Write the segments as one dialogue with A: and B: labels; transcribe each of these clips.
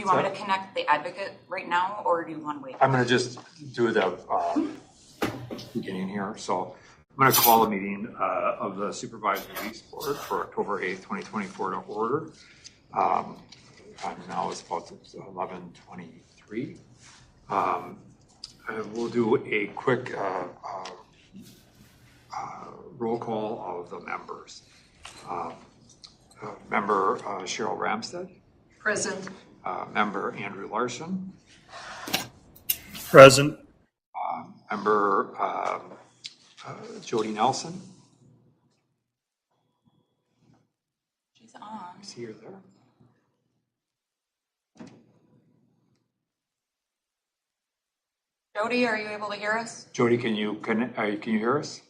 A: Do you want me to connect the advocate right now, or do you want to wait?
B: I'm going to just do the beginning here. So I'm going to call a meeting of the Supervised Release Board for October 8th, 2024 to order. Now it's about 11:23. We'll do a quick roll call of the members. Member Cheryl Ramstead.
C: Present.
B: Member Andrew Larson.
D: Present.
B: Member Jody Nelson.
A: She's on.
B: I see her there.
A: Jody, are you able to hear us?
B: Jody, can you hear us?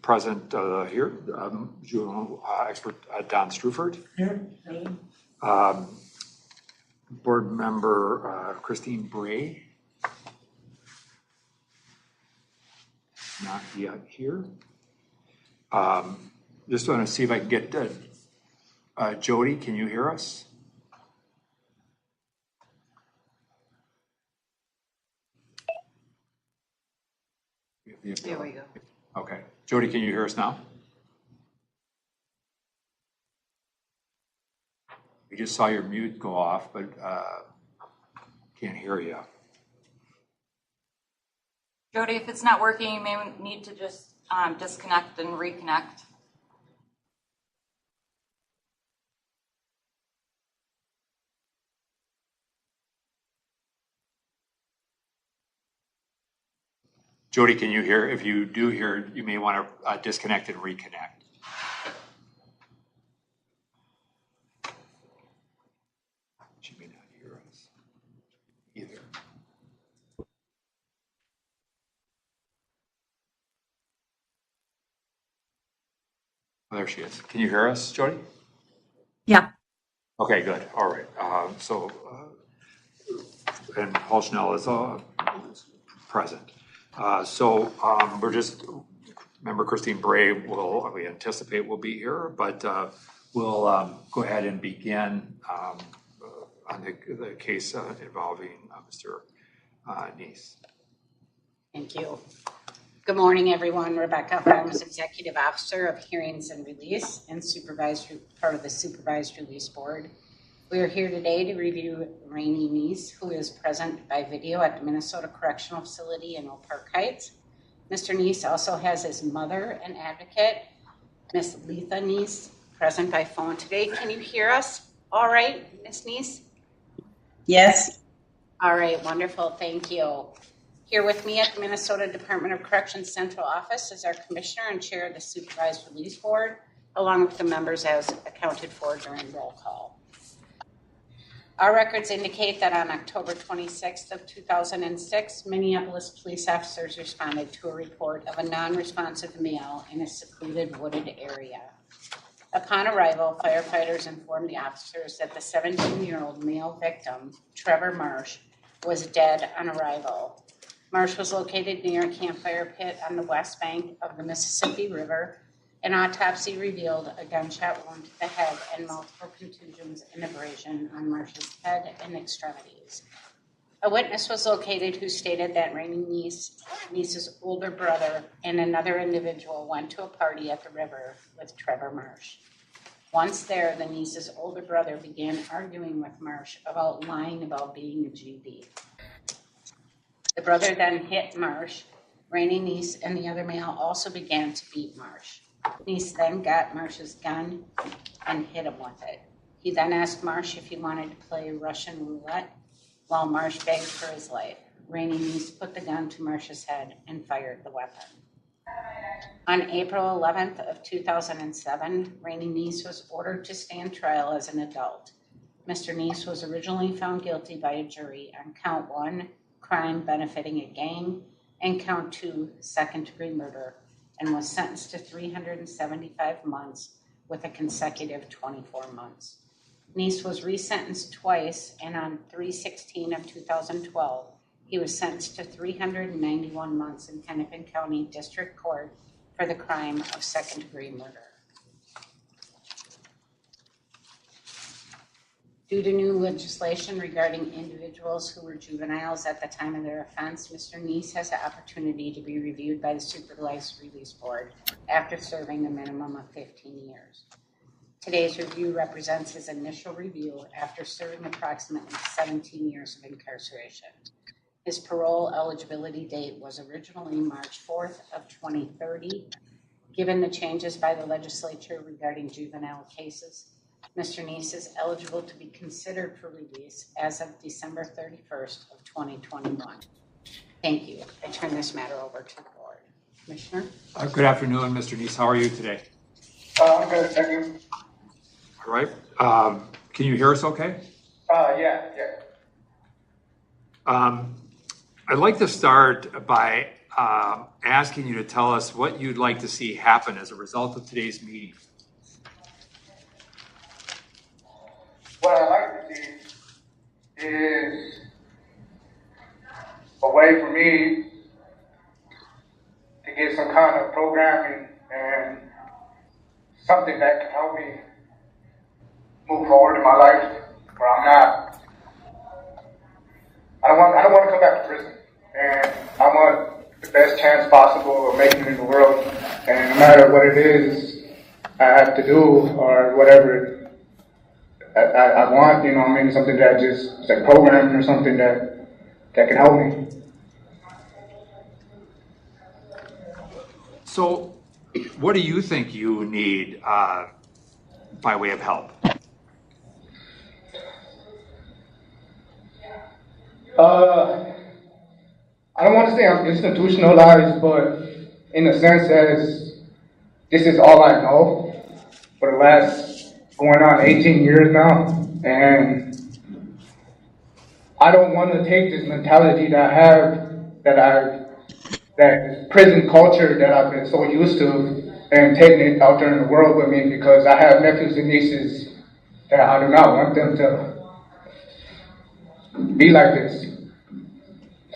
B: Present here, juvenile expert Don Struford.
C: Here.
B: Board member Christine Bray. Not yet here. Just want to see if I can get Jody. Can you hear us?
C: There we go.
B: Okay. Jody, can you hear us now? We just saw your mute go off, but can't hear you.
A: Jody, if it's not working, you may need to just disconnect and reconnect.
B: Jody, can you hear? If you do hear, you may want to disconnect and reconnect. She may not hear us either. Oh, there she is. Can you hear us, Jody?
C: Yeah.
B: Okay, good. All right. And Paul Schnell is present. We're just, member Christine Bray we anticipate will be here, but we'll go ahead and begin on the case involving Mr. Neiss.
E: Thank you. Good morning, everyone. Rebecca Holmes, Executive Officer of Hearings and Release and part of the Supervised Release Board. We are here today to review Raine Neiss, who is present by video at the Minnesota Correctional Facility in Oak Park Heights. Mr. Neiss also has his mother and advocate, Miss Letha Neiss, present by phone today. Can you hear us all right, Miss Neiss?
C: Yes.
E: All right, wonderful. Thank you. Here with me at the Minnesota Department of Corrections Central Office is our Commissioner and Chair of the Supervised Release Board, along with the members as accounted for during roll call. Our records indicate that on October 26th of 2006, Minneapolis police officers responded to a report of a non-responsive male in a secluded wooded area. Upon arrival, firefighters informed the officers that the 17-year-old male victim, Trevor Marsh, was dead on arrival. Marsh was located near a campfire pit on the west bank of the Mississippi River. An autopsy revealed a gunshot wound to the head and multiple contusions and abrasion on Marsh's head and extremities. A witness was located who stated that Raine Neiss's older brother and another individual went to a party at the river with Trevor Marsh. Once there, the Neiss's older brother began arguing with Marsh about lying about being a GD. The brother then hit Marsh. Raine Neiss and the other male also began to beat Marsh. Neiss then got Marsh's gun and hit him with it. He then asked Marsh if he wanted to play Russian roulette while Marsh begged for his life. Raine Neiss put the gun to Marsh's head and fired the weapon. On April 11th of 2007, Raine Neiss was ordered to stand trial as an adult. Mr. Neiss was originally found guilty by a jury on count 1, crime benefiting a gang, and count 2, second-degree murder, and was sentenced to 375 months with a consecutive 24 months. Neiss was resentenced twice, and on 3/16 of 2012, he was sentenced to 391 months in Hennepin County District Court for the crime of second-degree murder. Due to new legislation regarding individuals who were juveniles at the time of their offense, Mr. Neiss has the opportunity to be reviewed by the Supervised Release Board after serving a minimum of 15 years. Today's review represents his initial review after serving approximately 17 years of incarceration. His parole eligibility date was originally March 4th of 2030. Given the changes by the legislature regarding juvenile cases, Mr. Neiss is eligible to be considered for release as of December 31st of 2021. Thank you. I turn this matter over to the board. Commissioner?
B: Good afternoon, Mr. Neiss. How are you today?
D: I'm good, thank you.
B: All right. Can you hear us okay?
D: Yeah.
B: I'd like to start by asking you to tell us what you'd like to see happen as a result of today's meeting.
D: What I'd like to see is a way for me to get some kind of programming and something that can help me move forward in my life where I don't want to come back to prison, and I want the best chance possible of making it in the world, and no matter what it is I have to do or whatever I want, you know what I mean, something that just, it's like programming or something that can help me.
B: So, what do you think you need by way of help?
D: I don't want to say I'm institutionalized, but in a sense as this is all I know for the last going on 18 years now, and I don't want to take this mentality that I have, that prison culture that I've been so used to, and taking it out there in the world with me, because I have nephews and nieces that I do not want them to be like this.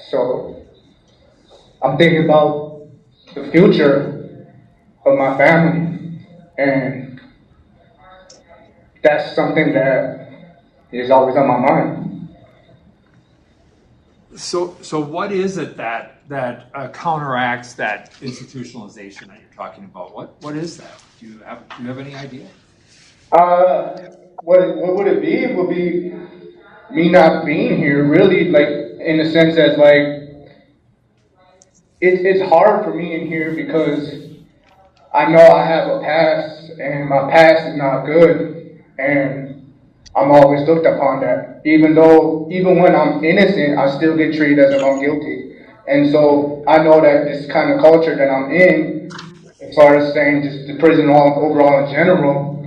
D: So I'm thinking about the future of my family, and that's something that is always on my mind.
B: So what is it that counteracts that institutionalization that you're talking about? What is that? Do you have any idea?
D: What would it be? It would be me not being here, really, like, in the sense that, like, it's hard for me in here because I know I have a past, and my past is not good, and I'm always looked upon that. Even when I'm innocent, I still get treated as if I'm guilty. And so I know that this kind of culture that I'm in, as far as saying just the prison overall in general,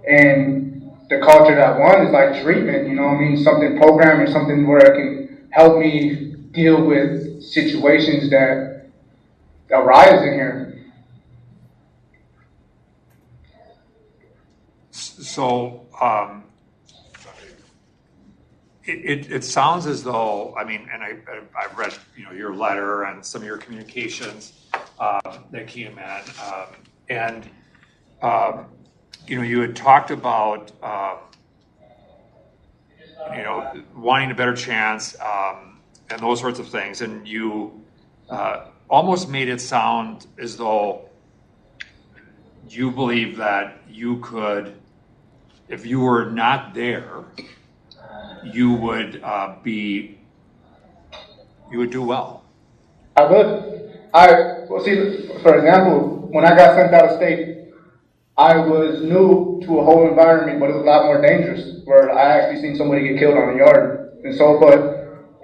D: and the culture that I want is like treatment, you know what I mean? Something programmed or something where it can help me deal with situations that arise in here.
B: So it sounds as though, I mean, and I've read your letter and some of your communications that came in, and you had talked about wanting a better chance and those sorts of things, and you almost made it sound as though you believe that you could, if you were not there, you would do well.
D: I would. Well, see, for example, when I got sent out of state, I was new to a whole environment, but it was a lot more dangerous, where I actually seen somebody get killed on the yard. And so, but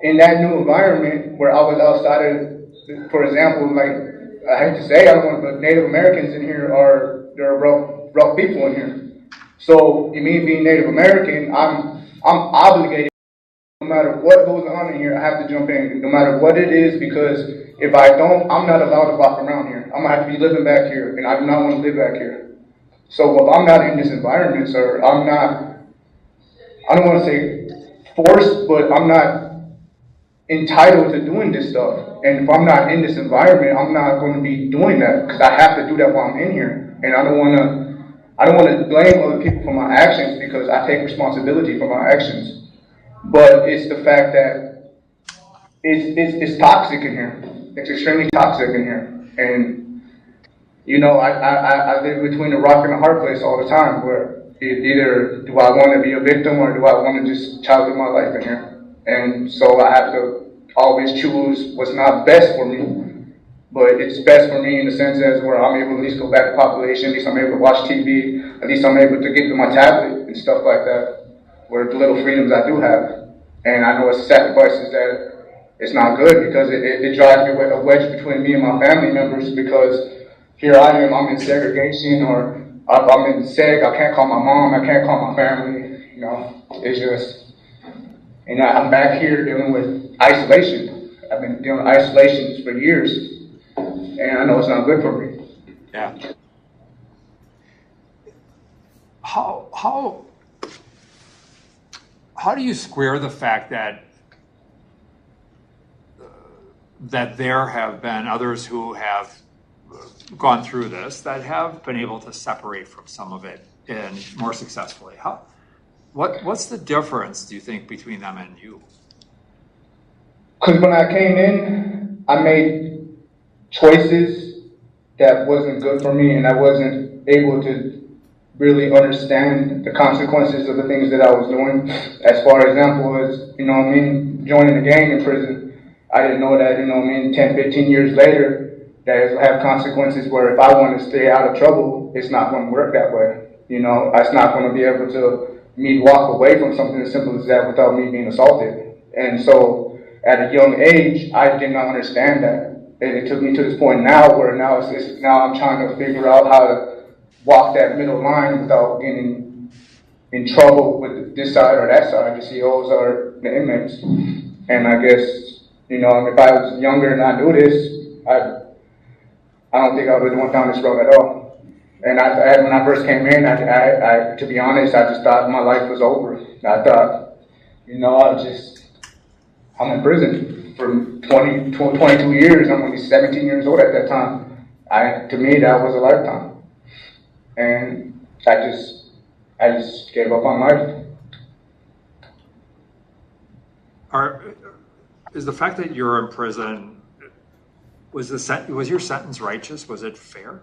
D: in that new environment where I was outside of, for example, like, I hate to say, I don't want to put Native Americans in here, there are rough people in here. So, in me being Native American, I'm obligated, no matter what goes on in here, I have to jump in, no matter what it is, because if I don't, I'm not allowed to walk around here. I'm going to have to be living back here, and I do not want to live back here. So if I'm not in this environment, sir, I don't want to say forced, but I'm not entitled to doing this stuff. And if I'm not in this environment, I'm not going to be doing that, because I have to do that while I'm in here. And I don't want to I don't want to blame other people for my actions because I take responsibility for my actions. But it's the fact that it's toxic in here. It's extremely toxic in here. And, you know, I live between a rock and a hard place all the time where either do I want to be a victim or do I want to just try to live my life in here. And so I have to always choose what's not best for me. But it's best for me in the sense as where I'm able to at least go back to population, at least I'm able to watch TV, at least I'm able to get to my tablet and stuff like that, where the little freedoms I do have. And I know it's sacrifices that it's not good because it drives me a wedge between me and my family members because here I am, I'm in segregation or I'm in seg, I can't call my mom, I can't call my family, you know, it's just, and I'm back here dealing with isolation. I've been dealing with isolation for years. And I know it's not good for me.
B: Yeah. How do you square the fact that there have been others who have gone through this that have been able to separate from some of it and more successfully? What's the difference, do you think, between them and you?
D: Because when I came in, I made choices that wasn't good for me, and I wasn't able to really understand the consequences of the things that I was doing. As far example as, you know what I mean, joining a gang in prison, I didn't know that, you know what I mean, 10, 15 years later, that it will have consequences where if I want to stay out of trouble, it's not going to work that way. You know, it's not going to be able to me walk away from something as simple as that without me being assaulted. And so at a young age, I did not understand that. And it took me to this point now where now I'm trying to figure out how to walk that middle line without getting in trouble with this side or that side. The CEOs are the inmates. And I guess, you know, if I was younger and I knew this, I don't think I would have went down this road at all. And when I first came in, I to be honest, I just thought my life was over. I thought, you know, I'm in prison for 22 years. I'm only 17 years old at that time. To me, that was a lifetime. And I just gave up on life.
B: Is the fact that you're in prison, was your sentence righteous? Was it fair,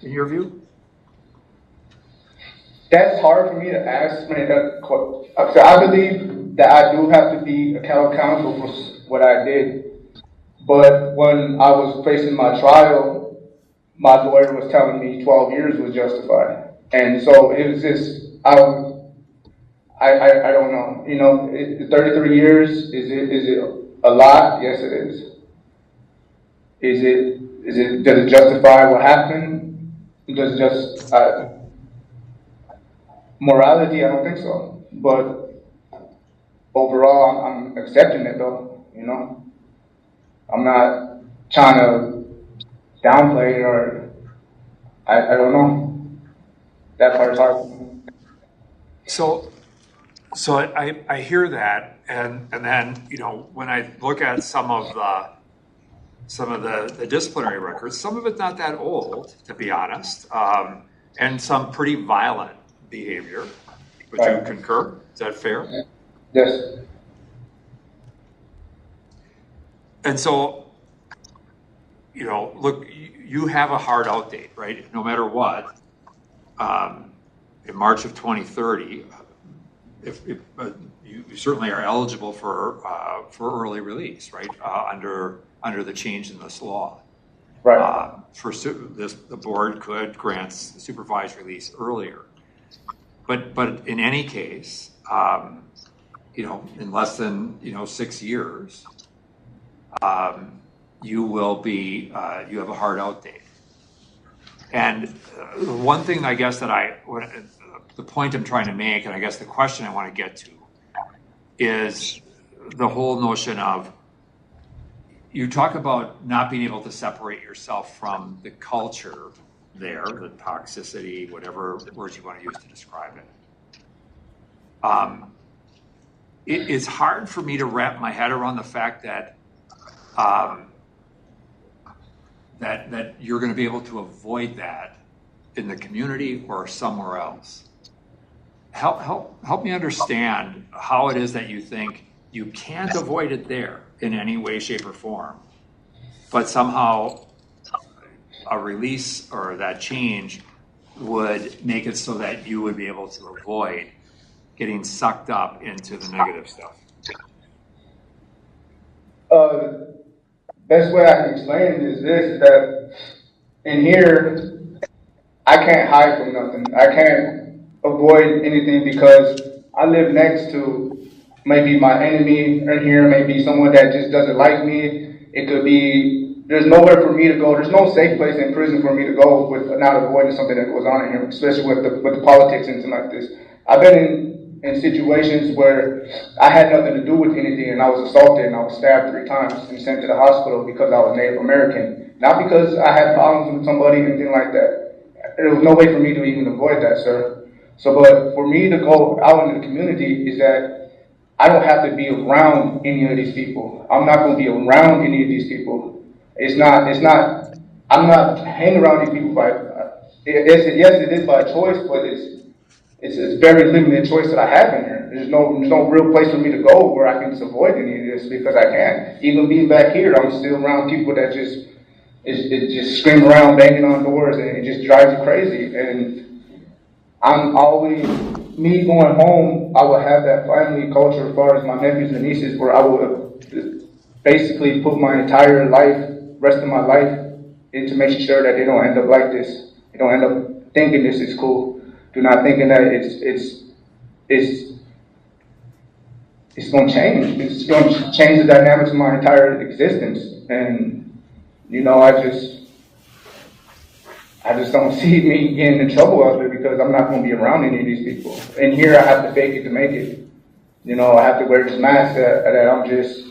B: in your view?
D: That's hard for me to ask. So I believe that I do have to be accountable for what I did. But when I was facing my trial, my lawyer was telling me 12 years was justified. And so it was just, I don't know. You know, 33 years, is it a lot? Yes, it is. Does it justify what happened? Does it just, morality, I don't think so. But overall, I'm accepting it though, you know. I'm not trying to downplay it or, I don't know. That part's hard. So
B: I hear that, and then, you know, when I look at some of the disciplinary records, some of it's not that old, to be honest, and some pretty violent behavior. Would you concur? Is that fair?
D: Yes.
B: And so, you know, look, you have a hard out date, right? No matter what, in March of 2030, if you certainly are eligible for early release, right? Under the change in this law,
D: right?
B: The board could grant supervised release earlier, but in any case, you know, in less than 6 years, you will be you have a hard out date. And one thing I guess that the point I'm trying to make, and I guess the question I want to get to, is the whole notion of, you talk about not being able to separate yourself from the culture there, the toxicity, whatever words you want to use to describe it. It's hard for me to wrap my head around the fact that that you're going to be able to avoid that in the community or somewhere else. Help me understand how it is that you think you can't avoid it there in any way, shape, or form, but somehow a release or that change would make it so that you would be able to avoid getting sucked up into the negative stuff.
D: Best way I can explain it is this, that in here, I can't hide from nothing. I can't avoid anything because I live next to maybe my enemy in here, maybe someone that just doesn't like me. It could be, there's nowhere for me to go. There's no safe place in prison for me to go with not avoiding something that goes on in here, especially with the politics and things like this. I've been in situations where I had nothing to do with anything and I was assaulted and I was stabbed 3 times and sent to the hospital because I was Native American. Not because I had problems with somebody or anything like that. There was no way for me to even avoid that, sir. So, but for me to go out into the community is that I don't have to be around any of these people. I'm not going to be around any of these people. I'm not hanging around these people yes, it is by choice, but it's a very limited choice that I have in here. There's no real place for me to go where I can just avoid any of this because I can't. Even being back here, I'm still around people that just scream around, banging on doors, and it just drives you crazy. And I'm always, me going home, I will have that family culture as far as my nephews and nieces, where I will basically put my entire rest of my life into making sure that they don't end up like this. They don't end up thinking this is cool. Do not thinking that it's going to change. It's going to change the dynamics of my entire existence. And, you know, I just don't see me getting in trouble out there because I'm not going to be around any of these people. And here I have to fake it to make it. You know, I have to wear this mask that I'm just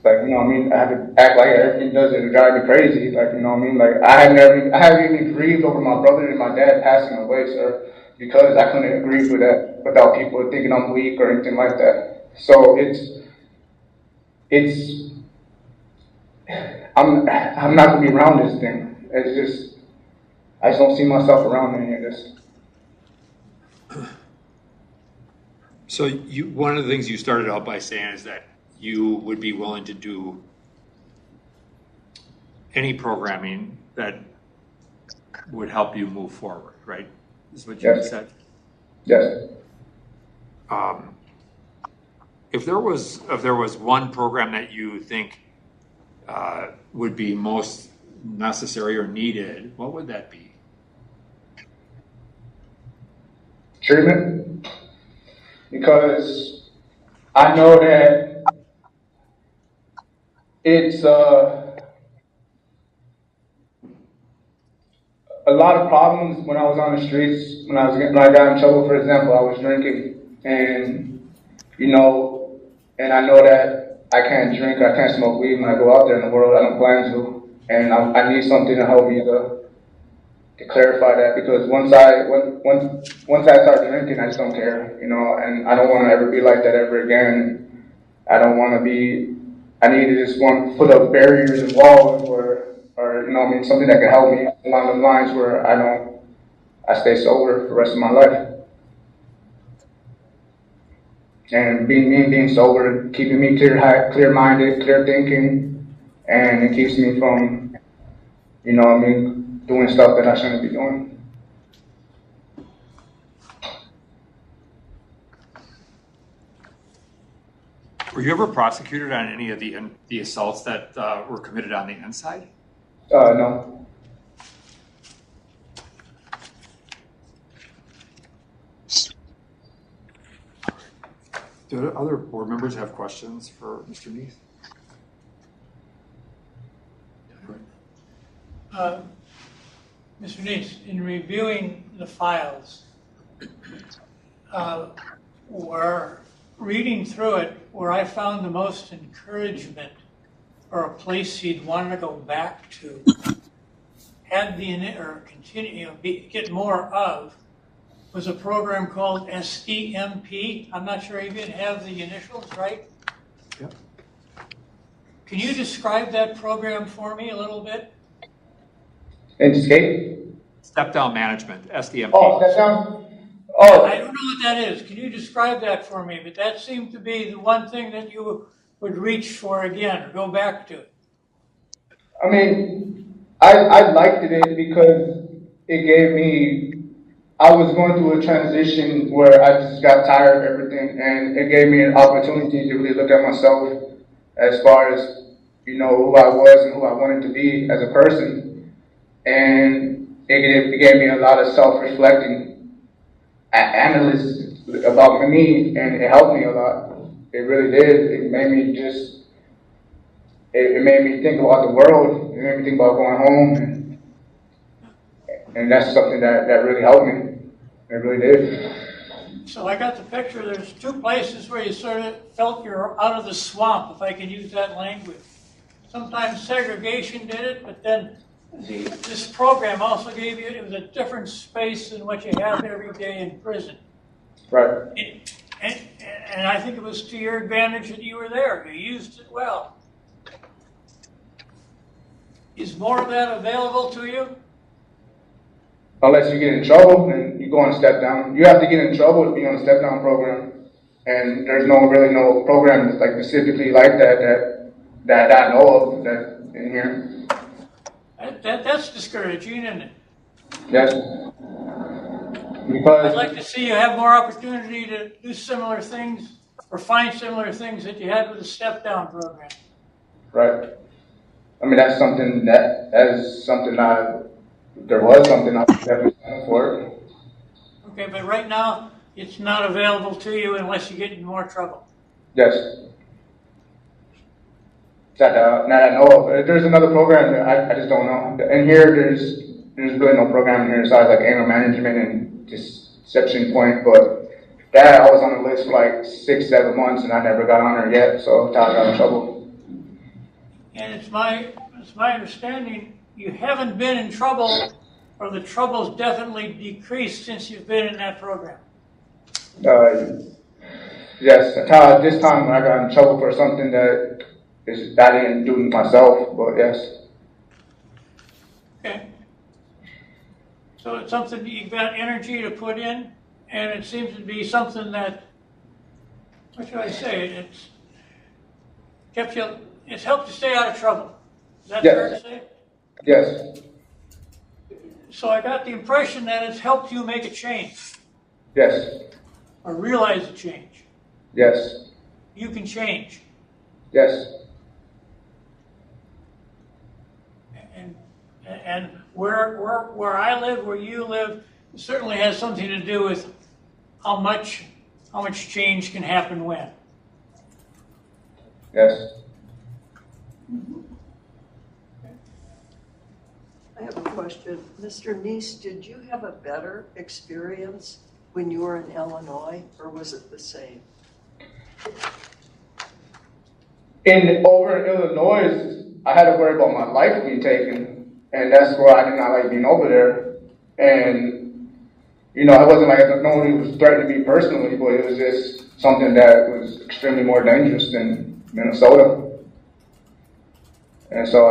D: like, you know what I mean? I have to act like everything does it drive me crazy. Like, you know what I mean? Like, I haven't even grieved over my brother and my dad passing away, sir, because I couldn't agree with that without people thinking I'm weak or anything like that. So I'm not gonna be around this thing. I just don't see myself around any of this.
B: So one of the things you started out by saying is that you would be willing to do any programming that would help you move forward, right? Is what you said?
D: Yes.
B: If there was one program that you think would be most necessary or needed, what would that be?
D: Treatment. Because I know that it's a lot of problems when I was on the streets, when I got in trouble, for example, I was drinking, and, you know, and I know that I can't drink, I can't smoke weed when I go out there in the world, I don't plan to, and I need something to help me to clarify that, because once I start drinking, I just don't care, you know, and I don't want to ever be like that ever again. I don't want to be, I need to just put up barriers and walls or, you know what I mean, something that can help me along the lines where I stay sober for the rest of my life. And being sober, keeping me clear-minded, clear thinking, and it keeps me from, you know what I mean, doing stuff that I shouldn't be doing.
B: Were you ever prosecuted on any of the assaults that were committed on the inside?
D: No.
B: Do other board members have questions for Mr. Neiss?
F: Mr. Neiss, in reviewing the files, where reading through it, where I found the most encouragement or a place he'd want to go back to, get more of, was a program called STMP. I'm not sure you even have the initials, right?
B: Yep.
F: Can you describe that program for me a little bit?
D: Escape?
B: Step down management, SDMP.
D: Oh, that sounds,
F: I
D: oh,
F: don't know what that is. Can you describe that for me? But that seemed to be the one thing that you would reach for again or go back to.
D: I mean, I liked it because it gave me, I was going through a transition where I just got tired of everything, and it gave me an opportunity to really look at myself as far as, you know, who I was and who I wanted to be as a person. And it gave me a lot of self-reflecting analysis about me, and it helped me a lot. It really did. It made me just, it made me think about the world. It made me think about going home, and that's something that really helped me. It really did.
F: So I got the picture. There's two places where you sort of felt you're out of the swamp, if I can use that language. Sometimes segregation did it, but then this program also gave you, it was a different space than what you have every day in prison.
D: Right.
F: And I think it was to your advantage that you were there. You used it well. Is more of that available to you?
D: Unless you get in trouble and you go on a step down. You have to get in trouble to be on a step down program. And there's really no program that's like specifically like that I know of that in here.
F: That's discouraging, isn't it?
D: Yes.
F: I'd
D: Because
F: like to see you have more opportunity to do similar things or find similar things that you had with the step down program.
D: right. I mean there was something I was definitely signing for.
F: Okay, but right now it's not available to you unless you get in more trouble.
D: Yes. That I know of. There's another program that I just don't know. And here there's really no program in here besides like anger management and deception point, but that I was on the list for like 6-7 months and I never got on there yet, so that's how I got in trouble.
F: And it's my understanding you haven't been in trouble, or the trouble's definitely decreased since you've been in that program.
D: Yes, this time when I got in trouble for something that I didn't do myself, but yes.
F: Okay. So it's something that you've got energy to put in, and it seems to be something that, what should I say, it's helped you stay out of trouble. Is that fair to say?
D: Yes.
F: So I got the impression that it's helped you make a change,
D: Yes.
F: or realize a change.
D: Yes.
F: You can change.
D: Yes.
F: And where I live, where you live, it certainly has something to do with how much change can happen when.
D: Yes.
C: I have a question. Mr. Neiss, did you have a better experience when you were in Illinois, or was it the same?
D: Over in Illinois, I had to worry about my life being taken, and that's where I did not like being over there. And, you know, it wasn't like nobody was threatening me personally, but it was just something that was extremely more dangerous than Minnesota. And so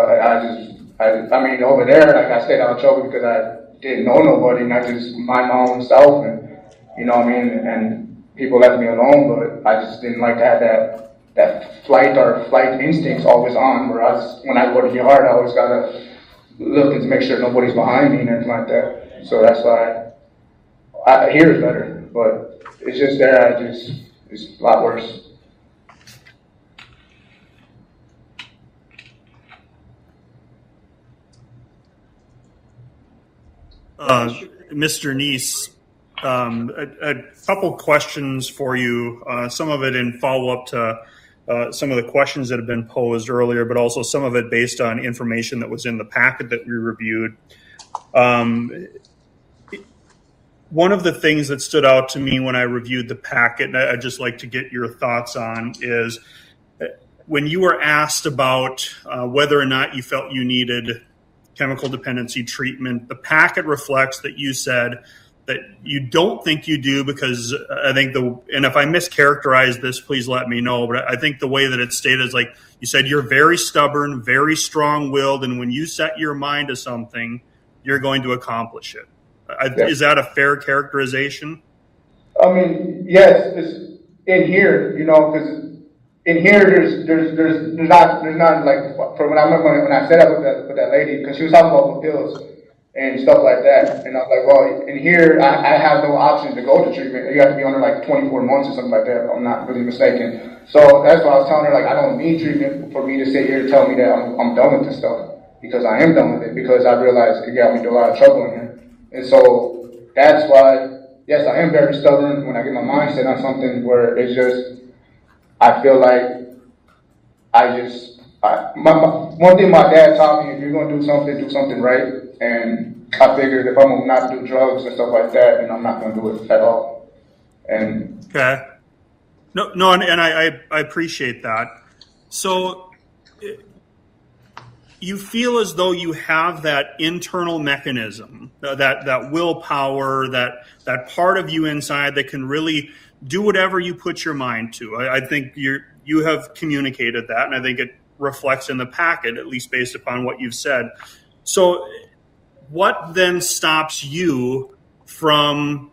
D: I mean, over there, like I stayed out of trouble because I didn't know nobody, and I just mind my own self, and you know what I mean, and people left me alone, but I just didn't like to have that flight instincts always on, where when I go to yard, I always gotta look and make sure nobody's behind me and everything like that. So that's why here is better, but it's just there, it's a lot worse.
G: Mr. Neiss, a couple questions for you, some of it in follow-up to some of the questions that have been posed earlier, but also some of it based on information that was in the packet that we reviewed. One of the things that stood out to me when I reviewed the packet, and I'd just like to get your thoughts on, is when you were asked about whether or not you felt you needed chemical dependency treatment, the packet reflects that you said that you don't think you do, because I think and if I mischaracterize this, please let me know, but I think the way that it's stated is like, you said you're very stubborn, very strong-willed, and when you set your mind to something, you're going to accomplish it.
D: Yeah.
G: Is that a fair characterization?
D: I mean, yes, it's in here, you know, because in here there's not like, for when I remember when I set up with that lady, because she was talking about pills and stuff like that, and I was like, well, in here I have no option to go to treatment. You have to be under like 24 months or something like that, if I'm not really mistaken. So that's why I was telling her, like, I don't need treatment for me to sit here and tell me that I'm done with this stuff, because I am done with it, because I realized it got me into a lot of trouble in here. And so that's why, yes, I am very stubborn when I get my mind set on something where it's just, I feel like one thing my dad taught me, if you're going to do something right. And I figured if I'm going to not do drugs and stuff like that, then I'm not going to do it at all. And
G: okay. No, and I appreciate that. So you feel as though you have that internal mechanism, that willpower, that part of you inside that can really do whatever you put your mind to. I think you have communicated that, and I think it reflects in the packet, at least based upon what you've said. So what then stops you from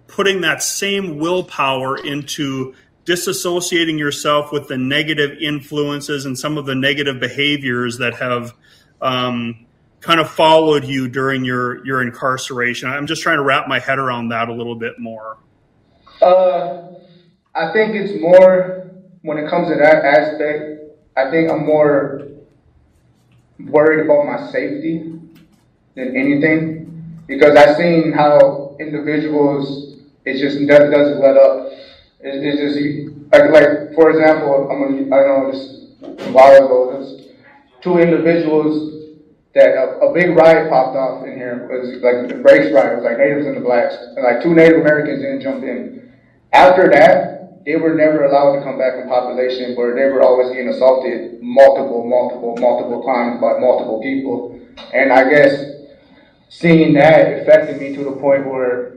G: putting that same willpower into disassociating yourself with the negative influences and some of the negative behaviors that have kind of followed you during your incarceration? I'm just trying to wrap my head around that a little bit more.
D: I think it's more, when it comes to that aspect, I think I'm more worried about my safety than anything, because I've seen how individuals, it just doesn't let up. It's just, like for example, I know this a while ago, there's two individuals that a big riot popped off in here. It was like a race riot. It was like natives and the blacks, and like two Native Americans didn't jump in. After that, they were never allowed to come back in population, where they were always getting assaulted multiple times by multiple people. And I guess seeing that affected me to the point where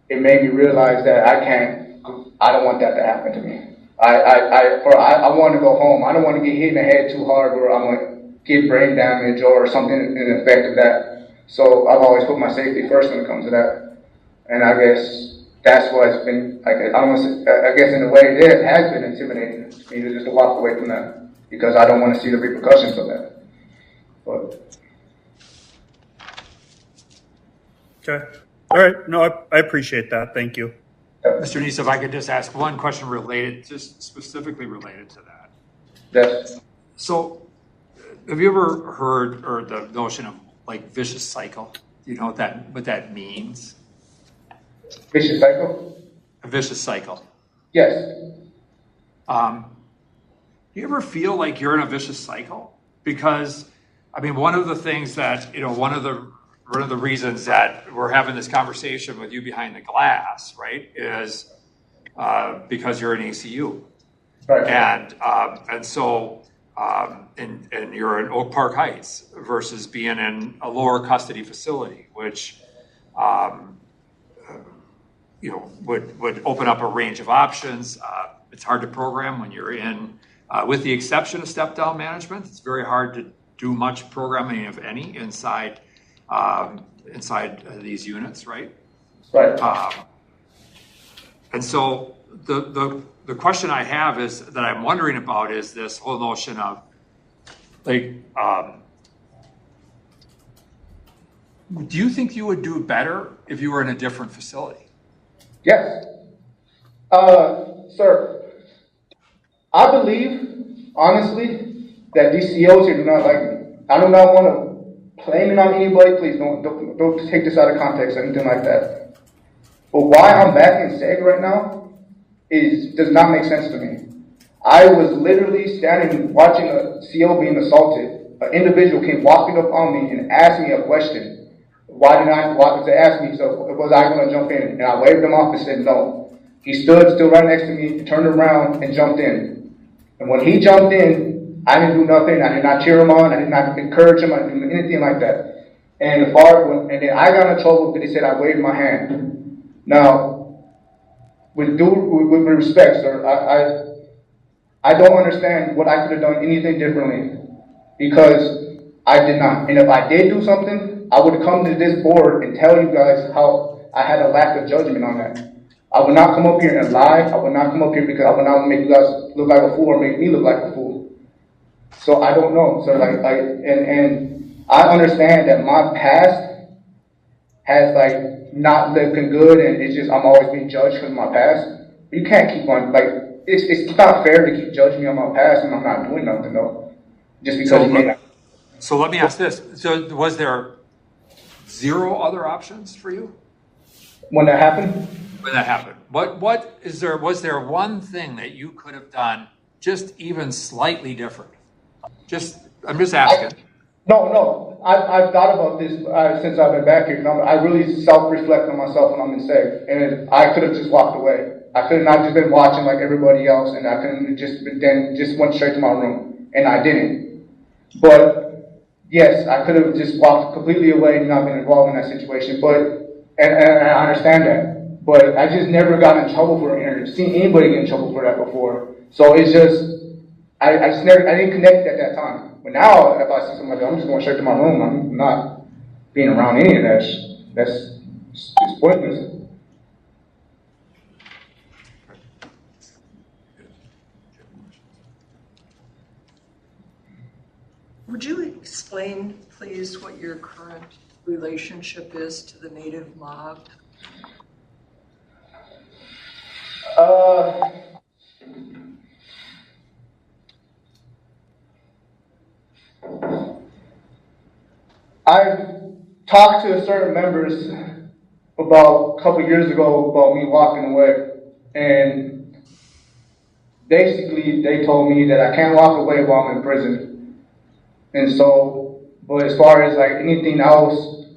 D: it made me realize that I don't want that to happen to me. I want to go home. I don't want to get hit in the head too hard where I'm going to get brain damage or something in the effect of that. So I've always put my safety first when it comes to that. And I guess that's why it's been, I guess in a way it has been intimidating to me just to walk away from that, because I don't want to see the repercussions of that. But.
G: Okay. All right. No, I appreciate that. Thank you.
B: Mr. Neiss, if I could just ask one question just specifically related to that.
D: Yes.
B: So, have you ever heard or the notion of like vicious cycle? Do you know what that means?
D: Vicious cycle?
B: A vicious cycle.
D: Yes.
B: Do you ever feel like you're in a vicious cycle? Because, I mean, one of the things that, one of the reasons that we're having this conversation with you behind the glass, right, is because you're an ACU.
D: Right.
B: And so, and you're in Oak Park Heights versus being in a lower custody facility, which, would open up a range of options. It's hard to program when you're in, with the exception of step-down management. It's very hard to do much programming, if any, inside these units, right?
D: Right.
B: And so the question I have is that I'm wondering about is this whole notion of like, do you think you would do better if you were in a different facility?
D: Yes. Sir, I believe, honestly, that these COs here do not like me. I do not want to blame it on anybody. Please don't take this out of context or anything like that. But why I'm back in SEG right now does not make sense to me. I was literally standing watching a CO being assaulted. An individual came walking up on me and asked me a question. They asked me, so was I going to jump in? And I waved him off and said no. He stood still right next to me, turned around and jumped in. And when he jumped in, I didn't do nothing. I did not cheer him on. I did not encourage him. I didn't do anything like that. And then I got in trouble because they said I waved my hand. Now, with respect, sir, I don't understand what I could have done anything differently because I did not. And if I did do something, I would come to this board and tell you guys how I had a lack of judgment on that. I would not come up here and lie. I would not come up here because I would not make you guys look like a fool or make me look like a fool. So I don't know. So and I understand that my past has not looking good, and it's just I'm always being judged because of my past. You can't keep on it's not fair to keep judging me on my past and I'm not doing nothing though. Just because you may not.
B: So let me ask this. So was there 0 other options for you?
D: When that happened?
B: When that happened. Was there one thing that you could have done just even slightly different? I'm just asking.
D: No. I've thought about this since I've been back here. I really self-reflect on myself when I'm in SEG. And I could have just walked away. I could have not just been watching like everybody else, and I couldn't just went straight to my room. And I didn't. But yes, I could have just walked completely away and not been involved in that situation. And I understand that. But I just never got in trouble for it or seen anybody get in trouble for that before. So it's just, I didn't connect at that time. But now, if I see somebody, I'm just going straight to my room. I'm not being around any of that. It's pointless.
C: Would you explain, please, what your current relationship is to the Native mob?
D: I've talked to certain members about a couple years ago about me walking away, and basically they told me that I can't walk away while I'm in prison. And so, but as far as anything else,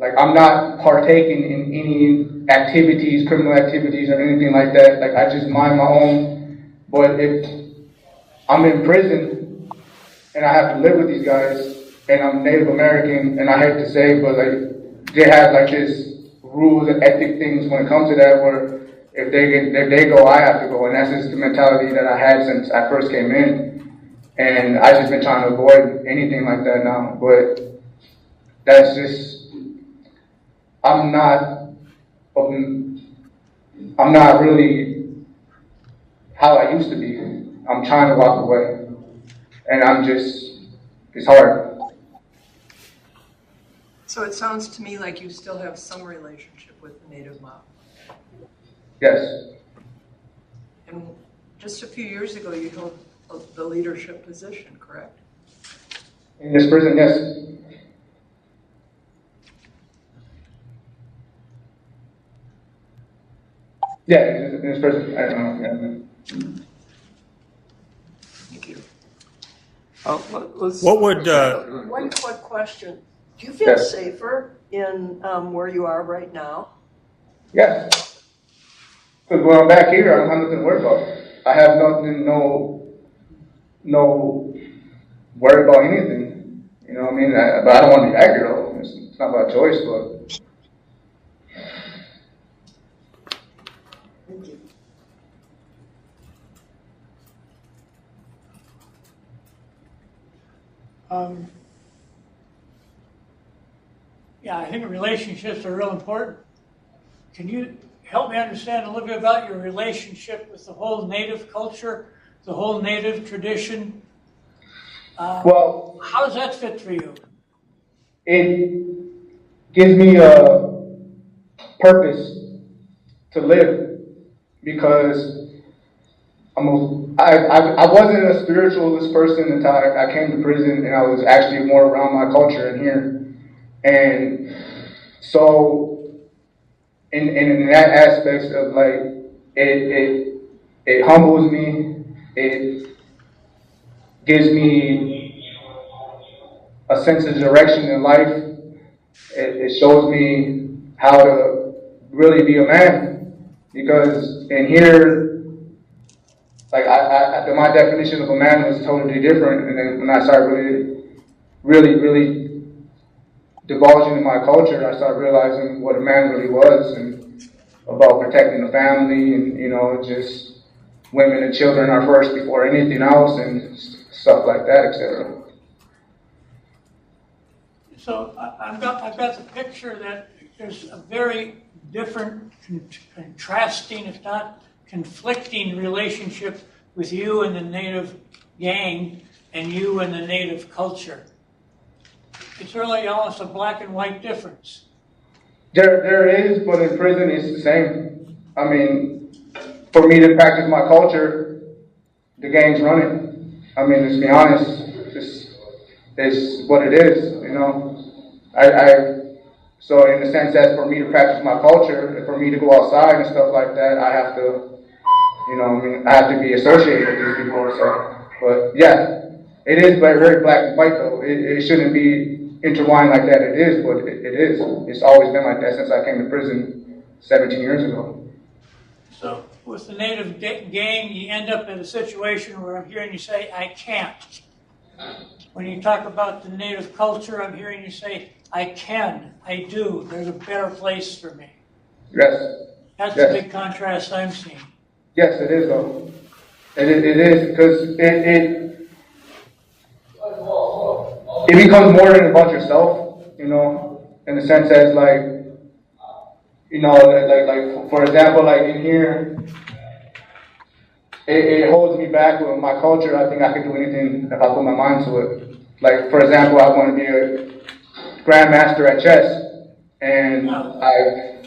D: I'm not partaking in any activities, criminal activities or anything like that. I just mind my own. But if I'm in prison and I have to live with these guys, and I'm Native American, and I hate to say, but they have this rules and ethic things when it comes to that, where if they go, I have to go, and that's just the mentality that I had since I first came in, and I just been trying to avoid anything like that now. But that's just, I'm not really how I used to be. I'm trying to walk away, and it's hard.
C: So it sounds to me like you still have some relationship with the Native mob.
D: Yes.
C: And just a few years ago, you held the leadership position, correct?
D: In this prison, yes. Yeah, in this prison. I don't know. Yeah.
C: Thank you.
G: What would
C: One quick question. Do you feel
D: Yes.
C: safer in where you are right now?
D: Yes. Because when I'm back here, I don't have nothing to worry about. I have nothing, no worry about anything. You know what I mean? But I don't want to be back here though. It's not by choice, but.
C: Thank you.
F: Yeah, I think relationships are real important. Can you help me understand a little bit about your relationship with the whole Native culture, the whole Native tradition?
D: Well,
F: How does that fit for you?
D: it gives me a purpose to live because I wasn't a spiritualist person until I came to prison, and I was actually more around my culture in here. And so, in that aspect of it humbles me, it gives me a sense of direction in life. It shows me how to really be a man, because in here, my definition of a man was totally different. And then when I started really divulging in my culture, I started realizing what a man really was, and about protecting the family, and just women and children are first before anything else, and stuff like that, etc.
F: So I've got the picture that there's a very different, contrasting, if not conflicting relationship with you and the Native gang and you and the Native culture. It's really almost a black and white difference.
D: There is, but in prison it's the same. I mean, for me to practice my culture, the gang's running. I mean, let's be honest, it's what it is, you know. So in the sense that for me to practice my culture, and for me to go outside and stuff like that, I have to, you know, I mean, I have to be associated with these people. So, but yeah, it is very black and white though. It shouldn't be intertwined like that. It is, but it is. It's always been like that since I came to prison 17 years ago.
F: So with the Native gang, you end up in a situation where I'm hearing you say, I can't. When you talk about the Native culture, I'm hearing you say, I can, I do, there's a better place for me.
D: Yes.
F: That's the big contrast I'm seeing.
D: Yes, it is though. It is, because it becomes more than about yourself, you know, in the sense as like, you know, like for example, like in here, it holds me back with my culture. I think I can do anything if I put my mind to it. Like, for example, I want to be a grandmaster at chess, and I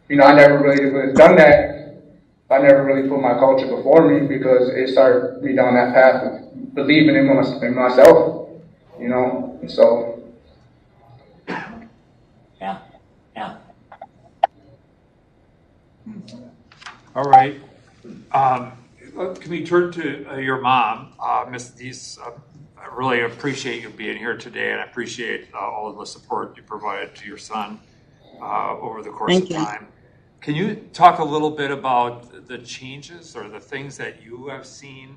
D: never really done that. I never really put my culture before me because it started me down that path of believing in myself, you know, and so.
F: Yeah.
B: All right. Can we turn to your mom, Ms. Neiss? I really appreciate you being here today, and I appreciate all of the support you provided to your son over the course of time. Can you talk a little bit about the changes or the things that you have seen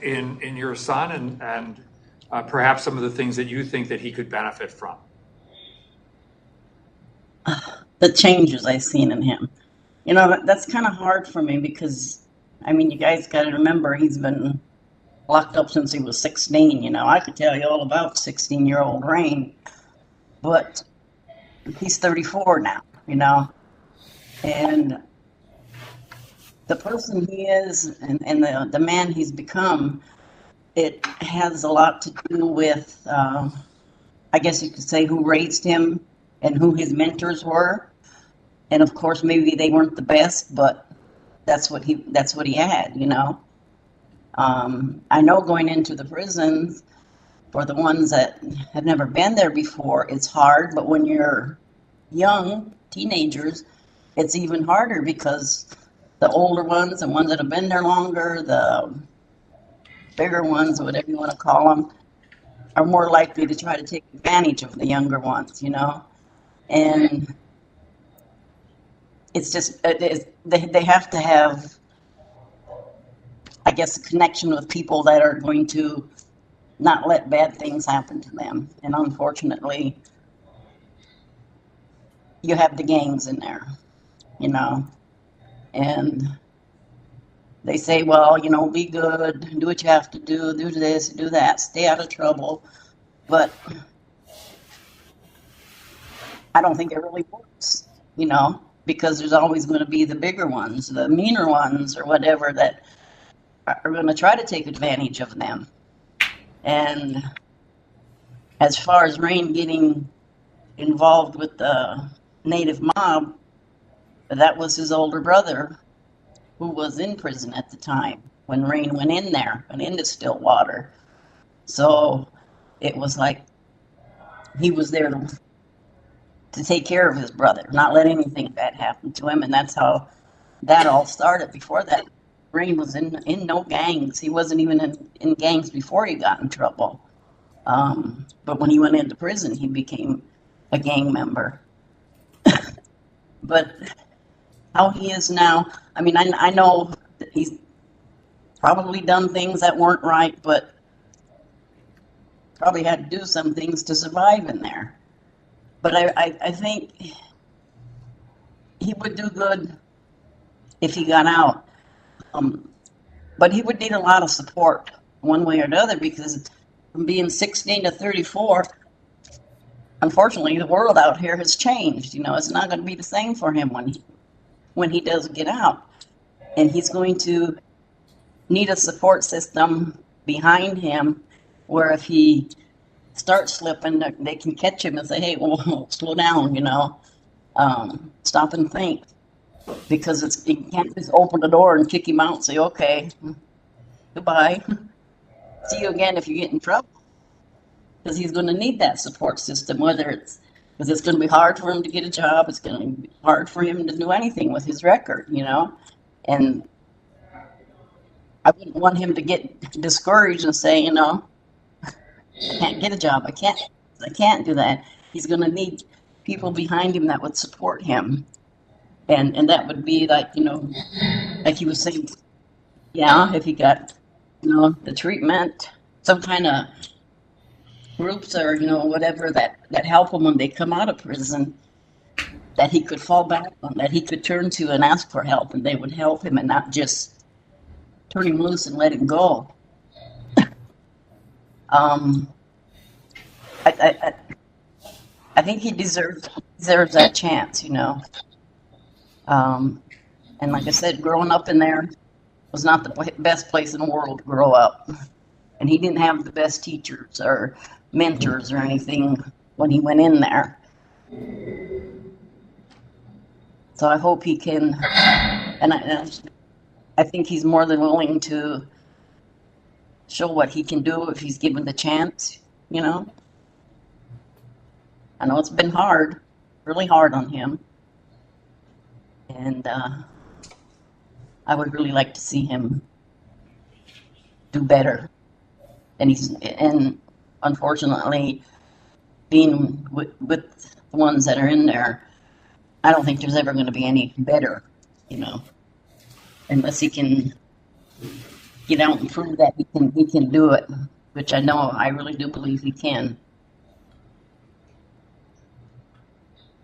B: in your son, and perhaps some of the things that you think that he could benefit from?
H: The changes I've seen in him. You know, that's kind of hard for me because, I mean, you guys got to remember he's been locked up since he was 16. You know, I could tell you all about 16-year-old Raine, but he's 34 now, you know, and the person he is and the man he's become, it has a lot to do with, I guess you could say, who raised him and who his mentors were. And of course, maybe they weren't the best, but that's what he had, you know. I know going into the prisons, for the ones that have never been there before, it's hard. But when you're young, teenagers, it's even harder because the older ones, the ones that have been there longer, the bigger ones, whatever you want to call them, are more likely to try to take advantage of the younger ones, you know. And it's just, they have to have, I guess, a connection with people that are going to not let bad things happen to them. And unfortunately, you have the gangs in there, you know. And they say, well, you know, be good, do what you have to do this, do that, stay out of trouble. But I don't think it really works, you know, because there's always going to be the bigger ones, the meaner ones or whatever that are going to try to take advantage of them. And as far as Raine getting involved with the Native mob, that was his older brother who was in prison at the time when Raine went into Stillwater. So it was like he was there to take care of his brother, not let anything bad happen to him. And that's how that all started. Before that, Raine was in no gangs. He wasn't even in gangs before he got in trouble. But when he went into prison, he became a gang member. But how he is now, I mean, I know that he's probably done things that weren't right, but probably had to do some things to survive in there. But I think he would do good if he got out. But he would need a lot of support one way or another, because from being 16 to 34, unfortunately, the world out here has changed. It's not going to be the same for him when he does get out. And he's going to need a support system behind him where if he starts slipping, they can catch him and say, hey, well, slow down, stop and think. Because you can't just open the door and kick him out and say, okay, goodbye. See you again if you get in trouble. Because he's going to need that support system, because it's going to be hard for him to get a job. It's going to be hard for him to do anything with his record, And I wouldn't want him to get discouraged and say, I can't get a job. I can't do that. He's going to need people behind him that would support him. And that would be like, like he was saying, if he got, the treatment, some kind of groups or, whatever that help him when they come out of prison, that he could fall back on, that he could turn to and ask for help, and they would help him and not just turn him loose and let him go. I think he deserves that chance, And like I said, growing up in there was not the best place in the world to grow up. And he didn't have the best teachers or mentors or anything when he went in there. So I hope he can, and I think he's more than willing to show what he can do if he's given the chance, I know it's been hard, really hard on him. And I would really like to see him do better. And unfortunately, being with the ones that are in there, I don't think there's ever going to be any better, unless he can get out and prove that he can do it, which I really do believe he can.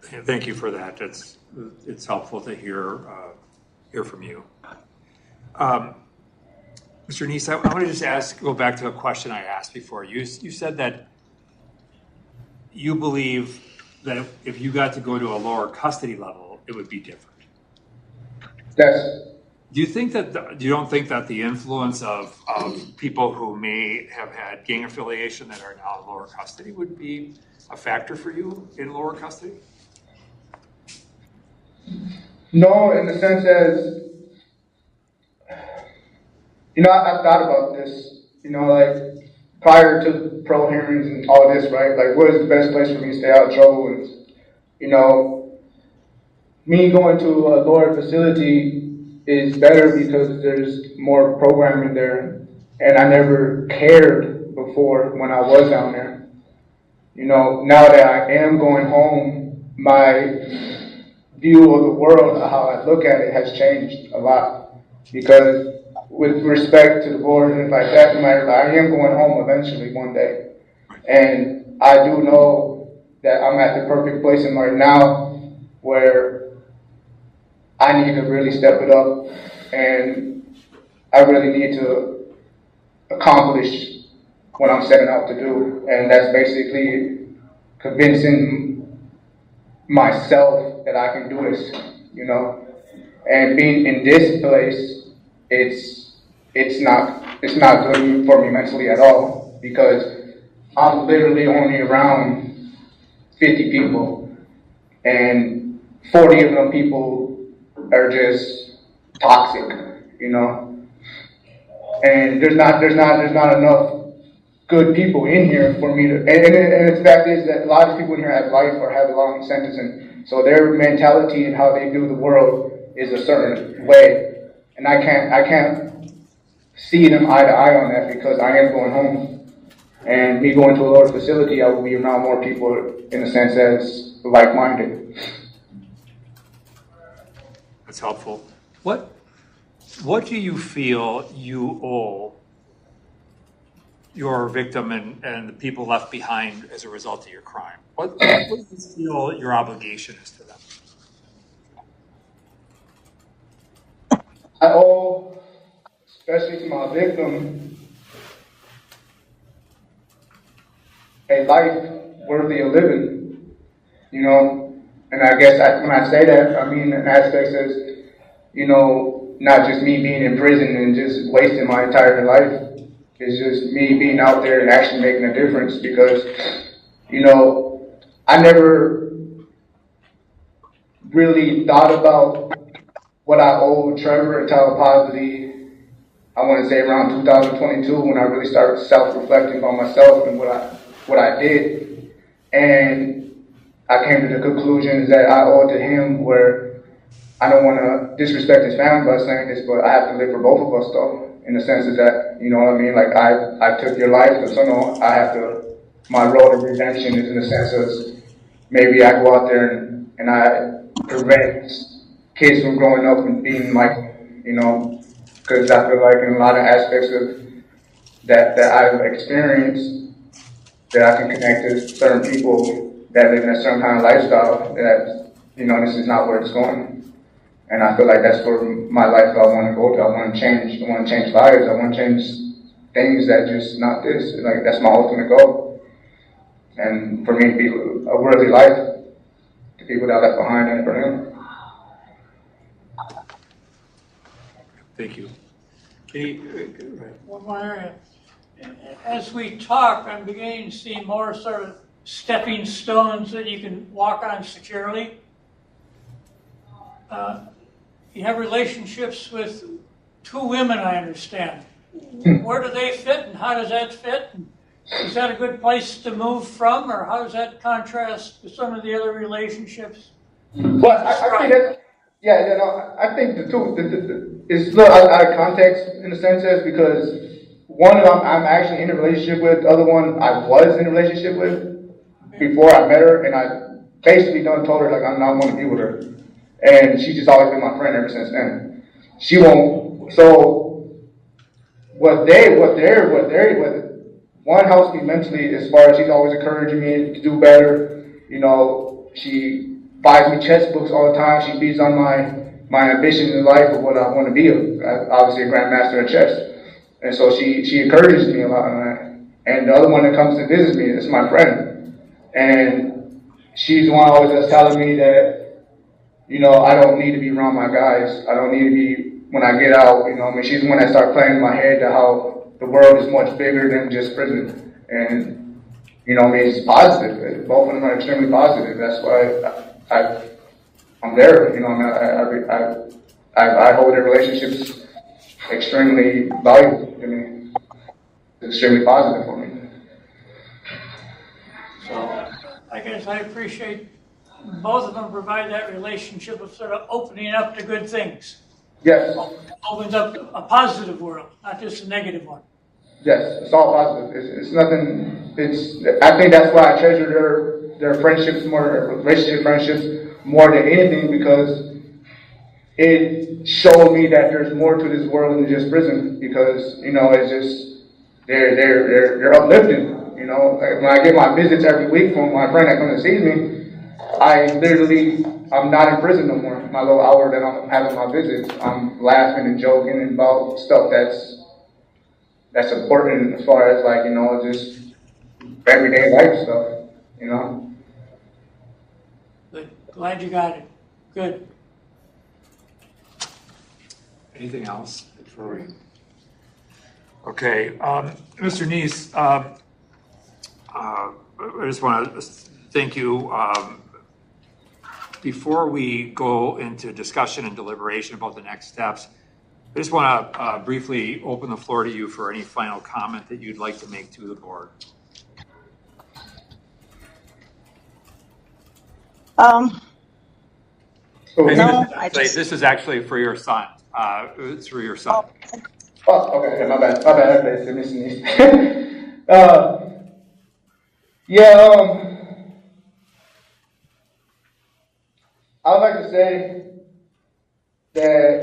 B: Thank you for that. It's helpful to hear from you. Mr. Neiss, I want to just go back to a question I asked before. You said that you believe that if you got to go to a lower custody level, it would be different.
D: Yes.
B: Do you don't think that the influence of people who may have had gang affiliation that are now in lower custody would be a factor for you in lower custody?
D: No, in the sense as, I've thought about this, like prior to parole hearings and all of this, right? Like, what is the best place for me to stay out of trouble? And, me going to a lower facility is better because there's more programming there. And I never cared before when I was down there. Now that I am going home, my view of the world, how I look at it, has changed a lot. Because with respect to the board and like that, I am going home eventually one day. And I do know that I'm at the perfect place in right now where I need to really step it up, and I really need to accomplish what I'm setting out to do. And that's basically convincing myself that I can do this, And being in this place, it's not good for me mentally at all, because I'm literally only around 50 people, and 40 of them people are just toxic, And there's not enough good people in here for me to. And the fact is that a lot of people in here have life or have a long sentence, and so their mentality and how they view the world is a certain way, and I can't see them eye to eye on that, because I am going home, and me going to a lower facility, I will be around more people in a sense as like-minded.
B: That's helpful. What do you feel you owe your victim and the people left behind as a result of your crime? What do you feel your obligation is to them?
D: I owe, especially to my victim, a life worthy of living. you know. And I guess when I say that, I mean in aspects as, you know, not just me being in prison and just wasting my entire life. It's just me being out there and actually making a difference because, you know, I never really thought about what I owed Trevor until possibly, I want to say around 2022 when I really started self-reflecting on myself and what I did. And I came to the conclusions that I owe it to him where I don't want to disrespect his family by saying this, but I have to live for both of us though, in the sense of that, you know what I mean? Like I took your life, so no, I have to, my road of redemption is in the sense of maybe I go out there and I prevent kids from growing up and being like, you know, because I feel like in a lot of aspects of that I've experienced, that I can connect to certain people that live in a certain kind of lifestyle that, you know, this is not where it's going. And I feel like that's where my life I want to go to. I want to change lives. I want to change things that just not this. Like that's my ultimate goal. And for me to be a worthy life, the people that I left behind and for him.
B: Thank you.
F: One more area. As we talk, I'm beginning to see more sort of stepping stones that you can walk on securely. You have relationships with two women, I understand. Where do they fit and how does that fit? Is that a good place to move from, or how does that contrast with some of the other relationships?
D: Well, I think that, I think the two, it's a little out of context in a sense as because one of them I'm actually in a relationship with, the other one I was in a relationship with before I met her, and I basically told her like I'm not want to be with her. And she's just always been my friend ever since then. She won't. So what one helps me mentally as far as she's always encouraging me to do better. You know, she buys me chess books all the time. She feeds on my ambition in life of what I want to be. Obviously a grandmaster of chess. And so she encourages me a lot on that. And the other one that comes to visit me is my friend. And she's the one always that's telling me that, you know, I don't need to be around my guys. I don't need to be, when I get out, you know, I mean, she's the one that started playing in my head to how the world is much bigger than just prison. And, you know, I mean, it's positive. Both of them are extremely positive. That's why I'm there. You know, I hold their relationships extremely valuable to me. It's extremely positive for me.
F: So I guess I appreciate both of them provide that relationship of sort of opening up to good things.
D: Yes.
F: Opens up a positive world, not just a negative one.
D: Yes, it's all positive. It's nothing. I think that's why I treasure their friendships more, relationship friendships more than anything because it showed me that there's more to this world than just prison. Because you know, it's just they're uplifting. You know, like when I get my visits every week from my friend that comes and sees me. I'm not in prison no more. My little hour that I'm having my visits, I'm laughing and joking about stuff that's important as far as like, you know, just everyday life stuff, you know.
F: Good. Glad you got it. Good.
B: Anything else before we? Okay, Mr. Neiss, I just want to thank you. Before we go into discussion and deliberation about the next steps, I just want to briefly open the floor to you for any final comment that you'd like to make to the board.
H: No, I just...
B: This is actually for your son. It's for your son.
D: Oh, okay, my bad. Okay, Mr. Neiss. I would like to say that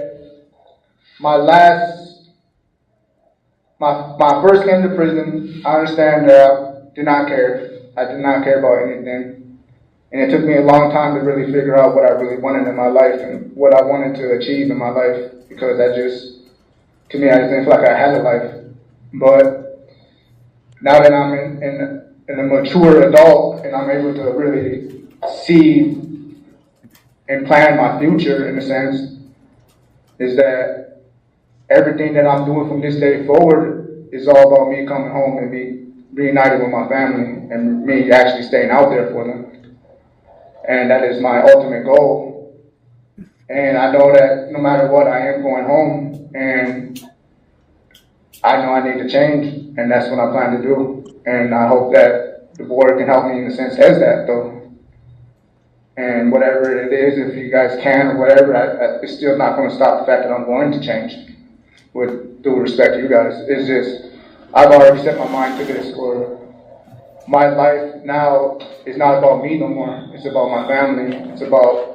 D: my first came to prison, I understand that I did not care. I did not care about anything. And it took me a long time to really figure out what I really wanted in my life and what I wanted to achieve in my life because to me, I just didn't feel like I had a life. But now that I'm in a mature adult and I'm able to really see and plan my future, in a sense, is that everything that I'm doing from this day forward is all about me coming home and me reunited with my family and me actually staying out there for them. And that is my ultimate goal. And I know that no matter what, I am going home, and I know I need to change, and that's what I plan to do. And I hope that the board can help me in the sense as that, though. And whatever it is, if you guys can or whatever, it's still not going to stop the fact that I'm going to change. With due respect to you guys, it's just I've already set my mind to this. Or my life now is not about me no more. It's about my family. It's about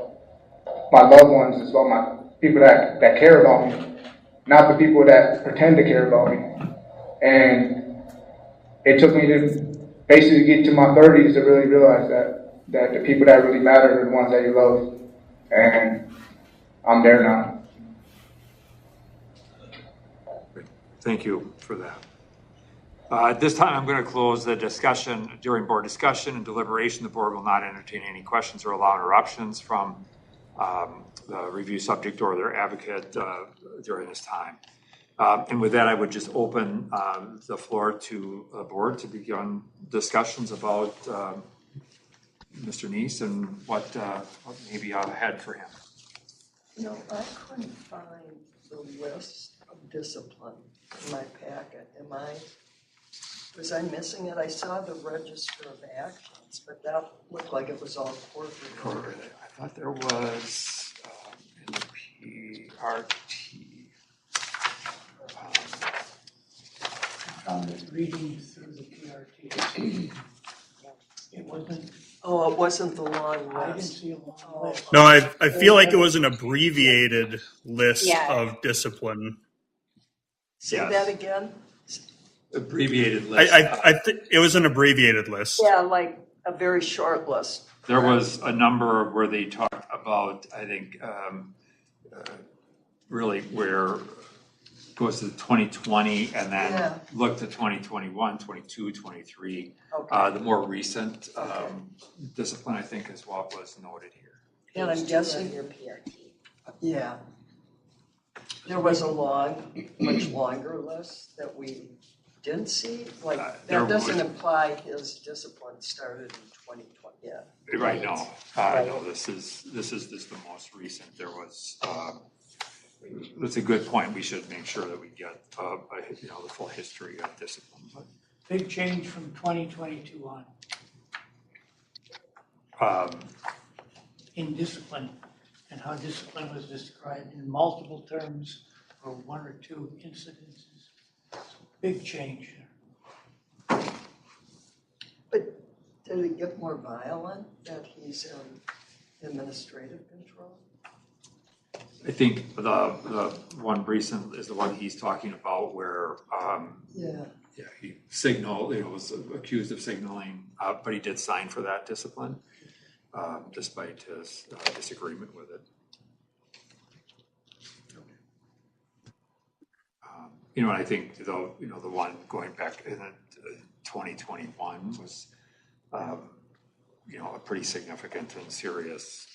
D: my loved ones. It's about my people that care about me, not the people that pretend to care about me. And it took me to basically get to my 30s to really realize that the people that really matter are the ones that you love. And I'm there now.
B: Thank you for that. At this time, I'm going to close the discussion. During board discussion and deliberation, the board will not entertain any questions or allow interruptions from the review subject or their advocate during this time. And with that, I would just open the floor to the board to begin discussions about Mr. Neiss and what may be ahead for him.
C: You know, I couldn't find the list of discipline in my packet. Was I missing it? I saw the register of actions, but that looked like it was all corporate.
B: I thought there was in the PRT.
F: I found it reading through the PRT. It wasn't,
C: Oh, it wasn't the long
F: I didn't
C: list.
F: see a long list.
G: No, I feel like it was an abbreviated list
E: Yeah.
G: of discipline.
C: Say
B: Yes.
C: that again?
B: Abbreviated list.
G: I think it was an abbreviated list.
C: Yeah, like a very short list.
B: There was a number where they talked about, I think, really where it goes to 2020 and then looked at 2021, 22, 23.
C: Okay.
B: The more recent discipline, I think, is what was noted here.
C: And I'm guessing,
E: Your PRT.
C: yeah. There was a much longer list that we didn't see. Like,
B: there
C: that doesn't
B: was.
C: imply his discipline started in 2020, yeah.
B: Right, no, no, this is the most recent. There was, that's a good point. We should make sure that we get, the full history of discipline. But,
F: Big change from 2022 on in discipline and how discipline was described in multiple terms or one or two incidences. Big change there.
C: But did it get more violent that he's in administrative control?
B: I think the one recent is the one he's talking about where he signaled, was accused of signaling, but he did sign for that discipline despite his disagreement with it. And I think the one going back in 2021 was a pretty significant and serious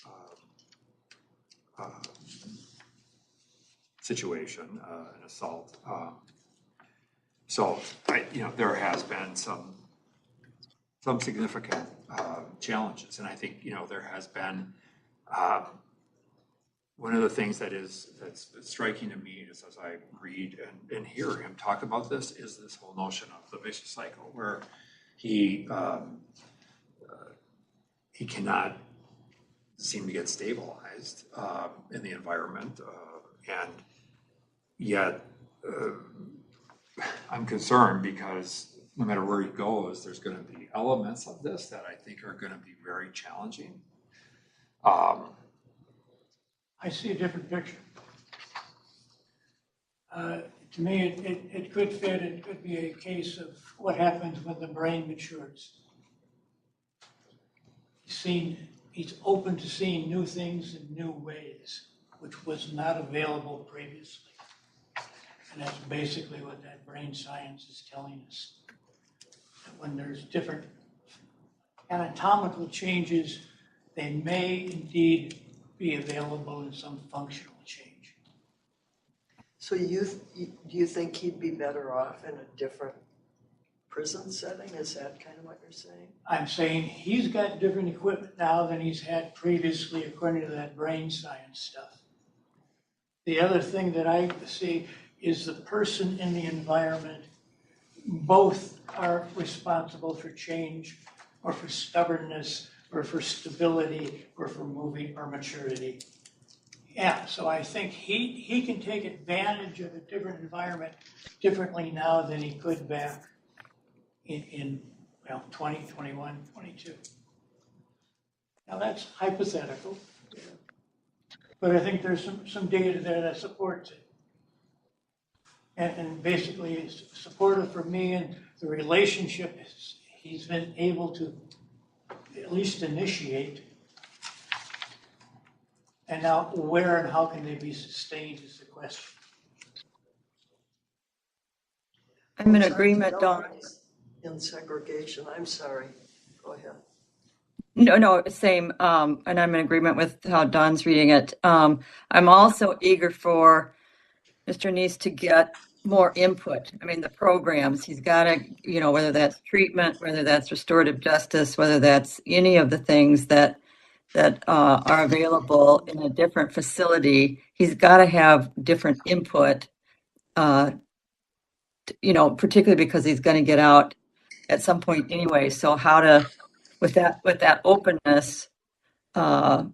B: situation, an assault. So there has been some significant challenges, and I think there has been one of the things that's striking to me is as I read and hear him talk about this is this whole notion of the vicious cycle where he cannot seem to get stabilized in the environment, and yet I'm concerned because no matter where he goes, there's going to be elements of this that I think are going to be very challenging.
F: I see a different picture. To me, it could fit. It could be a case of what happens when the brain matures. He's open to seeing new things in new ways, which was not available previously. And that's basically what that brain science is telling us. That when there's different anatomical changes they may indeed be available in some functional change.
C: So do you think he'd be better off in a different prison setting? Is that kind of what you're saying?
F: I'm saying he's got different equipment now than he's had previously, according to that brain science stuff. The other thing that I see is the person in the environment. Both are responsible for change, or for stubbornness, or for stability, or for moving or maturity. Yeah, so I think he can take advantage of a different environment differently now than he could back in 20, 21, 22. Now that's hypothetical, but I think there's some data there that supports it. And basically it's supportive for me, and the relationship he's been able to at least initiate. And now where and how can they be sustained is the question.
I: I'm in agreement, Dawn.
C: In segregation, I'm sorry. Go ahead.
I: No, same. And I'm in agreement with how Dawn's reading it. I'm also eager for Mr. Neiss to get more input. I mean, the programs, he's got to, whether that's treatment, whether that's restorative justice, whether that's any of the things that are available in a different facility, he's got to have different input, particularly because he's going to get out at some point anyway. So how to, with that openness, I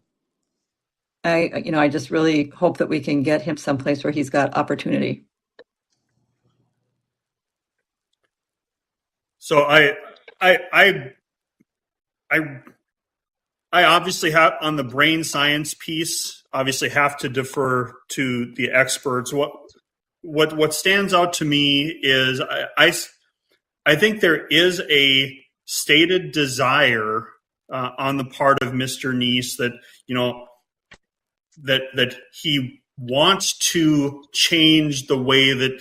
I: just really hope that we can get him someplace where he's got opportunity.
G: So I obviously have, on the brain science piece, obviously have to defer to the experts. What stands out to me is I think there is a stated desire on the part of Mr. Neiss that he wants to change the way that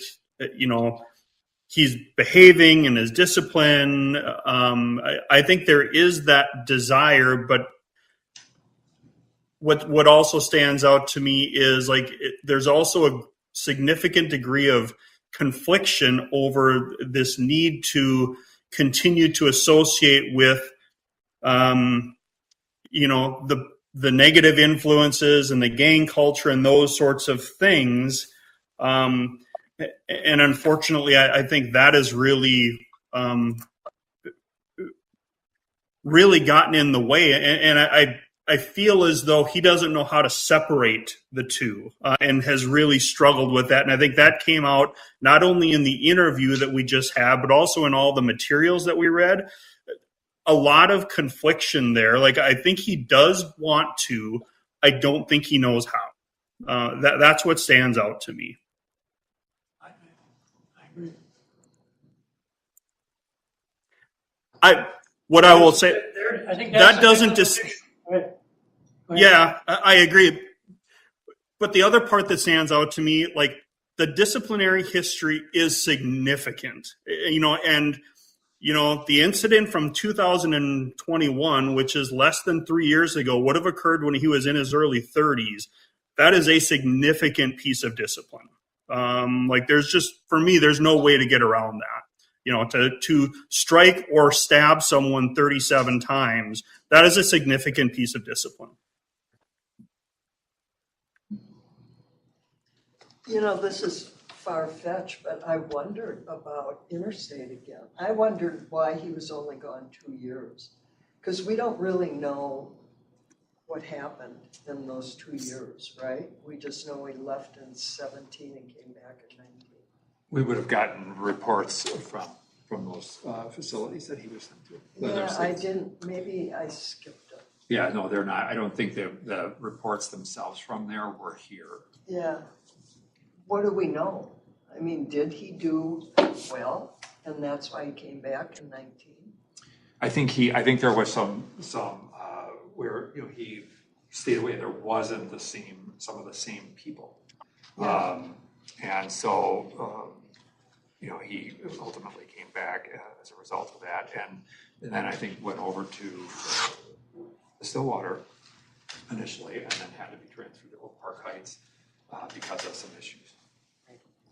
G: he's behaving and his discipline. I think there is that desire, but what also stands out to me is there's also a significant degree of confliction over this need to continue to associate with the negative influences and the gang culture and those sorts of things. And unfortunately, I think that has really gotten in the way. And I feel as though he doesn't know how to separate the two and has really struggled with that. And I think that came out not only in the interview that we just had, but also in all the materials that we read. A lot of confliction there. I think he does want to. I don't think he knows how. That's what stands out to me.
F: I agree.
G: What I will say,
F: I think
G: that doesn't Yeah, I agree. But the other part that stands out to me, the disciplinary history is significant, and the incident from 2021, which is less than 3 years ago, would have occurred when he was in his early 30s. That is a significant piece of discipline. There's just, for me, there's no way to get around that. To strike or stab someone 37 times, that is a significant piece of discipline.
C: This is far-fetched, but I wondered about Interstate again. I wondered why he was only gone 2 years, because we don't really know what happened in those 2 years, right? We just know he left in 17 and came back in 19.
B: We would have gotten reports from those facilities that he was sent to.
C: Yeah, I didn't, maybe I skipped it.
B: Yeah, no, they're not. I don't think the reports themselves from there were here.
C: Yeah. What do we know? I mean, did he do well, and that's why he came back in 19?
B: I think there was some where he stayed away. There wasn't some of the same people,
C: Yeah.
B: and so he ultimately came back as a result of that, and then I think went over to Stillwater initially, and then had to be transferred to Oak Park Heights because of some issues.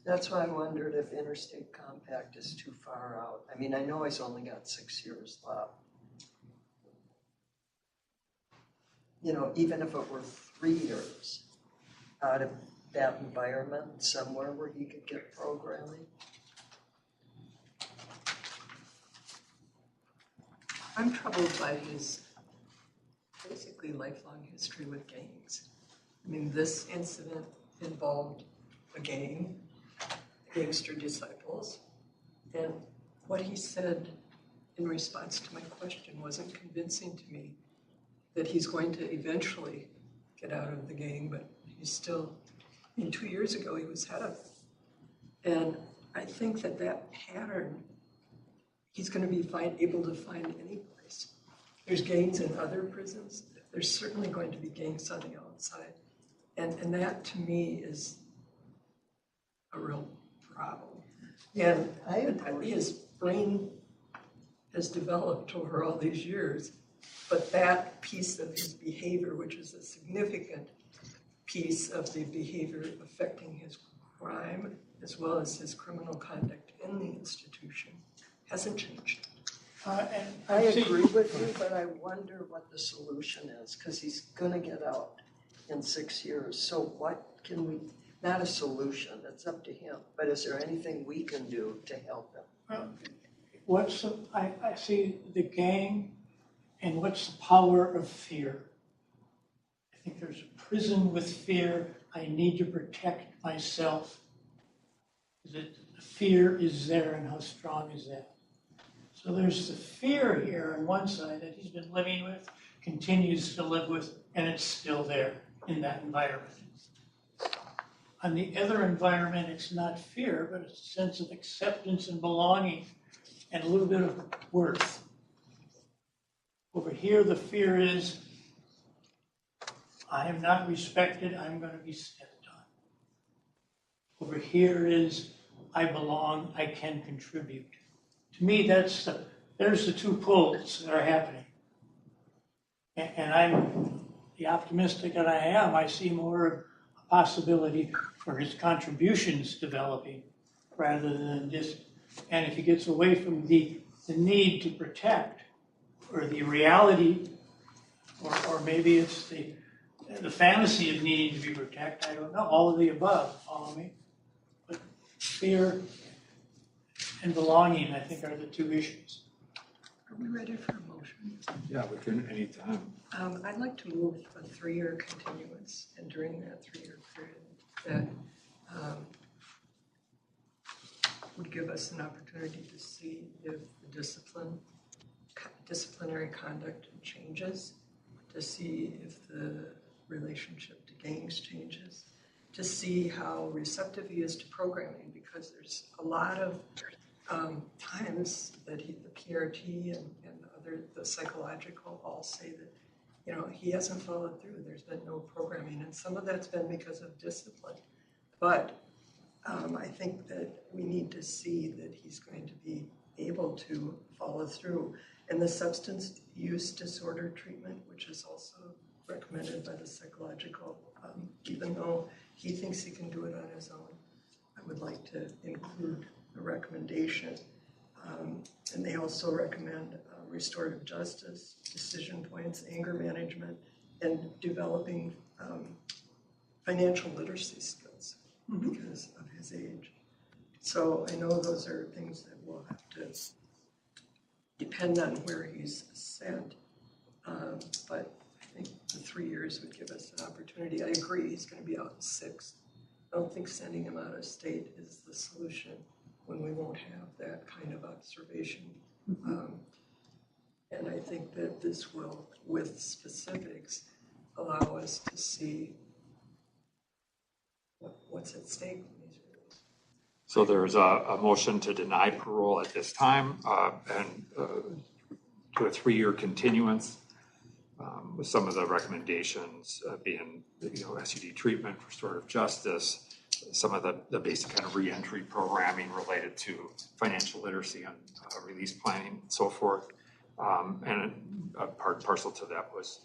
C: That's why I wondered if interstate compact is too far out. I mean, I know he's only got 6 years left. You know, even if it were 3 years out of that environment, somewhere where he could get programming.
J: I'm troubled by his basically lifelong history with gangs. I mean, this incident involved a gang, Gangster Disciples, and what he said in response to my question wasn't convincing to me that he's going to eventually get out of the gang, but he's still, I mean, 2 years ago he was head of it. And I think that that pattern, he's going to be able to find any place. There's gangs in other prisons. There's certainly going to be gangs on the outside. And that, to me, is a real problem. And his brain has developed over all these years, but that piece of his behavior, which is a significant piece of the behavior affecting his crime, as well as his criminal conduct in the institution, hasn't changed.
C: And I agree with you, but I wonder what the solution is, because he's going to get out in 6 years. So what can we, not a solution, that's up to him, but is there anything we can do to help him?
F: Well, I see the gang and what's the power of fear. I think there's a prison with fear. I need to protect myself. The fear is there, and how strong is that? So there's the fear here on one side that he's been living with, continues to live with, and it's still there in that environment. On the other environment, it's not fear, but it's a sense of acceptance and belonging and a little bit of worth. Over here, the fear is, I am not respected, I'm going to be stepped on. Over here is, I belong, I can contribute. To me, there's the two poles that are happening. And I'm the optimistic that I am. I see more of a possibility for his contributions developing rather than just, and if he gets away from the need to protect or the reality, or maybe it's the fantasy of needing to be protected, I don't know, all of the above, follow me? But fear and belonging, I think, are the two issues.
J: Are we ready for a motion?
B: Yeah, we can anytime.
J: I'd like to move a 3-year continuance, and during that 3-year period, that would give us an opportunity to see if the disciplinary conduct changes, to see if the relationship to gangs changes, to see how receptive he is to programming, because there's a lot of times that the PRT and the psychological all say that, you know, he hasn't followed through. There's been no programming, and some of that's been because of discipline. But I think that we need to see that he's going to be able to follow through. And the substance use disorder treatment, which is also recommended by the psychological, even though he thinks he can do it on his own, I would like to include a recommendation. And they also recommend restorative justice, decision points, anger management, and developing financial literacy skills because of his age. So I know those are things that we'll have to depend on where he's sent. But I think the 3 years would give us an opportunity. I agree, he's going to be out in 6. I don't think sending him out of state is the solution when we won't have that kind of observation. And I think that this will, with specifics, allow us to see what's at stake in these rules.
B: So there's a motion to deny parole at this time and to a 3-year continuance with some of the recommendations being, SUD treatment, restorative justice, some of the basic kind of reentry programming related to financial literacy and release planning and so forth. And a parcel to that was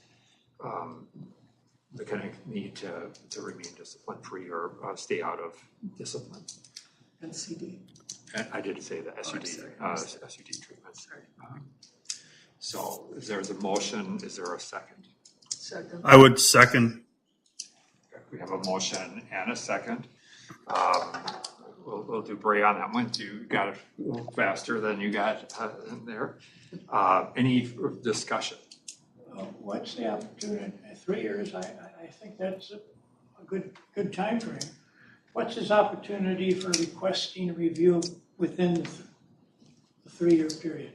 B: the kind of need to remain discipline-free or stay out of discipline.
J: NCD.
B: And I did say the SUD, SUD treatment. So is there a motion? Is there a second?
C: Second.
G: I would second.
B: We have a motion and a second. We'll do Bray on that one. You got it a little faster than you got in there. Any discussion?
F: What's the opportunity? 3 years, I think that's a good time frame. What's his opportunity for requesting a review within the 3-year period?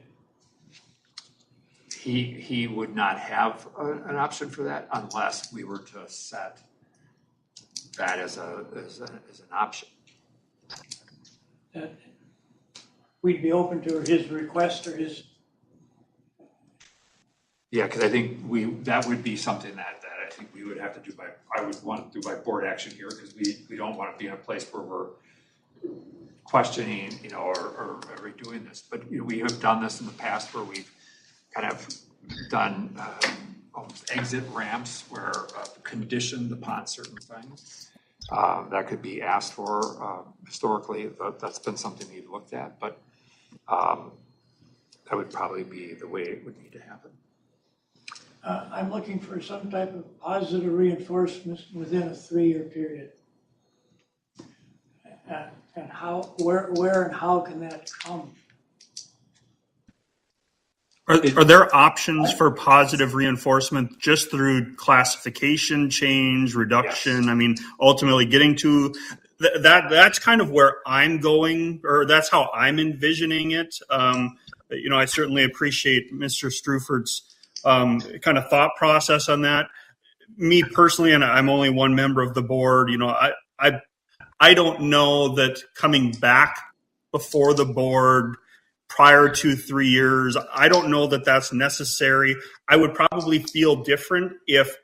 B: He would not have an option for that unless we were to set that as an option.
F: That we'd be open to his request or his.
B: Yeah, because I think that would be something that I think we would have to do I would want to do by board action here, because we don't want to be in a place where we're questioning, or redoing this. But we have done this in the past where we've kind of done almost exit ramps where conditioned upon certain things. That could be asked for historically. That's been something we've looked at, but that would probably be the way it would need to happen.
F: I'm looking for some type of positive reinforcement within a 3-year period. And where and how can that come?
G: Are there options for positive reinforcement just through classification change, reduction?
B: Yes.
G: I mean, ultimately getting to that's kind of where I'm going, or that's how I'm envisioning it. I certainly appreciate Mr. Struford's kind of thought process on that. Me personally, and I'm only one member of the board, I don't know that coming back before the board prior to 3 years, I don't know that that's necessary. I would probably feel different if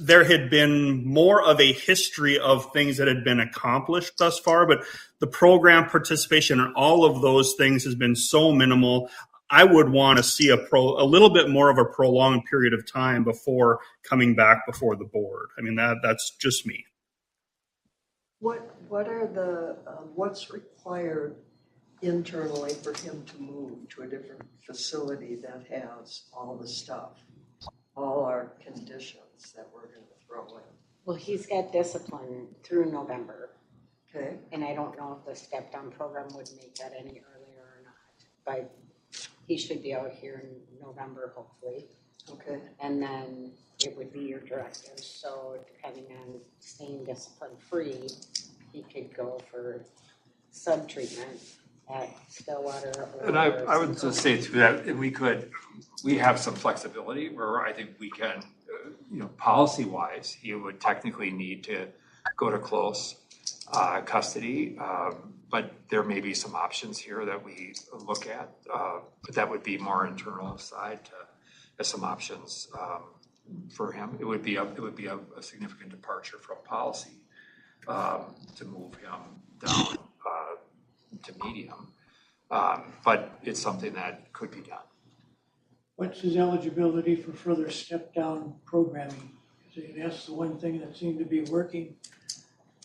G: there had been more of a history of things that had been accomplished thus far, but the program participation and all of those things has been so minimal. I would want to see a little bit more of a prolonged period of time before coming back before the board. I mean, that's just me.
C: What are what's required internally for him to move to a different facility that has all the stuff, all our conditions that we're going to throw in?
E: Well, he's got discipline through November.
C: Okay.
E: And I don't know if the step-down program would make that any earlier or not. But he should be out here in November, hopefully.
C: Okay.
E: And then it would be your directive. So depending on staying discipline-free, he could go for sub-treatment at Stillwater.
B: And I would just say too that we have some flexibility where I think we can, policy-wise, he would technically need to go to close custody, but there may be some options here that we look at, but that would be more internal side as some options for him. It would be a significant departure from policy to move him down to medium, but it's something that could be done.
F: What's his eligibility for further step-down programming? Because that's the one thing that seemed to be working.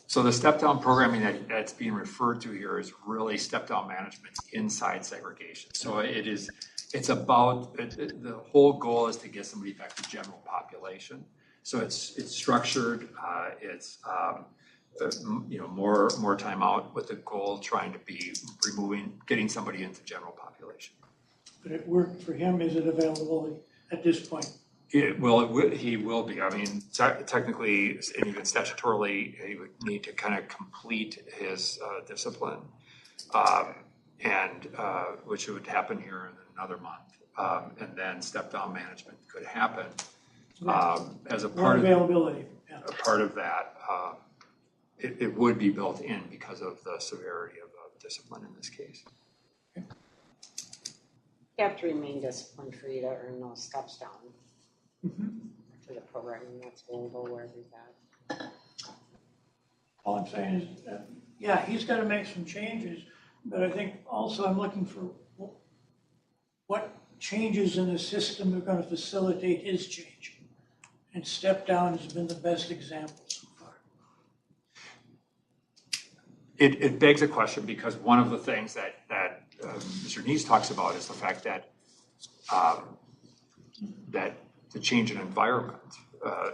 B: So the step-down programming that's being referred to here is really step-down management inside segregation. So it's about, the whole goal is to get somebody back to general population. So it's structured, it's more time out with the goal trying to be getting somebody into general population.
F: But it worked for him. Is it available at this point?
B: He will be. I mean, technically, and even statutorily, he would need to kind of complete his discipline, and which would happen here in another month, and then step-down management could happen as a part of
F: availability. Yeah.
B: A part of that. It would be built in because of the severity of discipline in this case.
E: You have to remain discipline-free to earn those steps down. To the programming that's available where he's at.
F: All I'm saying is, he's got to make some changes, but I think also I'm looking for what changes in the system are going to facilitate his change. And step down has been the best example so far.
B: It begs a question, because one of the things that Mr. Neiss talks about is the fact that that the change in environment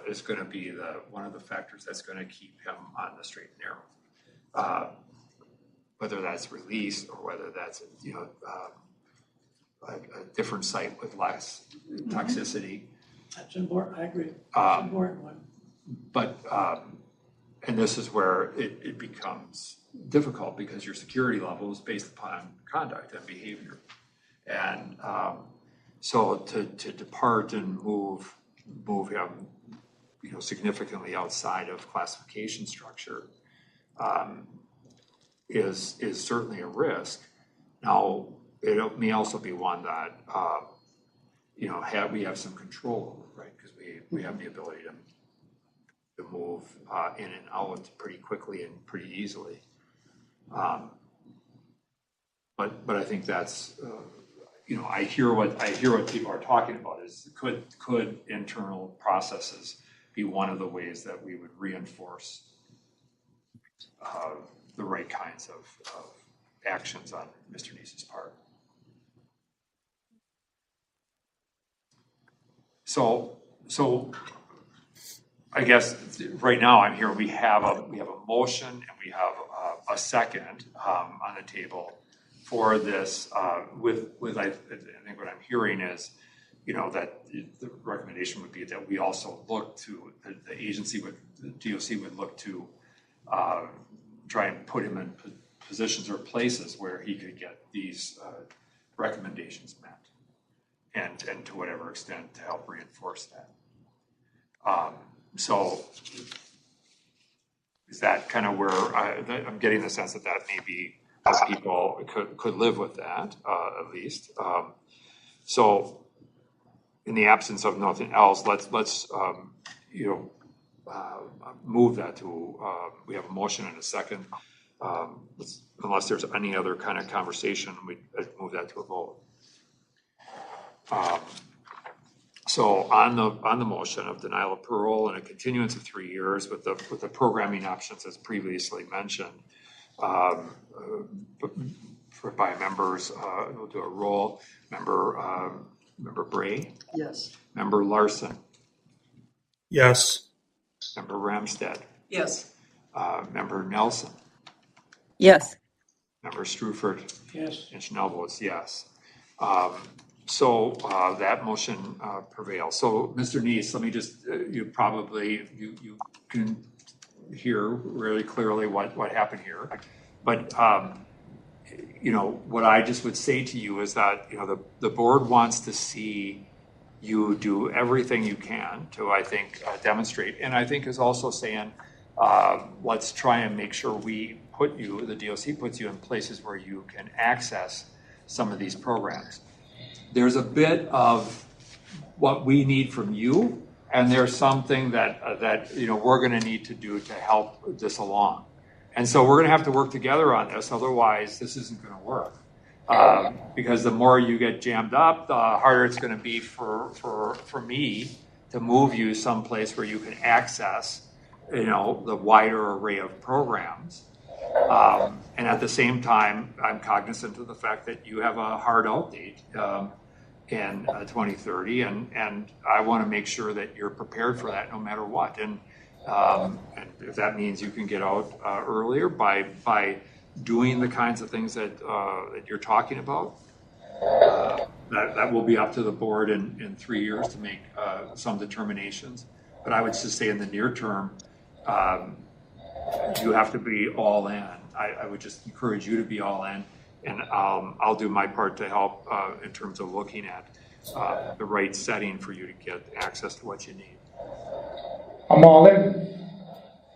B: is going to be one of the factors that's going to keep him on the straight and narrow. Whether that's release or whether that's a different site with less toxicity.
F: That's important. I agree. That's an important one.
B: But and this is where it becomes difficult, because your security level is based upon conduct and behavior, and so to depart and move him, significantly outside of classification structure is certainly a risk. Now, it may also be one that we have some control over, right? Because we have the ability to move in and out pretty quickly and pretty easily. But I think that's I hear what people are talking about is could internal processes be one of the ways that we would reinforce the right kinds of actions on Mr. Neiss's part. So I guess right now I'm here. We have a motion and we have a second on the table for this. With I think what I'm hearing is, that the recommendation would be that we also look to the agency the DOC would look to try and put him in positions or places where he could get these recommendations met, and to whatever extent to help reinforce that. So is that kind of where I'm getting the sense that maybe people could live with that at least. So in the absence of nothing else, let's move that to, we have a motion and a second. Unless there's any other kind of conversation, we move that to a vote. So on the motion of denial of parole and a continuance of 3 years with the programming options as previously mentioned, by members, we'll do a roll. Member Bray?
C: Yes.
B: Member Larson?
G: Yes.
B: Member Ramstead?
J: Yes.
B: Member Nelson?
I: Yes.
B: Member Struford?
F: Yes.
B: And Schnell votes yes. So that motion prevails. So Mr. Neiss, let me just, you can hear really clearly what happened here. But, what I just would say to you is that, the board wants to see you do everything you can to, I think, demonstrate. And I think is also saying, let's try and make sure the DOC puts you in places where you can access some of these programs. There's a bit of what we need from you, and there's something that we're going to need to do to help this along. And so we're going to have to work together on this. Otherwise, this isn't going to work. Because the more you get jammed up, the harder it's going to be for me to move you someplace where you can access, the wider array of programs. And at the same time, I'm cognizant of the fact that you have a hard out date in 2030, and I want to make sure that you're prepared for that no matter what. And if that means you can get out earlier by doing the kinds of things that you're talking about, that will be up to the board in 3 years to make some determinations. But I would just say in the near term, you have to be all in. I would just encourage you to be all in, and I'll do my part to help in terms of looking at the right setting for you to get access to what you need.
D: I'm all in.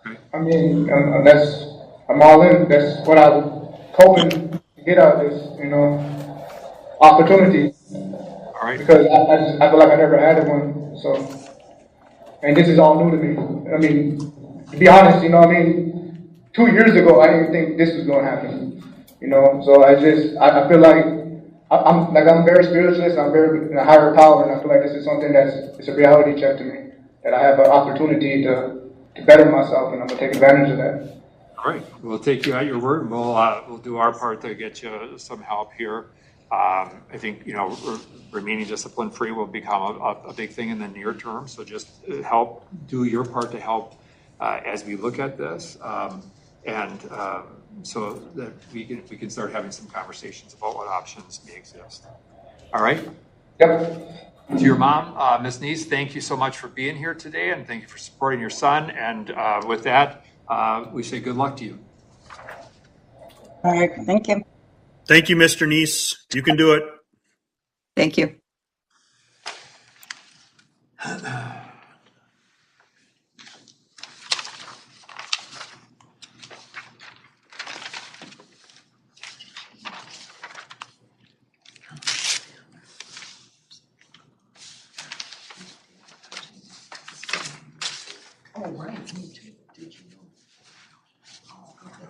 B: Okay.
D: I mean, I'm all in. That's what I was hoping to get out of this, opportunity.
B: All right.
D: Because I feel like I never had one. So, and this is all new to me. I mean, to be honest, 2 years ago, I didn't think this was going to happen. So I feel like I'm very spiritualist. I'm very in a higher power, and I feel like this is something it's a reality check to me, that I have an opportunity to better myself, and I'm gonna take advantage of that.
B: All right, we'll take you at your word, and we'll do our part to get you some help here. I think, remaining discipline-free will become a big thing in the near term, so just do your part to help as we look at this, so that we can start having some conversations about what options may exist. All right?
D: Yep.
B: To your mom, Ms. Neiss, thank you so much for being here today, and thank you for supporting your son. And with that, we say good luck to you.
H: All right, thank you.
G: Thank you, Mr. Neiss. You can do it.
I: Thank you.
C: Oh, right, me too. Did you know? Oh, okay.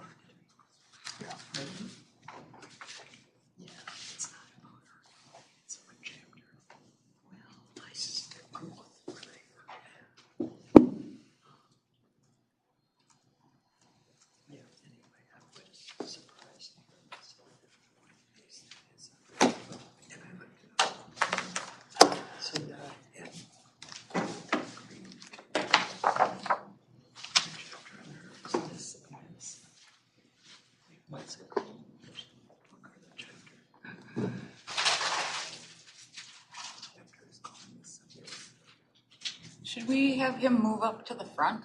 C: Yeah, it's not about her. It's a chapter. Well, my sister grew up where they were at. Yeah, anyway, I was surprised to hear this. And I looked it up. So that, what's it called? Look at the chapter. Chapter is called
A: Should we have him move up to the front?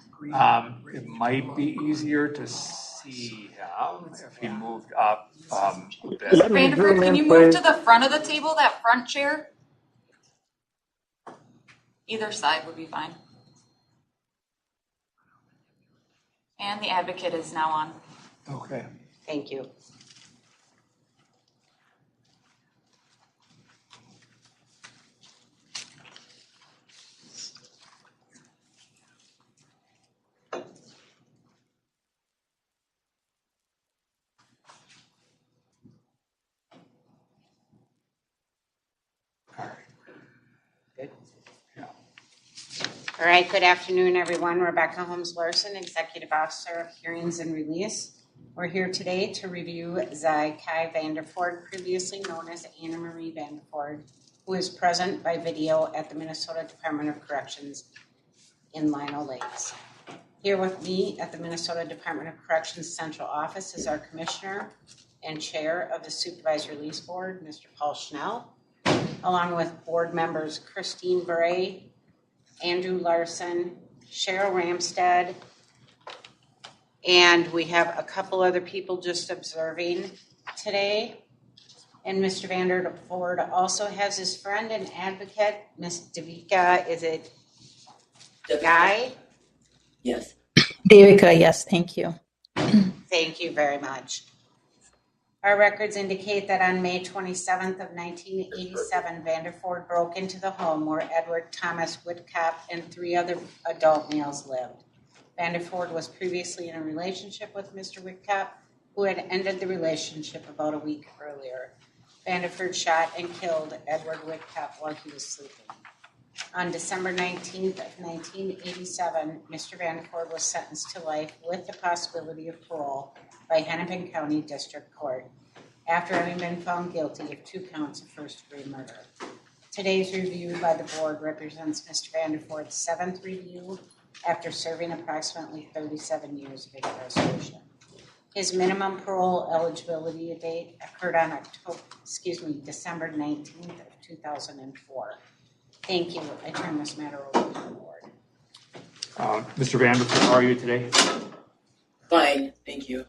B: It might be easier to see him if he moved up a bit.
A: Mr. Vanderford, can you move to the front of the table, that front chair? Either side would be fine. And the advocate is now on.
B: Okay.
E: Thank you. Good.
B: Yeah.
E: All right, good afternoon, everyone. Rebecca Holmes-Larson, Executive Officer of Hearings and Release. We're here today to review Zhi Kai Vanderford, previously known as Anna Marie Vanderford, who is present by video at the Minnesota Department of Corrections in Lino Lakes. Here with me at the Minnesota Department of Corrections Central Office is our Commissioner and Chair of the Supervised Release Board, Mr. Paul Schnell, along with board members Christine Bray, Andrew Larson, Cheryl Ramstad, and we have a couple other people just observing today. And Mr. Vanderford also has his friend and advocate, Miss Devika, is it Guy?
K: Yes. Devika, yes, thank you.
E: Thank you very much. Our records indicate that on May 27th of 1987, Vanderford broke into the home where Edward Thomas Whitcap and 3 other adult males lived. Vanderford was previously in a relationship with Mr. Whitcap, who had ended the relationship about a week earlier. Vanderford shot and killed Edward Whitcap while he was sleeping. On December 19th of 1987, Mr. Vanderford was sentenced to life with the possibility of parole by Hennepin County District Court after having been found guilty of 2 counts of first-degree murder. Today's review by the board represents Mr. Vanderford's 7th review after serving approximately 37 years of incarceration. His minimum parole eligibility date occurred on December 19th of 2004. Thank you. I turn this matter over to the board.
B: Mr. Vanderford, how are you today?
K: Fine, thank you.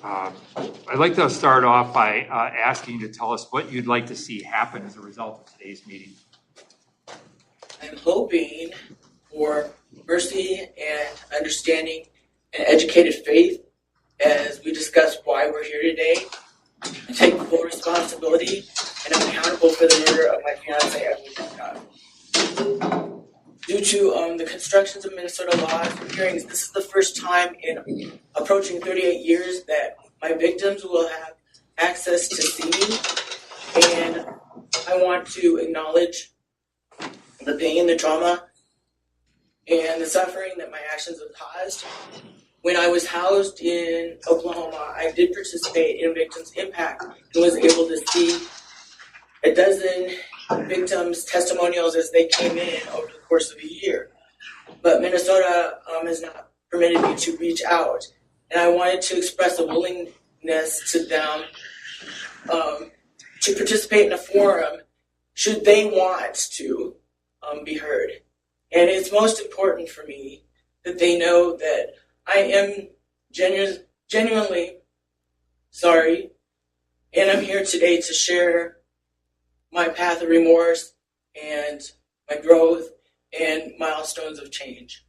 B: I'd like to start off by asking you to tell us what you'd like to see happen as a result of today's meeting.
K: I'm hoping for mercy and understanding and educated faith as we discuss why we're here today. I take full responsibility and I'm accountable for the murder of my fiance, Edward. Due to the constructions of Minnesota laws for hearings, this is the first time in approaching 38 years that my victims will have access to see me. And I want to acknowledge the pain, the trauma, and the suffering that my actions have caused. When I was housed in Oklahoma, I did participate in Victims Impact and was able to see a dozen victims' testimonials as they came in over the course of a year. But Minnesota has not permitted me to reach out. And I wanted to express a willingness to them to participate in a forum should they want to be heard. And it's most important for me that they know that I am genuinely sorry, and I'm here today to share my path of remorse and my growth and milestones of change.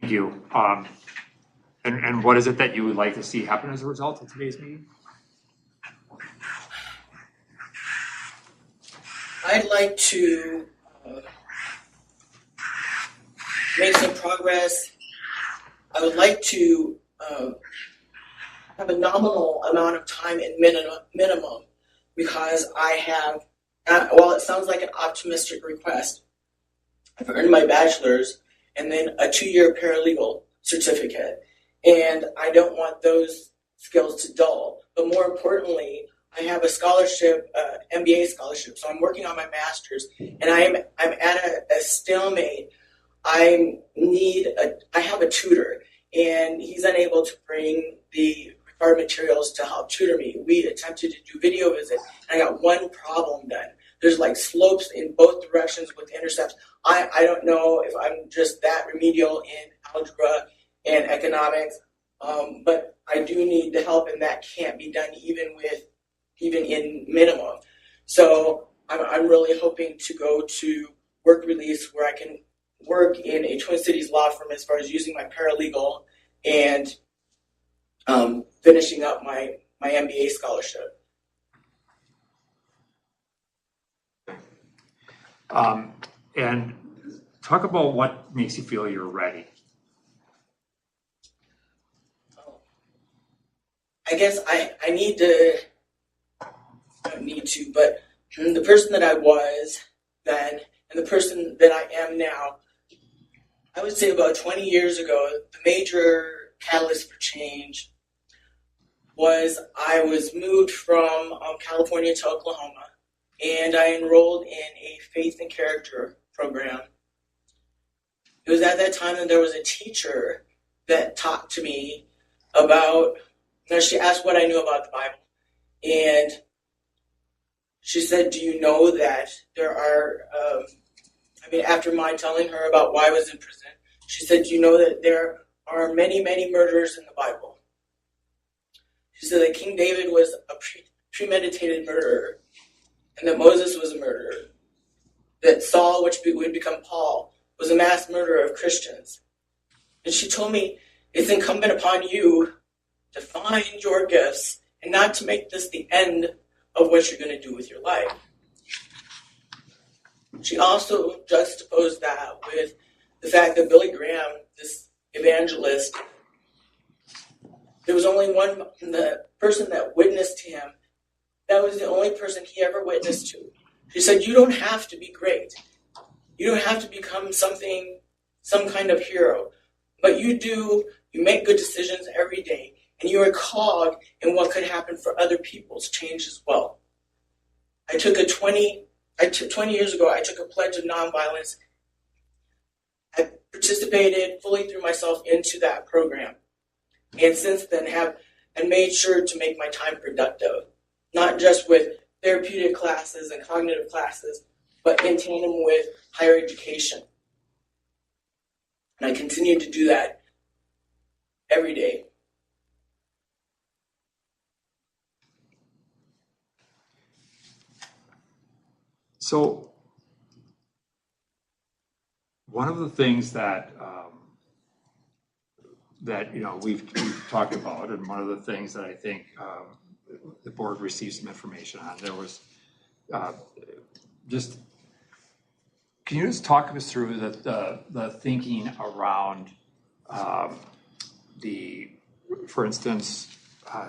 B: Thank you. And what is it that you would like to see happen as a result of today's meeting?
K: I'd like to make some progress. I would like to have a nominal amount of time in minimum because I have, while it sounds like an optimistic request, I've earned my bachelor's and then a 2-year paralegal certificate. And I don't want those skills to dull. But more importantly, I have a scholarship, MBA scholarship. So I'm working on my master's, and I'm at a stalemate. I have a tutor, and he's unable to bring the required materials to help tutor me. We attempted to do video visit, and I got one problem done. There's like slopes in both directions with intercepts. I don't know if I'm just that remedial in algebra and economics, but I do need the help, and that can't be done even in minimum. So I'm really hoping to go to work release where I can work in a Twin Cities law firm as far as using my paralegal and finishing up my MBA scholarship.
B: And talk about what makes you feel you're ready.
K: I guess I don't need to, but the person that I was then and the person that I am now, I would say about 20 years ago, the major catalyst for change was I was moved from California to Oklahoma, and I enrolled in a faith and character program. It was at that time that there was a teacher that talked to me about, she asked what I knew about the Bible, and she said, do you know that there are, after my telling her about why I was in prison, she said, do you know that there are many, many murderers in the Bible? She said that King David was a premeditated murderer, and that Moses was a murderer, that Saul, which would become Paul, was a mass murderer of Christians. And she told me, it's incumbent upon you to find your gifts and not to make this the end of what you're going to do with your life. She also juxtaposed that with the fact that Billy Graham, this evangelist, there was only the person that witnessed to him. That was the only person he ever witnessed to. She said, you don't have to be great. You don't have to become some kind of hero. But you do, you make good decisions every day. And you're a cog in what could happen for other people's change as well. 20 years ago, I took a pledge of nonviolence. I participated, fully threw myself into that program. And since then have made sure to make my time productive, not just with therapeutic classes and cognitive classes, but in tandem with higher education. And I continue to do that every day.
B: So one of the things that we've talked about, and one of the things that I think the board received some information on, there was can you just talk us through the thinking around for instance,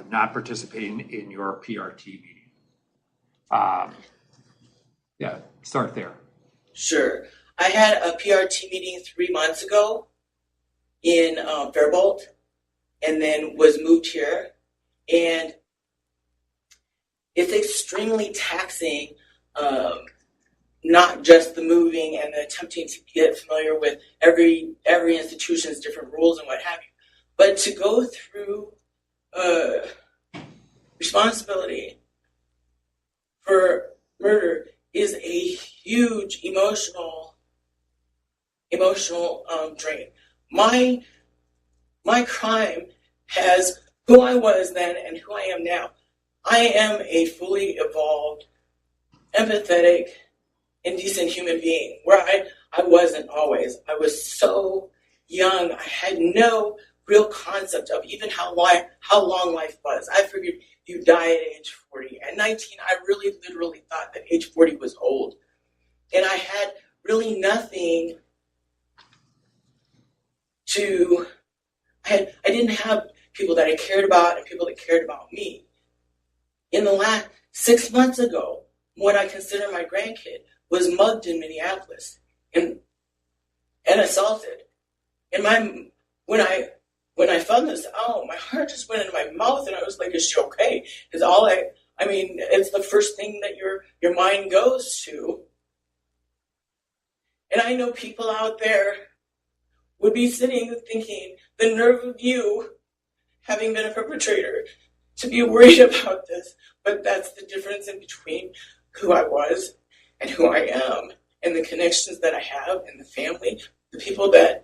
B: not participating in your PRT meeting. Yeah, start there.
K: Sure. I had a PRT meeting 3 months ago in Faribault, and then was moved here. And it's extremely taxing, not just the moving and the attempting to get familiar with every institution's different rules and what have you, but to go through responsibility for murder is a huge emotional drain. My crime has who I was then and who I am now. I am a fully evolved, empathetic, and decent human being, where I wasn't always. I was so young, I had no real concept of even how long life was. I figured you die at age 40. At 19, I really literally thought that age 40 was old. And I had really nothing I didn't have people that I cared about and people that cared about me. In the last 6 months ago, what I consider my grandkid was mugged in Minneapolis and assaulted. And when I found this out, my heart just went into my mouth, and I was like, "Is she okay?" Because it's the first thing that your mind goes to. And I know people out there would be sitting thinking, the nerve of you, having been a perpetrator, to be worried about this. But that's the difference in between who I was and who I am, and the connections that I have, and the family, the people that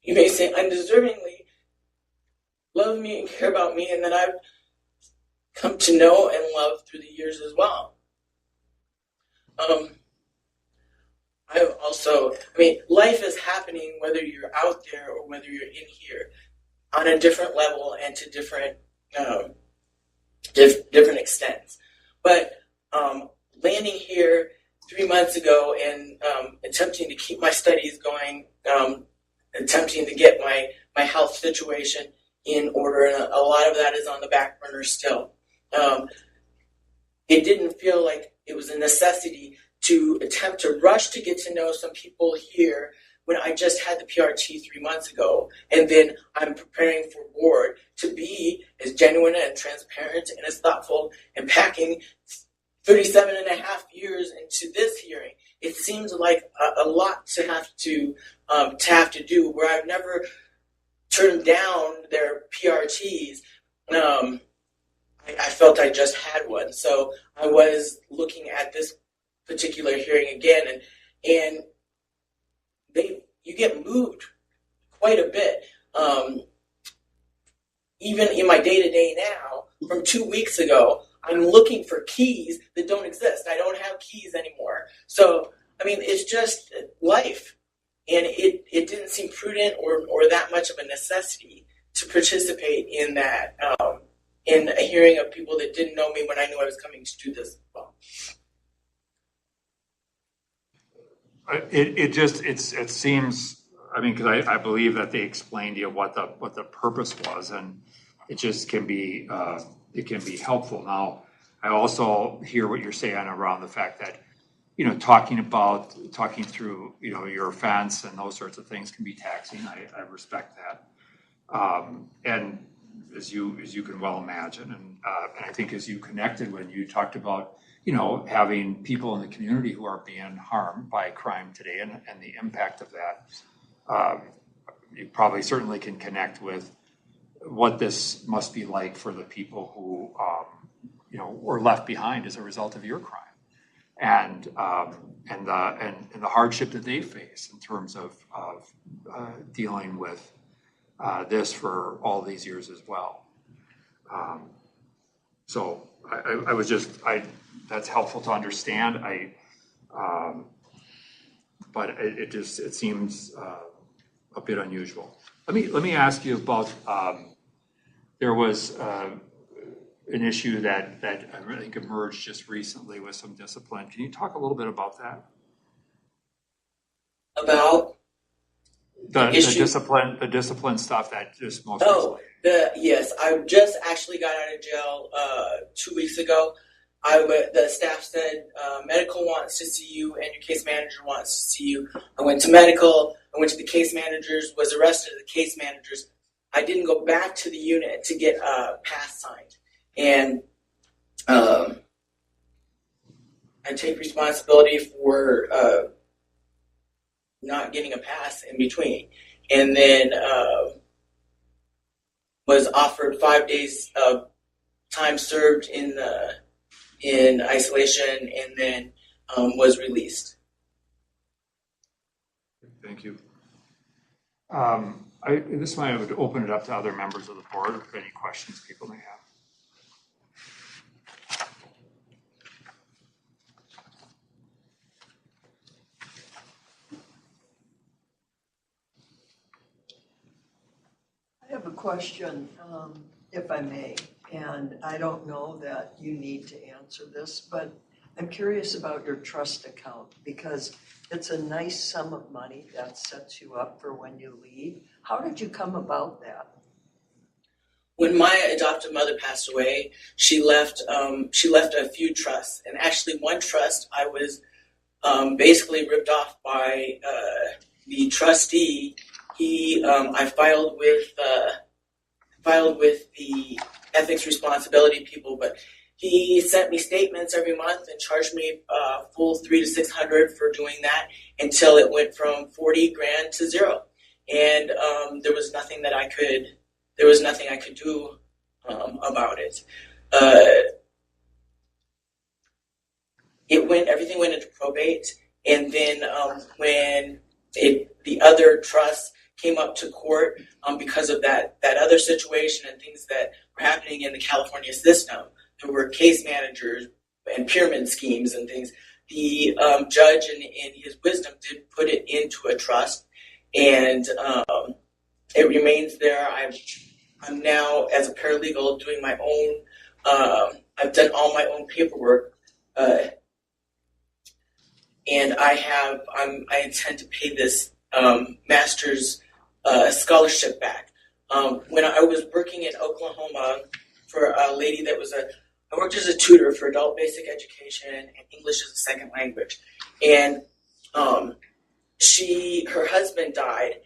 K: you may say undeservingly love me and care about me, and that I've come to know and love through the years as well. Life is happening whether you're out there or whether you're in here on a different level and to different extents. But landing here 3 months ago and attempting to keep my studies going, attempting to get my health situation in order, and a lot of that is on the back burner still. It didn't feel like it was a necessity to attempt to rush to get to know some people here when I just had the PRT 3 months ago, and then I'm preparing for board to be as genuine and transparent and as thoughtful and packing 37 and a half years into this hearing. It seems like a lot to have to do, where I've never turned down their PRTs. I felt I just had one, so I was looking at this particular hearing again, and you get moved quite a bit. Even in my day-to-day now, from 2 weeks ago, I'm looking for keys that don't exist. I don't have keys anymore. So, it's just life. And it didn't seem prudent or that much of a necessity to participate in that, in a hearing of people that didn't know me when I knew I was coming to do this. Well,
B: It seems, because I believe that they explained to you what the purpose was, and it just can be helpful. Now, I also hear what you're saying around the fact that, talking through, your offense and those sorts of things can be taxing. I respect that. And as you can well imagine, and I think as you connected when you talked about, having people in the community who are being harmed by crime today and the impact of that, you probably certainly can connect with what this must be like for the people who, were left behind as a result of your crime, and the hardship that they face in terms of dealing with this for all these years as well. So that's helpful to understand. But it seems a bit unusual. Let me ask you about, there was an issue that I think emerged just recently with some discipline. Can you talk a little bit about that?
K: About?
B: The
K: issue.
B: the discipline stuff that just most
K: Oh,
B: recently.
K: yes, I just actually got out of jail 2 weeks ago. The staff said medical wants to see you and your case manager wants to see you. I went to medical. I went to the case managers. Was arrested at the case managers. I didn't go back to the unit to get a pass signed, and I take responsibility for not getting a pass in between, and then was offered 5 days of time served in isolation, and then was released.
B: Thank you. This one I would open it up to other members of the board if any questions people may have.
C: I have a question, if I may, and I don't know that you need to answer this, but I'm curious about your trust account because it's a nice sum of money that sets you up for when you leave. How did you come about that?
K: When my adoptive mother passed away, she left a few trusts, and actually one trust I was basically ripped off by the trustee. I filed with the ethics responsibility people, but he sent me statements every month and charged me full $300 to $600 for doing that until it went from 40 grand to zero, and there was nothing I could do about it. Everything went into probate, and then when the other trust came up to court because of that other situation and things that were happening in the California system. There were case managers and pyramid schemes and things. The judge, in his wisdom, did put it into a trust, and it remains there. I'm now, as a paralegal, doing my own. I've done all my own paperwork, and I intend to pay this master's scholarship back. When I was working in Oklahoma for a lady that I worked as a tutor for adult basic education and English as a second language, and her husband died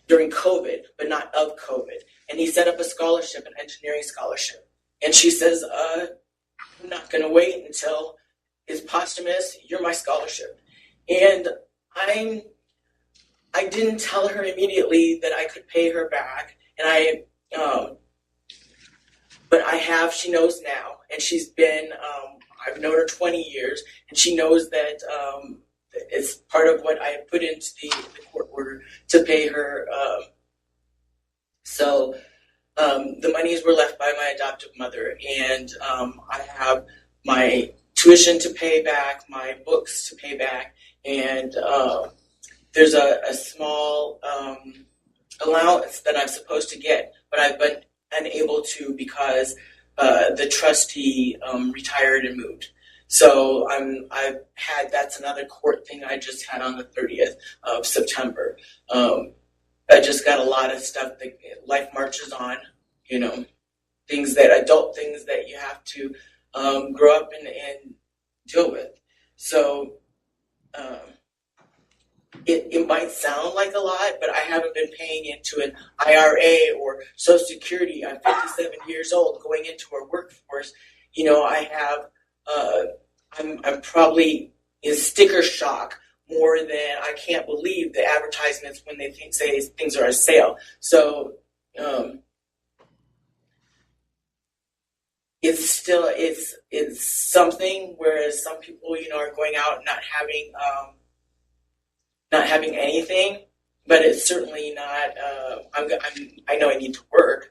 K: during COVID, but not of COVID, and he set up a scholarship, an engineering scholarship, and she says, "I'm not going to wait until it's posthumous. You're my scholarship," and I didn't tell her immediately that I could pay her back, and but I have. She knows now, and she's been. I've known her 20 years, and she knows that it's part of what I put into the court order to pay her. So the monies were left by my adoptive mother, and I have my tuition to pay back, my books to pay back, and there's a small allowance that I'm supposed to get, but I've been unable to because the trustee retired and moved. So that's another court thing I just had on the 30th of September. I just got a lot of stuff that life marches on, adult things that you have to grow up and deal with. So it might sound like a lot, but I haven't been paying into an IRA or Social Security. I'm 57 years old, going into our workforce. I have. I'm probably in sticker shock more than I can't believe the advertisements when they say things are on sale. So it's still it's something. Whereas some people are going out and not having anything, but it's certainly not. I know I need to work.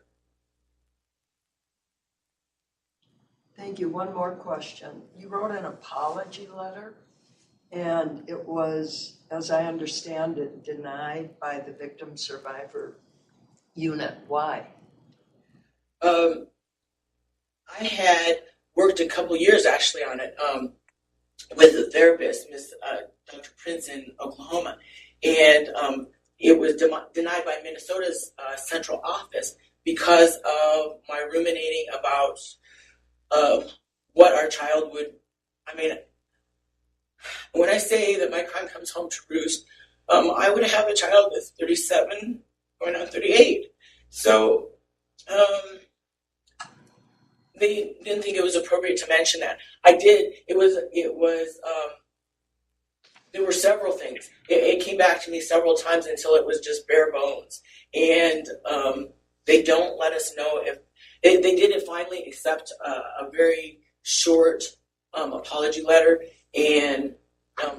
C: Thank you. One more question. You wrote an apology letter, and it was, as I understand it, denied by the victim survivor unit. Why?
K: I had worked a couple years actually on it with a therapist, Miss Dr. Prince in Oklahoma, and it was denied by Minnesota's central office because of my ruminating about what our child would. I mean, when I say that my crime comes home to roost, I would have a child that's 37 going on 38. So they didn't think it was appropriate to mention that. I did. It was. There were several things. It came back to me several times until it was just bare bones. And they don't let us know if they did finally accept a very short apology letter. And I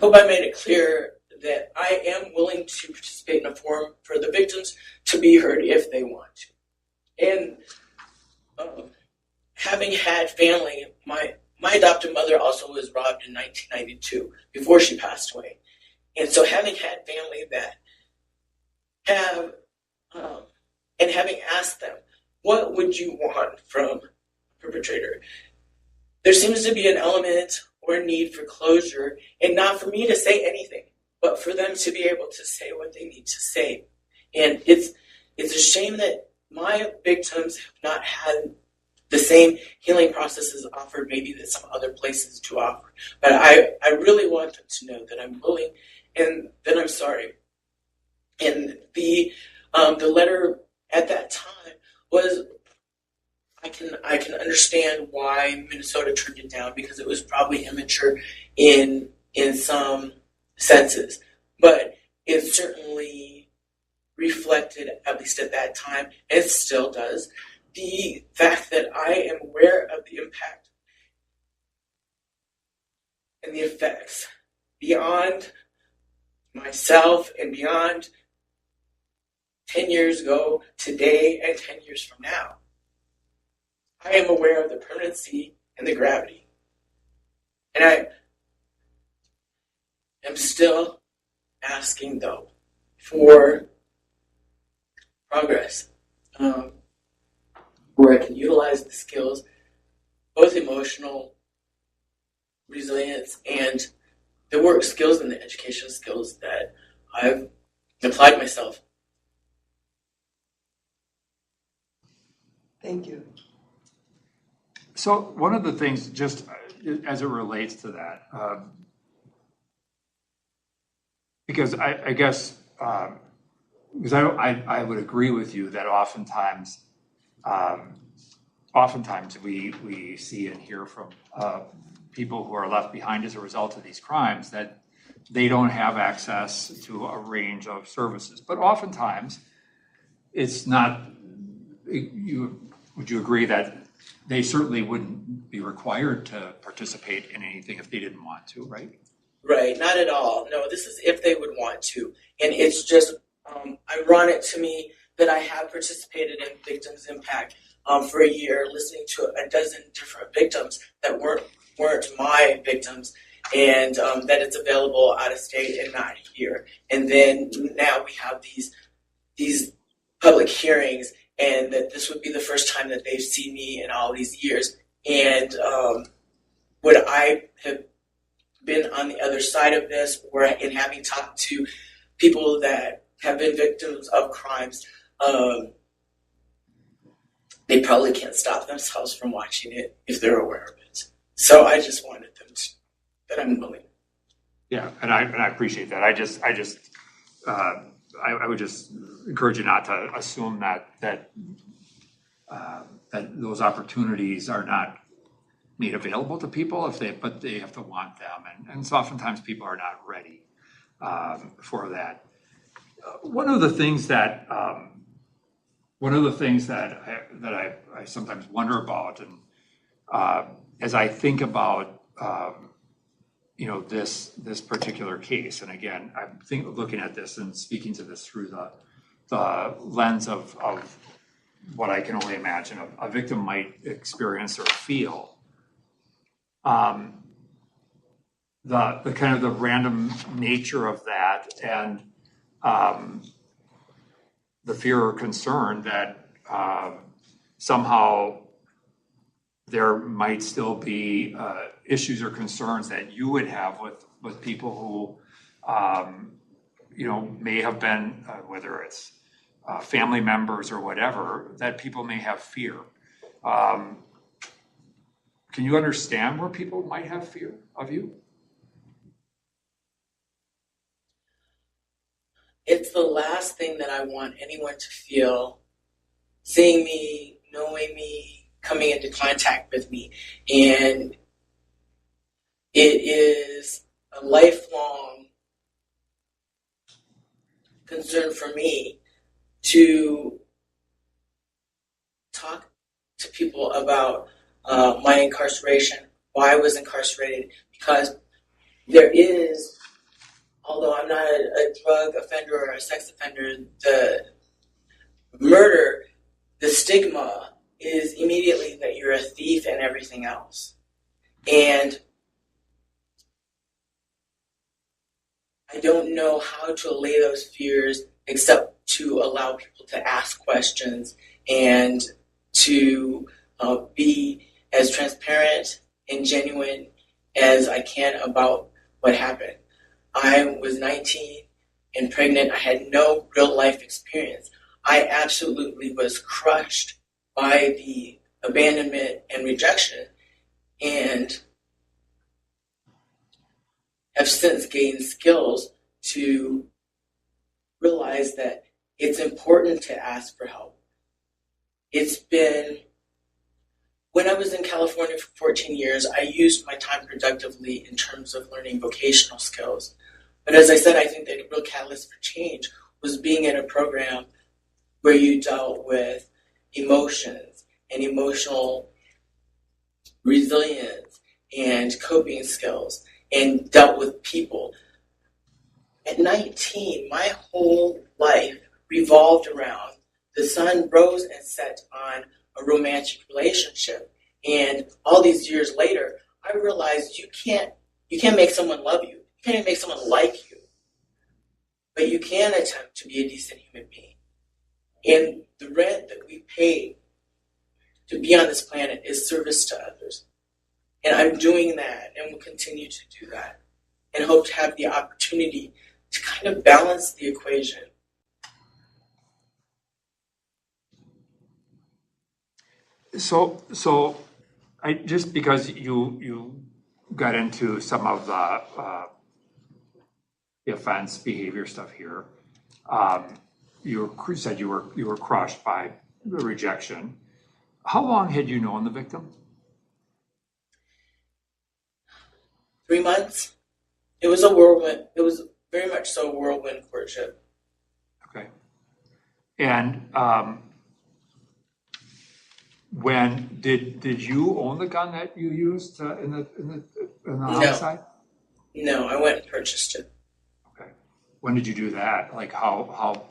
K: hope I made it clear that I am willing to participate in a forum for the victims to be heard if they want to. And having had family, my adopted mother also was robbed in 1992 before she passed away. And so having had family that have, and having asked them, what would you want from a perpetrator? There seems to be an element or need for closure, and not for me to say anything, but for them to be able to say what they need to say. And it's a shame that my victims have not had the same healing processes offered maybe that some other places do offer. But I really want them to know that I'm willing and that I'm sorry. And the letter at that time was, I can understand why Minnesota turned it down, because it was probably immature in some senses. But it certainly reflected, at least at that time, and it still does, the fact that I am aware of the impact and the effects beyond myself and beyond 10 years ago, today, and 10 years from now. I am aware of the permanency and the gravity. And I am still asking, though, for progress. Where I can utilize the skills, both emotional resilience and the work skills and the education skills that I've applied myself.
C: Thank you.
B: So one of the things, just as it relates to that, because I guess, because I would agree with you that oftentimes we see and hear from people who are left behind as a result of these crimes that they don't have access to a range of services. But oftentimes, it's not. Would you agree that they certainly wouldn't be required to participate in anything if they didn't want to, right?
K: Right, not at all. No, this is if they would want to. And it's just ironic to me that I have participated in Victims Impact for a year, listening to a dozen different victims that weren't my victims, and that it's available out of state and not here. And then now we have these public hearings, and that this would be the first time that they've seen me in all these years. And would I have been on the other side of this, or in having talked to people that have been victims of crimes, they probably can't stop themselves from watching it if they're aware of it. So I just wanted them to, that I'm willing.
B: Yeah, and I appreciate that. I would just encourage you not to assume that those opportunities are not made available to people but they have to want them, and so oftentimes people are not ready for that. One of the things that I sometimes wonder about, and as I think about this particular case, and again, I'm looking at this and speaking to this through the lens of what I can only imagine a victim might experience or feel. The kind of the random nature of that, and the fear or concern that somehow there might still be issues or concerns that you would have with people who may have been, whether it's family members or whatever, that people may have fear. Can you understand where people might have fear of you?
K: It's the last thing that I want anyone to feel, seeing me, knowing me, coming into contact with me. And it is a lifelong concern for me to talk to people about my incarceration, why I was incarcerated, because there is, although I'm not a drug offender or a sex offender, the murder, the stigma is immediately that you're a thief and everything else. And I don't know how to allay those fears except to allow people to ask questions and to be as transparent and genuine as I can about what happened. I was 19 and pregnant. I had no real life experience. I absolutely was crushed by the abandonment and rejection, and have since gained skills to realize that it's important to ask for help. It's been, when I was in California for 14 years, I used my time productively in terms of learning vocational skills. But as I said, I think the real catalyst for change was being in a program where you dealt with emotions and emotional resilience and coping skills and dealt with people. At 19, my whole life revolved around the sun rose and set on a romantic relationship. And all these years later, I realized you can't make someone love you. You can't even make someone like you. But you can attempt to be a decent human being. And the rent that we pay to be on this planet is service to others. And I'm doing that and will continue to do that. And hope to have the opportunity to kind of balance the equation.
B: So I just because you got into some of the offense behavior stuff here, you said you were crushed by the rejection. How long had you known the victim?
K: 3 months. It was a whirlwind. It was very much so a whirlwind courtship.
B: Okay. And when did you own the gun that you used in the homicide?
K: No, I went and purchased it.
B: Okay. When did you do that? Like how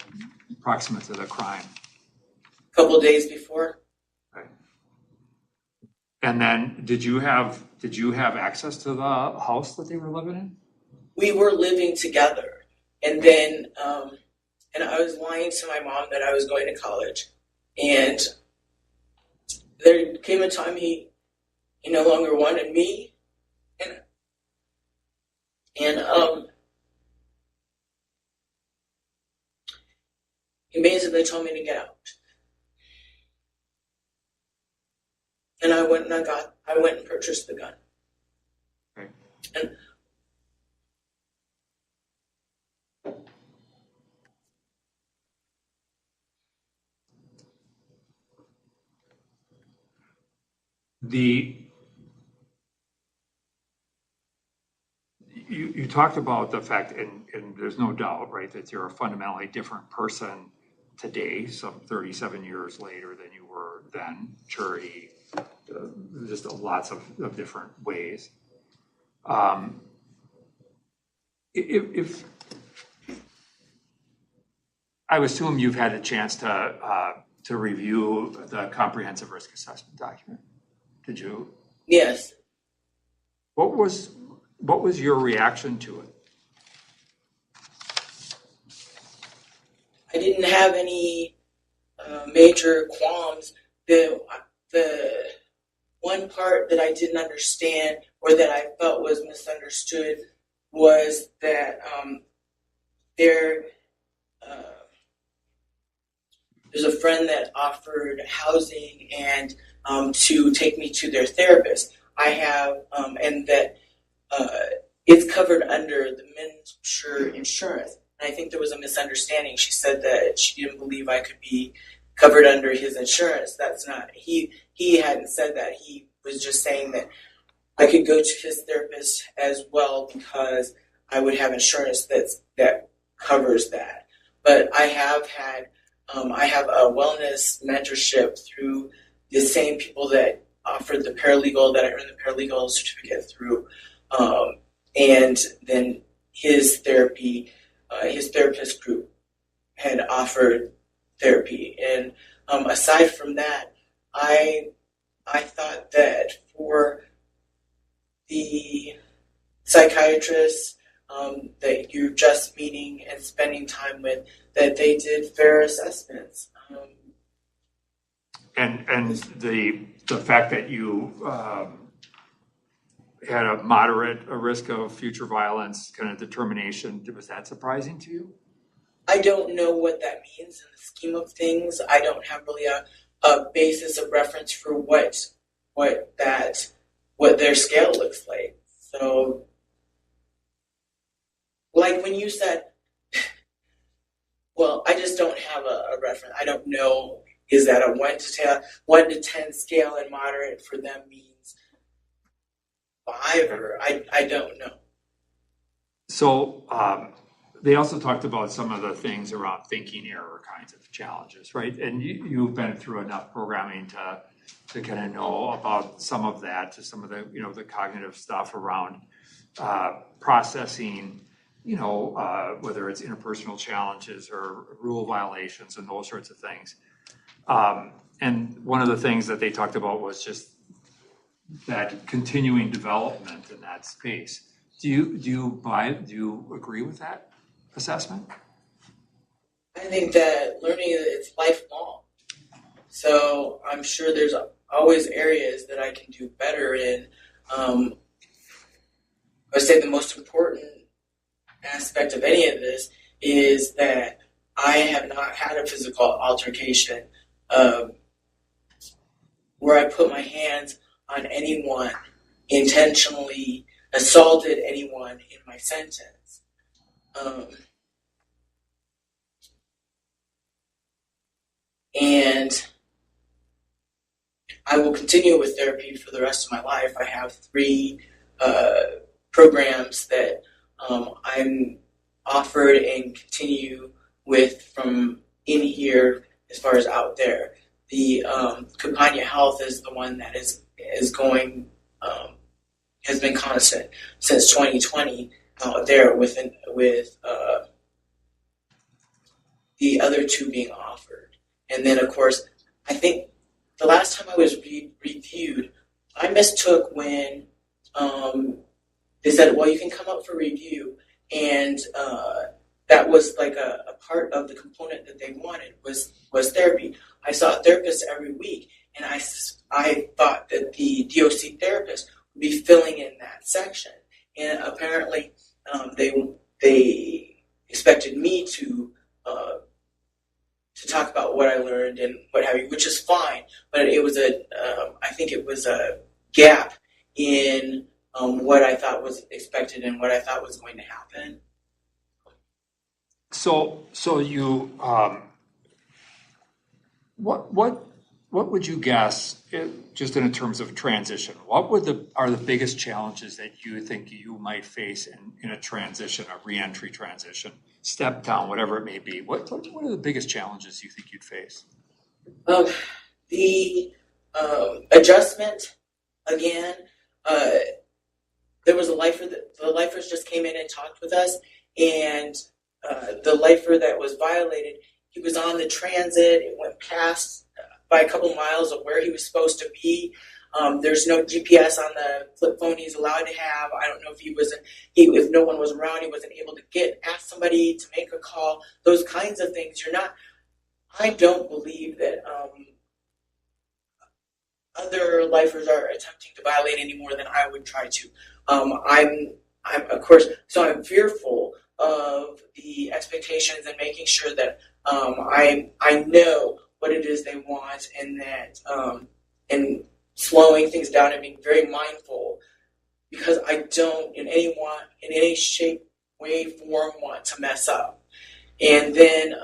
B: proximate to the crime?
K: A couple of days before.
B: Okay. And then did you have access to the house that they were living in?
K: We were living together, and then and I was lying to my mom that I was going to college, and there came a time he no longer wanted me, and he basically told me to get out, and I went and purchased the gun.
B: Okay.
K: And
B: you talked about the fact, and there's no doubt, right, that you're a fundamentally different person today, some 37 years later than you were then, maturity, just lots of different ways. If I assume you've had a chance to review the comprehensive risk assessment document. Did you?
K: yes.
B: What was your reaction to it?
K: I didn't have any major qualms. The one part that I didn't understand or that I felt was misunderstood was that there's a friend that offered housing and to take me to their therapist. I have, and that it's covered under the Men's insurance. And I think there was a misunderstanding. She said that she didn't believe I could be covered under his insurance. That's not, he hadn't said that. He was just saying that I could go to his therapist as well because I would have insurance that covers that. But I have had, I have a wellness mentorship through the same people that offered the paralegal, that I earned the paralegal certificate through. And then his therapy, his therapist group had offered therapy. And aside from that, I thought that for the psychiatrists that you're just meeting and spending time with, that they did fair assessments.
B: And the fact that you had a moderate risk of future violence kind of determination, was that surprising to you?
K: I don't know what that means in the scheme of things. I don't have really a basis of reference for what their scale looks like. So, like when you said, well, I just don't have a reference. I don't know. Is that a 1 to 10 scale, and moderate for them means 5, or I don't know.
B: So they also talked about some of the things around thinking error kinds of challenges, right? And you've been through enough programming to kind of know about some of that, to some of the, the cognitive stuff around processing, whether it's interpersonal challenges or rule violations and those sorts of things. And one of the things that they talked about was just that continuing development in that space. Do you agree with that assessment?
K: I think that learning is lifelong. So I'm sure there's always areas that I can do better in. I would say the most important aspect of any of this is that I have not had a physical altercation where I put my hands on anyone, intentionally assaulted anyone in my sentence. And I will continue with therapy for the rest of my life. I have 3 programs that I'm offered and continue with from in here as far as out there. The Campania Health is the one that is going, has been constant since 2020 out there with the other 2 being offered. And then, of course, I think the last time I was reviewed, I mistook when they said, well, you can come up for review. And that was like a part of the component that they wanted was therapy. I saw a therapist every week, and I thought that the DOC therapist would be filling in that section. And apparently they expected me to talk about what I learned and what have you, which is fine. But it was I think it was a gap in what I thought was expected and what I thought was going to happen.
B: So you, what would you guess, just in terms of transition, what are the biggest challenges that you think you might face in a transition, a reentry transition, step down, whatever it may be? What are the biggest challenges you think you'd face?
K: The adjustment, again, there was a lifer the lifers just came in and talked with us, and the lifer that was violated, he was on the transit. It went past by a couple miles of where he was supposed to be. There's no GPS on the flip phone he's allowed to have. I don't know if if no one was around, he wasn't able to ask somebody to make a call. Those kinds of things. I don't believe that other lifers are attempting to violate any more than I would try to. I'm of course, so I'm fearful of the expectations and making sure that I know what it is they want, and that and slowing things down and being very mindful, because I don't in any shape, way, form want to mess up. And then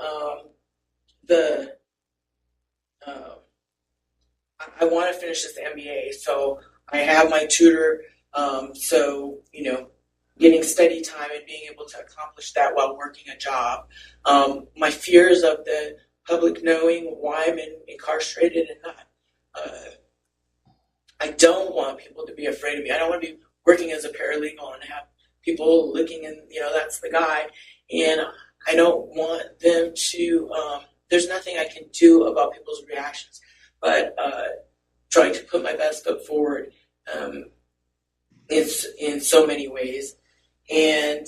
K: I want to finish this MBA, so I have my tutor. So getting study time and being able to accomplish that while working a job. My fears of the public knowing why I'm incarcerated and not. I don't want people to be afraid of me. I don't want to be working as a paralegal and have people looking and, that's the guy. And I don't want them to, there's nothing I can do about people's reactions, but trying to put my best foot forward in so many ways. And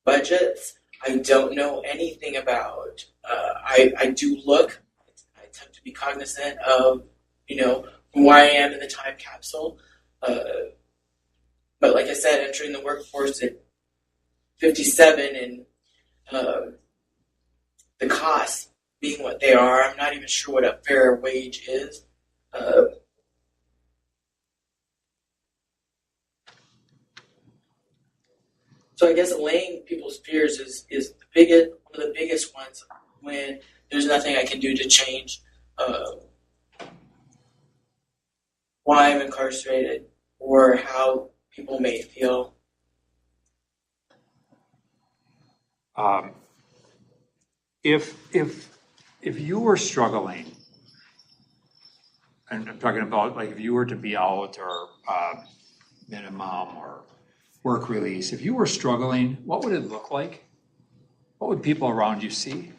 K: budgets, I don't know anything about. I do look. I attempt to be cognizant of, who I am in the time capsule. But like I said, entering the workforce at 57 and the costs being what they are, I'm not even sure what a fair wage is. So I guess allaying people's fears is one of the biggest ones, when there's nothing I can do to change why I'm incarcerated or how people may feel.
B: If you were struggling, and I'm talking about like if you were to be out or minimum or work release, if you were struggling, what would it look like? What would people around you see?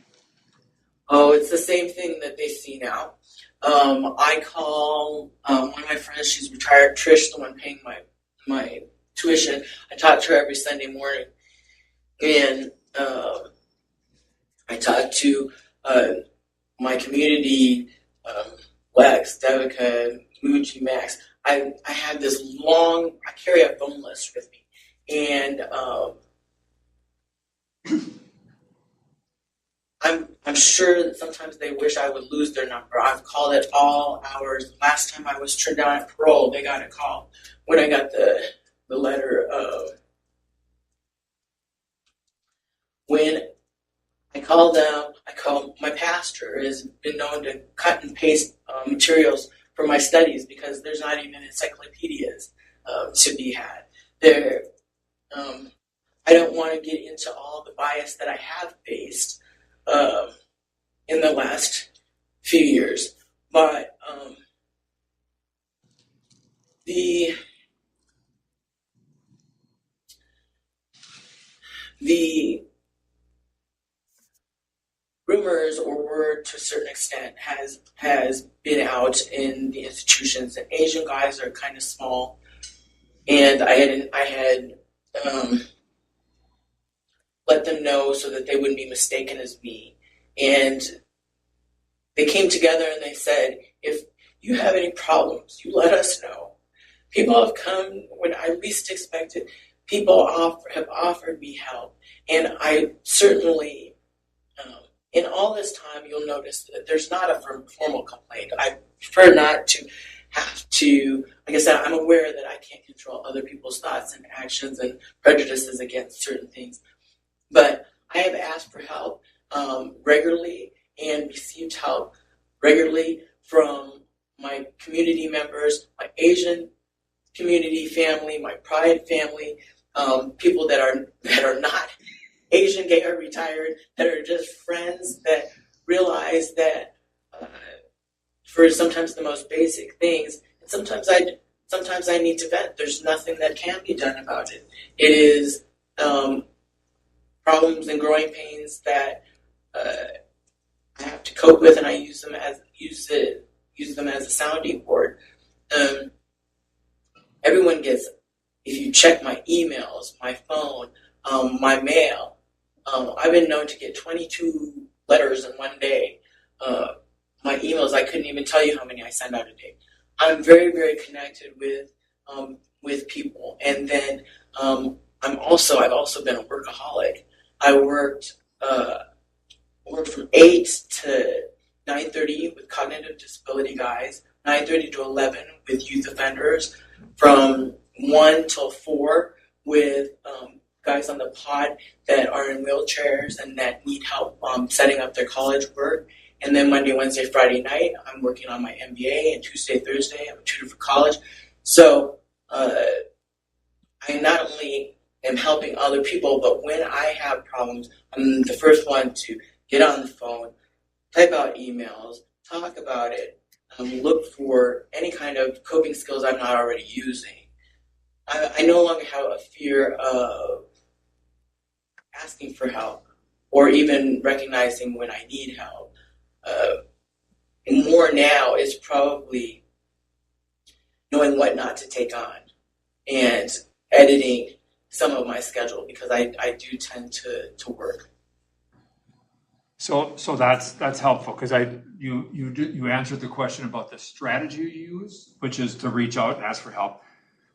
K: Oh, it's the same thing that they see now. I call one of my friends, she's retired, Trish, the one paying my tuition. I talk to her every Sunday morning. And I talk to my community, Lex, Devika, Muji, Max. I have this I carry a phone list with me. And I'm sure that sometimes they wish I would lose their number. I've called at all hours. Last time I was turned down at parole, they got a call when I got the letter of when I call them. I call my pastor has been known to cut and paste materials for my studies because there's not even encyclopedias to be had. I don't want to get into all the bias that I have faced in the last few years, but the rumors or word to a certain extent has been out in the institutions that Asian guys are kind of small, and I had let them know so that they wouldn't be mistaken as me. And they came together and they said, if you have any problems, you let us know. People have come when I least expected. People have offered me help. And I certainly, in all this time, you'll notice that there's not a formal complaint. I prefer not to have to, like I said, I'm aware that I can't control other people's thoughts and actions and prejudices against certain things. But I have asked for help regularly and received help regularly from my community members, my Asian community family, my Pride family, people that are not Asian, gay, or retired, that are just friends that realize that for sometimes the most basic things, and sometimes I need to vent. There's nothing that can be done about it. It is problems and growing pains that I have to cope with, and I use them as a sounding board. Everyone gets, if you check my emails, my phone, my mail, I've been known to get 22 letters in one day. My emails, I couldn't even tell you how many I send out a day. I'm very, very connected with people, and then I'm also I've also been a workaholic. I worked from 8 to 9:30 with cognitive disability guys, 9:30 to 11 with youth offenders, from 1 till 4 with guys on the pod that are in wheelchairs and that need help setting up their college work. And then Monday, Wednesday, Friday night, I'm working on my MBA, and Tuesday, Thursday, I'm a tutor for college. So I not only am helping other people, but when I have problems, I'm the first one to get on the phone, type out emails, talk about it, look for any kind of coping skills I'm not already using. I no longer have a fear of asking for help or even recognizing when I need help. More now is probably knowing what not to take on and editing some of my schedule, because I do tend to work.
B: So that's helpful, because you answered the question about the strategy you use, which is to reach out and ask for help.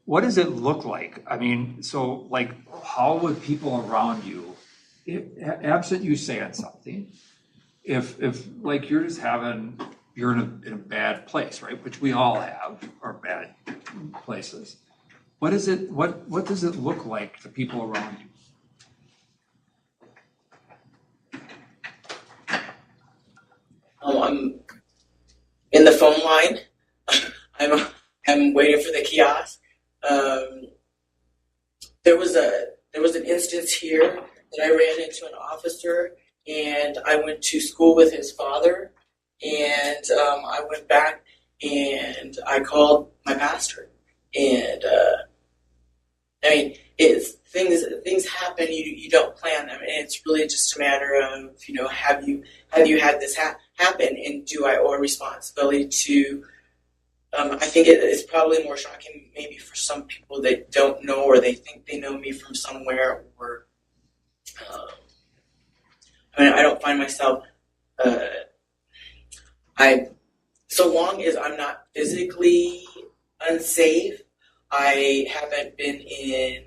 B: What does it look like? I mean, so like, how would people around you, absent you saying something, if like you're in a bad place, right? Which we all have, our bad places. What does it look like to people around you?
K: I'm in the phone line. I'm waiting for the kiosk. There was an instance here that I ran into an officer, and I went to school with his father, and I went back and I called my pastor, and I mean, things happen. You don't plan them, and it's really just a matter of, have you had this happen, and do I owe a responsibility to? I think it's probably more shocking maybe for some people that don't know, or they think they know me from somewhere, or I don't find myself. So long as I'm not physically unsafe, I haven't been in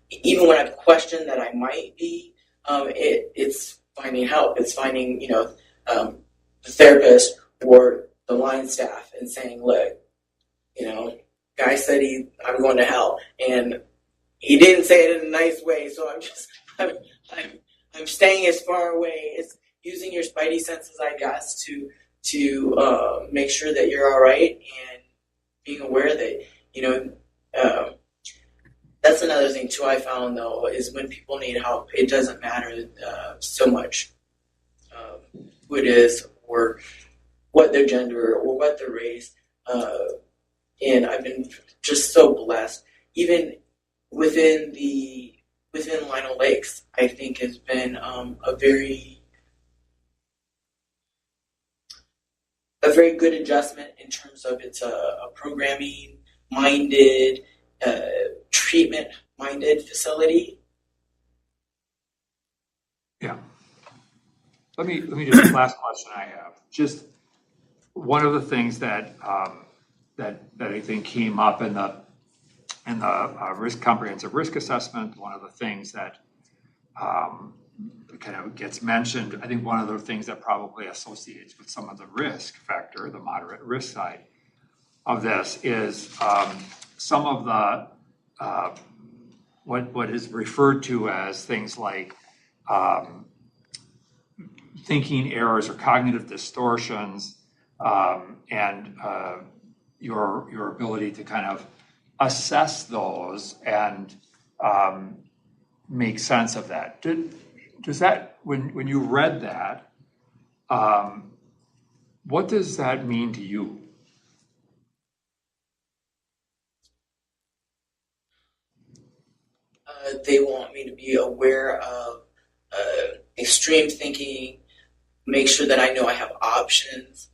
K: even when I've questioned that I might be, it's finding help. It's finding, the therapist or the line staff and saying, look, guy said I'm going to hell, and he didn't say it in a nice way, so I'm staying as far away. It's using your spidey senses, I guess, to make sure that you're all right, and being aware that, that's another thing too I found, though, is when people need help, it doesn't matter so much who it is, or what their gender, or what their race. And I've been just so blessed. Even within Lino Lakes, I think has been a very good adjustment in terms of it's a programming minded, treatment minded facility.
B: Yeah. Let me just last question I have. Just one of the things that I think came up in the comprehensive risk assessment. One of the things that kind of gets mentioned, I think one of the things that probably associates with some of the risk factor, the moderate risk side of this, is some of the what is referred to as things like thinking errors or cognitive distortions, and your ability to kind of assess those and make sense of that. Does that, when you read that, what does that mean to you?
K: They want me to be aware of extreme thinking, make sure that I know I have options,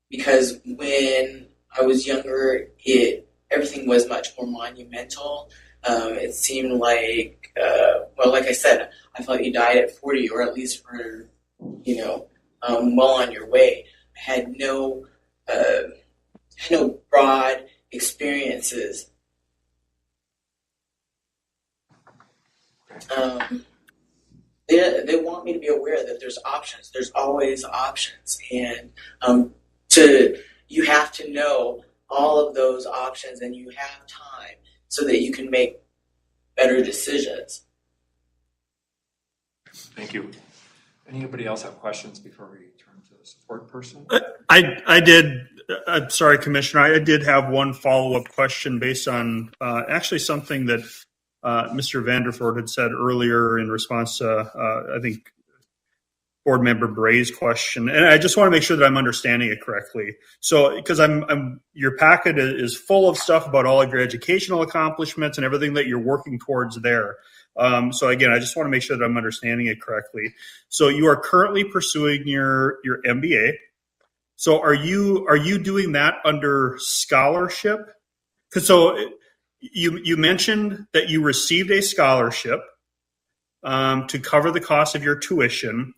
K: because when I was younger, everything was much more monumental. It seemed like, like I said, I felt you died at 40, or at least were, well on your way. I had no broad experiences They want me to be aware that there's options. There's always options, and you have to know all of those options, and you have time so that you can make better decisions.
B: Thank you. Anybody else have questions before we turn to the support person?
G: I did. I'm sorry, Commissioner. I did have one follow-up question based on actually something that Mr. Vanderford had said earlier in response to, I think, Board Member Bray's question, and I just want to make sure that I'm understanding it correctly. So, because your packet is full of stuff about all of your educational accomplishments and everything that you're working towards there. So again, I just want to make sure that I'm understanding it correctly. So you are currently pursuing your MBA. So are you doing that under scholarship? Because so you mentioned that you received a scholarship to cover the cost of your tuition.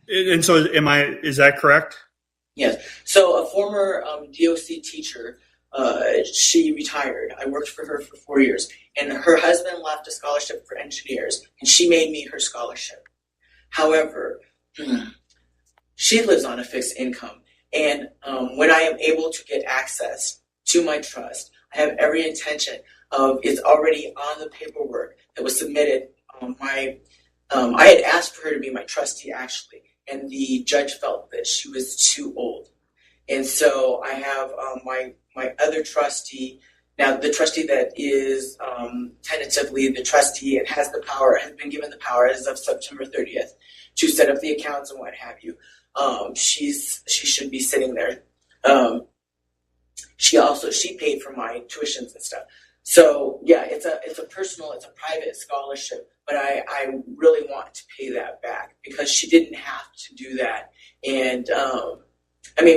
G: And so is that correct?
K: Yes. So a former DOC teacher, she retired. I worked for her for 4 years, and her husband left a scholarship for engineers, and she made me her scholarship. However, she lives on a fixed income, and when I am able to get access to my trust, I have every intention of, it's already on the paperwork that was submitted. I had asked for her to be my trustee, actually, and the judge felt that she was too old. And so I have my other trustee, now the trustee that is tentatively the trustee and has the power, has been given the power as of September 30th to set up the accounts and what have you. She should be sitting there. She paid for my tuitions and stuff. So yeah, it's a private scholarship, but I really want to pay that back because she didn't have to do that. And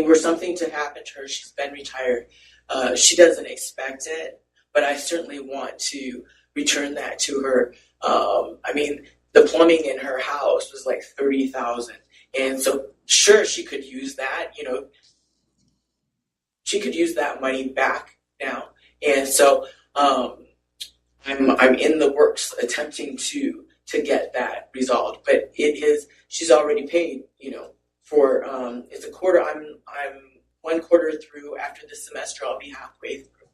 K: were something to happen to her, she's been retired. She doesn't expect it, but I certainly want to return that to her. The plumbing in her house was like $30,000, and so sure she could use that. She could use that money back now, and so. I'm in the works attempting to get that resolved, but she's already paid, for it's a quarter. I'm 1 quarter through. After this semester I'll be halfway through.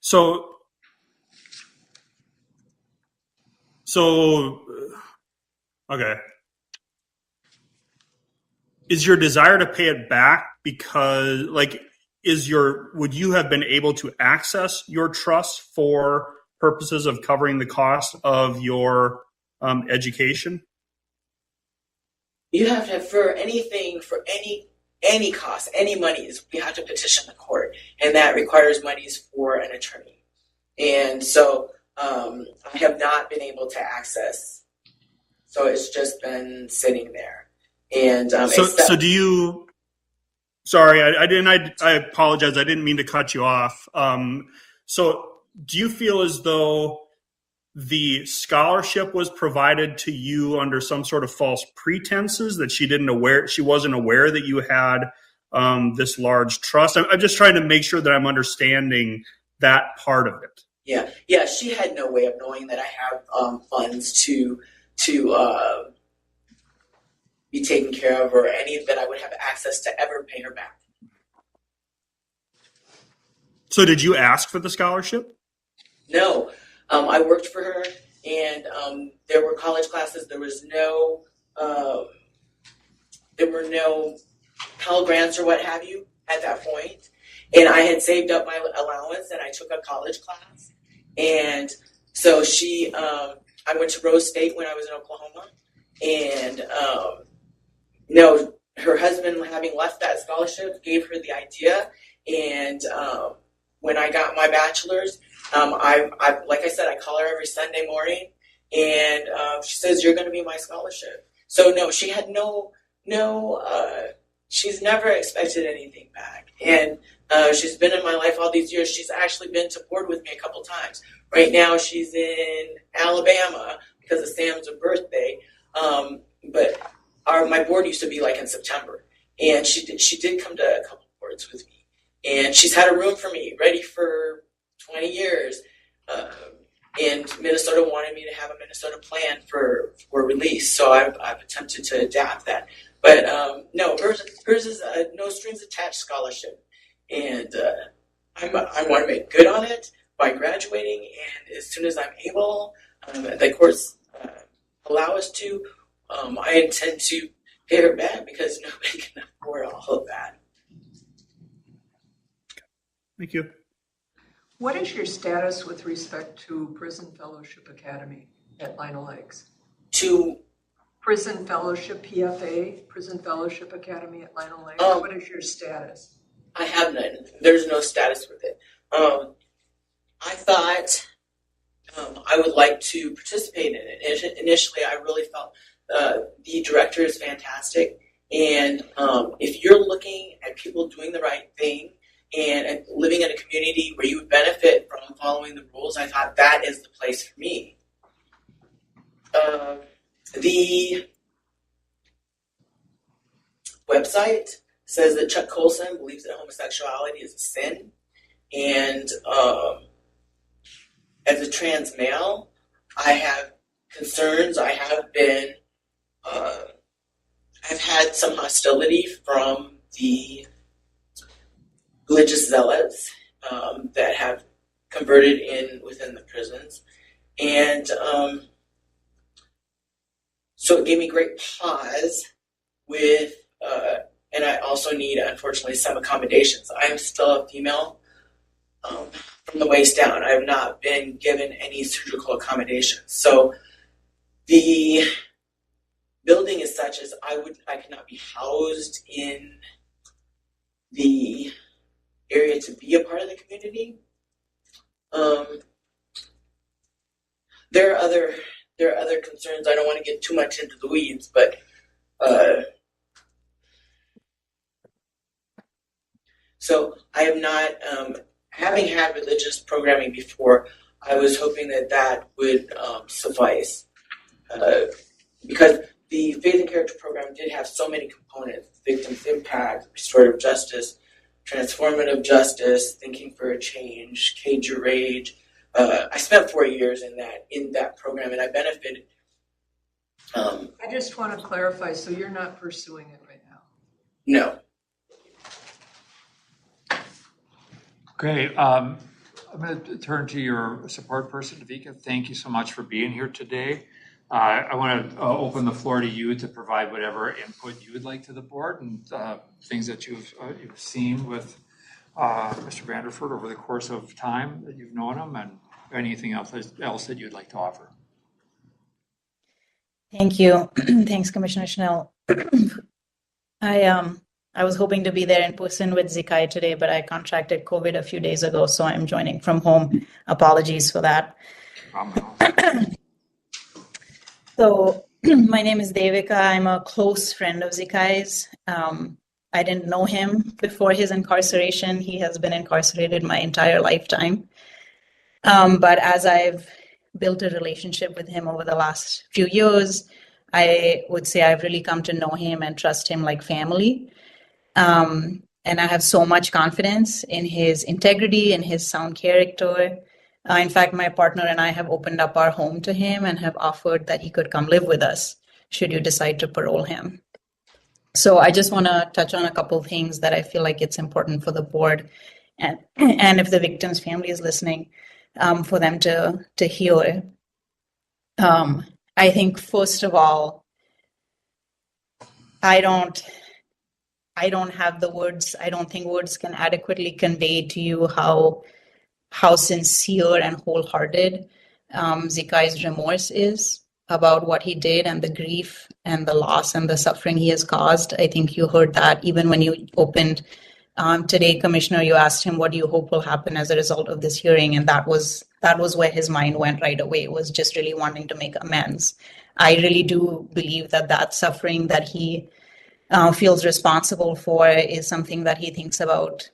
G: So okay. Is your desire to pay it back because would you have been able to access your trust for purposes of covering the cost of your education?
K: You have to, for any cost, any monies, you have to petition the court, and that requires monies for an attorney. And so I have not been able to access, so it's just been sitting there. And
G: so do you? Sorry, I apologize. I didn't mean to cut you off. So do you feel as though the scholarship was provided to you under some sort of false pretenses, that she wasn't aware that you had this large trust? I'm just trying to make sure that I'm understanding that part of it.
K: Yeah. She had no way of knowing that I have funds to be taken care of, or any that I would have access to ever pay her back.
G: So did you ask for the scholarship?
K: No. I worked for her, and there were college classes. There were no Pell Grants or what have you at that point. And I had saved up my allowance, and I took a college class. And so I went to Rose State when I was in Oklahoma, and no, her husband, having left that scholarship, gave her the idea. And when I got my bachelor's, I like I said, I call her every Sunday morning, and she says, "You're going to be my scholarship." So no, she had she's never expected anything back. And she's been in my life all these years. She's actually been to board with me a couple times. Right now she's in Alabama because of Sam's birthday. But my board used to be like in September, and she did come to a couple boards with me, and she's had a room for me ready for 20 years. and Minnesota wanted me to have a Minnesota plan for release, so I've attempted to adapt that. But no, hers is a no strings attached scholarship, and I want to make good on it by graduating, and as soon as I'm able, the courts allow us to, I intend to pay her back because nobody can afford all of that.
G: Thank you.
J: What is your status with respect to Prison Fellowship Academy at Lino Lakes?
K: To
J: Prison Fellowship, PFA, Prison Fellowship Academy at Lino Lakes, what is your status?
K: I have none. There's no status with it. I thought I would like to participate in it. Initially, I really felt the director is fantastic. And if you're looking at people doing the right thing and living in a community where you would benefit from following the rules, I thought that is the place for me. The website says that Chuck Colson believes that homosexuality is a sin. And as a trans male, I have concerns. I have been, I've had some hostility from the religious zealots that have converted within the prisons. And so it gave me great pause with, and I also need, unfortunately, some accommodations. I am still a female from the waist down. I have not been given any surgical accommodations. So the building is such as I cannot be housed in the area to be a part of the community. There are other concerns. I don't want to get too much into the weeds, but so I have not, having had religious programming before, I was hoping that would suffice. Because the Faith and Character program did have so many components: victim's impact, restorative justice, transformative justice, thinking for a change, cage your rage. I spent 4 years in that program, and I benefited.
J: I just want to clarify, so you're not pursuing it right now?
K: No.
B: Okay, I'm going to turn to your support person, Davika. Thank you so much for being here today. I want to open the floor to you to provide whatever input you would like to the board and things that you've seen with Mr. Vanderford over the course of time that you've known him, and anything else that you'd like to offer.
L: Thank you. Thanks, Commissioner Schnell. I was hoping to be there in person with Zhi Kai today, but I contracted COVID a few days ago, so I'm joining from home. Apologies for that. So my name is Devika. I'm a close friend of Zhi Kai's. I didn't know him before his incarceration. He has been incarcerated my entire lifetime. But as I've built a relationship with him over the last few years, I would say I've really come to know him and trust him like family. And I have so much confidence in his integrity and his sound character. In fact, my partner and I have opened up our home to him and have offered that he could come live with us should you decide to parole him. So I just want to touch on a couple of things that I feel like it's important for the board and if the victim's family is listening, for them to hear. I think, first of all, I don't have the words. I don't think words can adequately convey to you how sincere and wholehearted Zhi Kai's remorse is about what he did and the grief and the loss and the suffering he has caused. I think you heard that even when you opened today, Commissioner, you asked him, what do you hope will happen as a result of this hearing? And that was where his mind went right away, was just really wanting to make amends. I really do believe that suffering that he feels responsible for is something that he thinks about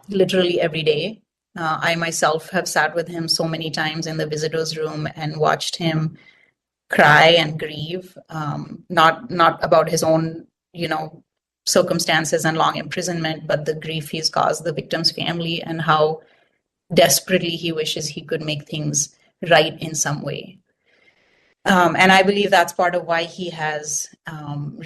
L: literally every day. I myself have sat with him so many times in the visitor's room and watched him cry and grieve, not about his own, circumstances and long imprisonment, but the grief he's caused the victim's family and how desperately he wishes he could make things right in some way. And I believe that's part of why he has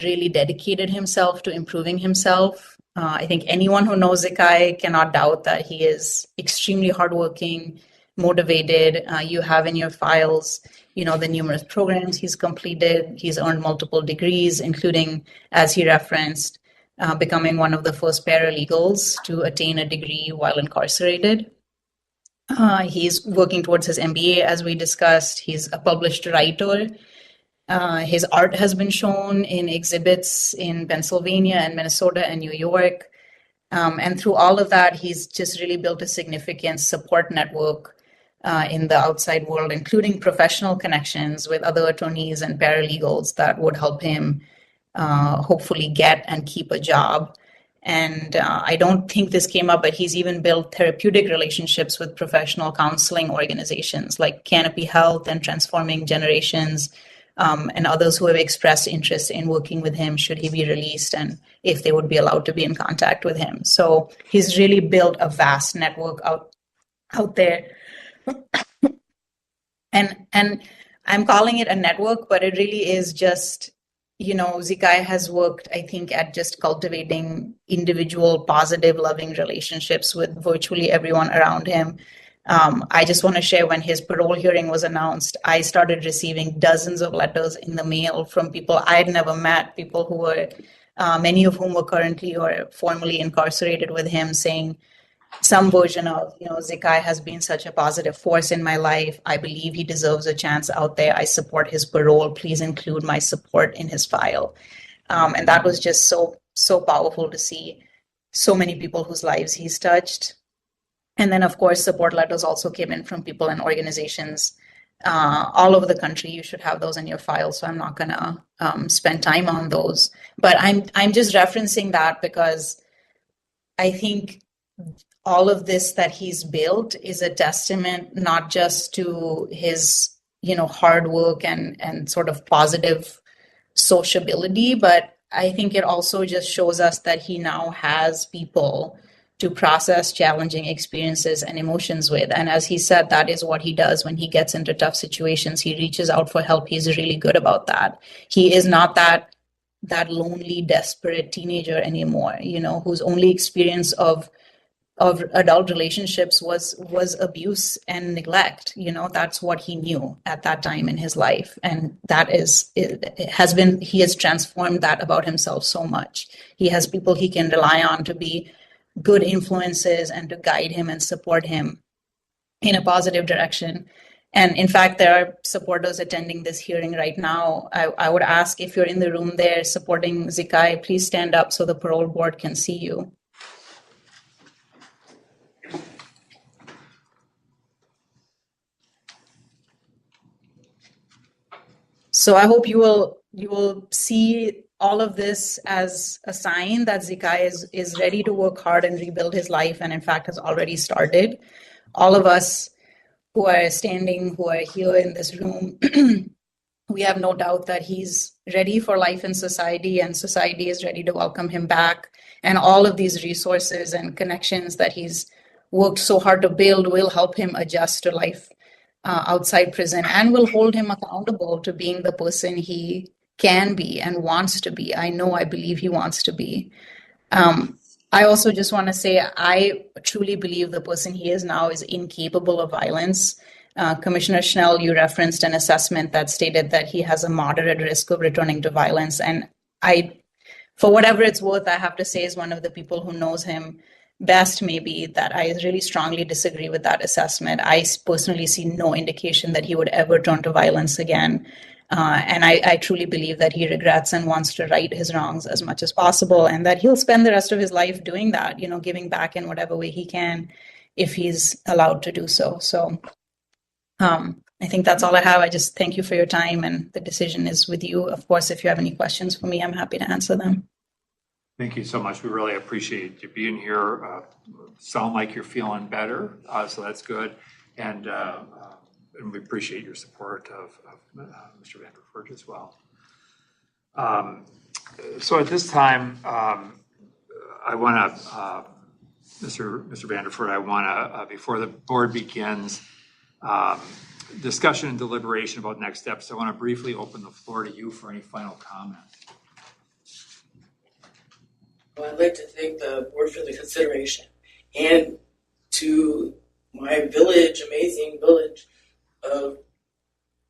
L: really dedicated himself to improving himself. I think anyone who knows Zhi Kai cannot doubt that he is extremely hardworking, motivated. You have in your files, the numerous programs he's completed. He's earned multiple degrees, including, as he referenced, becoming one of the first paralegals to attain a degree while incarcerated. He's working towards his MBA, as we discussed. He's a published writer. His art has been shown in exhibits in Pennsylvania and Minnesota and New York. And through all of that, he's just really built a significant support network in the outside world, including professional connections with other attorneys and paralegals that would help him hopefully get and keep a job. And I don't think this came up, but he's even built therapeutic relationships with professional counseling organizations like Canopy Health and Transforming Generations, and others who have expressed interest in working with him should he be released and if they would be allowed to be in contact with him. So he's really built a vast network out there. And I'm calling it a network, but it really is just, Zhi Kai has worked, I think, at just cultivating individual, positive, loving relationships with virtually everyone around him. I just want to share, when his parole hearing was announced, I started receiving dozens of letters in the mail from people I had never met, people who were, many of whom were currently or formerly incarcerated with him, saying some version of, Zhi Kai has been such a positive force in my life. I believe he deserves a chance out there. I support his parole. Please include my support in his file. And that was just so powerful to see so many people whose lives he's touched. And then, of course, support letters also came in from people and organizations all over the country. You should have those in your file, so I'm not going to spend time on those. But I'm just referencing that because I think all of this that he's built is a testament not just to his, hard work and sort of positive sociability, but I think it also just shows us that he now has people to process challenging experiences and emotions with. And as he said, that is what he does when he gets into tough situations. He reaches out for help. He's really good about that. He is not that lonely, desperate teenager anymore, whose only experience of adult relationships was abuse and neglect. That's what he knew at that time in his life. And he has transformed that about himself so much. He has people he can rely on to be good influences and to guide him and support him in a positive direction. And in fact, there are supporters attending this hearing right now. I would ask, if you're in the room there supporting Zhi Kai, please stand up so the parole board can see you. So I hope you will see all of this as a sign that Zhi Kai is ready to work hard and rebuild his life, and in fact has already started. All of us who are here in this room, we have no doubt that he's ready for life in society, and society is ready to welcome him back. And all of these resources and connections that he's worked so hard to build will help him adjust to life outside prison, and will hold him accountable to being the person he can be and wants to be. I believe he wants to be. I also just want to say, I truly believe the person he is now is incapable of violence. Commissioner Schnell, you referenced an assessment that stated that he has a moderate risk of returning to violence. And for whatever it's worth, I have to say, as one of the people who knows him best, maybe, that I really strongly disagree with that assessment. I personally see no indication that he would ever turn to violence again. And I truly believe that he regrets and wants to right his wrongs as much as possible, and that he'll spend the rest of his life doing that, giving back in whatever way he can, if he's allowed to do so. So I think that's all I have. I just thank you for your time, and the decision is with you. Of course, if you have any questions for me, I'm happy to answer them.
B: Thank you so much. We really appreciate you being here. Sound like you're feeling better, so that's good. And we appreciate your support of Mr. Vanderford as well. So at this time, I want to, Mr. Vanderford, I want to, before the board begins, Discussion and deliberation about next steps. I want to briefly open the floor to you for any final comment.
K: Well, I'd like to thank the board for the consideration, and to my village, amazing village of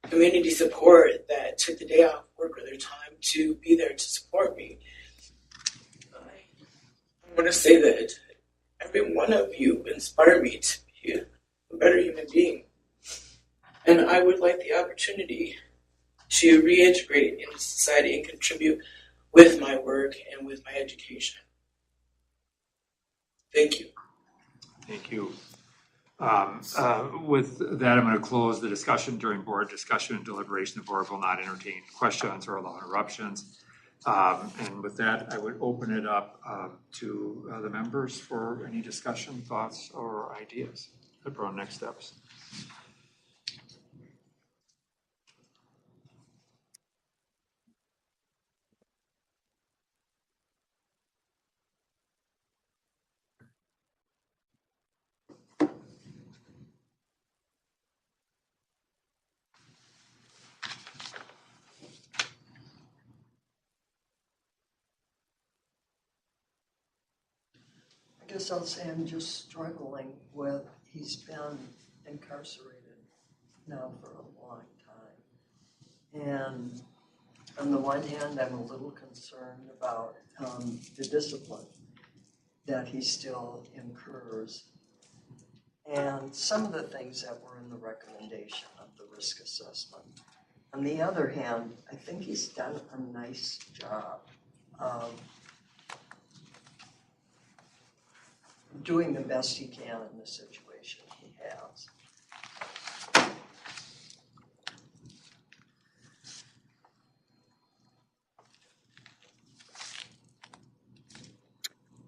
K: community support that took the day off work or their time to be there to support me. I want to say that every one of you inspired me to be a better human being. And I would like the opportunity to reintegrate into society and contribute with my work and with my education. Thank you.
B: Thank you. With that, I'm going to close the discussion. During board discussion and deliberation, the board will not entertain questions or allow interruptions. And with that, I would open it up to the members for any discussion, thoughts, or ideas about next steps.
C: I guess I'll say I'm just struggling with, he's been incarcerated now for a long time. And on the one hand, I'm a little concerned about the discipline that he still incurs. And some of the things that were in the recommendation of the risk assessment. On the other hand, I think he's done a nice job of doing the best he can in the situation he has.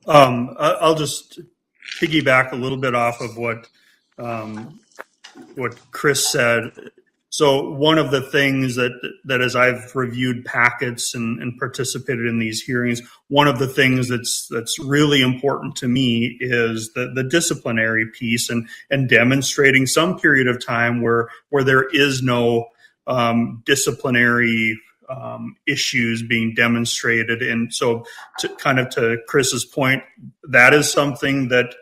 G: I'll just piggyback a little bit off of what Chris said. So one of the things that as I've reviewed packets and participated in these hearings, one of the things that's really important to me is the disciplinary piece and demonstrating some period of time where there is no disciplinary issues being demonstrated. And so to Chris's point, that is something that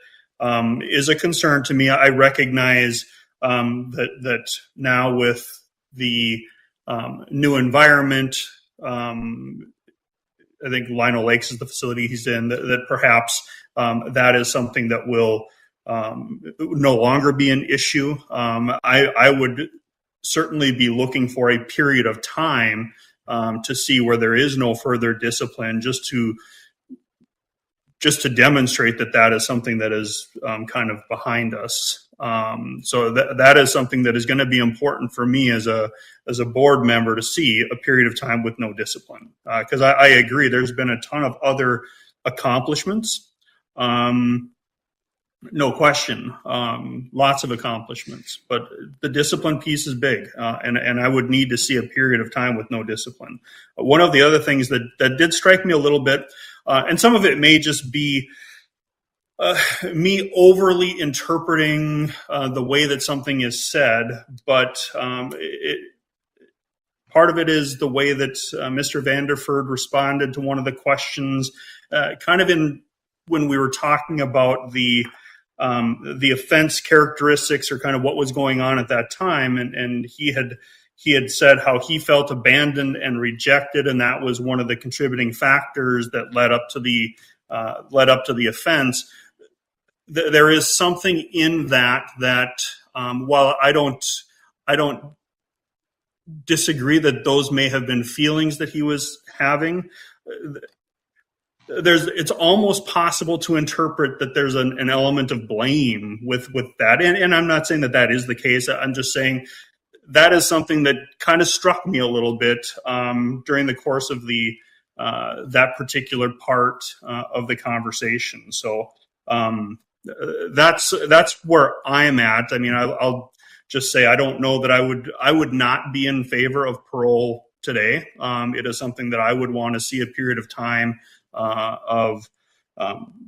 G: is a concern to me. I recognize that now with the new environment, I think Lino Lakes is the facility he's in, that perhaps that is something that will no longer be an issue. I would certainly be looking for a period of time to see where there is no further discipline, just to demonstrate that is something that is kind of behind us. So that is something that is going to be important for me as a board member to see a period of time with no discipline. Because I agree, there's been a ton of other accomplishments. No question, lots of accomplishments, but the discipline piece is big, and I would need to see a period of time with no discipline. One of the other things that did strike me a little bit, and some of it may just be me overly interpreting the way that something is said, but part of it is the way that Mr. Vanderford responded to one of the questions, kind of when we were talking about the offense characteristics or kind of what was going on at that time, and he had said how he felt abandoned and rejected, and that was one of the contributing factors that led up to the offense. There is something in that while I don't disagree that those may have been feelings that he was having, it's almost possible to interpret that there's an element of blame with that. And I'm not saying that is the case. I'm just saying that is something that kind of struck me a little bit during the course of that particular part of the conversation. So that's where I'm at. I mean, I'll just say I don't know that I would not be in favor of parole today. It is something that I would want to see a period of time of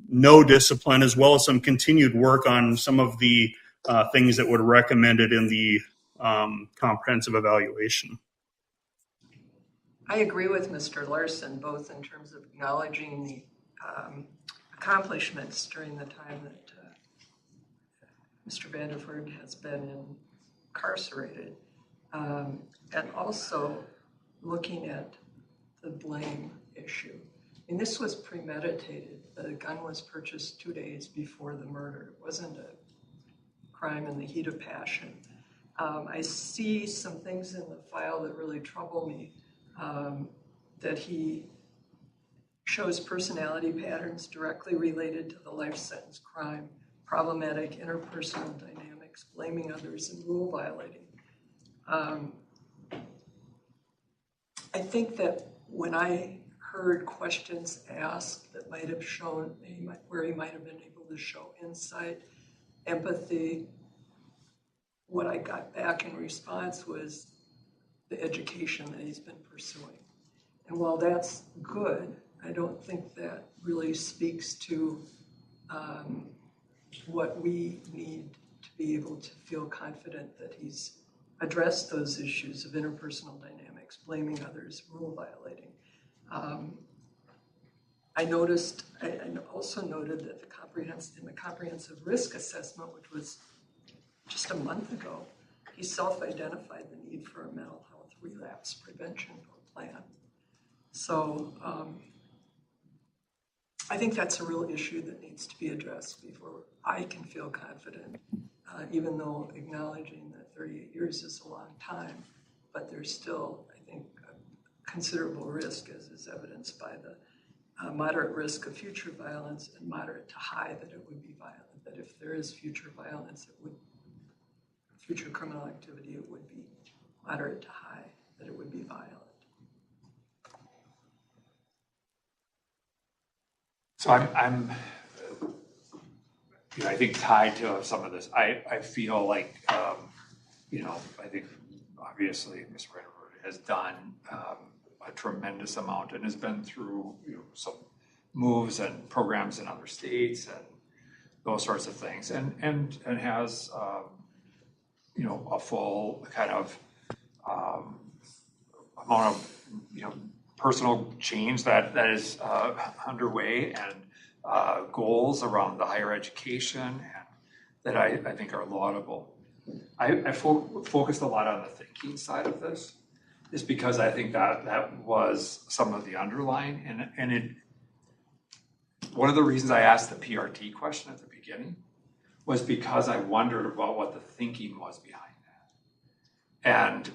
G: no discipline, as well as some continued work on some of the things that were recommended in the comprehensive evaluation.
J: I agree with Mr. Larson, both in terms of acknowledging the accomplishments during the time that Mr. Vanderford has been incarcerated, and also looking at the blame issue. And this was premeditated. The gun was purchased 2 days before the murder. It wasn't a crime in the heat of passion. I see some things in the file that really trouble me, that he shows personality patterns directly related to the life sentence crime, problematic interpersonal dynamics, blaming others, and rule violating. I think that when I heard questions asked that might have shown where he might have been able to show insight, empathy, what I got back in response was the education that he's been pursuing. And while that's good, I don't think that really speaks to what we need to be able to feel confident that he's addressed those issues of interpersonal dynamics, blaming others, rule violating. I also noted that in the comprehensive risk assessment, which was just a month ago, he self-identified the need for a mental health relapse prevention plan. So I think that's a real issue that needs to be addressed before I can feel confident, even though acknowledging that 38 years is a long time, but there's still, I think, a considerable risk, as is evidenced by the moderate risk of future violence and moderate to high that it would be violent, that if there is future violence, future criminal activity, it would be moderate to high, that it would be violent.
B: So I'm I think tied to some of this, I feel like, I think obviously Mr. Vanderford has done a tremendous amount and has been through, some moves and programs in other states and those sorts of things, and has, a full kind of amount of, personal change that is underway, and goals around the higher education and that I think are laudable. I focused a lot on the thinking side of this, is because I think that was some of the underlying, and one of the reasons I asked the PRT question at the beginning was because I wondered about what the thinking was behind that. And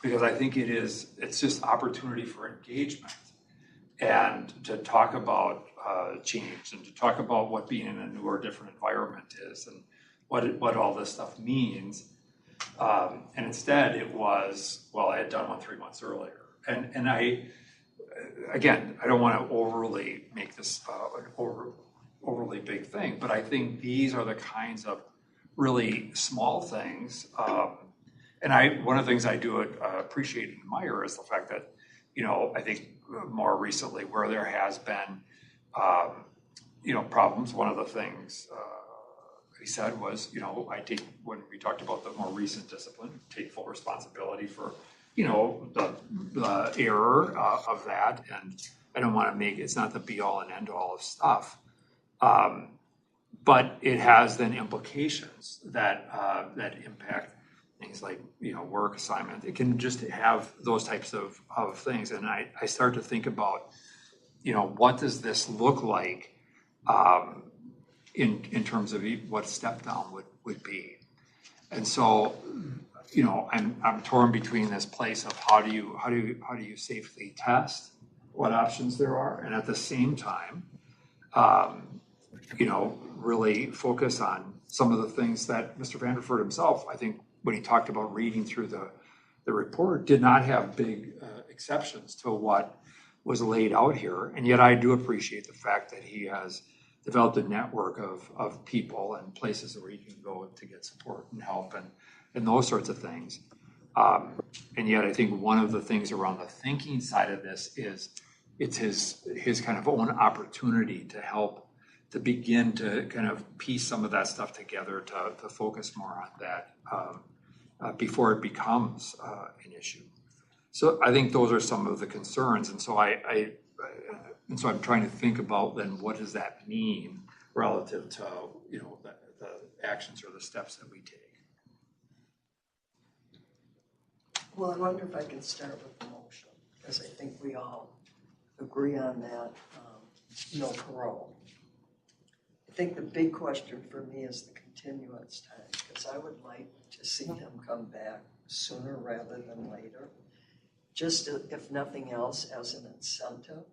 B: because I think it's just opportunity for engagement and to talk about change and to talk about what being in a new or different environment is and what all this stuff means. And instead it was, well, I had done one 3 months earlier. And I don't want to overly make this an overly big thing, but I think these are the kinds of really small things. And one of the things I do appreciate and admire is the fact that, I think more recently where there has been, problems, one of the things he said was, when we talked about the more recent discipline, take full responsibility for, the error of that. And I don't want to it's not the be all and end all of stuff. But it has then implications that impact things like, work assignment. It can just have those types of things. And I start to think about, what does this look like in terms of what step down would be. And so, I'm torn between this place of how do you safely test what options there are, and at the same time, really focus on some of the things that Mr. Vanderford himself, I think, when he talked about reading through the report, did not have big exceptions to what was laid out here. And yet I do appreciate the fact that he has developed a network of people and places where he can go to get support and help and those sorts of things. And yet I think one of the things around the thinking side of this is it's his kind of own opportunity to help to begin to kind of piece some of that stuff together to focus more on that before it becomes an issue. So I think those are some of the concerns, and so I'm trying to think about then what does that mean relative to the actions or the steps that we take.
C: Well, I wonder if I can start with the motion, because I think we all agree on that, no parole. I think the big question for me is the continuance time, because I would like to see him come back sooner rather than later, just if nothing else as an incentive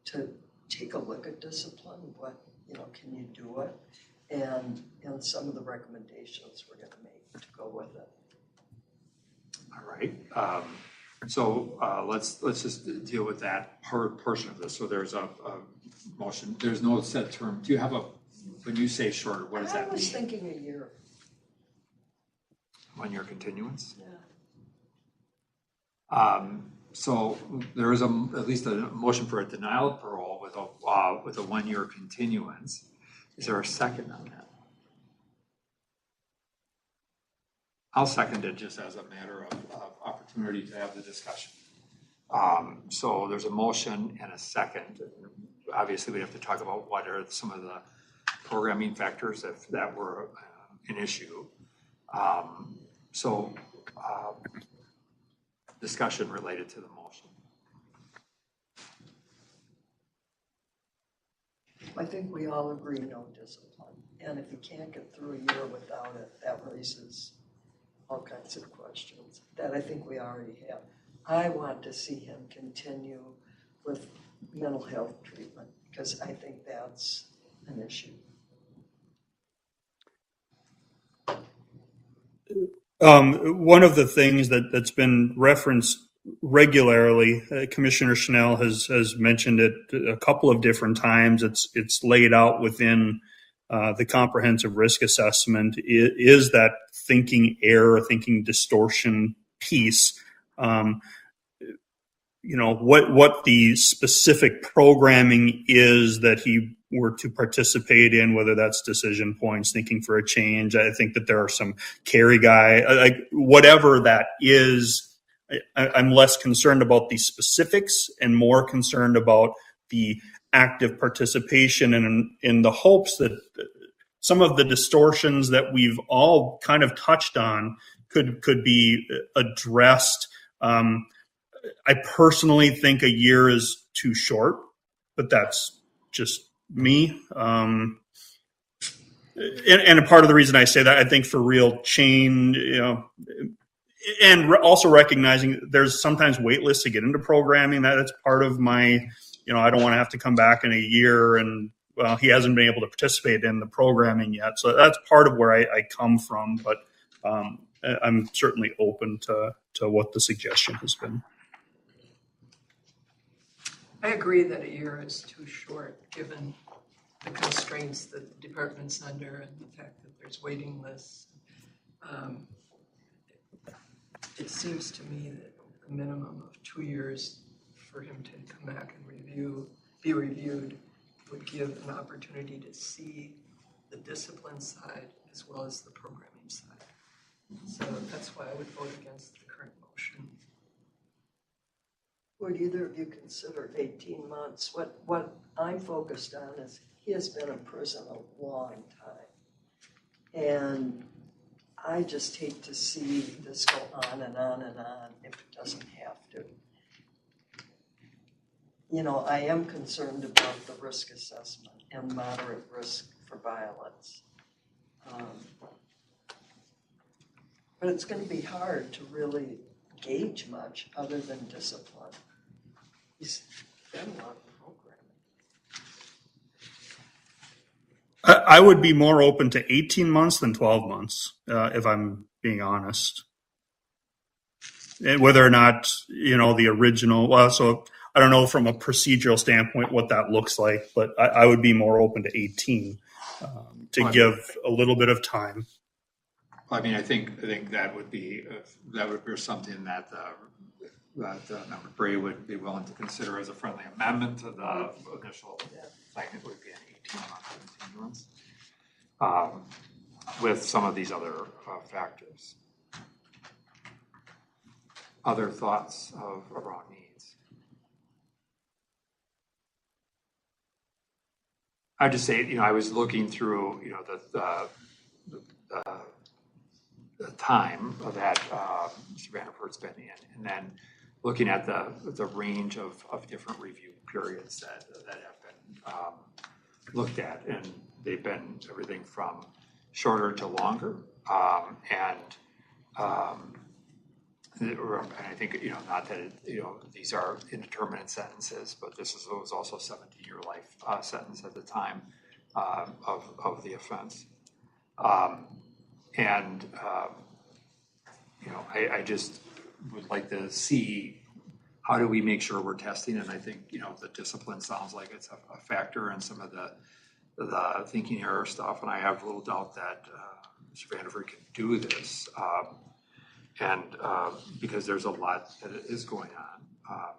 C: to take a look at discipline, what, can you do it? And some of the recommendations we're gonna make to go with it.
B: All right. So let's just deal with that portion of this. So there's a motion. There's no set term. Do you have when you say shorter, what does that mean?
C: I was thinking a year.
B: 1 year continuance?
C: Yeah.
B: So there is at least a motion for a denial of parole with a 1 year continuance. Is there a second on that? I'll second it just as a matter of opportunity to have the discussion. So there's a motion and a second. Obviously, we have to talk about what are some of the programming factors if that were an issue. Discussion related to the motion.
C: I think we all agree no discipline. And if you can't get through a year without it, that raises all kinds of questions that I think we already have. I want to see him continue with mental health treatment because I think that's an issue.
G: One of the things that's been referenced regularly, Commissioner Schnell has mentioned it a couple of different times. It's laid out within the comprehensive risk assessment. Is that thinking error, thinking distortion piece? What the specific programming is that he were to participate in, whether that's decision points, thinking for a change. I think that there are some carry guy, whatever that is. I'm less concerned about the specifics and more concerned about the active participation, and in the hopes that some of the distortions that we've all kind of touched on could be addressed. I personally think a year is too short, but that's just me. And a part of the reason I say that, I think for real change, and also recognizing there's sometimes wait lists to get into programming. That's part of my, I don't want to have to come back in a year and, well, he hasn't been able to participate in the programming yet. So that's part of where I come from, but I'm certainly open to what the suggestion has been.
J: I agree that a year is too short, given the constraints that the department's under and the fact that there's waiting lists. It seems to me that a minimum of 2 years for him to come back and be reviewed would give an opportunity to see the discipline side as well as the programming side. So that's why I would vote against the current motion.
C: Would either of you consider 18 months? What I'm focused on is he has been in prison a long time. And I just hate to see this go on and on and on if it doesn't have to. I am concerned about the risk assessment and moderate risk for violence. But it's going to be hard to really gauge much other than discipline. He's done a lot of programming.
G: I would be more open to 18 months than 12 months, if I'm being honest. And whether or not, the original, so I don't know from a procedural standpoint what that looks like, but I would be more open to 18 to give a little bit of time.
B: I mean, I think that would be something that Member Bray would be willing to consider as a friendly amendment to the initial thing. It would be an 18-month continuance with some of these other factors. Other thoughts around needs? I'd just say, I was looking through, the time that Mr. Vanderford's been in, and then looking at the range of different review periods that have been looked at, and they've been everything from shorter to longer, and I think, not that these are indeterminate sentences, but this was also a 17-year life sentence at the time of the offense. I just would like to see how do we make sure we're testing, and I think, the discipline sounds like it's a factor in some of the thinking error stuff, and I have little doubt that Mr. Vanderford can do this. Because there's a lot that is going on. I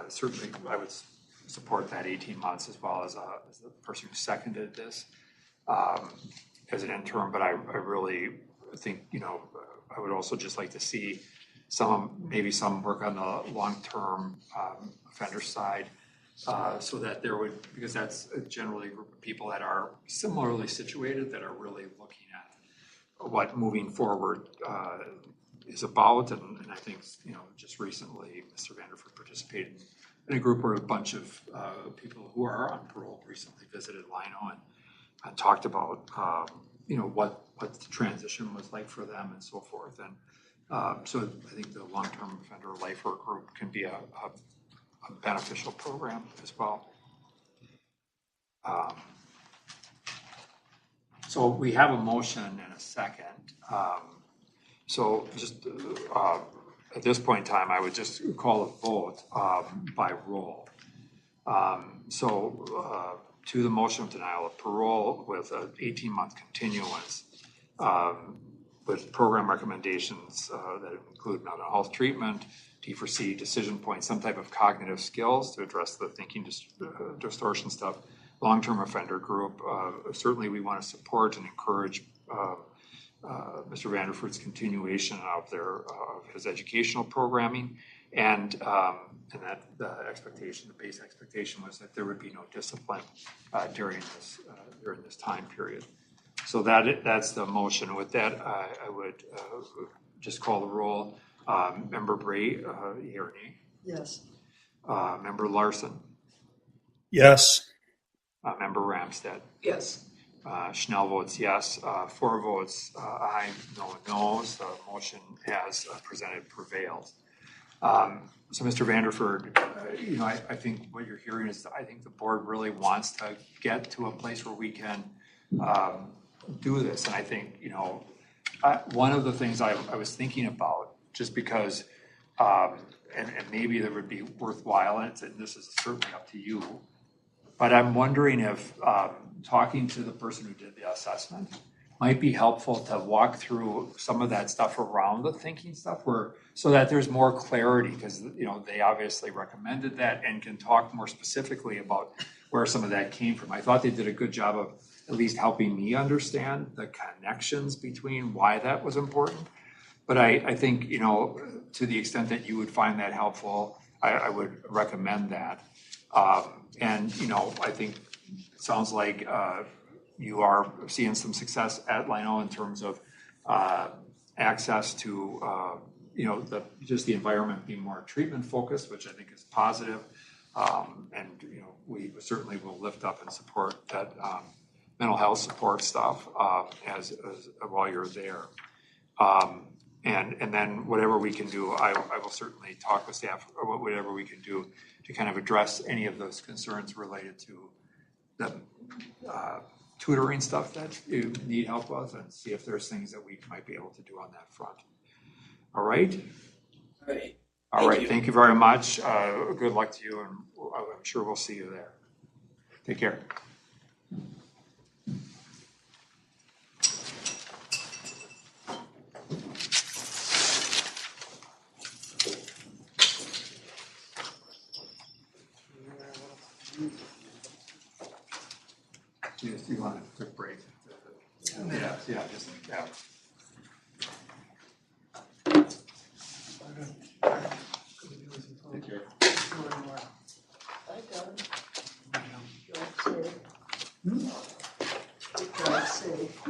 B: certainly I would support that 18 months as well as the person who seconded this as an interim, but I really think, I would also just like to see maybe some work on the long-term offender side so that there would, because that's generally a group of people that are similarly situated that are really looking at what moving forward is about, and I think just recently Mr. Vanderford participated in a group where a bunch of people who are on parole recently visited Lino and talked about what the transition was like for them and so forth, and so I think the long-term offender lifer group can be a beneficial program as well. So we have a motion and a second. So just at this point in time, I would just call a vote by roll. To the motion of denial of parole with an 18-month continuance with program recommendations that include mental health treatment, D4C, decision points, some type of cognitive skills to address the thinking distortion stuff, long-term offender group. Certainly we want to support and encourage Mr. Vanderford's continuation of his educational programming, and that the base expectation was that there would be no discipline during this time period. So that's the motion. With that, I would just call the roll. Member Bray, yea or nay?
C: Yes.
B: Member Larson?
G: Yes.
B: Member Ramstead?
J: Yes.
B: Schnell votes yes. 4 votes aye, no no's. The motion as presented prevails. So Mr. Vanderford, I think what you're hearing is I think the board really wants to get to a place where we can do this. And I think, one of the things I was thinking about, just because, and maybe that would be worthwhile, and this is certainly up to you, but I'm wondering if talking to the person who did the assessment might be helpful to walk through some of that stuff around the thinking stuff, so that there's more clarity, because they obviously recommended that and can talk more specifically about where some of that came from. I thought they did a good job of at least helping me understand the connections between why that was important. But I think, to the extent that you would find that helpful, I would recommend that. And I think it sounds like you are seeing some success at Lino in terms of access to, just the environment being more treatment focused, which I think is positive. And we certainly will lift up and support that mental health support stuff as while you're there. And then whatever we can do, I will certainly talk with staff or whatever we can do to kind of address any of those concerns related to the tutoring stuff that you need help with, and see if there's things that we might be able to do on that front. All right? All right. Thank you very much. Good luck to you, and I'm sure we'll see you there. Take care. You want a quick break? Yeah, just, yeah. Take care.
C: Hi, Don. Drive safe. Drive safe.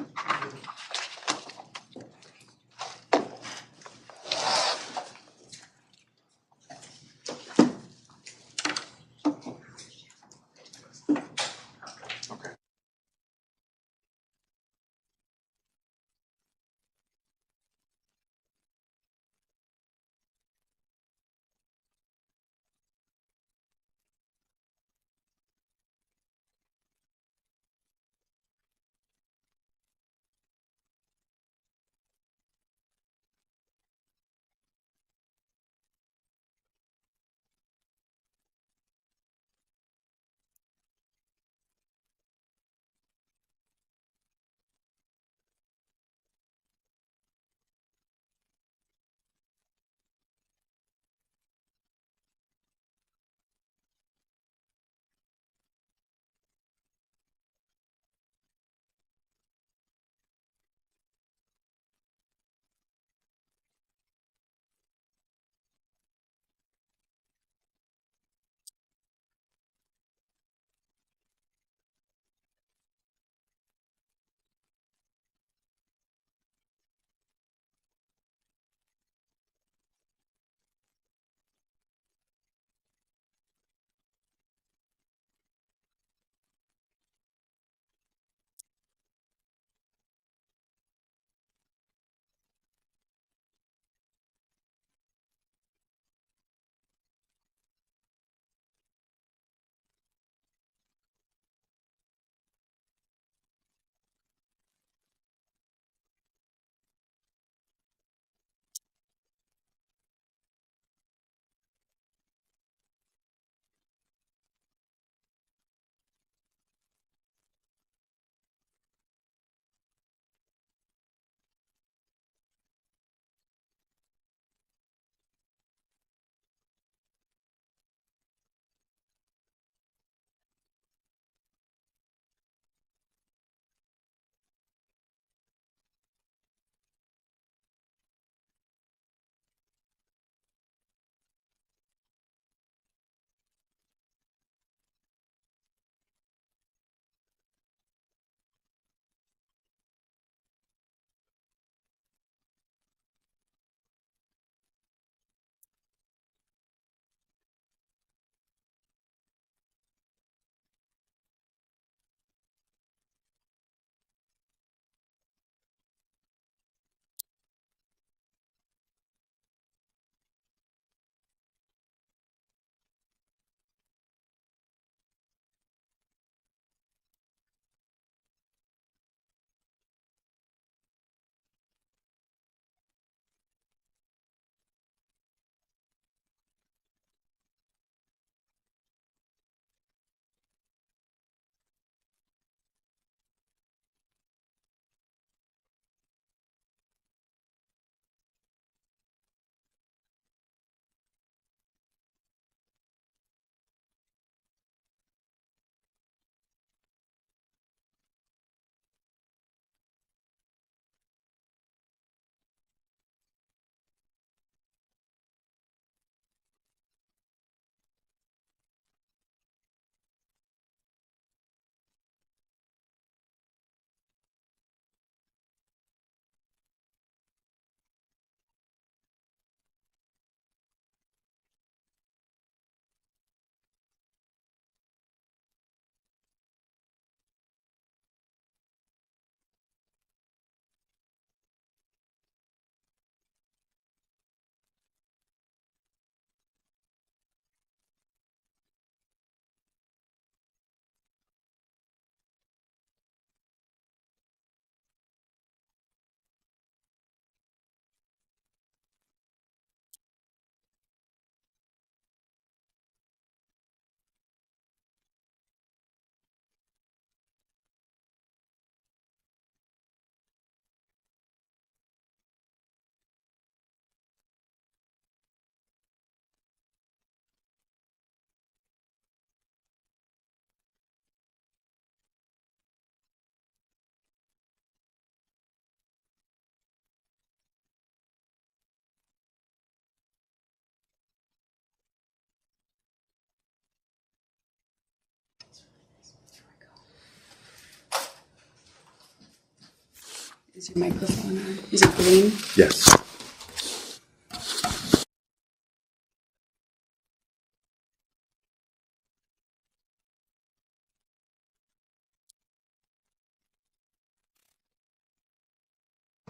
M: Is your microphone on? Is it green?
N: Yes.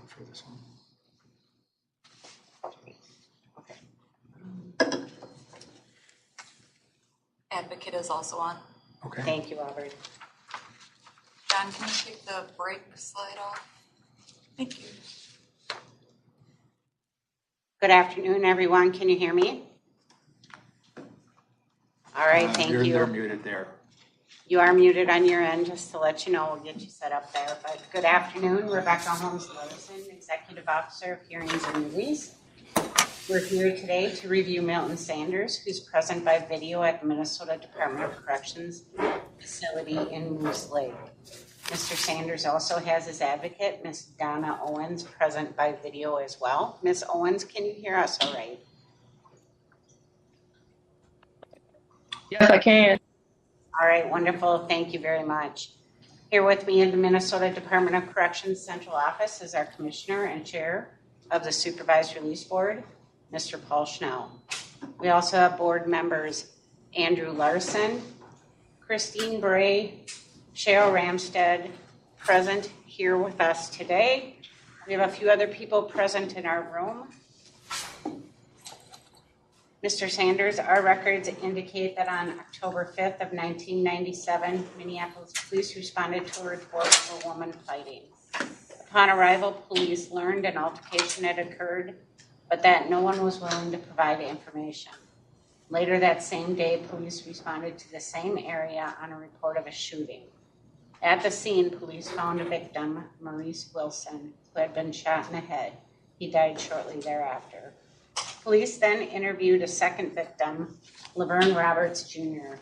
B: For this one.
A: Advocate is also on.
B: Okay.
E: Thank you, Albert.
A: John, can you take the break slide off? Thank you.
E: Good afternoon, everyone. Can you hear me? All right, thank
B: You're
E: you.
B: muted there.
E: You are muted on your end, just to let you know. We'll get you set up there. But good afternoon, Rebecca Holmes-Larson, Executive Officer of Hearings and Release. We're here today to review Milton Sanders, who's present by video at the Minnesota Department of Corrections facility in Moose Lake. Mr. Sanders also has his advocate, Ms. Donna Owens, present by video as well. Ms. Owens, can you hear us all right?
I: Yes, I can.
E: All right, wonderful. Thank you very much. Here with me in the Minnesota Department of Corrections Central Office is our Commissioner and Chair of the Supervised Release Board, Mr. Paul Schnell. We also have board members Andrew Larson, Christine Bray, Cheryl Ramstead, present here with us today. We have a few other people present in our room. Mr. Sanders, our records indicate that on October 5th of 1997, Minneapolis police responded to a report of a woman fighting. Upon arrival, police learned an altercation had occurred, but that no one was willing to provide information. Later that same day, police responded to the same area on a report of a shooting. At the scene, police found a victim, Maurice Wilson, who had been shot in the head. He died shortly thereafter. Police then interviewed a second victim, Laverne Roberts Jr.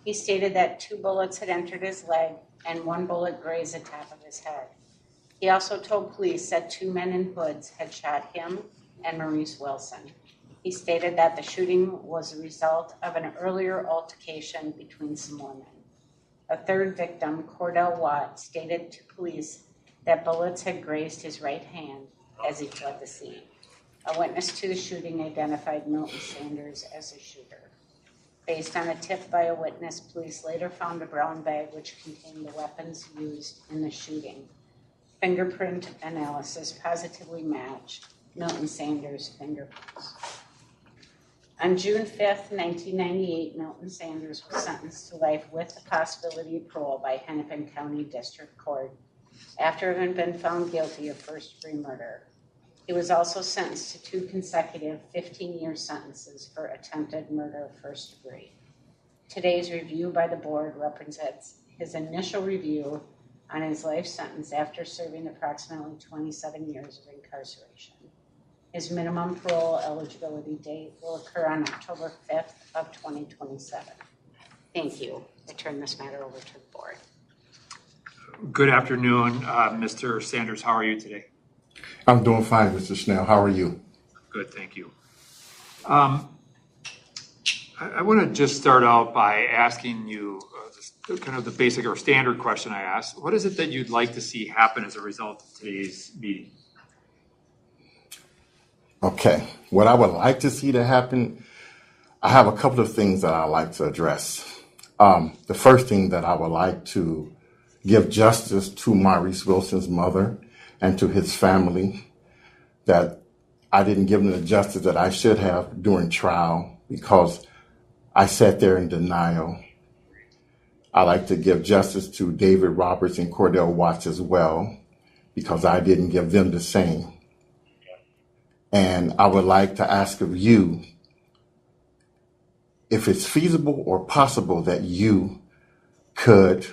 E: He stated that 2 bullets had entered his leg and 1 bullet grazed the top of his head. He also told police that 2 men in hoods had shot him and Maurice Wilson. He stated that the shooting was the result of an earlier altercation between some women. A third victim, Cordell Watt, stated to police that bullets had grazed his right hand as he fled the scene. A witness to the shooting identified Milton Sanders as the shooter. Based on a tip by a witness, police later found a brown bag which contained the weapons used in the shooting. Fingerprint analysis positively matched Milton Sanders' fingerprints. On June 5th, 1998, Milton Sanders was sentenced to life with the possibility of parole by Hennepin County District Court after having been found guilty of first-degree murder. He was also sentenced to 2 consecutive 15-year sentences for attempted murder of first degree. Today's review by the board represents his initial review on his life sentence after serving approximately 27 years of incarceration. His minimum parole eligibility date will occur on October 5th of 2027. Thank you. I turn this matter over to the board.
B: Good afternoon, Mr. Sanders. How are you today?
N: I'm doing fine, Mr. Schnell. How are you?
B: Good, thank you. I want to just start out by asking you kind of the basic or standard question I asked. What is it that you'd like to see happen as a result of today's meeting?
N: Okay. What I would like to see to happen, I have a couple of things that I'd like to address. The first thing that I would like to give justice to Maurice Wilson's mother and to his family, that I didn't give them the justice that I should have during trial because I sat there in denial. I like to give justice to David Roberts and Cordell Watts as well because I didn't give them the same. And I would like to ask of you if it's feasible or possible that you could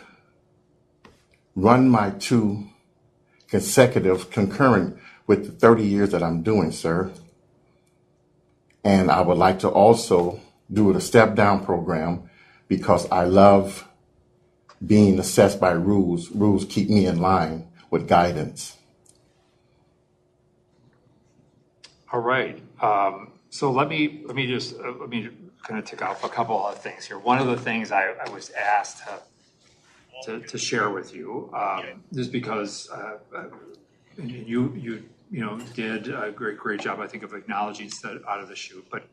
N: run my 2 consecutive concurrent with the 30 years that I'm doing, sir. And I would like to also do a step down program because I love being assessed by rules. Rules keep me in line with guidance.
B: All right. So let me kind of tick off a couple of things here. One of the things I was asked to share with you is because and you did a great job, I think, of acknowledging that out of the chute. But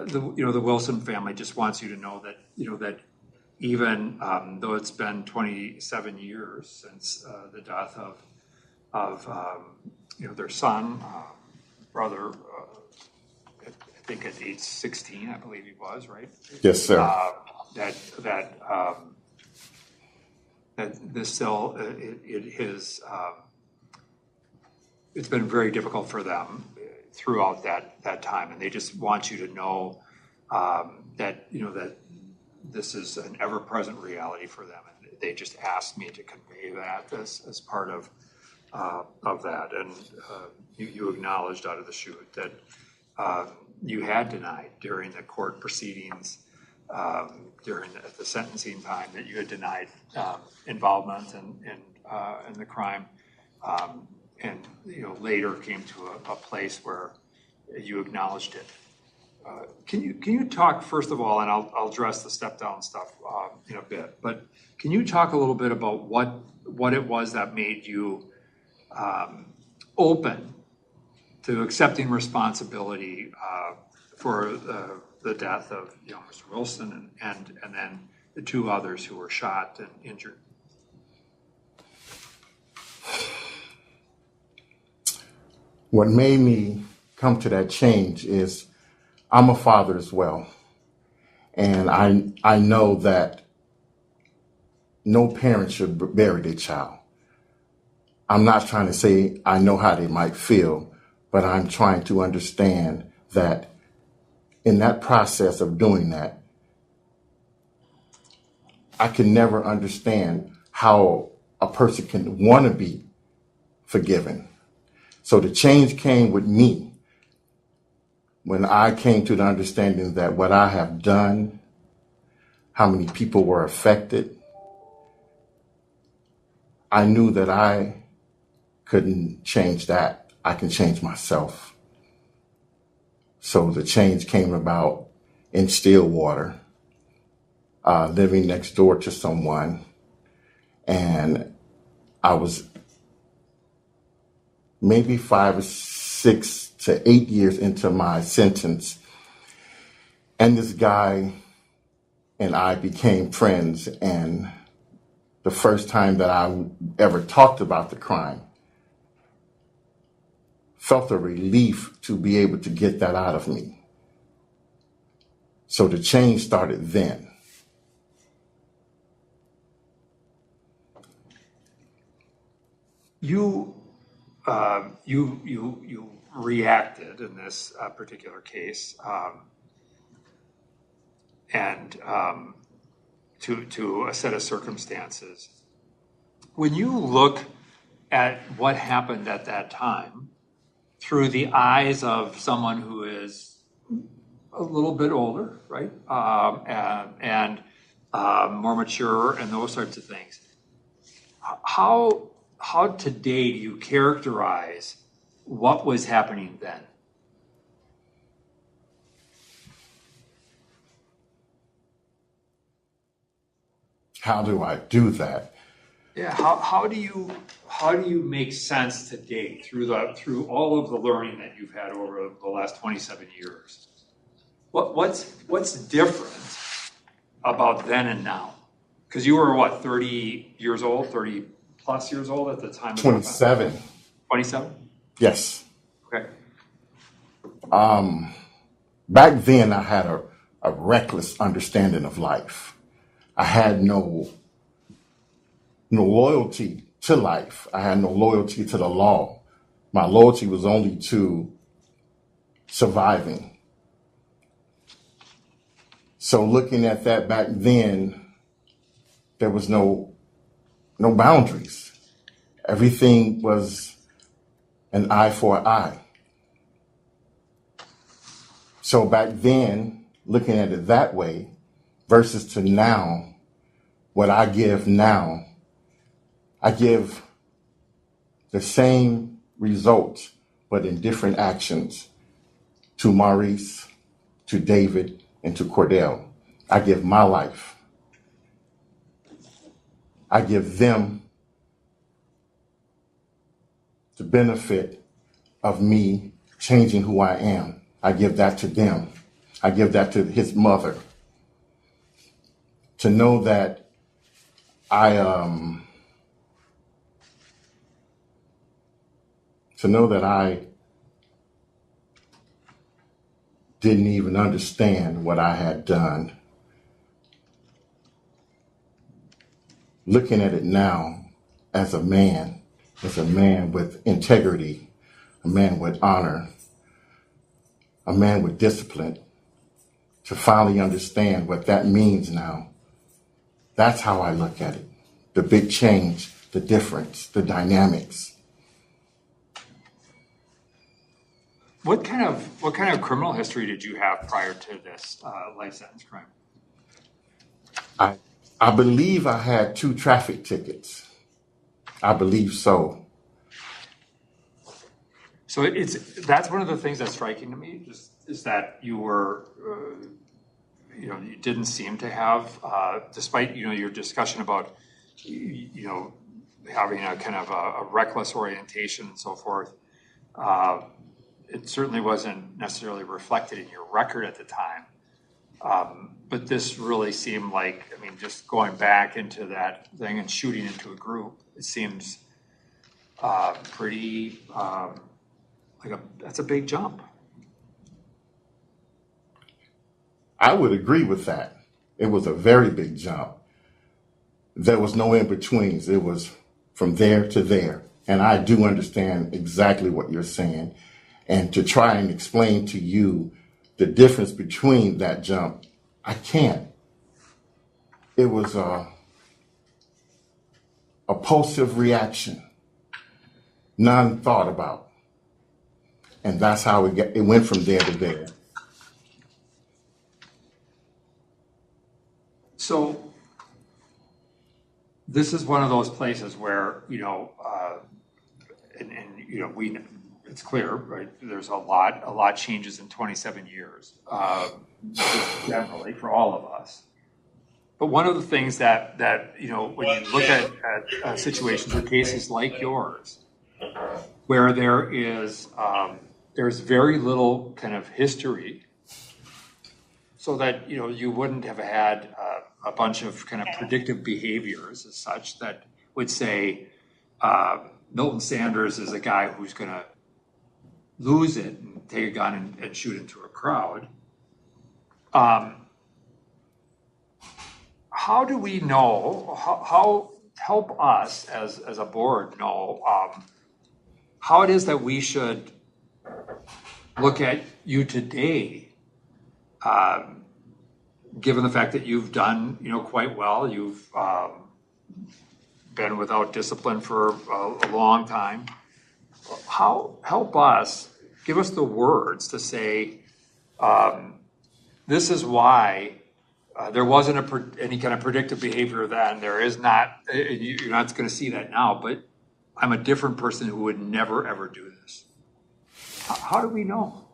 B: the Wilson family just wants you to know that that even though it's been 27 years since the death of their son, brother, I think at age 16, I believe he was, right?
N: Yes, sir.
B: That this still it's been very difficult for them throughout that time, and they just want you to know that that this is an ever-present reality for them, and they just asked me to convey that as part of that. And you acknowledged out of the chute that you had denied during the court proceedings, during the sentencing time, that you had denied involvement in the crime, and later came to a place where you acknowledged it. Can you talk first of all, and I'll address the step down stuff in a bit, but can you talk a little bit about what it was that made you open to accepting responsibility for the death of Mr. Wilson and then the two others who were shot and injured?
N: What made me come to that change is I'm a father as well. And I know that no parent should bury their child. I'm not trying to say I know how they might feel, but I'm trying to understand that in that process of doing that, I can never understand how a person can want to be forgiven. So the change came with me when I came to the understanding that what I have done, how many people were affected, I knew that I couldn't change that. I can change myself. So the change came about in Stillwater, living next door to someone. And I was maybe 5 or 6 to 8 years into my sentence. And this guy and I became friends. And the first time that I ever talked about the crime, felt a relief to be able to get that out of me. So the change started then.
B: You reacted in this particular case, and to a set of circumstances. When you look at what happened at that time through the eyes of someone who is a little bit older, right, and more mature and those sorts of things, how today do you characterize what was happening then?
N: How do I do that?
B: Yeah, how do you make sense today through all of the learning that you've had over the last 27 years? What's different about then and now? Because you were 30 years old, 30 plus years old at the time.
N: 27.
B: 27?
N: Yes.
B: Okay.
N: Back then I had a reckless understanding of life. I had no loyalty to life. I had no loyalty to the law. My loyalty was only to surviving. So looking at that back then, there was no boundaries. Everything was an eye for an eye. So back then, looking at it that way versus to now, what I give now, I give the same results, but in different actions to Maurice, to David, and to Cordell. I give my life. I give them the benefit of me changing who I am. I give that to them. I give that to his mother. To know that I didn't even understand what I had done. Looking at it now as a man with integrity, a man with honor, a man with discipline, to finally understand what that means now. That's how I look at it. The big change, the difference, the dynamics.
B: What kind of criminal history did you have prior to this life sentence crime?
N: I believe I had 2 traffic tickets. I believe so.
B: So that's one of the things that's striking to me is that you were, you didn't seem to have, despite your discussion about, having a kind of a reckless orientation and so forth. It certainly wasn't necessarily reflected in your record at the time. But this really seemed like, just going back into that thing and shooting into a group, it seems pretty, that's a big jump.
N: I would agree with that. It was a very big jump. There was no in-betweens. It was from there to there. And I do understand exactly what you're saying. And to try and explain to you the difference between that jump, I can't. It was a impulsive reaction, none thought about. And that's how it went from there to there.
B: So this is one of those places where, it's clear, right? There's a lot changes in 27 years, just generally for all of us. But one of the things that when you look at situations or cases like yours, where there's very little kind of history, so that you wouldn't have had a bunch of kind of predictive behaviors as such that would say Milton Sanders is a guy who's going to lose it and take a gun and shoot into a crowd. How do we know, how help us as a board know how it is that we should look at you today, given the fact that you've done quite well, you've been without discipline for a long time. Help us, give us the words to say, this is why there wasn't any kind of predictive behavior then. There is not, you're not going to see that now, but I'm a different person who would never, ever do this. How do we know?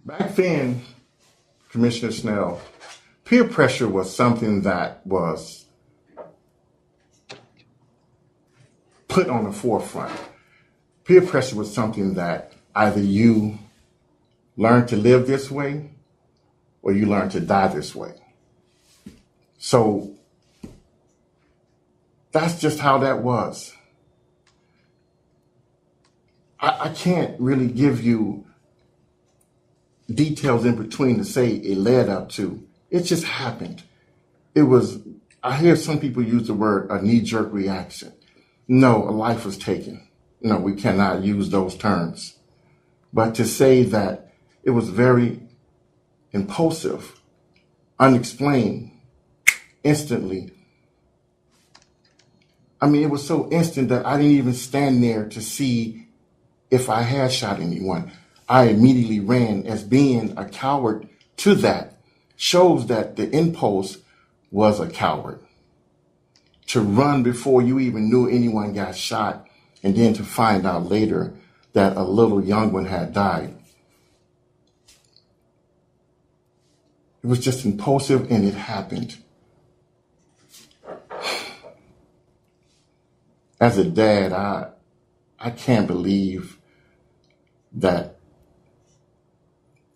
N: Back then, Commissioner Snell, peer pressure was something that was put on the forefront. Peer pressure was something that either you learn to live this way or you learn to die this way. So that's just how that was. I can't really give you details in between to say it led up to. It just happened. It was, I hear some people use the word a knee-jerk reaction. No, a life was taken. No, we cannot use those terms. But to say that it was very impulsive, unexplained, instantly. It was so instant that I didn't even stand there to see if I had shot anyone. I immediately ran. As being a coward to that shows that the impulse was a coward. To run before you even knew anyone got shot, and then to find out later that a little young one had died. It was just impulsive, and it happened. as a dad, I can't believe that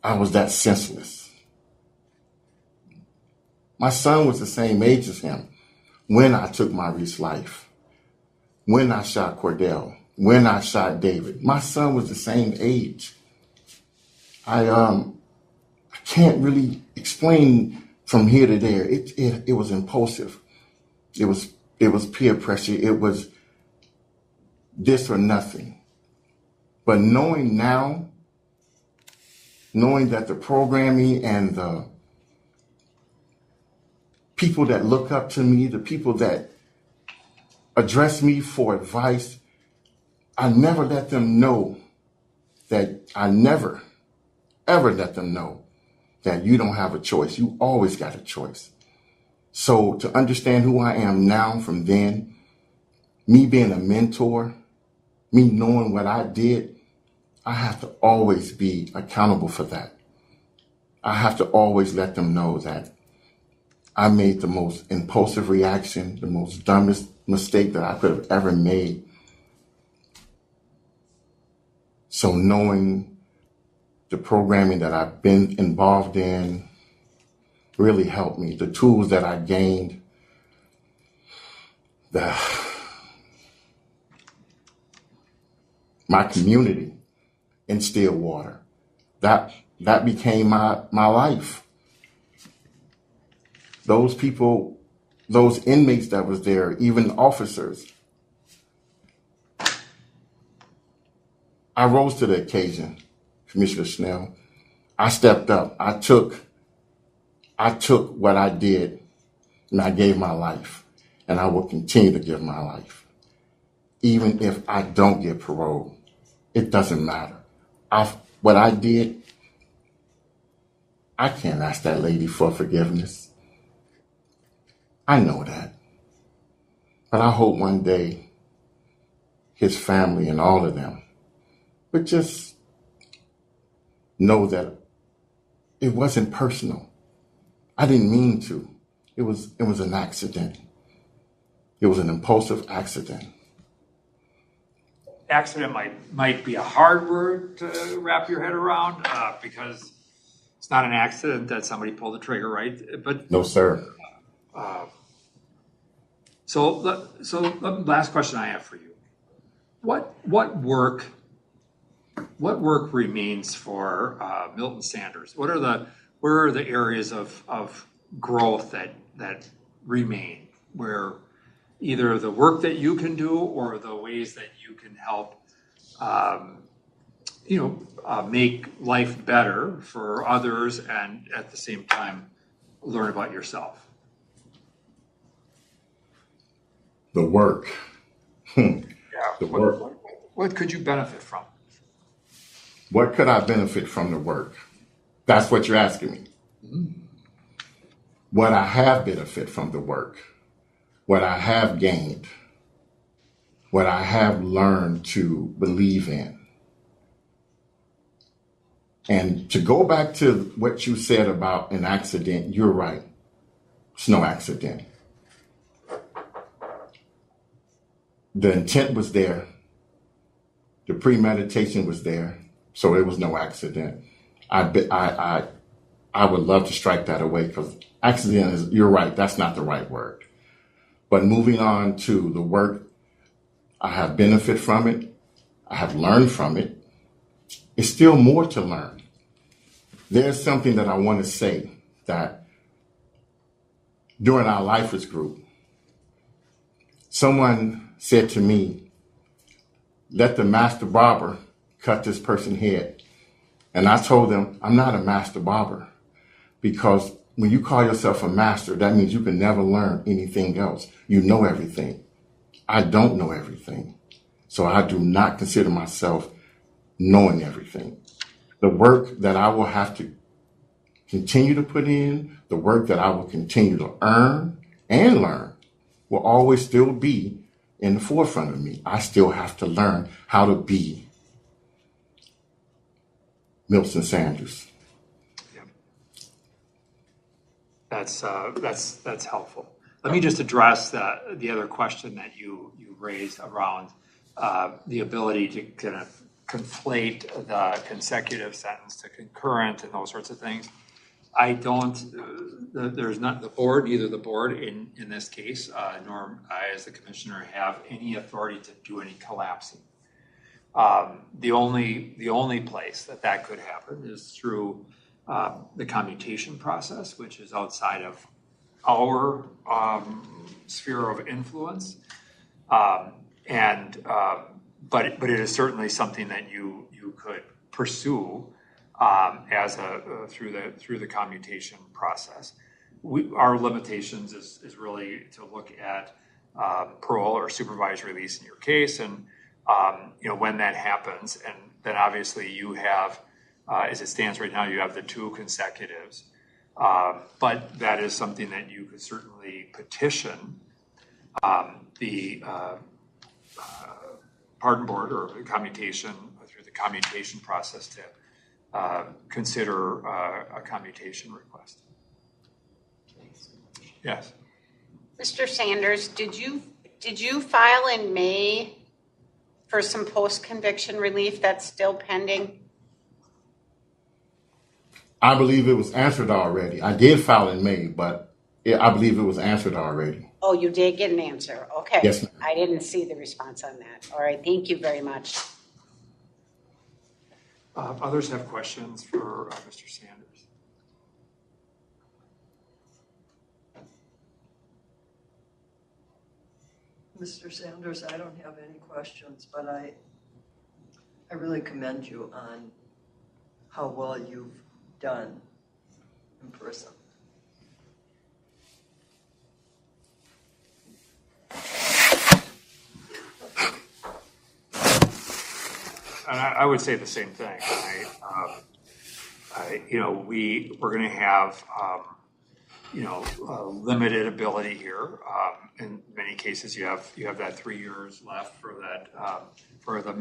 N: I was that senseless. My son was the same age as him when I took Maurice's life, when I shot Cordell, when I shot David. My son was the same age. I can't really explain from here to there. It was impulsive. It was peer pressure. It was this or nothing. But knowing now, knowing that the programming and the people that look up to me, the people that address me for advice, I never let them know that I never, ever let them know that you don't have a choice. You always got a choice. So to understand who I am now from then, me being a mentor, me knowing what I did, I have to always be accountable for that. I have to always let them know that I made the most impulsive reaction, the most dumbest mistake that I could have ever made. So knowing the programming that I've been involved in really helped me. The tools that I gained, my community in Stillwater, that became my life. Those people, those inmates that was there, even officers, I rose to the occasion, Commissioner Snell. I stepped up. I took what I did and I gave my life, and I will continue to give my life. Even if I don't get parole, it doesn't matter. What I did, I can't ask that lady for forgiveness. I know that. But I hope one day his family and all of them would just know that it wasn't personal. I didn't mean to. It was an accident. It was an impulsive accident.
B: Accident might be a hard word to wrap your head around because it's not an accident that somebody pulled the trigger, right? But
N: no, sir.
B: So last question I have for you: what work remains for Milton Sanders? What are the areas of growth that remain, where either the work that you can do or the ways that you can help make life better for others and at the same time learn about yourself?
N: The work.
B: Yeah.
N: The work.
B: What could you benefit from?
N: What could I benefit from the work? That's what you're asking me.
B: Mm-hmm.
N: What I have benefit from the work, what I have gained, what I have learned to believe in. And to go back to what you said about an accident, you're right. It's no accident. The intent was there. The premeditation was there. So it was no accident. I would love to strike that away because accident is, you're right, that's not the right word. But moving on to the work, I have benefit from it. I have learned from it. It's still more to learn. There's something that I want to say that during our lifers group, someone said to me, let the master barber cut this person's head. And I told them, I'm not a master barber, because when you call yourself a master, that means you can never learn anything else. You know everything. I don't know everything. So I do not consider myself knowing everything. The work that I will have to continue to put in, the work that I will continue to earn and learn will always still be in the forefront of me. I still have to learn how to be Milton Sanders.
B: Yeah. That's helpful. let me just address the other question that you raised around the ability to kind of conflate the consecutive sentence to concurrent and those sorts of things. I don't, there's not the board, neither the board in this case, nor I as the commissioner have any authority to do any collapsing. The only place that could happen is through the commutation process, which is outside of our sphere of influence. But it is certainly something that you could pursue as through the commutation process. Our limitations is really to look at parole or supervised release in your case, and when that happens, and then obviously you have, as it stands right now, you have the 2 consecutives. But that is something that you could certainly petition the pardon board or the commutation through the commutation process to consider a commutation request. Yes.
E: Mr. Sanders, did you file in May for some post-conviction relief that's still pending?
N: I believe it was answered already. I did file in May, but I believe it was answered already.
E: Oh, you did get an answer. Okay.
N: Yes, ma'am.
E: I didn't see the response on that. All right. Thank you very much.
B: Others have questions for Mr. Sanders?
C: Mr. Sanders, I don't have any questions, but I really commend you on how well you've done in prison.
B: And I would say the same thing. We're going to have limited ability here. In many cases, you have that 3 years left for that for the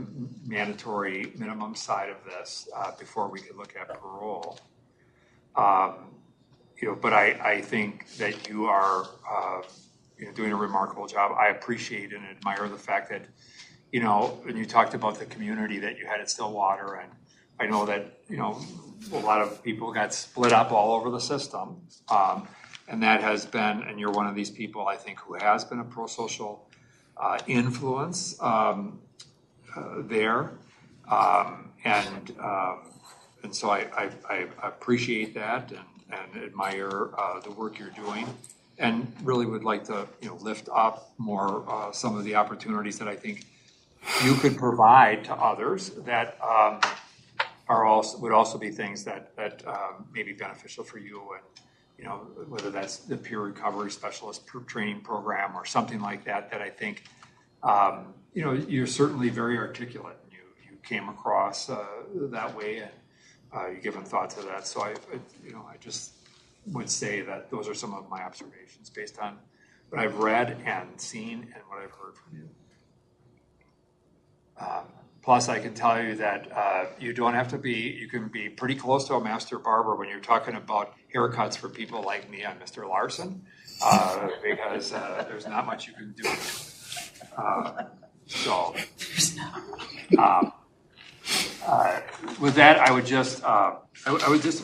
B: mandatory minimum side of this before we could look at parole. But I think that you are doing a remarkable job. I appreciate and admire the fact that and you talked about the community that you had at Stillwater, and I know that a lot of people got split up all over the system. And that has been, and you're one of these people, I think, who has been a pro-social influence there. And so I appreciate that and admire the work you're doing, and really would like to lift up more some of the opportunities that I think you could provide to others that would also be things that may be beneficial for you, and whether that's the peer recovery specialist training program or something like that. That I think you're certainly very articulate, and you came across that way, and you've given thought to that. So I just would say that those are some of my observations based on what I've read and seen and what I've heard from you. Plus, I can tell you that you don't have to be, you can be pretty close to a master barber when you're talking about haircuts for people like me and Mr. Larson, because there's not much you can do. With that, I would just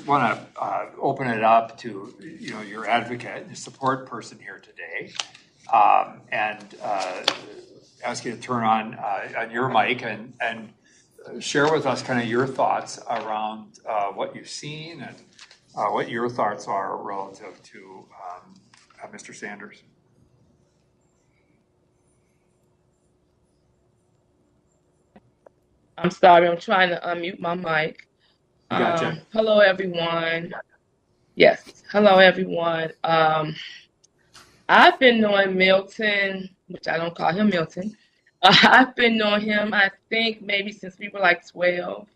B: want to open it up to your advocate, your support person here today, and ask you to turn on your mic and share with us kind of your thoughts around what you've seen and what your thoughts are relative to Mr. Sanders.
O: I'm sorry, I'm trying to unmute my mic.
B: Gotcha.
O: Hello, everyone. Yes, hello, everyone. I've been knowing Milton, which I don't call him Milton. I've been knowing him, I think, maybe since we were like 12,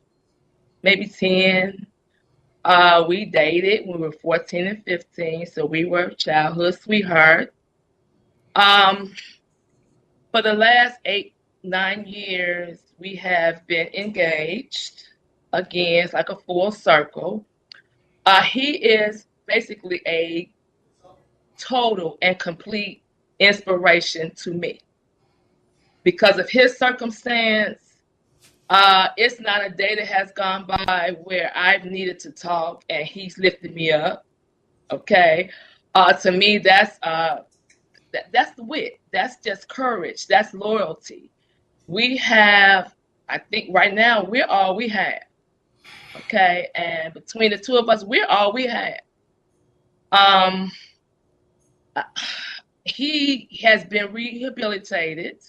O: maybe 10. We dated when we were 14 and 15, so we were childhood sweethearts. For the last 8-9 years, we have been engaged. Again, it's like a full circle. He is basically a total and complete inspiration to me. Because of his circumstance, it's not a day that has gone by where I've needed to talk and he's lifted me up. Okay. To me, that's the wit. That's just courage. That's loyalty. We have, I think right now, we're all we have. Okay. And between the two of us, we're all we have. He has been rehabilitated.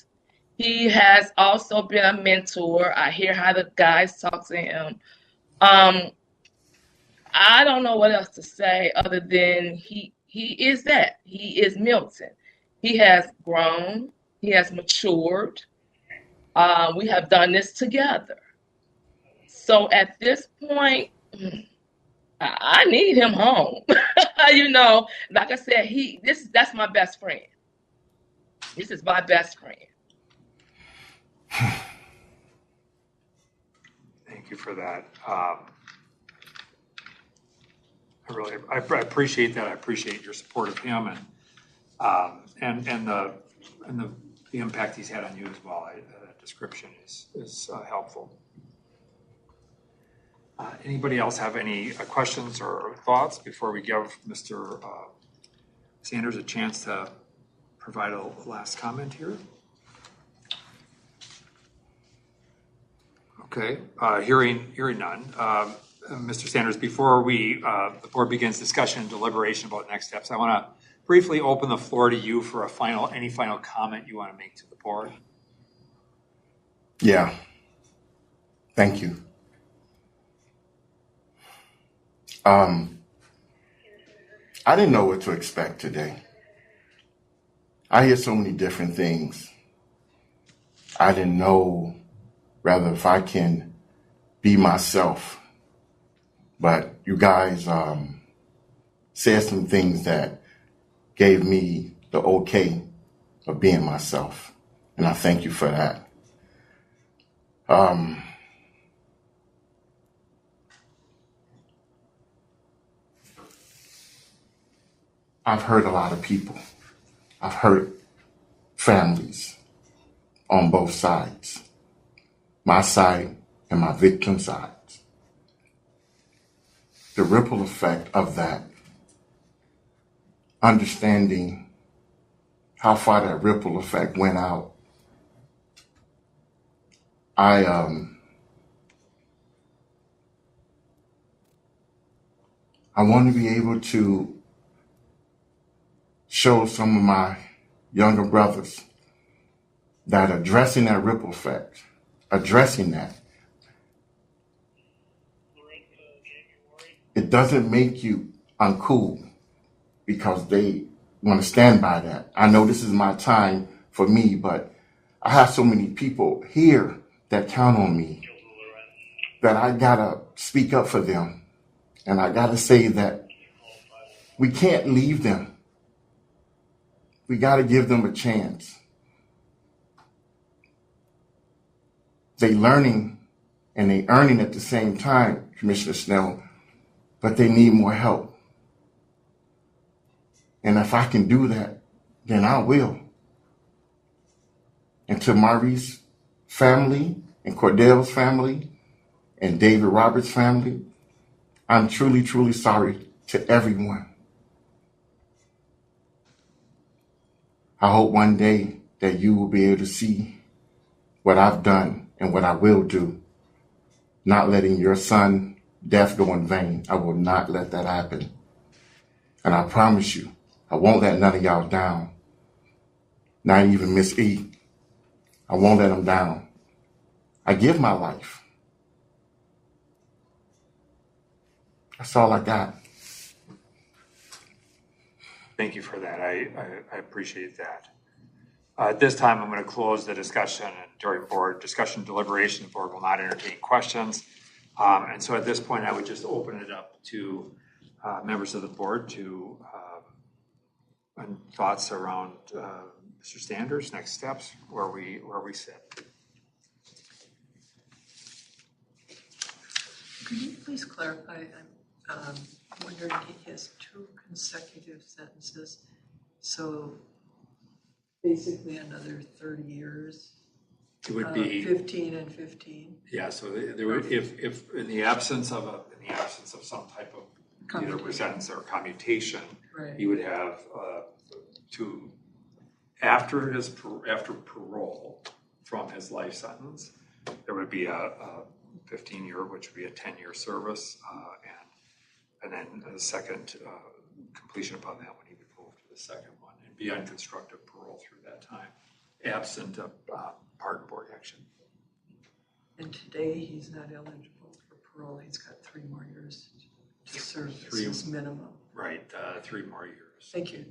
O: He has also been a mentor. I hear how the guys talk to him. I don't know what else to say other than he is that. He is Milton. He has grown. He has matured. We have done this together. So at this point, I need him home. You know, like I said, that's my best friend. This is my best friend.
B: Thank you for that. I appreciate that. I appreciate your support of him and the impact he's had on you as well. That description is helpful. Anybody else have any questions or thoughts before we give Mr. Sanders a chance to provide a last comment here? Okay, hearing none. Mr. Sanders, before the board begins discussion and deliberation about next steps, I want to briefly open the floor to you for any final comment you want to make to the board.
N: Yeah. Thank you. I didn't know what to expect today. I hear so many different things. I didn't know rather if I can be myself. But you guys said some things that gave me the okay of being myself. And I thank you for that. I've hurt a lot of people. I've hurt families on both sides, my side and my victim side. The ripple effect of that, understanding how far that ripple effect went out, I want to be able to show some of my younger brothers that addressing that ripple effect, addressing that, it doesn't make you uncool because they want to stand by that. I know this is my time for me, but I have so many people here that count on me that I gotta speak up for them. And I gotta say that we can't leave them. We gotta give them a chance. They learning and they earning at the same time, Commissioner Snell, but they need more help. And if I can do that, then I will. And to Marie's family and Cordell's family and David Roberts' family, I'm truly, truly sorry to everyone. I hope one day that you will be able to see what I've done and what I will do, not letting your son death go in vain. I will not let that happen. And I promise you, I won't let none of y'all down. Not even Miss E. I won't let them down. I give my life. That's all I got.
B: Thank you for that. I appreciate that. At this time, I'm going to close the discussion, and during board discussion deliberation, the board will not entertain questions. And so at this point, I would just open it up to members of the board to and thoughts around Mr. Sanders, next steps, where we sit.
J: Could you please clarify? I'm wondering, he has 2 consecutive sentences. So basically another 30 years.
B: It would be
J: 15 and 15.
B: Yeah, so there would, if in the absence of some type of either sentence or commutation,
J: Right.
B: you would have after parole from his life sentence, there would be a 15-year, which would be a 10-year service, and then the second completion upon that when he would move to the second one and be on constructive parole through that time, absent of pardon board action.
J: And today he's not eligible for parole. He's got 3 more years to serve as his minimum.
B: Right, 3 more years.
J: Thank you.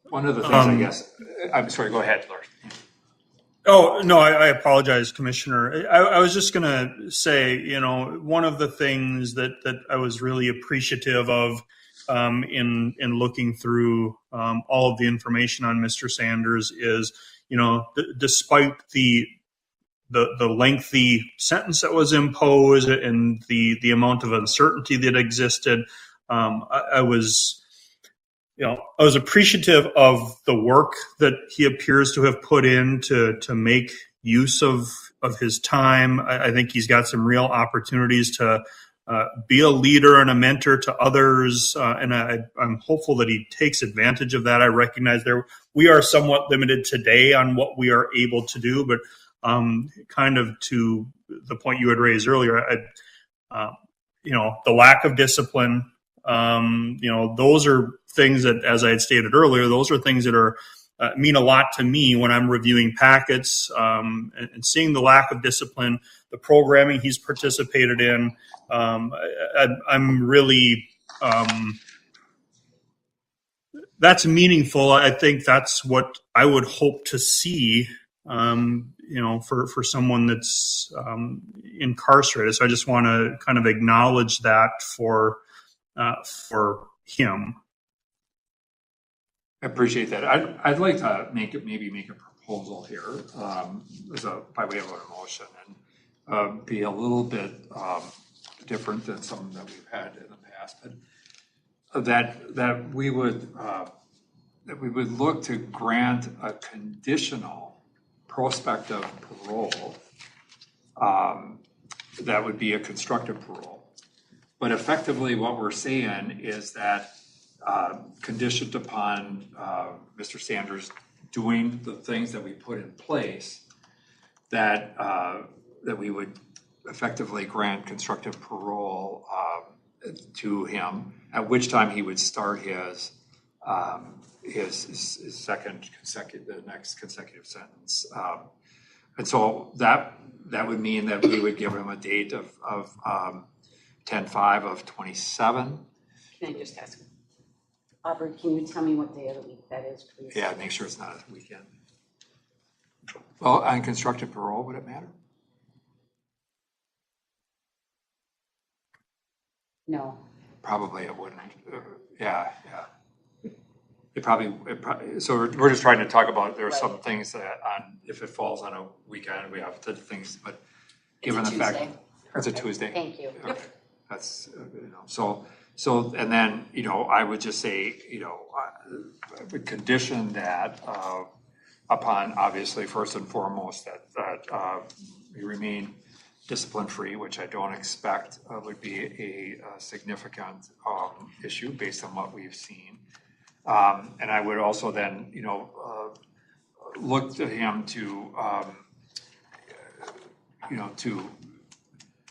B: One of the things, I guess, I'm sorry, go ahead, Lars.
G: Oh, no, I apologize, Commissioner. I was just going to say, one of the things that I was really appreciative of in looking through all of the information on Mr. Sanders is, despite the lengthy sentence that was imposed and the amount of uncertainty that existed, I was appreciative of the work that he appears to have put in to make use of his time. I think he's got some real opportunities to be a leader and a mentor to others, and I'm hopeful that he takes advantage of that. I recognize we are somewhat limited today on what we are able to do, but kind of to the point you had raised earlier, the lack of discipline, those are things that, as I had stated earlier, those are things that are mean a lot to me when I'm reviewing packets, and seeing the lack of discipline, the programming he's participated in. I'm really, that's meaningful. I think that's what I would hope to see, for someone that's incarcerated. So I just want to kind of acknowledge that for him.
B: I appreciate that. I'd like to make a proposal here by way of an emotion and be a little bit different than some that we've had in the past, but that we would look to grant a conditional prospective parole that would be a constructive parole. But effectively what we're saying is that conditioned upon Mr. Sanders doing the things that we put in place, that we would effectively grant constructive parole to him, at which time he would start his the next consecutive sentence. And so that would mean that we would give him a date of 10/5 of 27.
E: Can I just ask, Aubrey, can you tell me what day of the week that is, please?
B: Yeah, make sure it's not a weekend. Well, on constructive parole, would it matter?
E: No.
B: Probably it wouldn't. Yeah. It probably. So we're just trying to talk about, there are some things that if it falls on a weekend, we have to things, but given the fact it's a Tuesday.
E: Thank you.
B: Okay. That's, so, and then, I would just say, I would condition that upon, obviously, first and foremost, that we remain discipline-free, which I don't expect would be a significant issue based on what we've seen. And I would also then, look to him to, to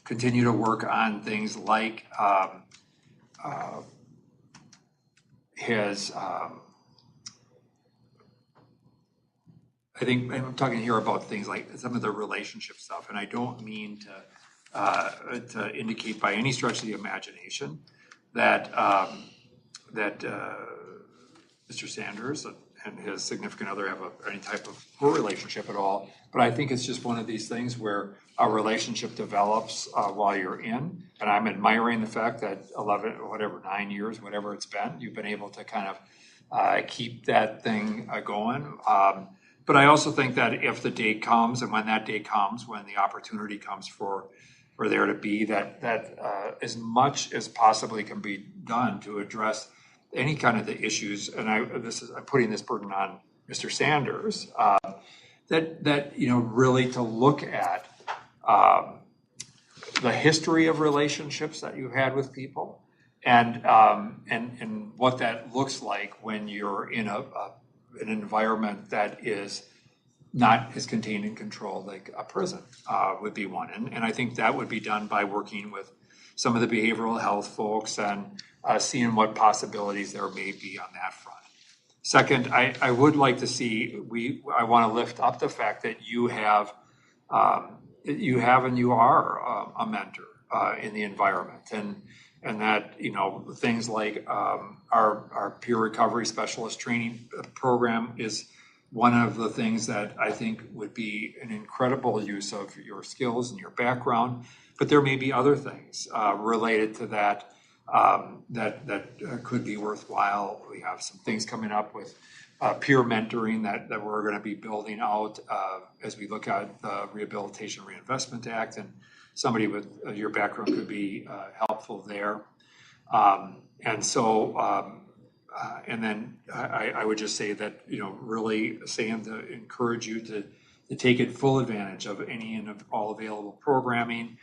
B: continue to work on things like his, I think I'm talking here about things like some of the relationship stuff, and I don't mean to indicate by any stretch of the imagination that Mr. Sanders and his significant other have any type of poor relationship at all. But I think it's just one of these things where a relationship develops while you're in. And I'm admiring the fact that 9 years, whatever it's been, you've been able to kind of keep that thing going. But I also think that if the date comes, and when that date comes, when the opportunity comes for for there to be that as much as possibly can be done to address any kind of the issues. And I'm putting this burden on Mr. Sanders, that really to look at the history of relationships that you've had with people, and what that looks like when you're in an environment that is not as contained and controlled, like a prison would be one. And I think that would be done by working with some of the behavioral health folks and seeing what possibilities there may be on that front. Second, I would like to see, I want to lift up the fact that you have and you are a mentor in the environment, and that things like our peer recovery specialist training program is one of the things that I think would be an incredible use of your skills and your background. But there may be other things related to that that could be worthwhile. We have some things coming up with peer mentoring that we're going to be building out as we look at the Rehabilitation Reinvestment Act, and somebody with your background could be helpful there. And then I would just say that, really saying to encourage you to take full advantage of any and all available programming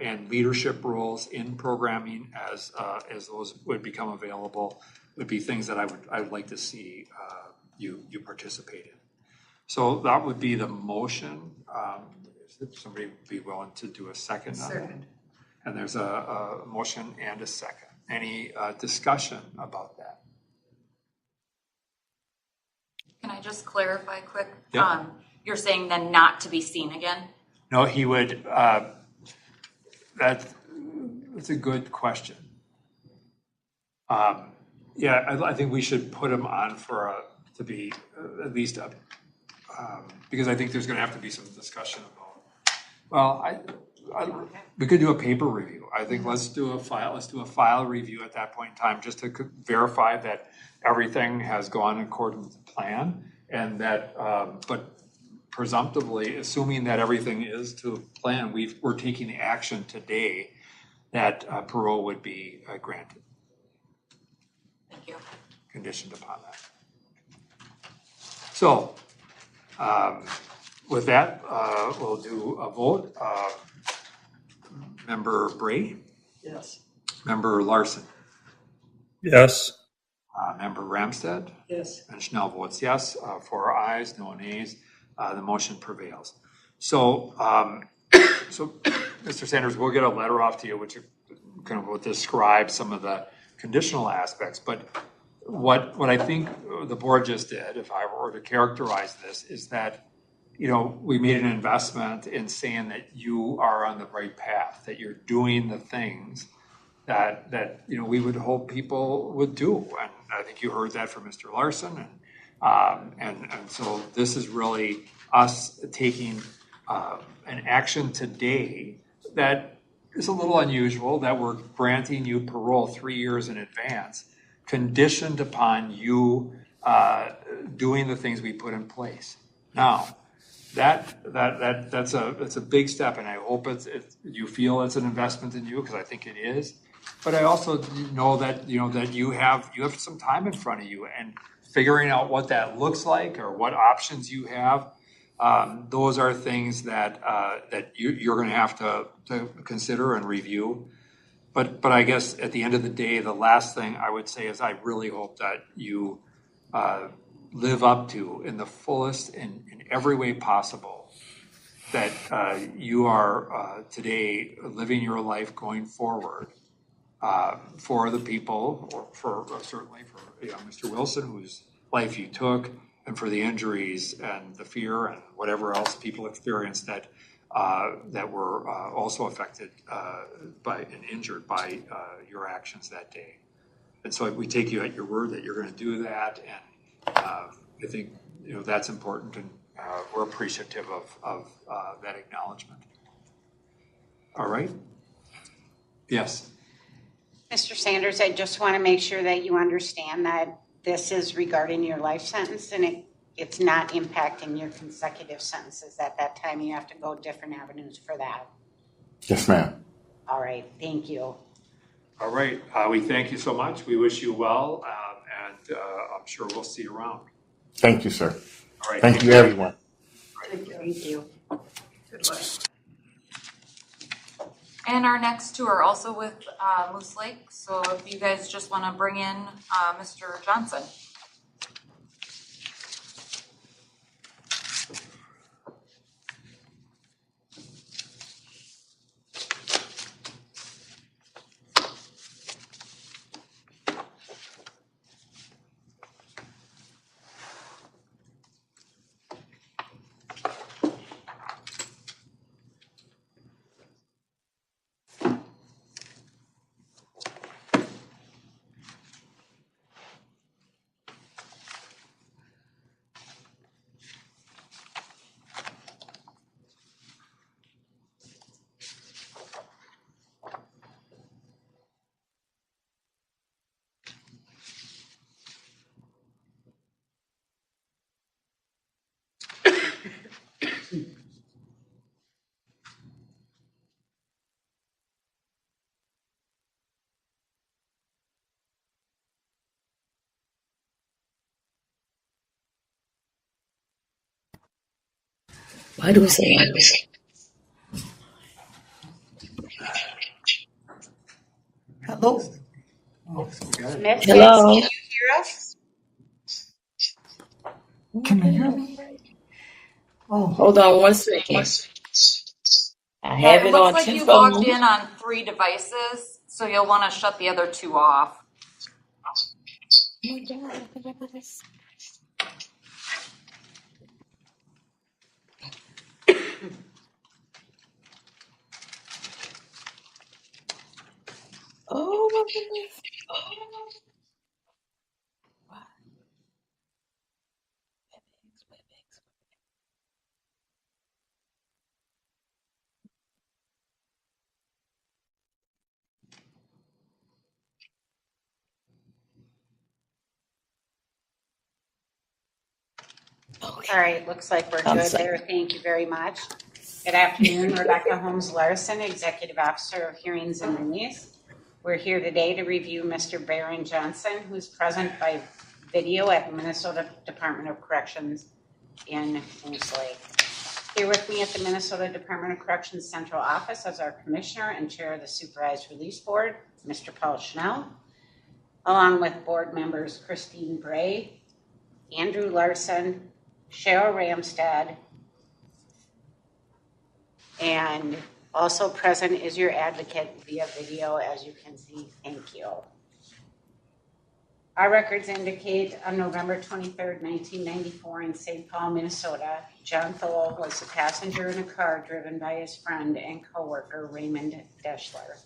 B: and leadership roles in programming as those would become available, would be things that I would like to see you participate in. So that would be the motion. If somebody would be willing to do a second on that. And there's a motion and a second. Any discussion about that?
A: Can I just clarify quick?
B: Yep.
A: You're saying then not to be seen again?
B: No, he would. That's a good question. I think we should put him on to be at least because I think there's going to have to be some discussion about. We could do a paper review. I think let's do a file review at that point in time, just to verify that everything has gone according to plan, and that, but presumptively, assuming that everything is to plan, we're taking action today that parole would be granted.
A: Thank you.
B: Conditioned upon that. So, with that, we'll do a vote. Member Bray?
C: Yes.
B: Member Larson?
G: Yes.
B: Member Ramstead?
C: Yes.
B: And Schnell votes yes. 4 ayes, no nays. The motion prevails. So, Mr. Sanders, we'll get a letter off to you, which kind of will describe some of the conditional aspects. But what I think the board just did, if I were to characterize this, is that we made an investment in saying that you are on the right path, that you're doing the things that we would hope people would do. And I think you heard that from Mr. Larson. And so this is really us taking an action today that is a little unusual, that we're granting you parole 3 years in advance, conditioned upon you doing the things we put in place. Now, that's a big step, and I hope you feel it's an investment in you, because I think it is. But I also know that that you have some time in front of you, and figuring out what that looks like or what options you have. Those are things that you're going to have to consider and review. But I guess at the end of the day, the last thing I would say is I really hope that you live up to, in the fullest in every way possible, that you are today living your life going forward for the people, or certainly for Mr. Wilson, whose life you took, and for the injuries and the fear and whatever else people experienced that were also affected by and injured by your actions that day. And so we take you at your word that you're going to do that, and I think that's important, and we're appreciative of that acknowledgement. All right. Yes.
E: Mr. Sanders, I just want to make sure that you understand that this is regarding your life sentence, and it's not impacting your consecutive sentences. At that time, you have to go different avenues for that.
N: Yes, ma'am.
E: All right, thank you.
B: All right, we thank you so much. We wish you well, and I'm sure we'll see you around.
N: Thank you, sir.
B: All right.
N: Thank you, everyone.
E: Thank you.
C: Good luck.
A: And our next two are also with Moose Lake. So if you guys just want to bring in Mr. Johnson.
O: Why do we say that?
J: Hello.
E: Miss
O: Hello.
E: Can you hear us?
J: Can you hear me? Oh,
O: Hold on one second. I
A: Yeah,
O: have
A: it
O: it
A: looks
O: on
A: like you
O: tempo.
A: logged in on 3 devices, so you'll want to shut the other 2 off.
O: Oh my goodness.
E: All right, looks like we're
O: I'm
E: good
O: sorry.
E: there. Thank you very much. Good afternoon, Rebecca Holmes Larson, Executive Officer of Hearings and Neiss. We're here today to review Mr. Baron Johnson, who's present by video at Minnesota Department of Corrections in Moose Lake. Here with me at the Minnesota Department of Corrections Central Office as our Commissioner and Chair of the Supervised Release Board, Mr. Paul Schnell, along with board members Christine Bray, Andrew Larson, Cheryl Ramstad, and also present is your advocate via video, as you can see. Thank you. Our records indicate on November 23rd, 1994 in St. Paul, Minnesota, John Thole was a passenger in a car driven by his friend and coworker Raymond Deschler.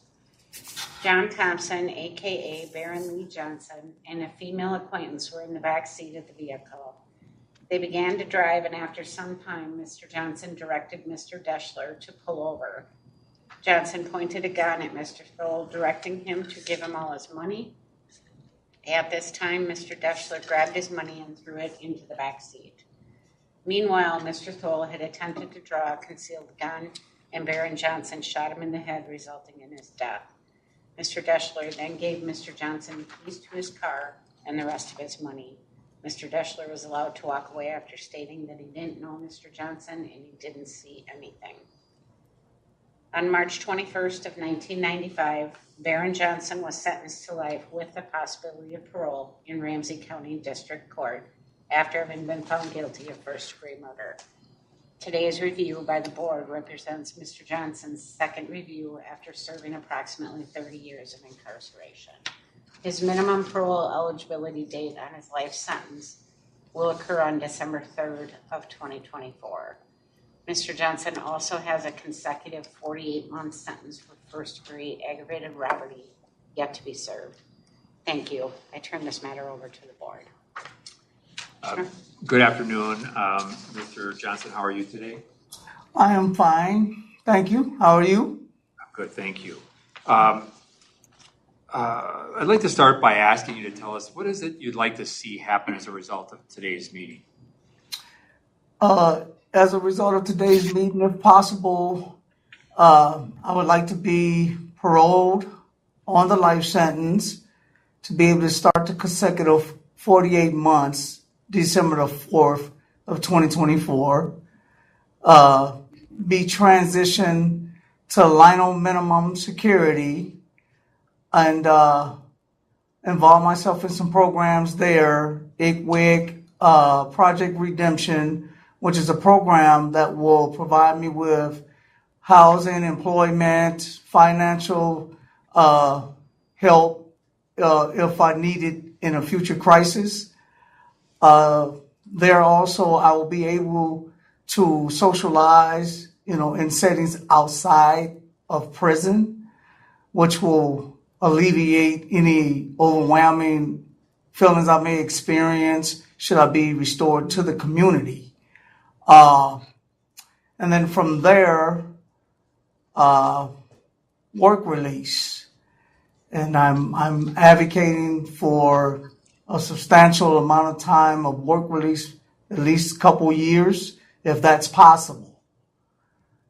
E: John Thompson, aka Baron Lee Johnson, and a female acquaintance were in the back seat of the vehicle. They began to drive, and after some time, Mr. Johnson directed Mr. Deschler to pull over. Johnson pointed a gun at Mr. Thole, directing him to give him all his money. At this time, Mr. Deschler grabbed his money and threw it into the back seat. Meanwhile, Mr. Thole had attempted to draw a concealed gun, and Baron Johnson shot him in the head, resulting in his death. Mr. Deschler then gave Mr. Johnson the keys to his car and the rest of his money. Mr. Deschler was allowed to walk away after stating that he didn't know Mr. Johnson and he didn't see anything. On March 21st of 1995, Baron Johnson was sentenced to life with the possibility of parole in Ramsey County District Court after having been found guilty of first-degree murder. Today's review by the board represents Mr. Johnson's second review after serving approximately 30 years of incarceration. His minimum parole eligibility date on his life sentence will occur on December 3rd of 2024. Mr. Johnson also has a consecutive 48-month sentence for first-degree aggravated robbery yet to be served. Thank you. I turn this matter over to the board.
B: Good afternoon, Mr. Johnson. How are you today?
J: I am fine. Thank you. How are you?
B: I'm good, thank you. I'd like to start by asking you to tell us what is it you'd like to see happen as a result of today's meeting?
J: As a result of today's meeting, if possible,
P: I would like to be paroled on the life sentence to be able to start the consecutive 48 months, December the 4th of 2024. Be transitioned to Lionel minimum security and involve myself in some programs there, ICWIC, Project Redemption, which is a program that will provide me with housing, employment, financial help if I need it in a future crisis. There also, I will be able to socialize, in settings outside of prison, which will alleviate any overwhelming feelings I may experience should I be restored to the community. And then from there, work release. And I'm advocating for a substantial amount of time of work release, at least a couple years, if that's possible.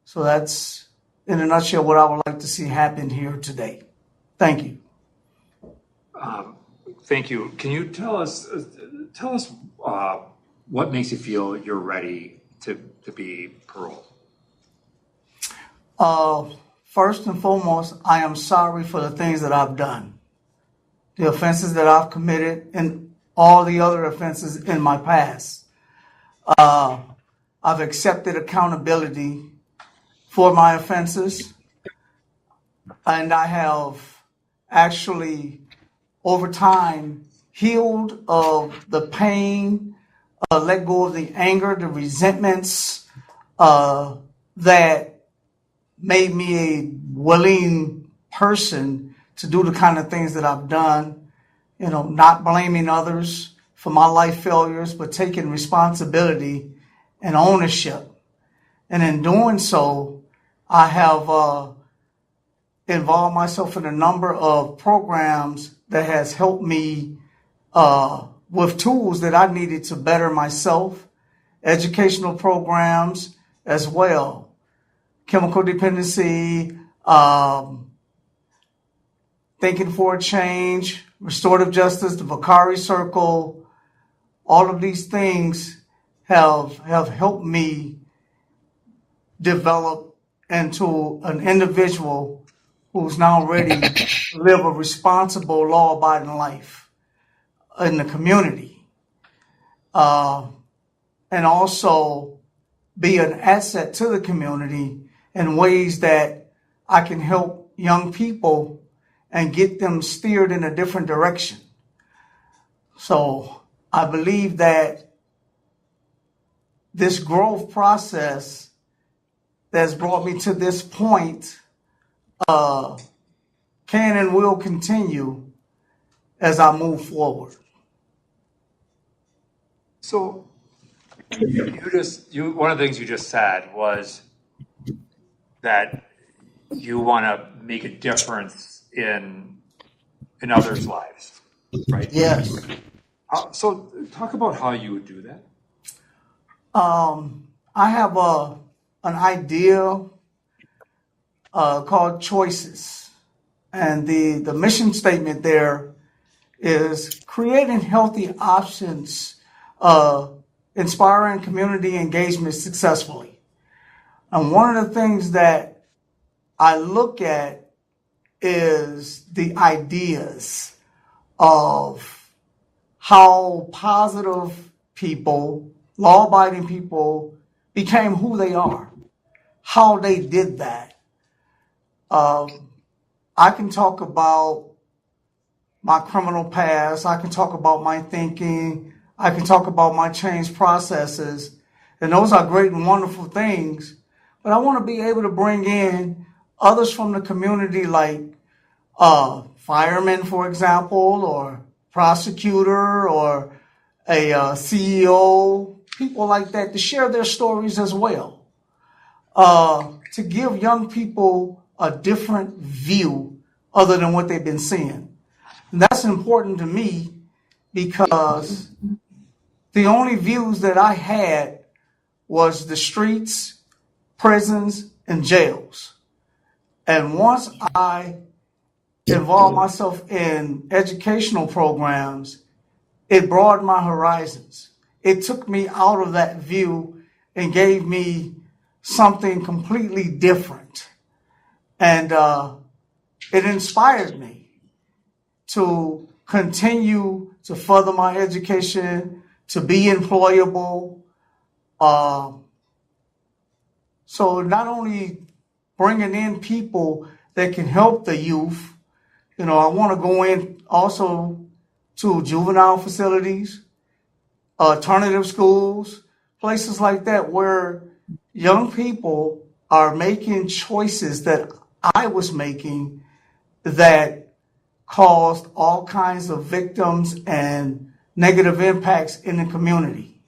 P: So that's, in a nutshell, what I would like to see happen here today. Thank you.
B: Thank you. Can you tell us what makes you feel you're ready to be paroled?
P: First and foremost, I am sorry for the things that I've done, the offenses that I've committed, and all the other offenses in my past. I've accepted accountability for my offenses, and I have actually, over time, healed of the pain, let go of the anger, the resentments that made me a willing person to do the kind of things that I've done, not blaming others for my life failures, but taking responsibility and ownership. And in doing so, I have involved myself in a number of programs that has helped me with tools that I needed to better myself, educational programs as well. Chemical dependency, thinking for a change, restorative justice, the Vicari Circle, all of these things have helped me develop into an individual who's now ready to live a responsible, law-abiding life in the community. And also be an asset to the community in ways that I can help young people and get them steered in a different direction. So I believe that this growth process that's brought me to this point can and will continue as I move forward.
B: So one of the things you just said was that you want to make a difference in others' lives, right?
P: Yes.
B: So talk about how you would do that.
P: I have an idea called Choices. And the mission statement there is creating healthy options, inspiring community engagement successfully. And one of the things that I look at is the ideas of how positive people, law-abiding people, became who they are, how they did that. I can talk about my criminal past. I can talk about my thinking. I can talk about my change processes. And those are great and wonderful things. But I want to be able to bring in others from the community, like firemen, for example, or prosecutor, or a CEO, people like that, to share their stories as well. To give young people a different view other than what they've been seeing. And that's important to me because the only views that I had was the streets, prisons, and jails. And once I involved myself in educational programs, it broadened my horizons. It took me out of that view and gave me something completely different. And it inspired me to continue to further my education, to be employable. So not only bringing in people that can help the youth, I want to go in also to juvenile facilities, alternative schools, places like that where young people are making choices that I was making that caused all kinds of victims and negative impacts in the community.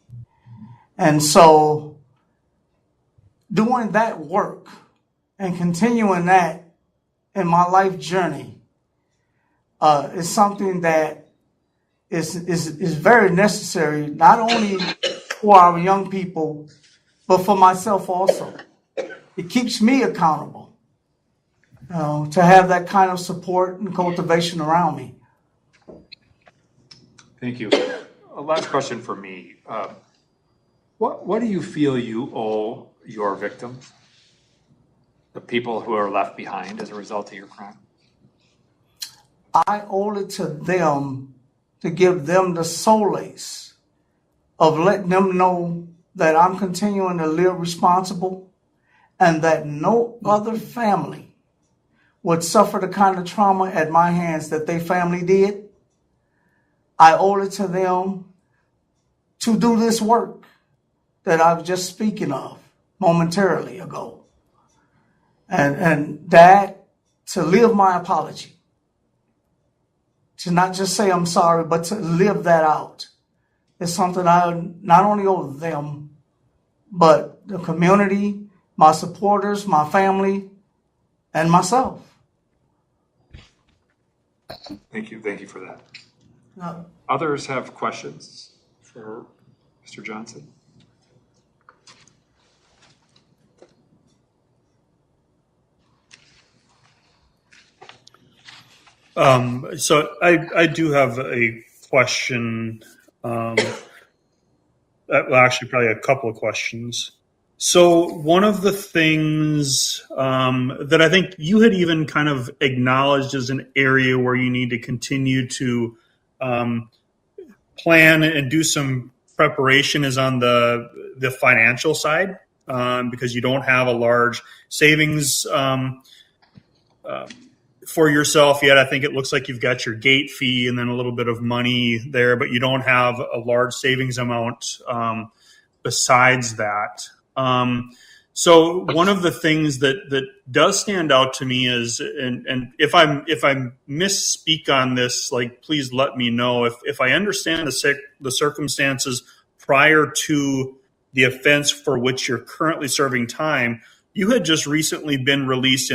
P: And so doing that work and continuing that in my life journey is something that is very necessary, not only for our young people, but for myself also. It keeps me accountable, to have that kind of support and cultivation around me.
B: Thank you. A last question for me. What do you feel you owe your victims, the people who are left behind as a result of your crime?
P: I owe it to them to give them the solace of letting them know that I'm continuing to live responsible and that no other family would suffer the kind of trauma at my hands that their family did. I owe it to them to do this work that I was just speaking of momentarily ago. And that, to live my apology, to not just say I'm sorry, but to live that out is something I not only owe them, but the community, my supporters, my family, and myself.
B: Thank you. Thank you for that.
P: No.
B: Others have questions for Mr. Johnson?
G: So I do have a question. Well, actually, probably a couple of questions. So one of the things that I think you had even kind of acknowledged as an area where you need to continue to plan and do some preparation is on the financial side, because you don't have a large savings for yourself yet. I think it looks like you've got your gate fee and then a little bit of money there, but you don't have a large savings amount besides that. So one of the things that does stand out to me is, and if I misspeak on this, like, please let me know. If I understand the circumstances prior to the offense for which you're currently serving time, you had just recently been released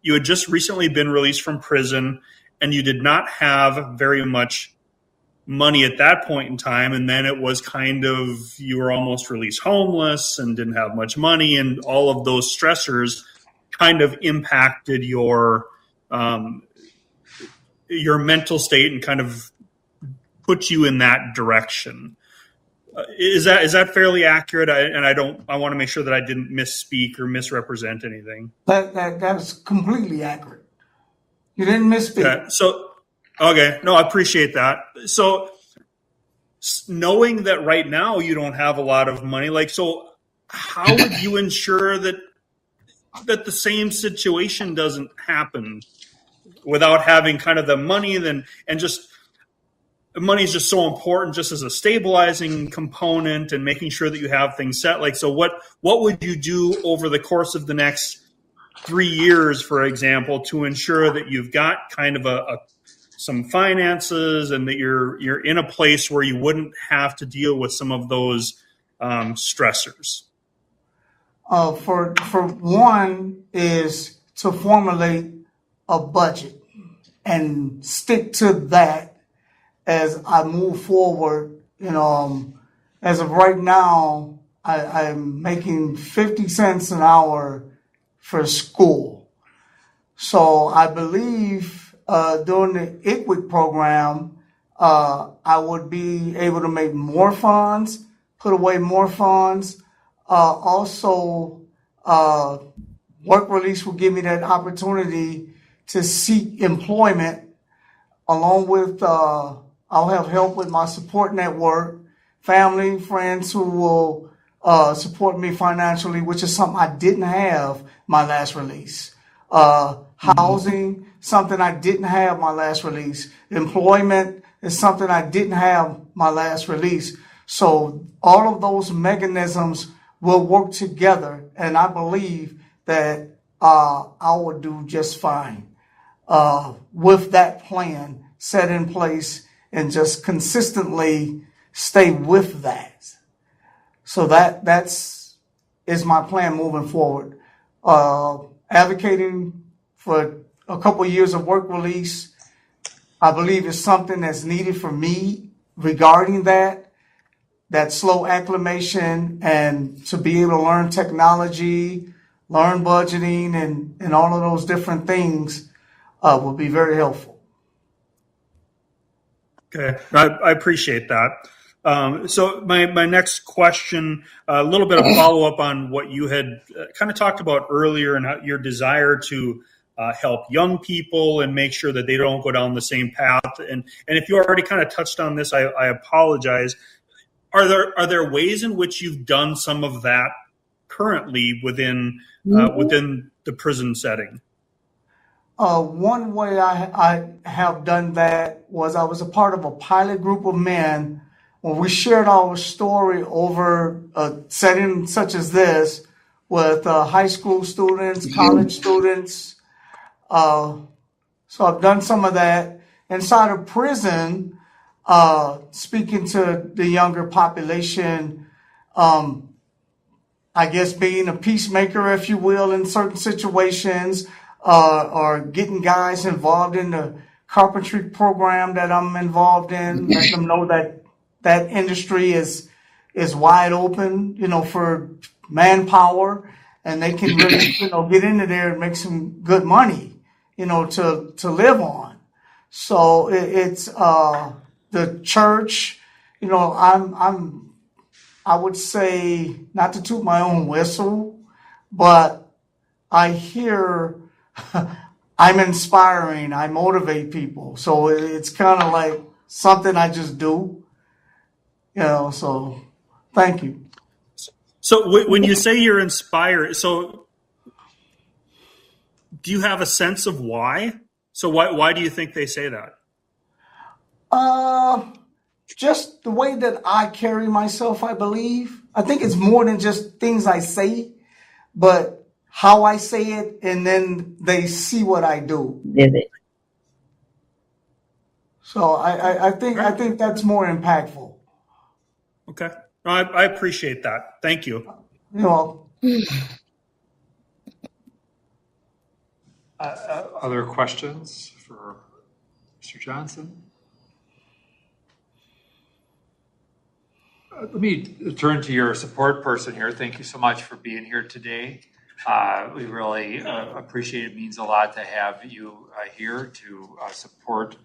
G: you had just recently been released from prison, and you did not have very much money at that point in time. And then it was kind of, you were almost released homeless and didn't have much money, and all of those stressors kind of impacted your mental state and kind of put you in that direction. Is that fairly accurate? I want to make sure that I didn't misspeak or misrepresent anything.
P: That is completely accurate. You didn't misspeak.
G: Okay. No, I appreciate that. So knowing that right now you don't have a lot of money, so how would you ensure that the same situation doesn't happen without having kind of the money money is just so important just as a stabilizing component and making sure that you have things set. So what would you do over the course of the next 3 years, for example, to ensure that you've got kind of some finances and that you're in a place where you wouldn't have to deal with some of those stressors?
P: For one is to formulate a budget and stick to that as I move forward. As of right now, I'm making 50 cents an hour for school. So I believe during the ICWIC program, I would be able to make more funds, put away more funds. Also, work release will give me that opportunity to seek employment along with, I'll have help with my support network, family, friends who will support me financially, which is something I didn't have my last release. Housing, something I didn't have my last release. Employment is something I didn't have my last release. So all of those mechanisms will work together, and I believe that I will do just fine with that plan set in place and just consistently stay with that. So that's my plan moving forward. Advocating for a couple of years of work release, I believe is something that's needed for me regarding that slow acclimation and to be able to learn technology, learn budgeting and all of those different things will be very helpful.
G: Okay, I appreciate that. So my next question, a little bit of follow up on what you had kind of talked about earlier and your desire to help young people and make sure that they don't go down the same path. And if you already kind of touched on this, I apologize. Are there ways in which you've done some of that currently within the prison setting?
P: One way I have done that was I was a part of a pilot group of men when we shared our story over a setting such as this with high school students, college students. So I've done some of that. Inside of prison, speaking to the younger population, I guess being a peacemaker, if you will, in certain situations, or getting guys involved in the carpentry program that I'm involved in, let them know that industry is wide open, for manpower, and they can really, get into there and make some good money, to live on. So it's the church, I would say, not to toot my own whistle, but I hear I'm inspiring, I motivate people. So it's kind of like something I just do, so thank you.
G: So when you say you're inspired, so do you have a sense of why? So why do you think they say that?
P: Just the way that I carry myself, I believe. I think it's more than just things I say, but how I say it, and then they see what I do. So I think that's more impactful.
G: Okay, I appreciate that. Thank you.
B: Other questions for Mr. Johnson? Let me turn to your support person here. Thank you so much for being here today. We really appreciate it. It means a lot to have you here to support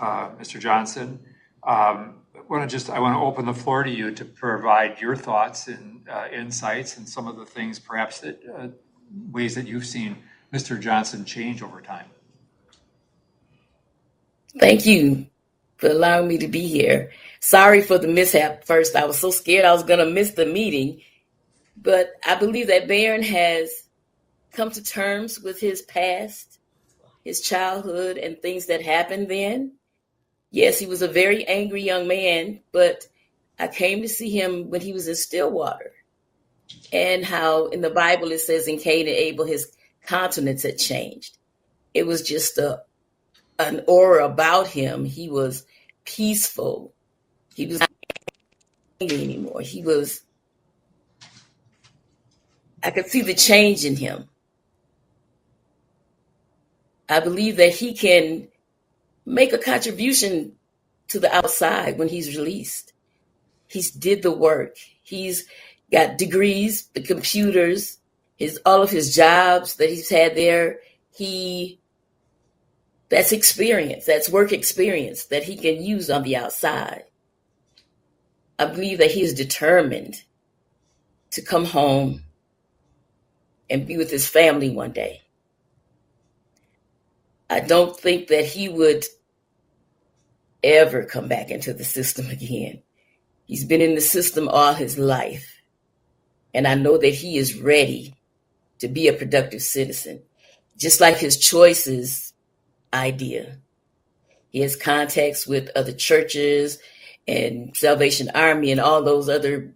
B: Mr. Johnson. I want to open the floor to you to provide your thoughts and insights and some of the things, perhaps that ways that you've seen Mr. Johnson change over time.
Q: Thank you for allowing me to be here. Sorry for the mishap first. I was so scared I was going to miss the meeting. But I believe that Barron has come to terms with his past, his childhood, and things that happened then. Yes, he was a very angry young man, but I came to see him when he was in Stillwater. And how in the Bible it says in Cain and Abel, his countenance had changed. It was just an aura about him. He was peaceful. He was not angry anymore. I could see the change in him. I believe that he can make a contribution to the outside when he's released. He's did the work. He's got degrees, the computers, all of his jobs that he's had there. that's experience, that's work experience that he can use on the outside. I believe that he is determined to come home and be with his family one day. I don't think that he would ever come back into the system again. He's been in the system all his life, and I know that he is ready to be a productive citizen, just like his choices idea. He has contacts with other churches and Salvation Army and all those other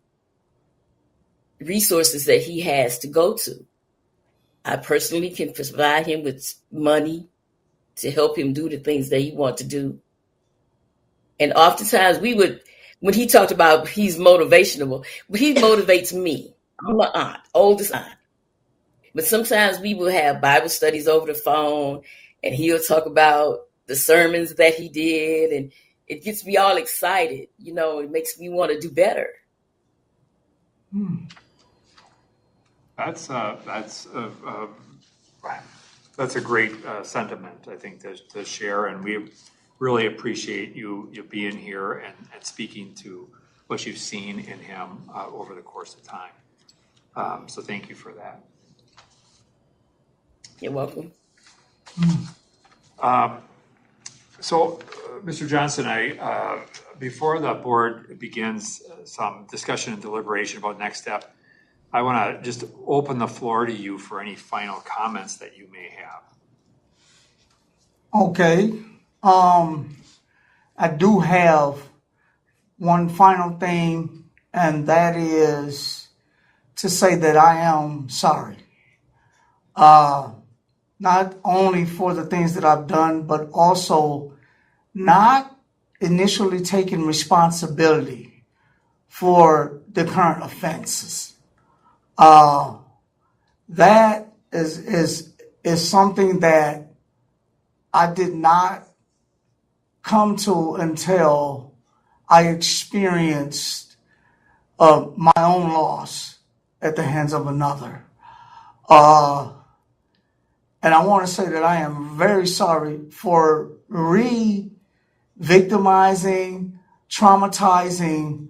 Q: resources that he has to go to. I personally can provide him with money to help him do the things that he wants to do. And oftentimes when he talked about he's motivational, he motivates me. I'm an aunt, oldest aunt. But sometimes we will have Bible studies over the phone, and he'll talk about the sermons that he did, and it gets me all excited. It makes me want to do better.
B: That's a great sentiment, I think, to share, and we really appreciate you being here and speaking to what you've seen in him over the course of time. So thank you for that.
Q: You're welcome.
B: So, Mr. Johnson, before the board begins some discussion and deliberation about next step, I want to just open the floor to you for any final comments that you may have.
P: Okay. I do have one final thing, and that is to say that I am sorry. Not only for the things that I've done, but also not initially taking responsibility for the current offenses. That is something that I did not come to until I experienced my own loss at the hands of another. And I want to say that I am very sorry for re-victimizing, traumatizing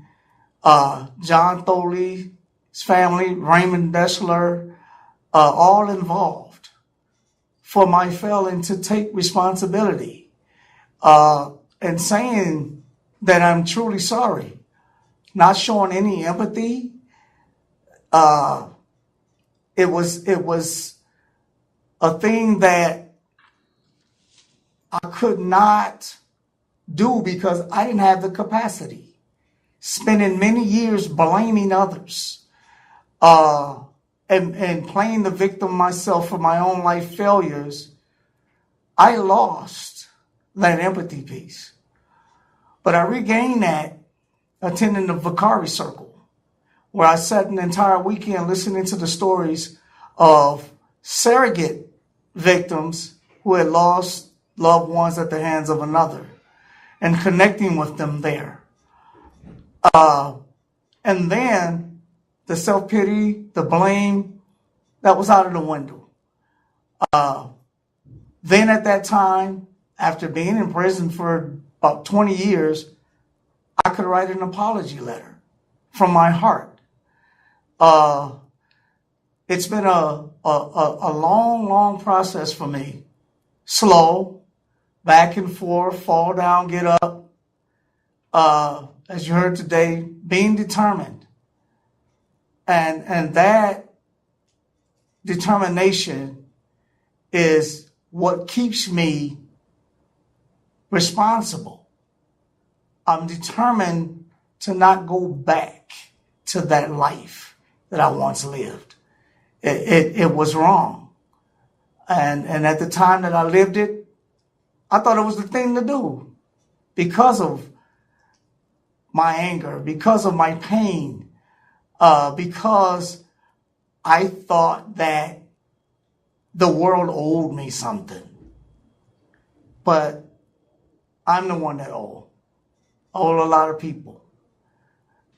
P: John Tholey's family, Raymond Deshler, all involved, for my failing to take responsibility and saying that I'm truly sorry, not showing any empathy. It was a thing that I could not do because I didn't have the capacity. Spending many years blaming others and playing the victim myself for my own life failures, I lost that empathy piece. But I regained that attending the Vicari Circle, where I sat an entire weekend listening to the stories of surrogate victims who had lost loved ones at the hands of another and connecting with them there. And then the self-pity, the blame, that was out of the window. Then at that time, after being in prison for about 20 years, I could write an apology letter from my heart. It's been a long, long process for me. Slow, back and forth, fall down, get up. As you heard today, being determined. And that determination is what keeps me responsible. I'm determined to not go back to that life that I once lived. It was wrong. And at the time that I lived it, I thought it was the thing to do because of my anger, because of my pain, because I thought that the world owed me something. But I'm the one that owe a lot of people.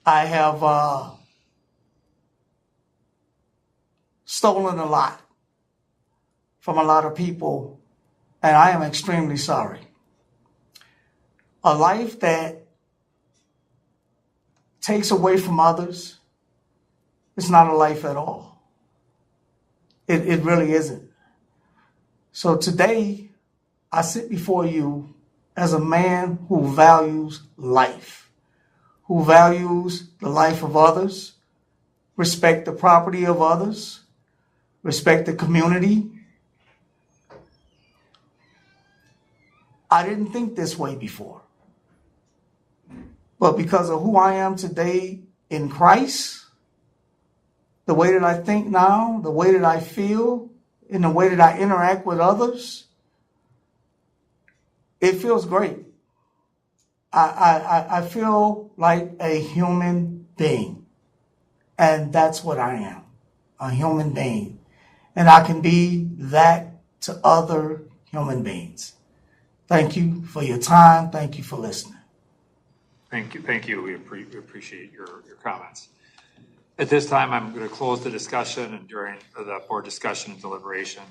P: I have stolen a lot from a lot of people, and I am extremely sorry. A life that takes away from others is not a life at all. It really isn't. So today, I sit before you as a man who values life, who values the life of others, respect the property of others, respect the community. I didn't think this way before. But because of who I am today in Christ, the way that I think now, the way that I feel, and the way that I interact with others, it feels great. I feel like a human being. And that's what I am, a human being. And I can be that to other human beings. Thank you for your time. Thank you for listening.
B: Thank you. We appreciate your comments. At this time, I'm going to close the discussion, and during the board discussion and deliberation,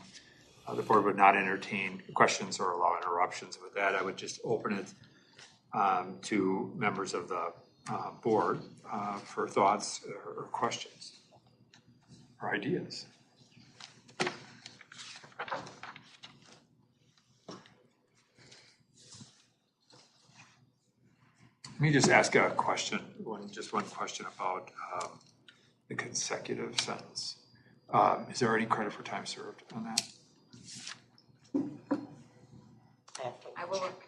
B: the board would not entertain questions or allow interruptions. With that, I would just open it to members of the board for thoughts or questions or ideas. Let me just ask a question, one question about the consecutive sentence. Is there any credit for time served on that?
A: I will look.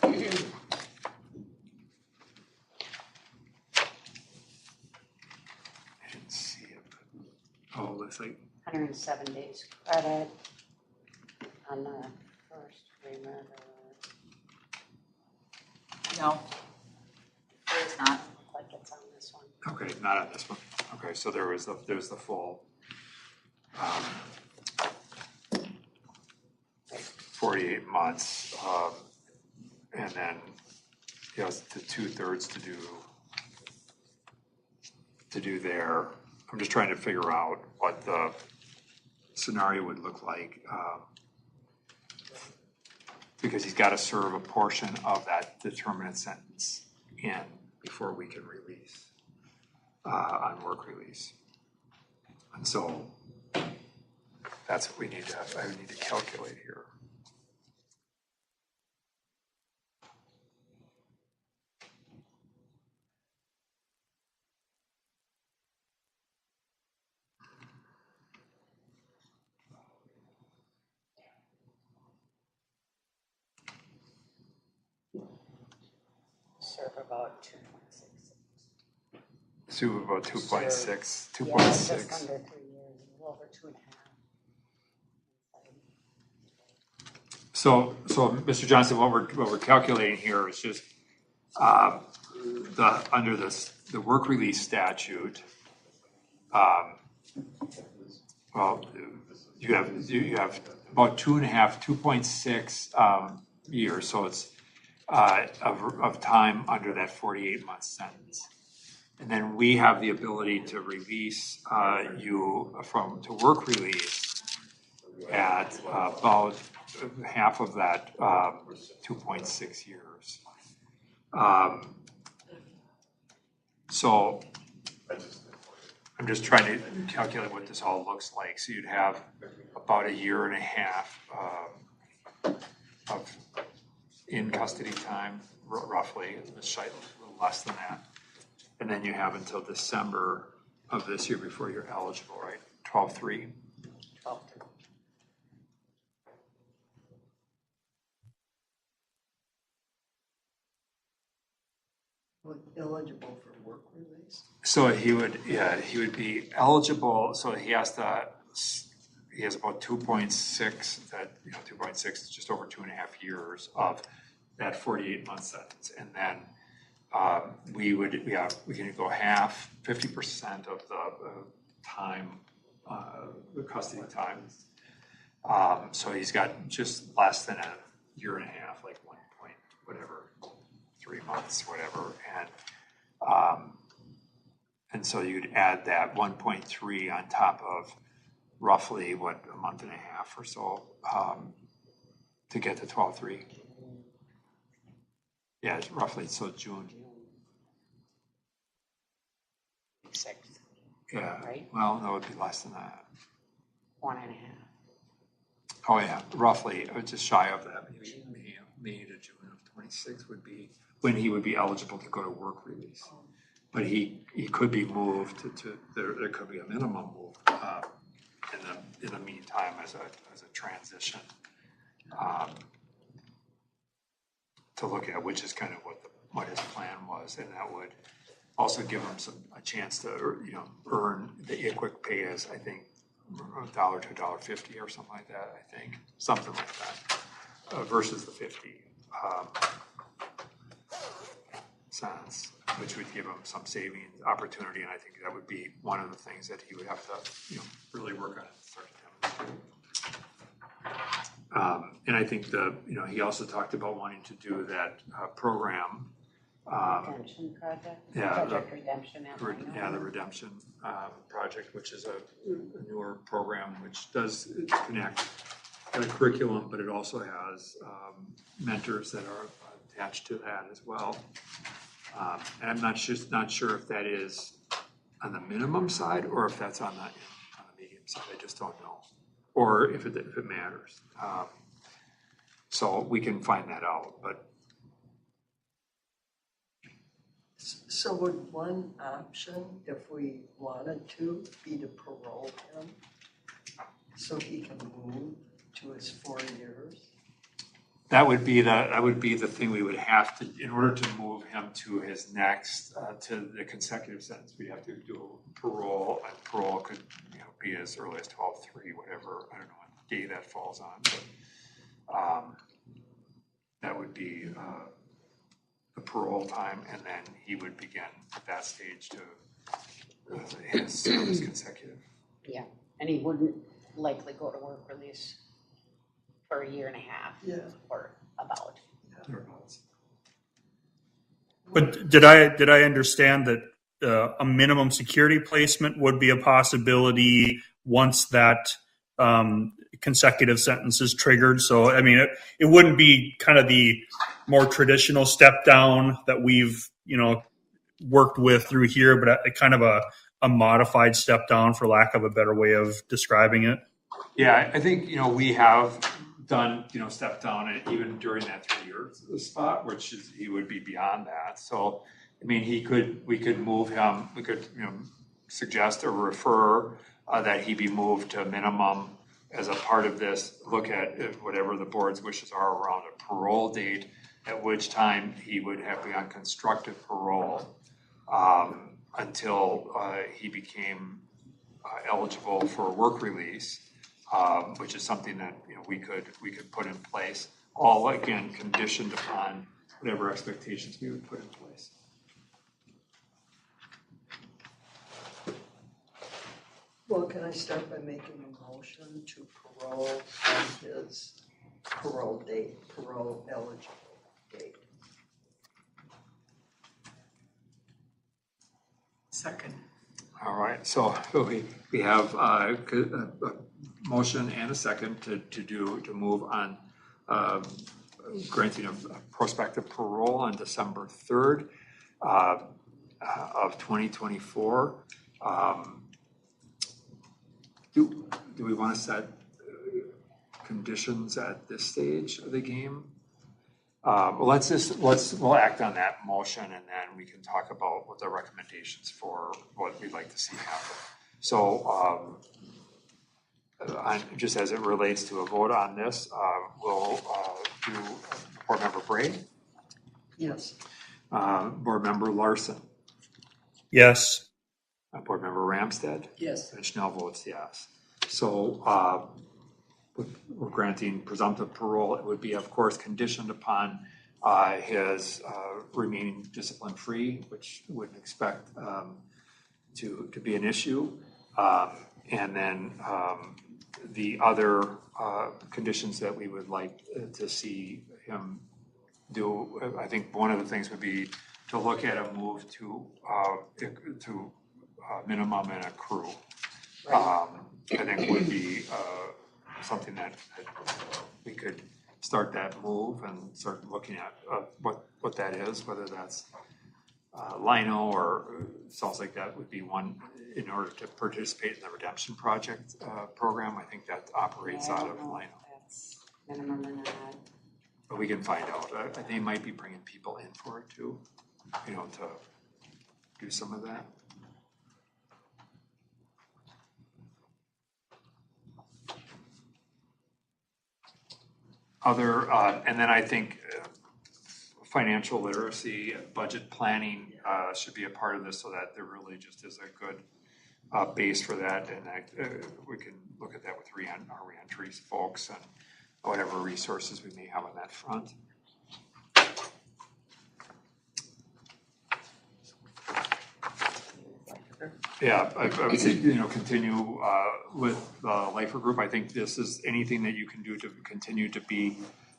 B: I didn't see it. Oh, it looks like
E: 107 days credit on the first agreement.
A: No, there is not.
E: Like it's on this one.
B: okay, not on this one. Okay, so there's the full 48 months, and then he has the 2/3 to do there. I'm just trying to figure out what the scenario would look like, because he's got to serve a portion of that determinate sentence in before we can release on work release. And so that's what I need to calculate here.
E: Serve about 2.6.
B: So about 2.6.
E: Yeah, just under 3 years, a little over 2.5.
B: So, Mr. Johnson, what we're calculating here is just under the work release statute. Well, you have about 2.6 years, so it's of time under that 48-month sentence. And then we have the ability to release you to work release at about half of that 2.6 years. So I'm just trying to calculate what this all looks like. So you'd have about a year and a half of in custody time, roughly, a little less than that. And then you have until December of this year before you're eligible, right? 12/3.
E: 12/3.
C: Eligible for work release?
B: So he would be eligible. So he has about 2.6, 2.6, just over 2.5 years of that 48-month sentence. And then we can go half, 50% of the time, the custody time. So he's got just less than a year and a half, like 3 months, whatever. And so you'd add that 1.3 on top of roughly, what, a month and a half or so to get to 12.3. Yeah, it's roughly, so June.
E: 6th.
B: Yeah,
E: Right?
B: well, no, it would be less than that.
E: 1.5.
B: Oh, yeah, roughly, just shy of that, maybe May to June of 26 would be when he would be eligible to go to work release. But he could be moved to there could be a minimum move in the meantime as a transition to look at, which is kind of what his plan was, and that would also give him a chance to earn the ICWIC pay as I think $1 to $1.50 or something like that. I think something like that versus the 50 cents, which would give him some savings opportunity, and I think that would be one of the things that he would have to really work on and start to demonstrate. And I think he also talked about wanting to do that program.
E: Redemption project?
B: Yeah,
E: Project Redemption.
B: The Redemption project, which is a newer program which does connect a curriculum, but it also has mentors that are attached to that as well. And I'm not sure if that is on the minimum side or if that's on the medium side. I just don't know, or if it matters. So we can find that out, but.
C: So would one option, if we wanted to, be to parole him so he can move to his 4 years?
B: That would be the thing we would have to, in order to move him to his next, to the consecutive sentence, we'd have to do parole, and parole could be as early as 12/3, whatever, I don't know what day that falls on, but that would be the parole time, and then he would begin at that stage to his service consecutive.
E: Yeah, and he wouldn't likely go to work release for a year and a half.
C: Yeah.
E: Or about.
B: Thereabouts.
G: But did I understand that a minimum security placement would be a possibility once that consecutive sentence is triggered? So, I mean, it wouldn't be kind of the more traditional step down that we've, worked with through here, but a kind of a modified step down, for lack of a better way of describing it.
B: Yeah, I think, we have done, step down and even during that 3 years spot, which is, he would be beyond that. So, I mean, we could move him, we could, suggest or refer that he be moved to a minimum as a part of this, look at whatever the board's wishes are around a parole date, at which time he would have to be on constructive parole until he became eligible for work release. Which is something that we could put in place, all again conditioned upon whatever expectations we would put in place.
C: Well, can I start by making a motion to parole on his parole eligible date?
J: Second.
B: All right, so we have a motion and a second to move on granting of prospective parole on December 3rd of 2024. Do we want to set conditions at this stage of the game? Well, we'll act on that motion, and then we can talk about what the recommendations for what we'd like to see happen. So, just as it relates to a vote on this, we'll do Board Member Bray.
C: Yes.
B: Board Member Larson.
G: Yes.
B: Board Member Ramstead.
J: Yes.
B: And Schnell votes yes. So, we're granting presumptive parole. It would be, of course, conditioned upon his remaining discipline-free, which wouldn't expect to be an issue. And then the other conditions that we would like to see him do, I think one of the things would be to look at a move to minimum and a crew.
E: Right.
B: I think would be something that we could start that move and start looking at what that is, whether that's Lino or sounds like that would be one in order to participate in the redemption project program. I think that operates out of Lino.
E: That's minimum or not.
B: But we can find out. They might be bringing people in for it too, to do some of that. And then I think financial literacy, budget planning should be a part of this, so that there really just is a good base for that, and we can look at that with our reentries folks and whatever resources we may have on that front. Yeah, I would say, continue with the Lifer Group. I think this is anything that you can do to continue to be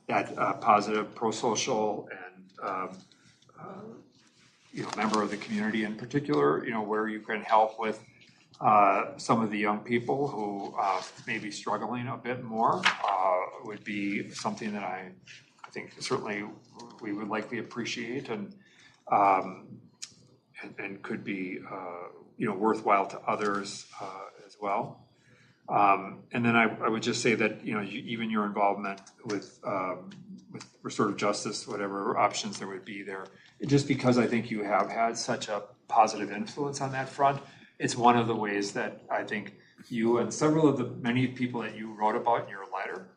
B: that positive, pro-social, and member of the community in particular, where you can help with some of the young people who may be struggling a bit more, would be something that I think certainly we would likely appreciate and could be worthwhile to others as well. And then I would just say that even your involvement with restorative justice, whatever options there would be there, just because I think you have had such a positive influence on that front, it's one of the ways that I think you and several of the many people that you wrote about in your letter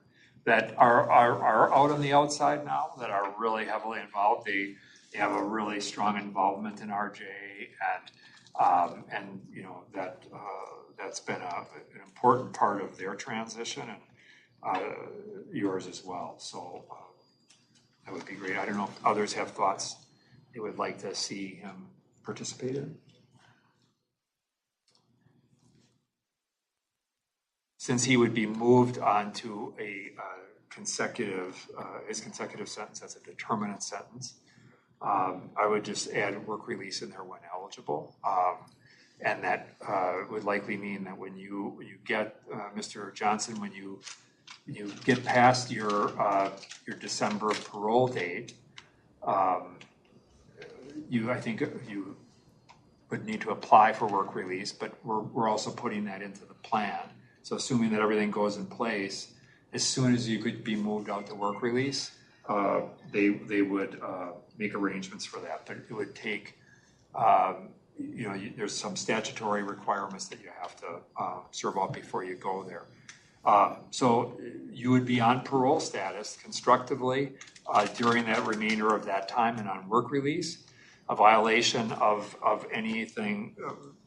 B: that are out on the outside now, that are really heavily involved. They have a really strong involvement in RJ, and that's been an important part of their transition, and yours as well. So that would be great. I don't know if others have thoughts they would like to see him participate in. Since he would be moved on to a his consecutive sentence as a determinate sentence, I would just add work release in there when eligible. And that would likely mean that when you get, Mr. Johnson, when you get past your December parole date, I think you would need to apply for work release, but we're also putting that into the plan. So assuming that everything goes in place, as soon as you could be moved out to work release, they would make arrangements for that. But it would take, there's some statutory requirements that you have to serve out before you go there. So you would be on parole status constructively during that remainder of that time and on work release. A violation of anything,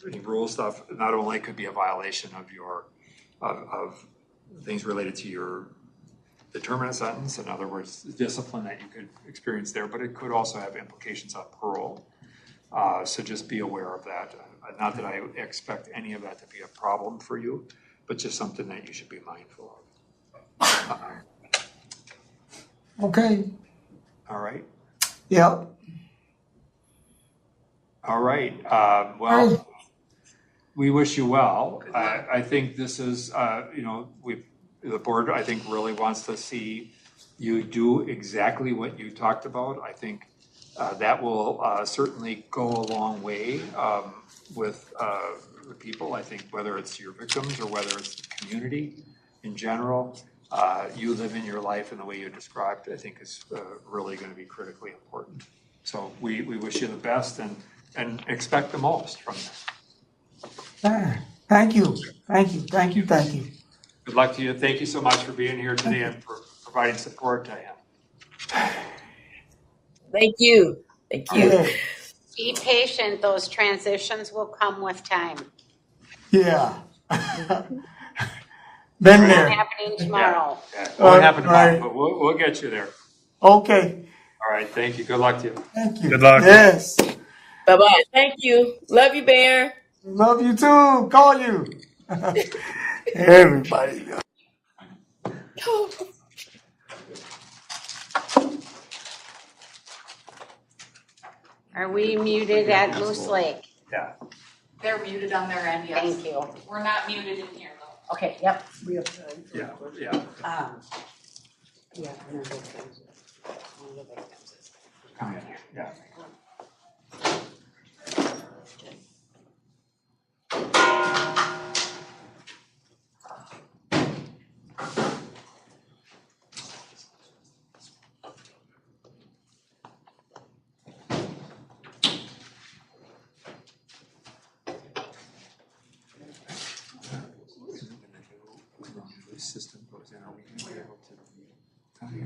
B: any rule stuff, not only could be a violation of your of things related to your determinate sentence, in other words, the discipline that you could experience there, but it could also have implications on parole. So just be aware of that. Not that I expect any of that to be a problem for you, but just something that you should be mindful of.
P: Okay.
B: All right.
P: Yep.
B: All right. Well, we wish you well. I think this is, the board, I think, really wants to see you do exactly what you talked about. I think that will certainly go a long way with the people. I think whether it's your victims or whether it's the community in general, you living your life in the way you described, I think is really going to be critically important. So we wish you the best and expect the most from this.
P: Thank you. Thank you.
B: Good luck to you. Thank you so much for being here today and for providing support to him.
Q: Thank you.
E: Be patient. Those transitions will come with time.
P: Yeah. Been there.
E: It's happening tomorrow.
B: Yeah. Won't happen tomorrow, but we'll get you there.
P: Okay.
B: All right. Thank you. Good luck to you.
P: Thank you.
G: Good luck.
P: Yes.
Q: Bye-bye. Thank you. Love you, Bear.
P: Love you too. Call you. Everybody.
E: Are we muted at Moose Lake?
B: Yeah.
A: They're muted on their end, yes.
E: Thank you.
A: We're not muted in here though.
E: Okay, yep.
C: We have time for
B: Yeah,
C: a question.
B: yeah.
E: Yeah, one of the victims. One of the victims is
B: Come in, yeah. System goes in, are we going to be able to tell you?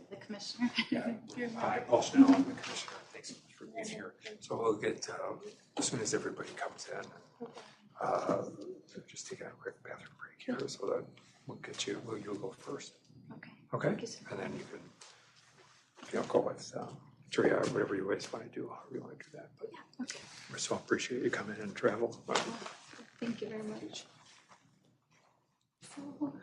A: The commissioner.
B: Hi, Paul Schnell, I'm the commissioner. Thanks so much for being here. So we'll get, as soon as everybody comes in, just take a quick bathroom break here so that we'll get you, you'll go first.
A: Okay.
B: Okay?
A: Thank you, sir.
B: And then you can, go with, Drea, whatever you guys want to do, however you want to do that. But
A: Yeah, okay.
B: we so appreciate you coming and travel.
A: Thank you very much. So,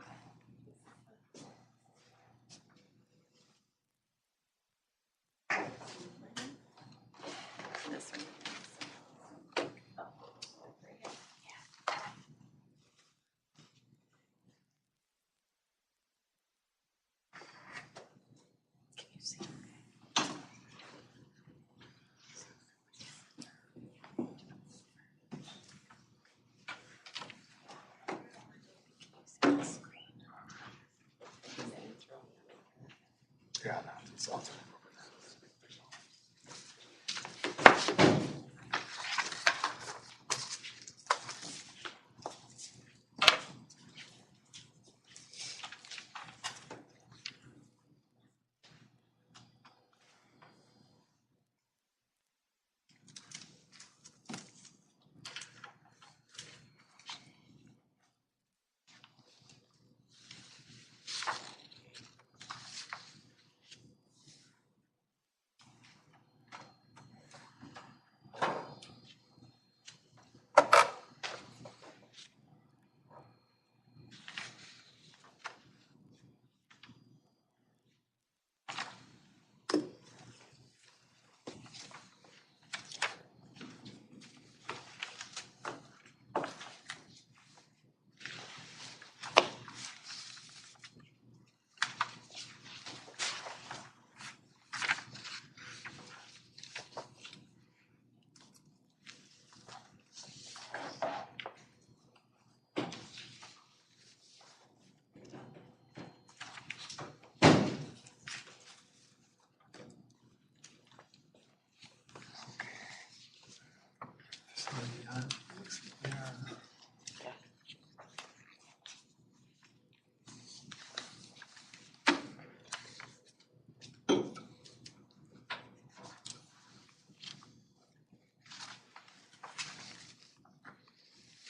A: this one. Can you see?
B: Yeah, no, it's awesome.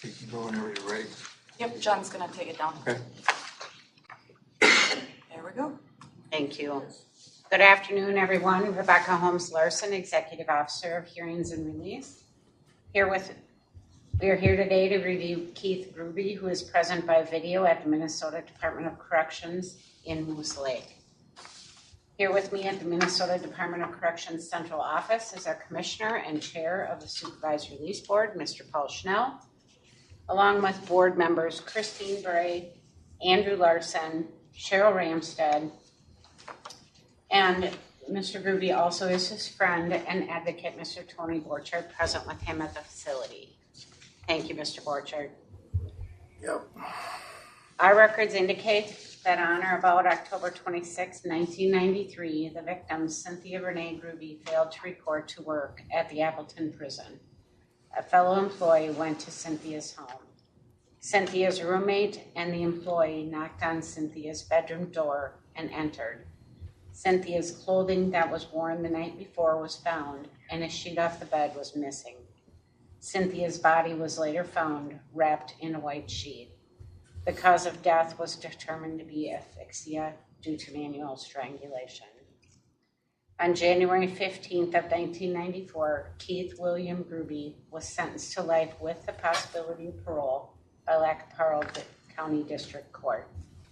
B: You can go whenever you're ready.
A: Yep, John's gonna take it down.
B: Okay.
A: There we go.
E: Thank you. Good afternoon, everyone. Rebecca Holmes Larson, Executive Officer of Hearings and Release. We are here today to review Keith Gruby, who is present by video at the Minnesota Department of Corrections in Moose Lake. Here with me at the Minnesota Department of Corrections Central Office is our Commissioner and Chair of the Supervised Release Board, Mr. Paul Schnell, along with board members Christine Bray, Andrew Larson, Cheryl Ramstead, and Mr. Gruby also is his friend and advocate, Mr. Tony Borchardt, present with him at the facility. Thank you, Mr. Borchardt.
N: Yep.
E: Our records indicate that on or about October 26, 1993, the victim, Cynthia Renee Gruby, failed to report to work at the Appleton prison. A fellow employee went to Cynthia's home. Cynthia's roommate and the employee knocked on Cynthia's bedroom door and entered. Cynthia's clothing that was worn the night before was found, and a sheet off the bed was missing. Cynthia's body was later found wrapped in a white sheet. The cause of death was determined to be asphyxia due to manual strangulation. On January 15th of 1994, Keith William Gruby was sentenced to life with the possibility of parole by Parole County District Court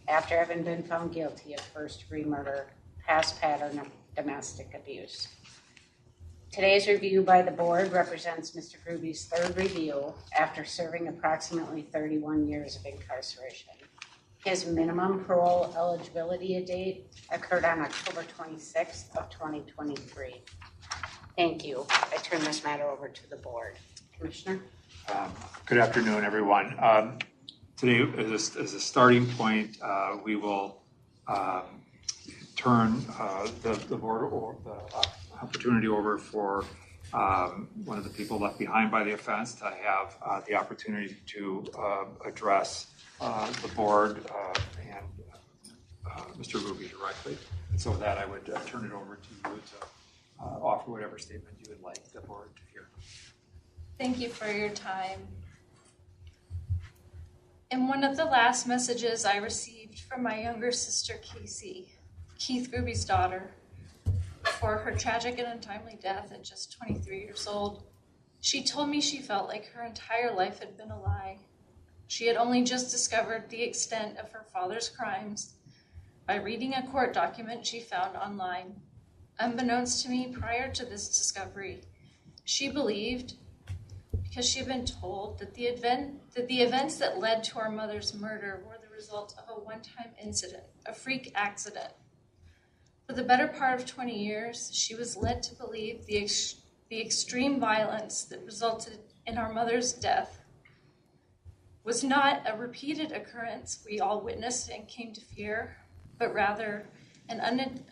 E: after having been found guilty of first-degree murder, past pattern of domestic abuse. Today's review by the board represents Mr. Gruby's third review after serving approximately 31 years of incarceration. His minimum parole eligibility date occurred on October 26th of 2023. Thank you. I turn this matter over to the board. Commissioner?
B: Good afternoon, everyone. Today, as a starting point, we will turn the board or the opportunity over for one of the people left behind by the offense to have the opportunity to address the board and Mr. Gruby directly. And so with that, I would turn it over to you to offer whatever statement you would like the board to hear.
R: Thank you for your time. In one of the last messages I received from my younger sister, Casey, Keith Gruby's daughter, for her tragic and untimely death at just 23 years old, she told me she felt like her entire life had been a lie. She had only just discovered the extent of her father's crimes by reading a court document she found online. Unbeknownst to me prior to this discovery, she believed, because she had been told, that the events that led to our mother's murder were the result of a one-time incident, a freak accident. For the better part of 20 years, she was led to believe the extreme violence that resulted in our mother's death was not a repeated occurrence we all witnessed and came to fear, but rather an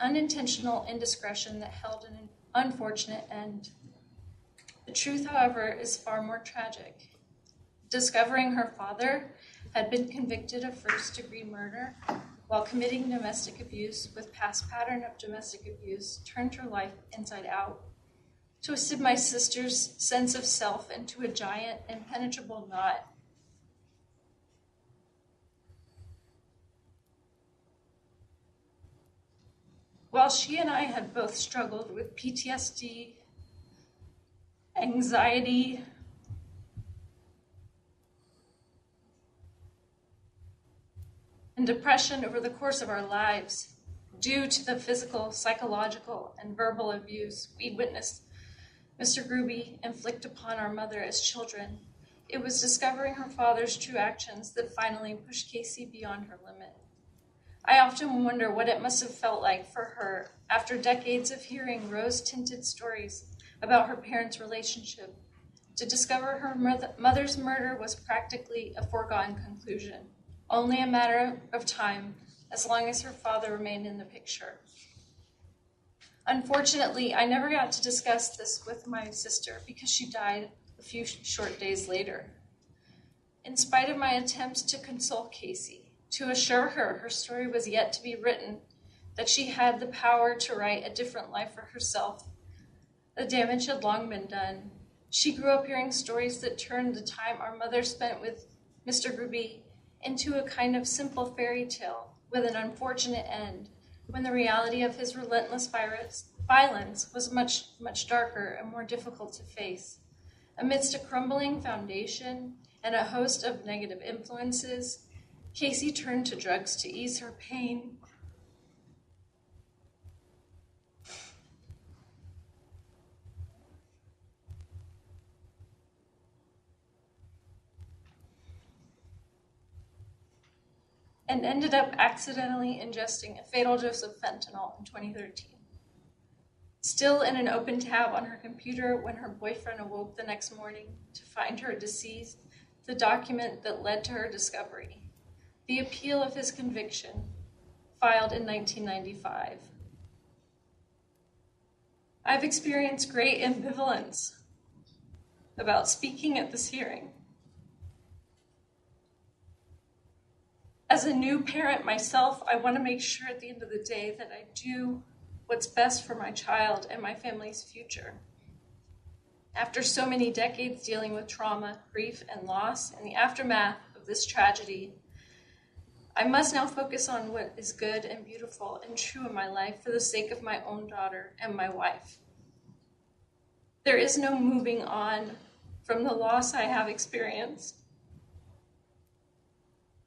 R: unintentional indiscretion that held an unfortunate end. The truth, however, is far more tragic. Discovering her father had been convicted of first-degree murder while committing domestic abuse with past pattern of domestic abuse turned her life inside out, twisted my sister's sense of self into a giant, impenetrable knot. While she and I had both struggled with PTSD, anxiety, and depression over the course of our lives due to the physical, psychological, and verbal abuse we witnessed Mr. Gruby inflict upon our mother as children, it was discovering her father's true actions that finally pushed Casey beyond her limit. I often wonder what it must have felt like for her after decades of hearing rose-tinted stories about her parents' relationship, to discover her mother's murder was practically a foregone conclusion, only a matter of time as long as her father remained in the picture. Unfortunately, I never got to discuss this with my sister because she died a few short days later. In spite of my attempts to console Casey, to assure her her story was yet to be written, that she had the power to write a different life for herself, the damage had long been done. She grew up hearing stories that turned the time our mother spent with Mr. Gruby into a kind of simple fairy tale with an unfortunate end, when the reality of his relentless violence was much, much darker and more difficult to face. Amidst a crumbling foundation and a host of negative influences, Casey turned to drugs to ease her pain. And ended up accidentally ingesting a fatal dose of fentanyl in 2013. Still in an open tab on her computer when her boyfriend awoke the next morning to find her deceased, the document that led to her discovery, the appeal of his conviction, filed in 1995. I've experienced great ambivalence about speaking at this hearing. As a new parent myself, I want to make sure at the end of the day that I do what's best for my child and my family's future. After so many decades dealing with trauma, grief, and loss, and the aftermath of this tragedy, I must now focus on what is good and beautiful and true in my life for the sake of my own daughter and my wife. There is no moving on from the loss I have experienced,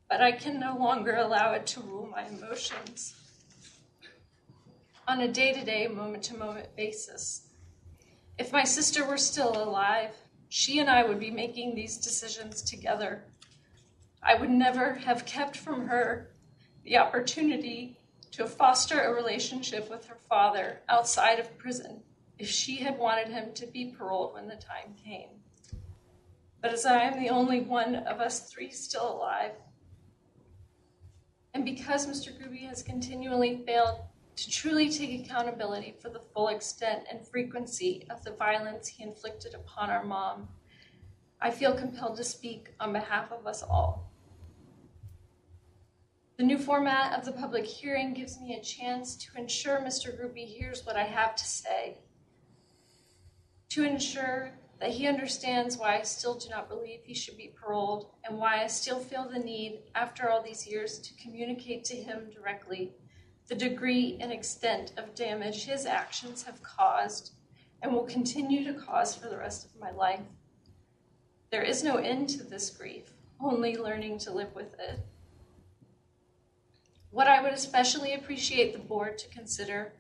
R: but I can no longer allow it to rule my emotions on a day-to-day, moment-to-moment basis. If my sister were still alive, she and I would be making these decisions together. I would never have kept from her the opportunity to foster a relationship with her father outside of prison if she had wanted him to be paroled when the time came. But as I am the only one of us three still alive, and because Mr. Gruby has continually failed to truly take accountability for the full extent and frequency of the violence he inflicted upon our mom, I feel compelled to speak on behalf of us all. The new format of the public hearing gives me a chance to ensure Mr. Gruby hears what I have to say, to ensure that he understands why I still do not believe he should be paroled and why I still feel the need, after all these years, to communicate to him directly the degree and extent of damage his actions have caused and will continue to cause for the rest of my life. There is no end to this grief, only learning to live with it. What I would especially appreciate the board to consider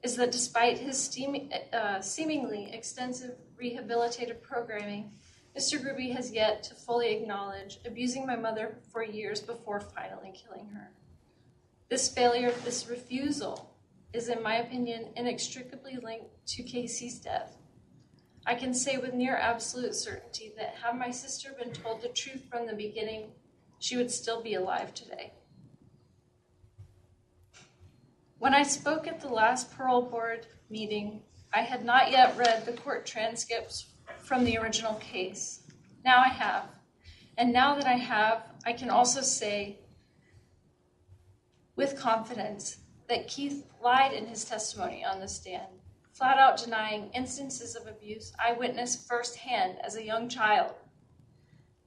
R: is that despite his seemingly extensive rehabilitative programming, Mr. Gruby has yet to fully acknowledge abusing my mother for years before finally killing her. This failure, this refusal, is, in my opinion, inextricably linked to Casey's death. I can say with near absolute certainty that had my sister been told the truth from the beginning, she would still be alive today. When I spoke at the last parole board meeting, I had not yet read the court transcripts from the original case. Now I have. And now that I have, I can also say with confidence that Keith lied in his testimony on the stand, flat out denying instances of abuse I witnessed firsthand as a young child.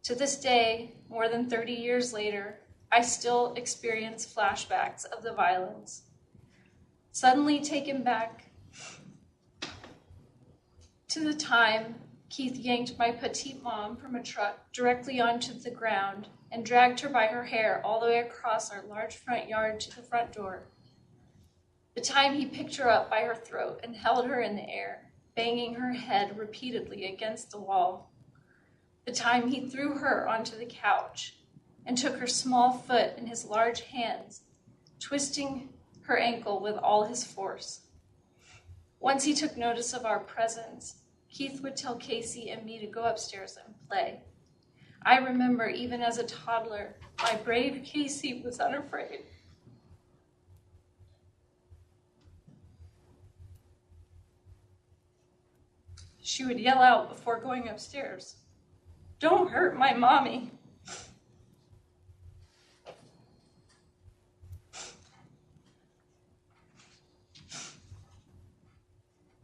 R: To this day, more than 30 years later, I still experience flashbacks of the violence. Suddenly taken back to the time Keith yanked my petite mom from a truck directly onto the ground and dragged her by her hair all the way across our large front yard to the front door. The time he picked her up by her throat and held her in the air, banging her head repeatedly against the wall. The time he threw her onto the couch and took her small foot in his large hands, twisting her ankle with all his force. Once he took notice of our presence, Keith would tell Casey and me to go upstairs and play. I remember even as a toddler, my brave Casey was unafraid. She would yell out before going upstairs, "Don't hurt my mommy."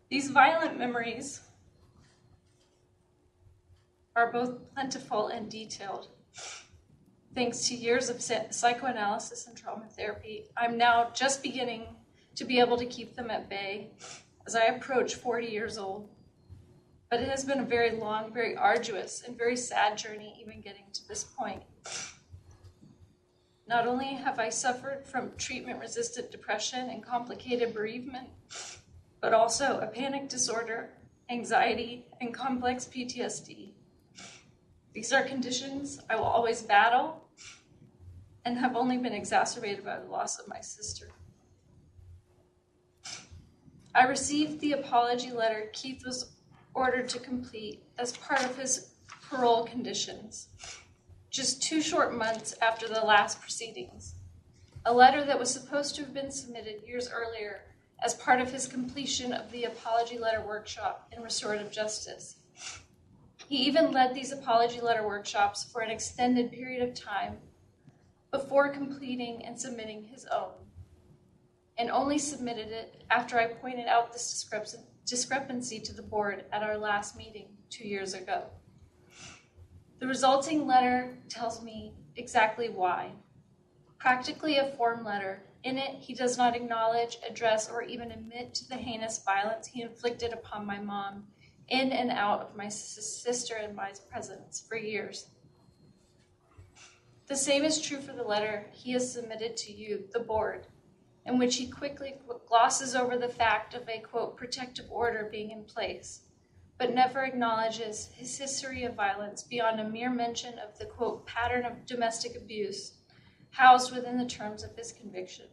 R: These violent memories are both plentiful and detailed. Thanks to years of psychoanalysis and trauma therapy, I'm now just beginning to be able to keep them at bay as I approach 40 years old. But it has been a very long, very arduous, and very sad journey even getting to this point. Not only have I suffered from treatment-resistant depression and complicated bereavement, but also a panic disorder, anxiety, and complex PTSD. These are conditions I will always battle and have only been exacerbated by the loss of my sister. I received the apology letter Keith was ordered to complete as part of his parole conditions, just 2 short months after the last proceedings. A letter that was supposed to have been submitted years earlier as part of his completion of the apology letter workshop in restorative justice. He even led these apology letter workshops for an extended period of time before completing and submitting his own, and only submitted it after I pointed out this discrepancy to the board at our last meeting 2 years ago. The resulting letter tells me exactly why. Practically a form letter. In it, he does not acknowledge, address, or even admit to the heinous violence he inflicted upon my mom in and out of my sister and my presence for years. The same is true for the letter he has submitted to you, the board, in which he quickly glosses over the fact of a, quote, protective order being in place, but never acknowledges his history of violence beyond a mere mention of the, quote, pattern of domestic abuse housed within the terms of his conviction.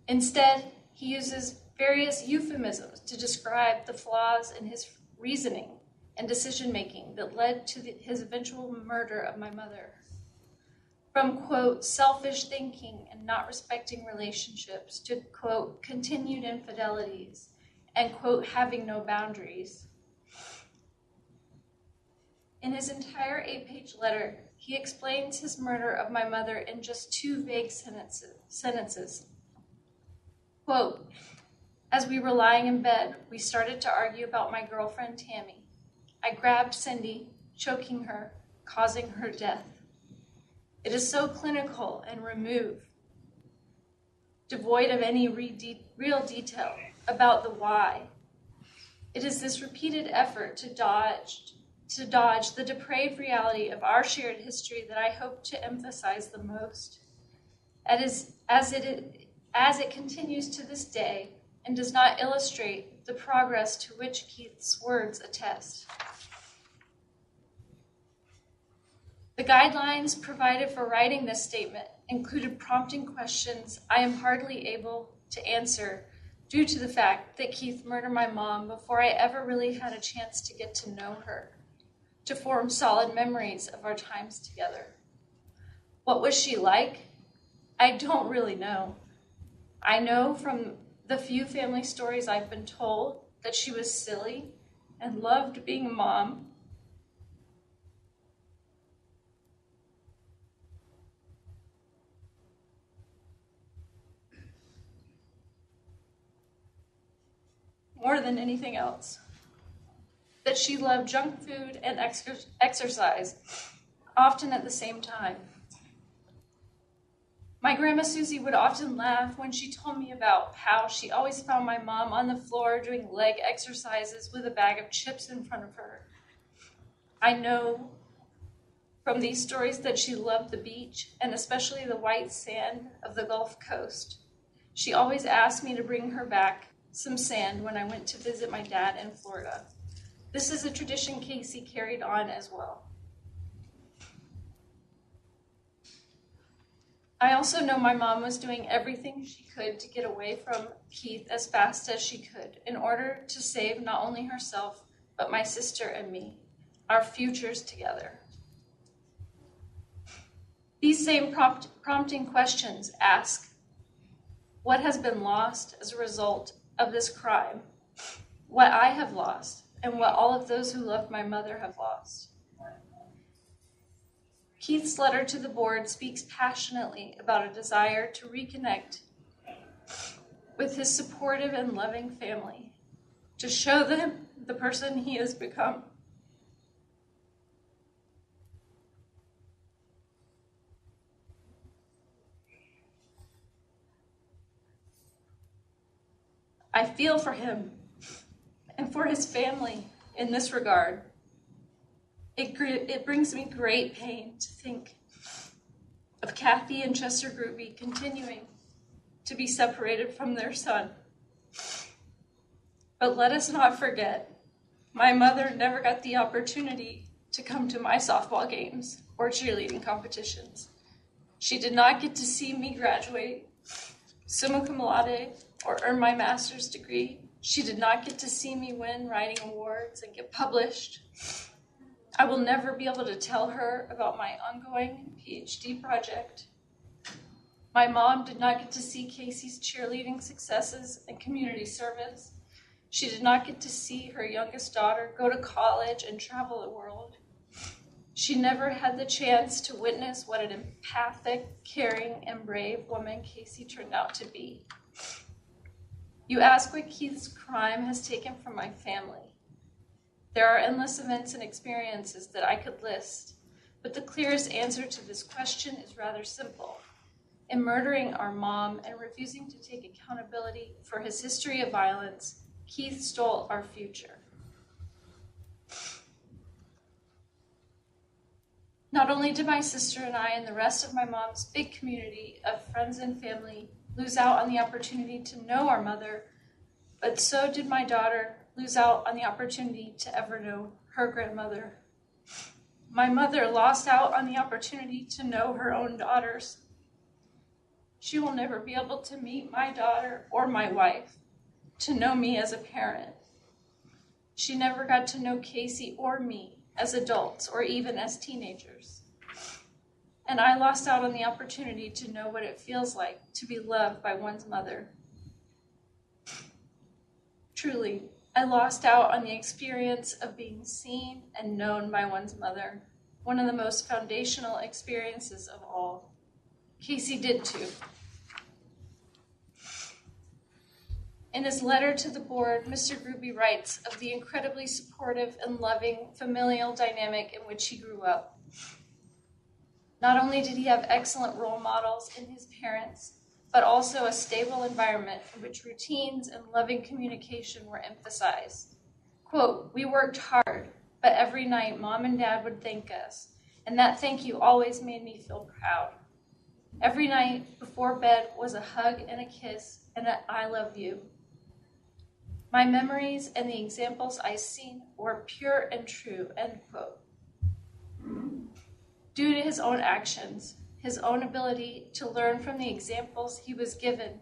R: Instead, he uses various euphemisms to describe the flaws in his reasoning and decision-making that led to his eventual murder of my mother. From, quote, selfish thinking and not respecting relationships to, quote, continued infidelities and, quote, having no boundaries. In his entire 8-page letter, he explains his murder of my mother in just 2 vague sentences. Quote, as we were lying in bed, we started to argue about my girlfriend, Tammy. I grabbed Cindy, choking her, causing her death. It is so clinical and removed, devoid of any real detail about the why. It is this repeated effort to dodge the depraved reality of our shared history that I hope to emphasize the most, as it continues to this day and does not illustrate the progress to which Keith's words attest. The guidelines provided for writing this statement included prompting questions I am hardly able to answer due to the fact that Keith murdered my mom before I ever really had a chance to get to know her, to form solid memories of our times together. What was she like? I don't really know. I know from the few family stories I've been told that she was silly and loved being a mom. More than anything else. That she loved junk food and exercise, often at the same time. My grandma Susie would often laugh when she told me about how she always found my mom on the floor doing leg exercises with a bag of chips in front of her. I know from these stories that she loved the beach and especially the white sand of the Gulf Coast. She always asked me to bring her back some sand when I went to visit my dad in Florida. This is a tradition Casey carried on as well. I also know my mom was doing everything she could to get away from Keith as fast as she could in order to save not only herself, but my sister and me, our futures together. These same prompting questions ask, what has been lost as a result of this crime? What I have lost, and what all of those who loved my mother have lost. Keith's letter to the board speaks passionately about a desire to reconnect with his supportive and loving family, to show them the person he has become. I feel for him and for his family in this regard. It brings me great pain to think of Kathy and Chester Gruby continuing to be separated from their son. But let us not forget, my mother never got the opportunity to come to my softball games or cheerleading competitions. She did not get to see me graduate summa cum laude or earn my master's degree. She did not get to see me win writing awards and get published. I will never be able to tell her about my ongoing PhD project. My mom did not get to see Casey's cheerleading successes and community service. She did not get to see her youngest daughter go to college and travel the world. She never had the chance to witness what an empathic, caring, and brave woman Casey turned out to be. You ask what Keith's crime has taken from my family. There are endless events and experiences that I could list, but the clearest answer to this question is rather simple. In murdering our mom and refusing to take accountability for his history of violence, Keith stole our future. Not only did my sister and I and the rest of my mom's big community of friends and family lose out on the opportunity to know our mother, but so did my daughter lose out on the opportunity to ever know her grandmother. My mother lost out on the opportunity to know her own daughters. She will never be able to meet my daughter or my wife, to know me as a parent. She never got to know Casey or me as adults or even as teenagers. And I lost out on the opportunity to know what it feels like to be loved by one's mother. Truly, I lost out on the experience of being seen and known by one's mother, one of the most foundational experiences of all. Casey did too. In his letter to the board, Mr. Gruby writes of the incredibly supportive and loving familial dynamic in which he grew up. Not only did he have excellent role models in his parents, but also a stable environment in which routines and loving communication were emphasized. Quote, "We worked hard, but every night Mom and Dad would thank us, and that thank you always made me feel proud. Every night before bed was a hug and a kiss and an I love you. My memories and the examples I seen were pure and true," end quote. Due to his own actions, his own ability to learn from the examples he was given,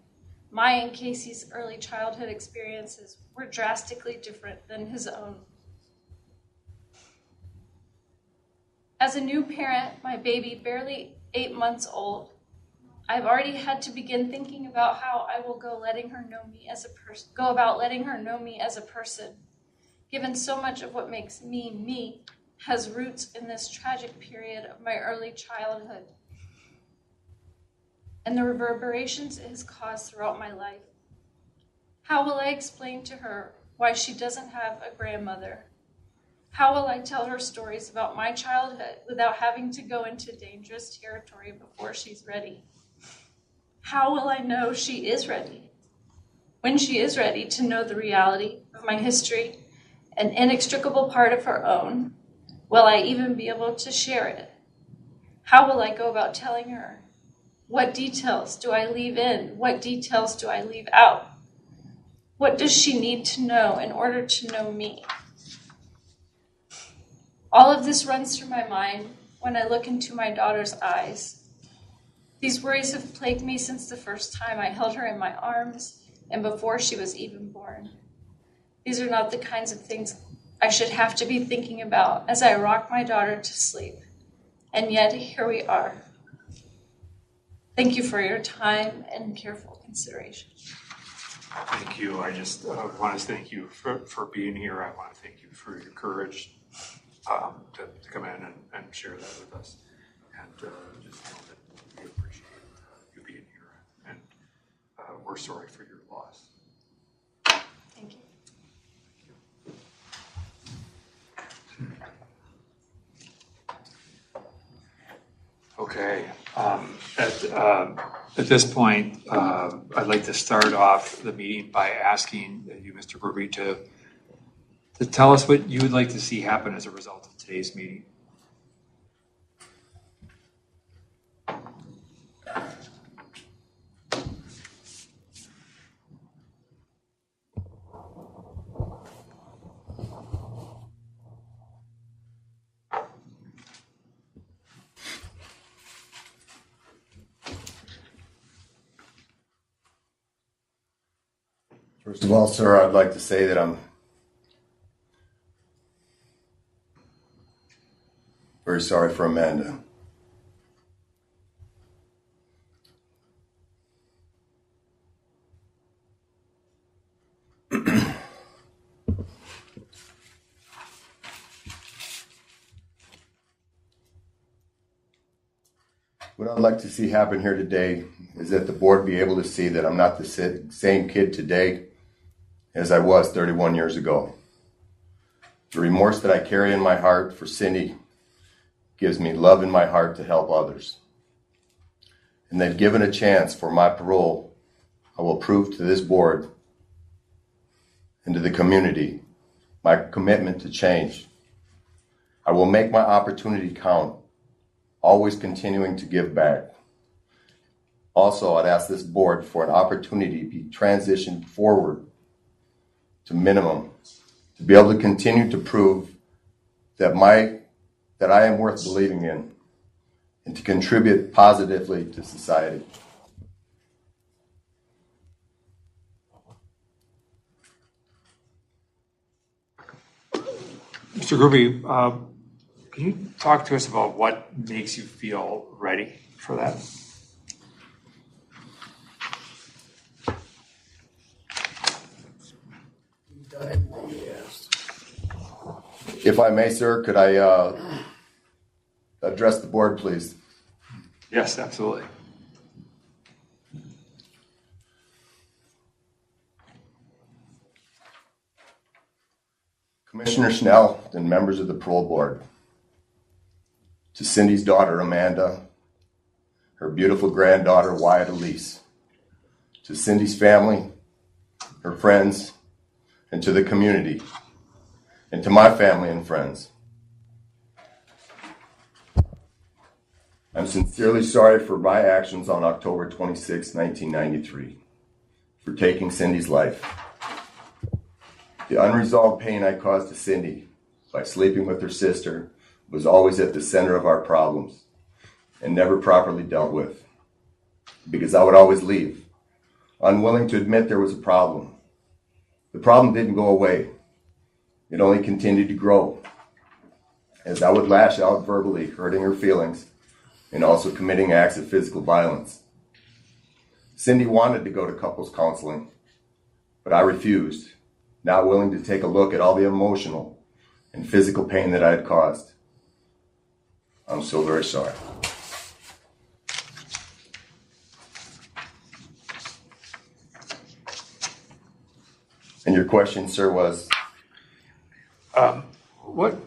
R: my and Casey's early childhood experiences were drastically different than his own. As a new parent, my baby barely 8 months old, I've already had to begin thinking about how I will go about letting her know me as a person, given so much of what makes me, me, has roots in this tragic period of my early childhood and the reverberations it has caused throughout my life. How will I explain to her why she doesn't have a grandmother? How will I tell her stories about my childhood without having to go into dangerous territory before she's ready? How will I know she is ready? When she is ready to know the reality of my history, an inextricable part of her own, will I even be able to share it? How will I go about telling her? What details do I leave in? What details do I leave out? What does she need to know in order to know me? All of this runs through my mind when I look into my daughter's eyes. These worries have plagued me since the first time I held her in my arms and before she was even born. These are not the kinds of things I should have to be thinking about as I rock my daughter to sleep. And yet, here we are. Thank you for your time and careful consideration.
B: Thank you. I just want to thank you for being here. I want to thank you for your courage to come in and share that with us. And just know that we appreciate you being here. And we're sorry for your loss.
R: Thank you.
B: Okay. At this point, I'd like to start off the meeting by asking you, Mr. Gruby, to tell us what you would like to see happen as a result of today's meeting.
S: First of all, sir, I'd like to say that I'm very sorry for Amanda. What I'd like to see happen here today is that the board be able to see that I'm not the same kid today as I was 31 years ago. The remorse that I carry in my heart for Cindy gives me love in my heart to help others. And that given a chance for my parole, I will prove to this board and to the community my commitment to change. I will make my opportunity count, always continuing to give back. Also, I'd ask this board for an opportunity to be transitioned forward to minimum, to be able to continue to prove that I am worth believing in and to contribute positively to society.
B: Mr. Gruby, can you talk to us about what makes you feel ready for that?
S: If I may, sir, could I address the board, please?
B: Yes, absolutely.
S: Commissioner Schnell and members of the parole board, to Cindy's daughter, Amanda, her beautiful granddaughter, Wyatt Elise, to Cindy's family, her friends, and to the community, and to my family and friends. I'm sincerely sorry for my actions on October 26, 1993, for taking Cindy's life. The unresolved pain I caused to Cindy by sleeping with her sister was always at the center of our problems and never properly dealt with, because I would always leave, unwilling to admit there was a problem. The problem didn't go away. It only continued to grow as I would lash out verbally, hurting her feelings, and also committing acts of physical violence. Cindy wanted to go to couples counseling, but I refused, not willing to take a look at all the emotional and physical pain that I had caused. I'm so very sorry. And your question, sir, was?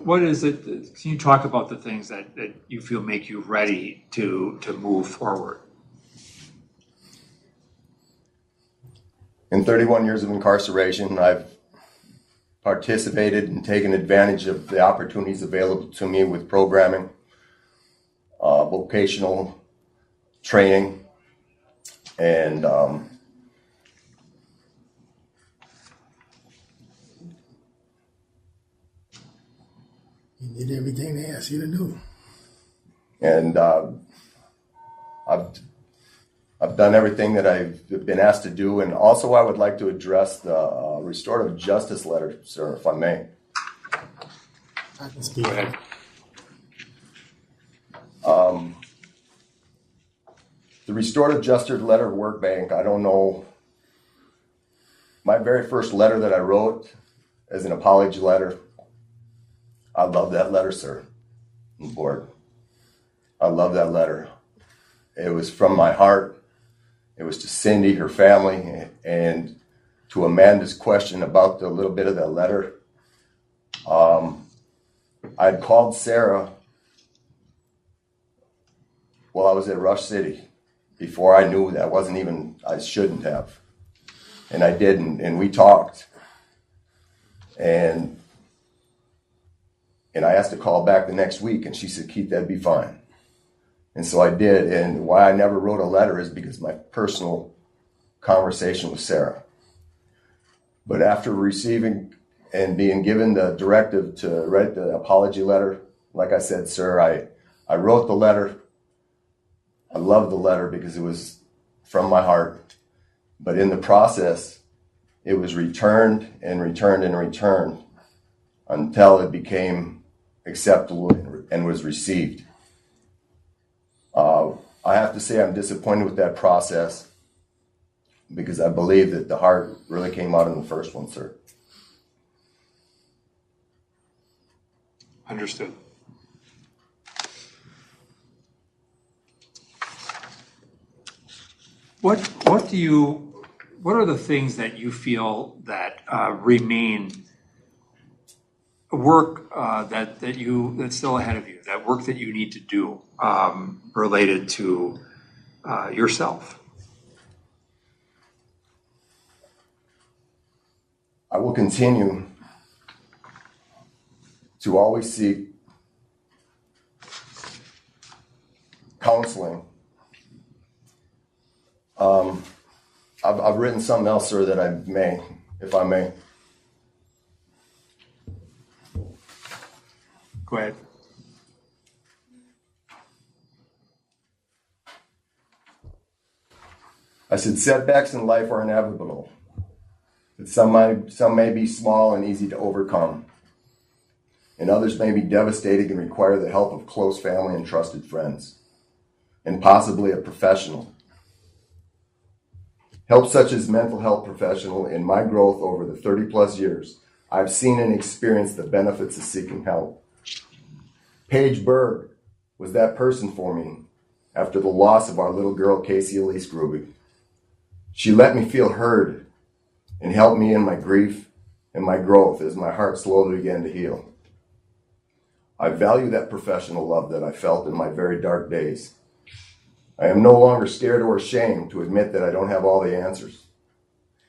B: What is it? Can you talk about the things that you feel make you ready to move forward?
S: In 31 years of incarceration, I've participated and taken advantage of the opportunities available to me with programming, vocational training, and
T: you did everything they asked you to do.
S: And I've done everything that I've been asked to do. And also I would like to address the restorative justice letter, sir, if I may.
T: I can speak.
B: Go ahead.
S: The restorative justice letter work bank, I don't know. My very first letter that I wrote as an apology letter, I love that letter, sir, board. I love that letter. It was from my heart. It was to Cindy, her family, and to Amanda's question about the little bit of that letter. I'd called Sarah while I was at Rush City before I knew that I shouldn't have. And I didn't, and we talked. And I asked to call back the next week, and she said, Keith, that'd be fine. And so I did. And why I never wrote a letter is because my personal conversation with Sarah. But after receiving and being given the directive to write the apology letter, like I said, sir, I wrote the letter. I loved the letter because it was from my heart. But in the process, it was returned and returned and returned until it became acceptable and was received. I have to say I'm disappointed with that process because I believe that the heart really came out in the first one, sir.
B: Understood. What are the things that you feel that remain work that's still ahead of you, that work that you need to do related to yourself?
S: I will continue to always seek counseling. I've written something else, sir, that I may, if I may.
B: Go ahead.
S: I said, setbacks in life are inevitable. But some may be small and easy to overcome, and others may be devastating and require the help of close family and trusted friends, and possibly a professional. Help such as mental health professional. In my growth over the 30 plus years, I've seen and experienced the benefits of seeking help. Paige Berg was that person for me after the loss of our little girl, Casey Elise Gruby. She let me feel heard and helped me in my grief and my growth as my heart slowly began to heal. I value that professional love that I felt in my very dark days. I am no longer scared or ashamed to admit that I don't have all the answers,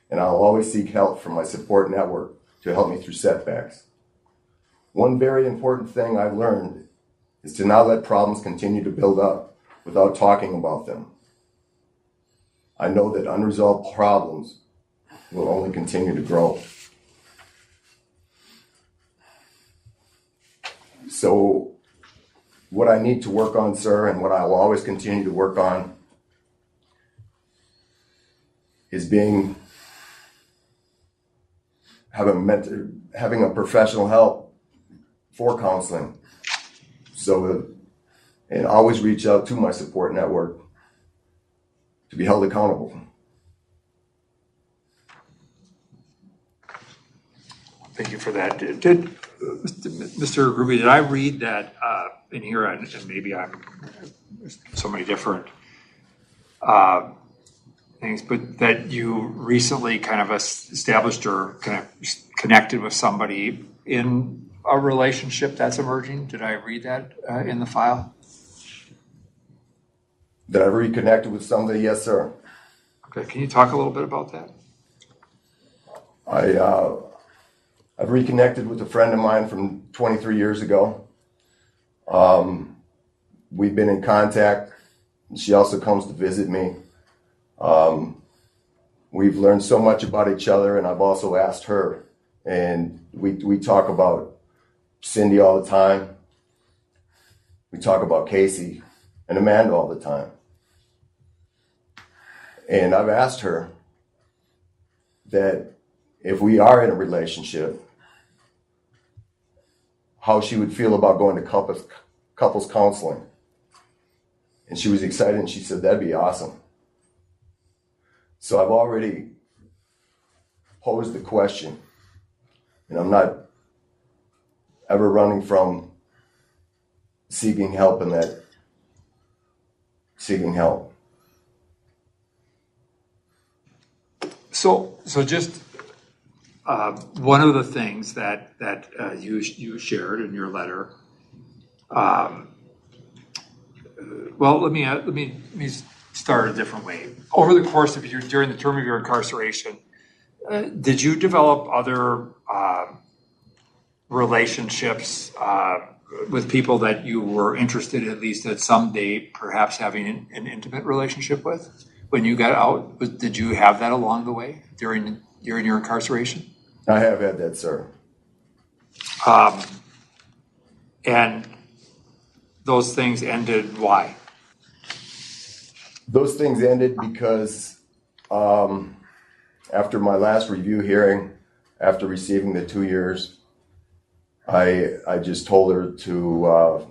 S: and I'll always seek help from my support network to help me through setbacks. One very important thing I've learned is to not let problems continue to build up without talking about them. I know that unresolved problems will only continue to grow. So what I need to work on, sir, and what I will always continue to work on is having a professional help for counseling. And always reach out to my support network to be held accountable.
B: Thank you for that. Mr. Gruby, did I read that in here, and maybe I'm so many different things, but that you recently kind of established or kind of connected with somebody in a relationship that's emerging? Did I read that in the file?
S: That I reconnected with somebody? Yes, sir.
B: Okay, can you talk a little bit about that?
S: I've reconnected with a friend of mine from 23 years ago. We've been in contact. She also comes to visit me. We've learned so much about each other, and I've also asked her. And we talk about Cindy all the time. We talk about Casey and Amanda all the time. And I've asked her that if we are in a relationship, how she would feel about going to couples counseling. And she was excited, and she said, that'd be awesome. So I've already posed the question, and I'm not ever running from seeking help in that seeking help.
B: So just one of the things that you shared in your letter well, let me start a different way. Over the course of during the term of your incarceration, did you develop other relationships with people that you were interested, at least at some day, perhaps having an intimate relationship with when you got out? Did you have that along the way during your incarceration?
S: I have had that, sir.
B: And those things ended why?
S: Those things ended because after my last review hearing, after receiving the 2 years, I just told her to,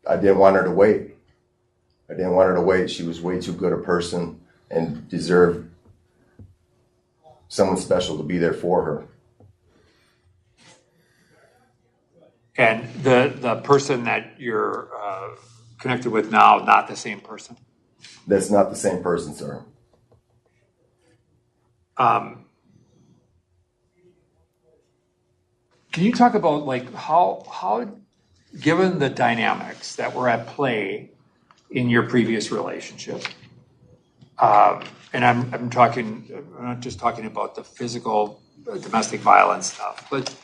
S: I didn't want her to wait. I didn't want her to wait. She was way too good a person and deserved someone special to be there for her.
B: And the person that you're connected with now, not the same person?
S: That's not the same person, sir.
B: Can you talk about like how, given the dynamics that were at play in your previous relationship, and I'm not just talking about the physical domestic violence stuff, but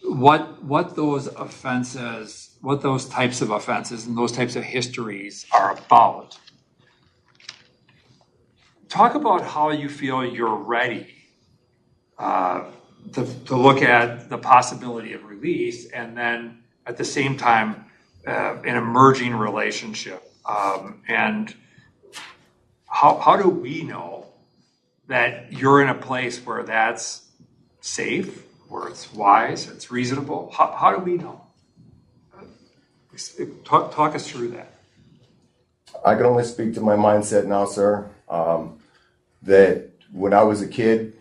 B: what those offenses, what those types of offenses and those types of histories are about. Talk about how you feel you're ready to look at the possibility of release, and then at the same time an emerging relationship. And how do we know that you're in a place where that's safe, where it's wise, it's reasonable? How do we know? Talk us through that.
S: I can only speak to my mindset now, sir. That when I was a kid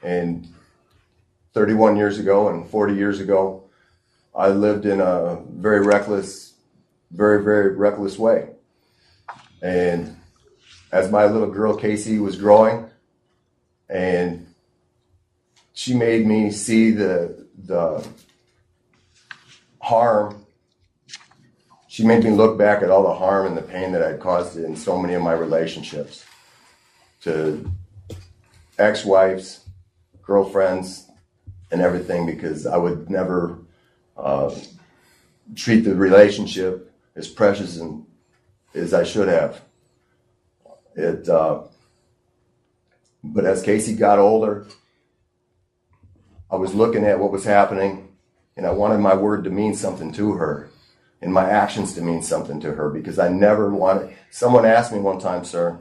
S: and 31 years ago and 40 years ago, I lived in a very reckless, very, very reckless way. And as my little girl Casey was growing, and she made me see the harm. She made me look back at all the harm and the pain that I'd caused in so many of my relationships, to ex-wives, girlfriends, and everything, because I would never treat the relationship as precious as I should have. But as Casey got older, I was looking at what was happening, and I wanted my word to mean something to her and my actions to mean something to her, because I never wanted. Someone asked me one time, sir,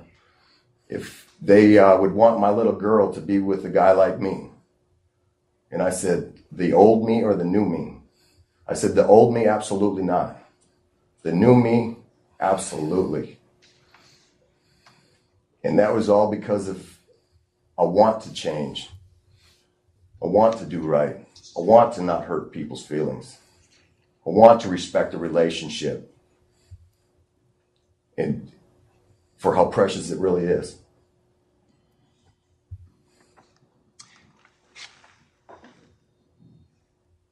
S: if they would want my little girl to be with a guy like me. And I said, the old me or the new me? I said, the old me, absolutely not. The new me, absolutely. And that was all because of I want to change. I want to do right. I want to not hurt people's feelings. I want to respect the relationship and for how precious it really is.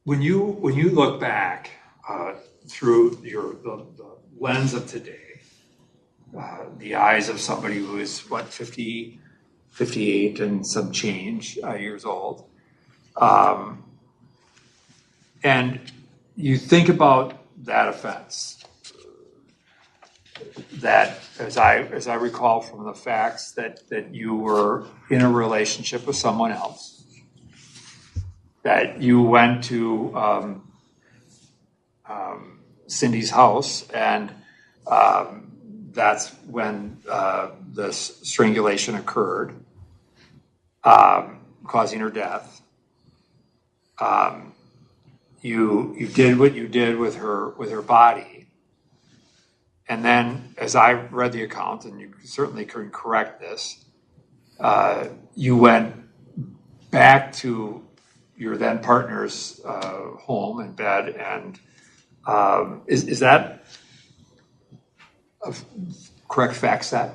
B: When you look back through the lens of today, the eyes of somebody who is 50, 58 and some change years old, and you think about that offense, that as I recall from the facts, that you were in a relationship with someone else, that you went to Cindy's house, and that's when the strangulation occurred, causing her death. You did what you did with her body, and then, as I read the account, and you certainly can correct this, you went back to your then partner's home and bed, and is that a correct fact set?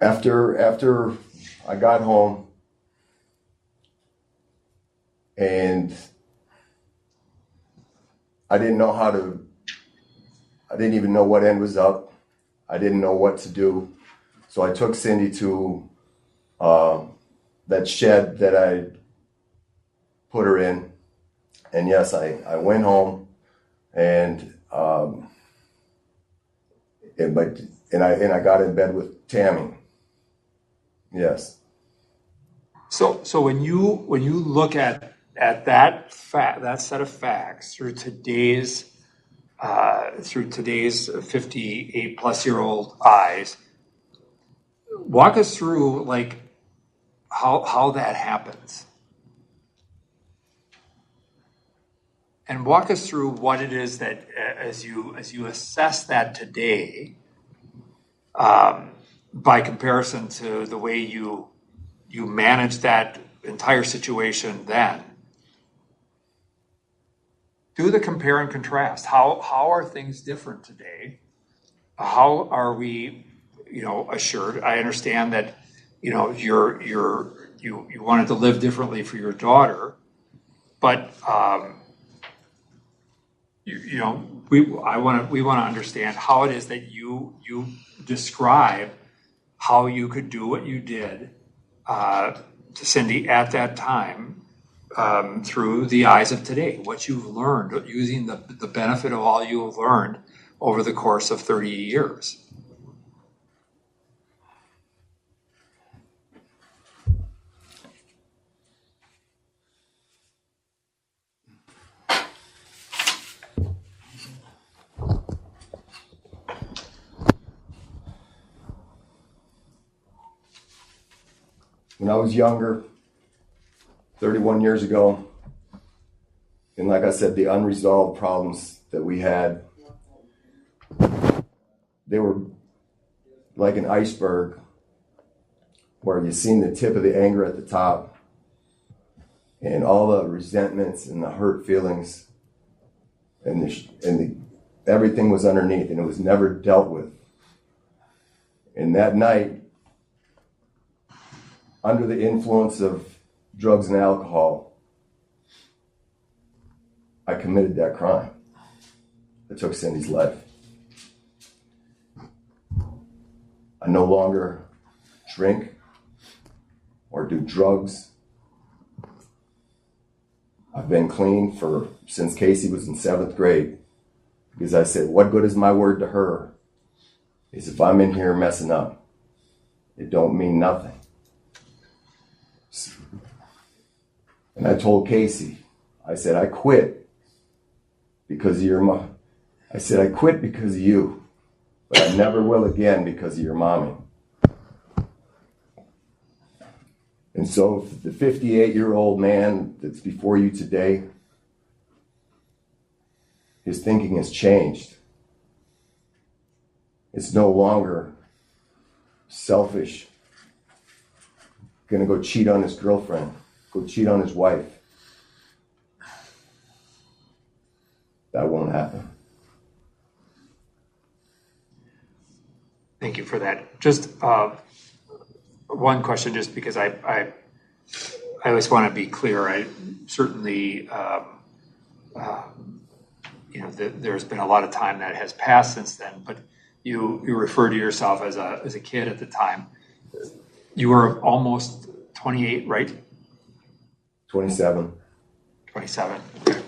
S: After I got home and I didn't even know what end was up. I didn't know what to do. So I took Cindy to that shed that I put her in. And yes, I went home and I got in bed with Tammy. Yes.
B: So when you look at that set of facts through today's 58-plus-year-old eyes, walk us through like how that happens, and walk us through what it is that as you assess that today, by comparison to the way you managed that entire situation then. Do the compare and contrast. How are things different today? How are we, assured? I understand that, you wanted to live differently for your daughter, but we want to understand how it is that you describe how you could do what you did to Cindy at that time. Through the eyes of today, what you've learned, using the benefit of all you have learned over the course of 30 years.
S: When I was younger, 31 years ago, and like I said, the unresolved problems that we had, they were like an iceberg where you seen the tip of the anger at the top and all the resentments and the hurt feelings and everything was underneath, and it was never dealt with. And that night, under the influence of drugs and alcohol, I committed that crime that took Cindy's life. I no longer drink or do drugs. I've been clean since Casey was in 7th grade, because I said, what good is my word to her is if I'm in here messing up. It don't mean nothing. And I told Casey, I said, I quit because of your mom. I said, I quit because of you, but I never will again because of your mommy. And so the 58-year-old man that's before you today, his thinking has changed. It's no longer selfish, gonna go cheat on his girlfriend, go cheat on his wife. That won't happen.
B: Thank you for that. Just one question, just because I always want to be clear. I certainly, there's been a lot of time that has passed since then, but you refer to yourself as a kid at the time. You were almost 28, right?
S: 27.
B: 27. Okay.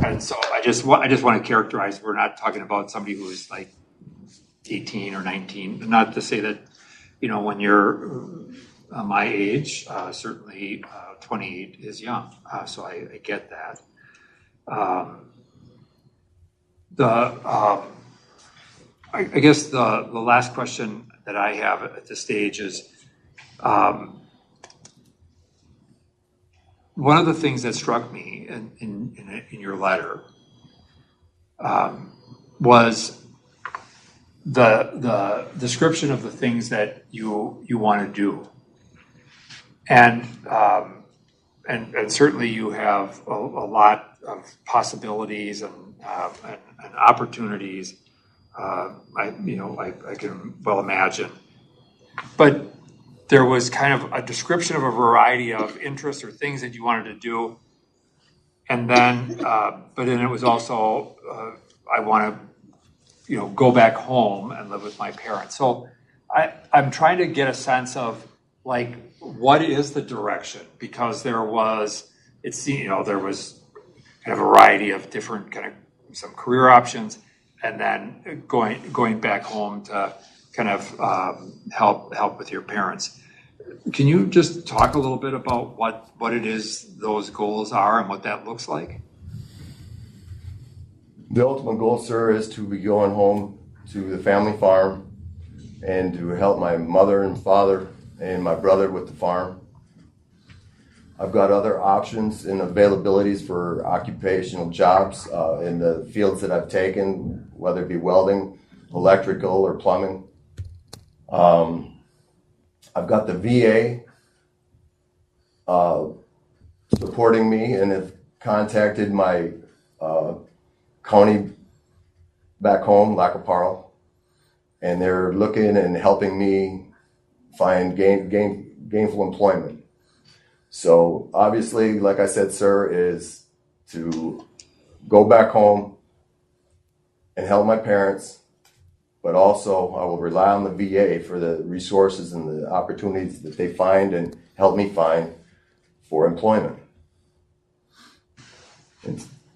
B: And so I just want to characterize. We're not talking about somebody who is like 18 or 19. Not to say that, when you're my age, certainly 28 is young. So I get that. I guess the last question that I have at this stage is, one of the things that struck me in your letter was the description of the things that you want to do, and certainly you have a lot of possibilities and opportunities. I can well imagine, but there was kind of a description of a variety of interests or things that you wanted to do, And then, but then it was also, I want to, go back home and live with my parents. So I'm trying to get a sense of like, what is the direction? Because there was kind of a variety of different kind of some career options, and then going back home to kind of help with your parents. Can you just talk a little bit about what it is those goals are and what that looks like?
S: The ultimate goal, sir, is to be going home to the family farm and to help my mother and father and my brother with the farm. I've got other options and availabilities for occupational jobs in the fields that I've taken, whether it be welding, electrical, or plumbing. I've got the VA supporting me and have contacted my county back home, Parole, and they're looking and helping me find gainful employment. So obviously, like I said, sir, is to go back home and help my parents, but also I will rely on the VA for the resources and the opportunities that they find and help me find for employment.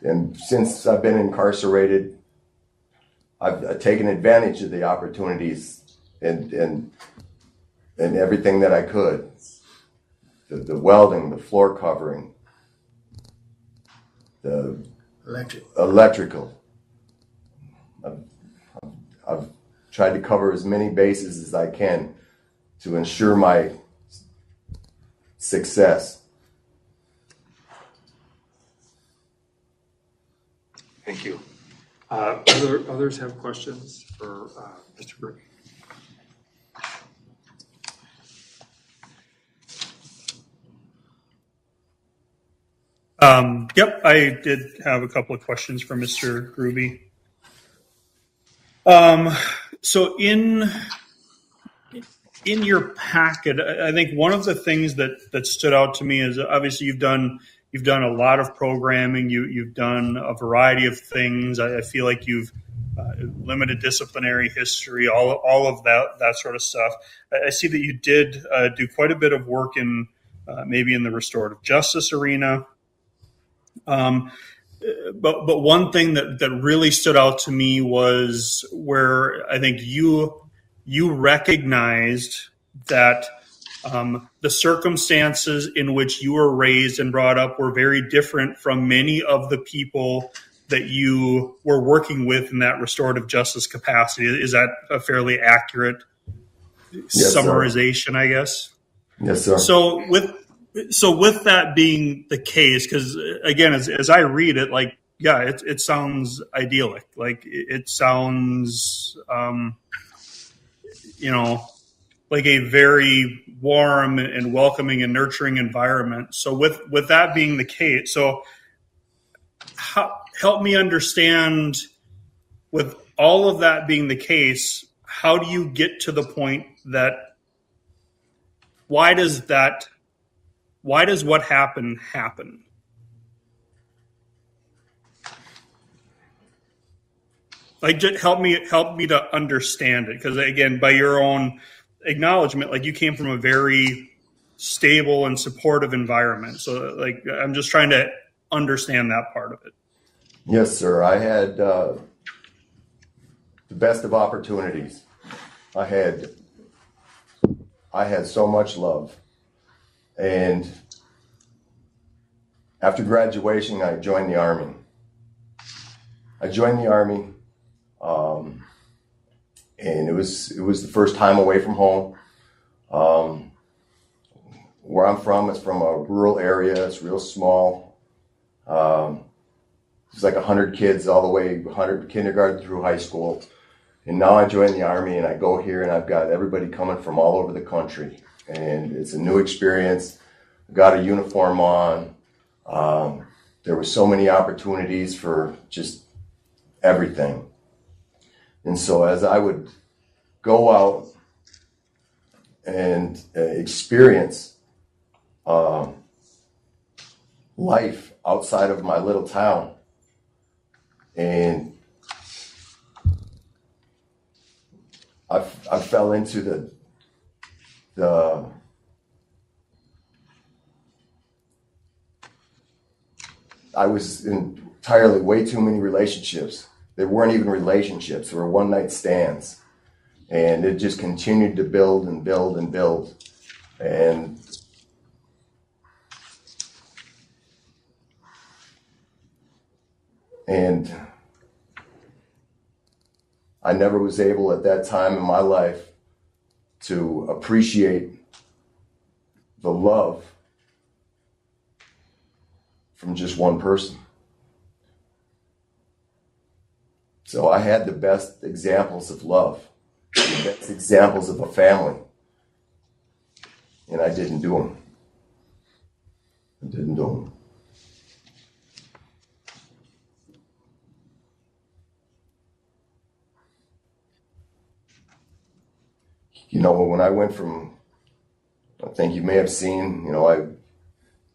S: And since I've been incarcerated, I've taken advantage of the opportunities and everything that I could. The welding, the floor covering, the electrical. I've tried to cover as many bases as I can to ensure my success.
B: Thank you. Others have questions for Mr. Groovy?
G: Yep, I did have a couple of questions for Mr. Groovy. So in your packet, I think one of the things that stood out to me is obviously you've done a lot of programming. You've done a variety of things. I feel like you've limited disciplinary history, all of that sort of stuff. I see that you did do quite a bit of work in maybe in the restorative justice arena. But one thing that really stood out to me was where I think you recognized that the circumstances in which you were raised and brought up were very different from many of the people that you were working with in that restorative justice capacity. Is that a fairly accurate summarization, I guess?
S: Yes, sir.
G: So with that being the case, because again, as I read it, like, yeah, it sounds idyllic. Like it sounds, like a very warm and welcoming and nurturing environment. So with that being the case, so help me understand, with all of that being the case, how do you get to the point that why does what happened happen? Like, just help me to understand it, because again, by your own acknowledgement, like you came from a very stable and supportive environment. So like, I'm just trying to understand that part of it.
S: Yes, sir. I had the best of opportunities. I had so much love. And after graduation, I joined the Army. And it was the first time away from home. Where I'm from is from a rural area. It's real small. It's like 100 kids all the way, 100 kindergarten through high school. And now I joined the Army and I go here and I've got everybody coming from all over the country. And it's a new experience. Got a uniform on. There were so many opportunities for just everything. And so as I would go out and experience life outside of my little town. And I fell into I was in entirely way too many relationships. They weren't even relationships. They were one-night stands. And it just continued to build and build and build. And I never was able at that time in my life to appreciate the love from just one person. So I had the best examples of love, the best examples of a family, and I didn't do them. I didn't do them. You know, when I went from, I think you may have seen, you know, I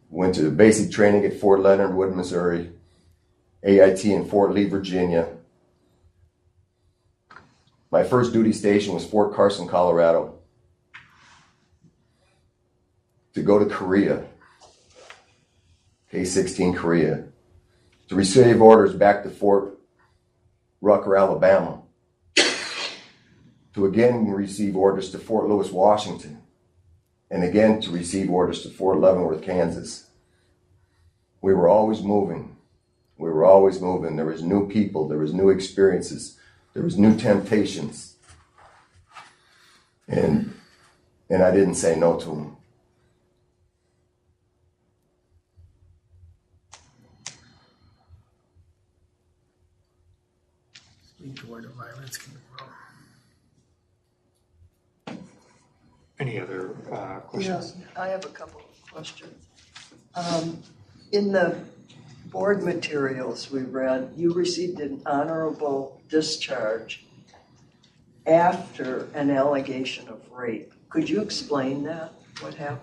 S: went to basic training at Fort Leonard Wood, Missouri, AIT in Fort Lee, Virginia. My first duty station was Fort Carson, Colorado. To go to Korea, K-16 Korea, to receive orders back to Fort Rucker, Alabama, to again receive orders to Fort Lewis, Washington, and again to receive orders to Fort Leavenworth, Kansas. We were always moving. We were always moving. There was new people. There was new experiences. There was new temptations. And I didn't say no to them.
T: Speak to where the violence came from.
B: Any other questions?
C: Yes, I have a couple of questions. In the board materials we read, you received an honorable discharge after an allegation of rape. Could you explain that? What happened?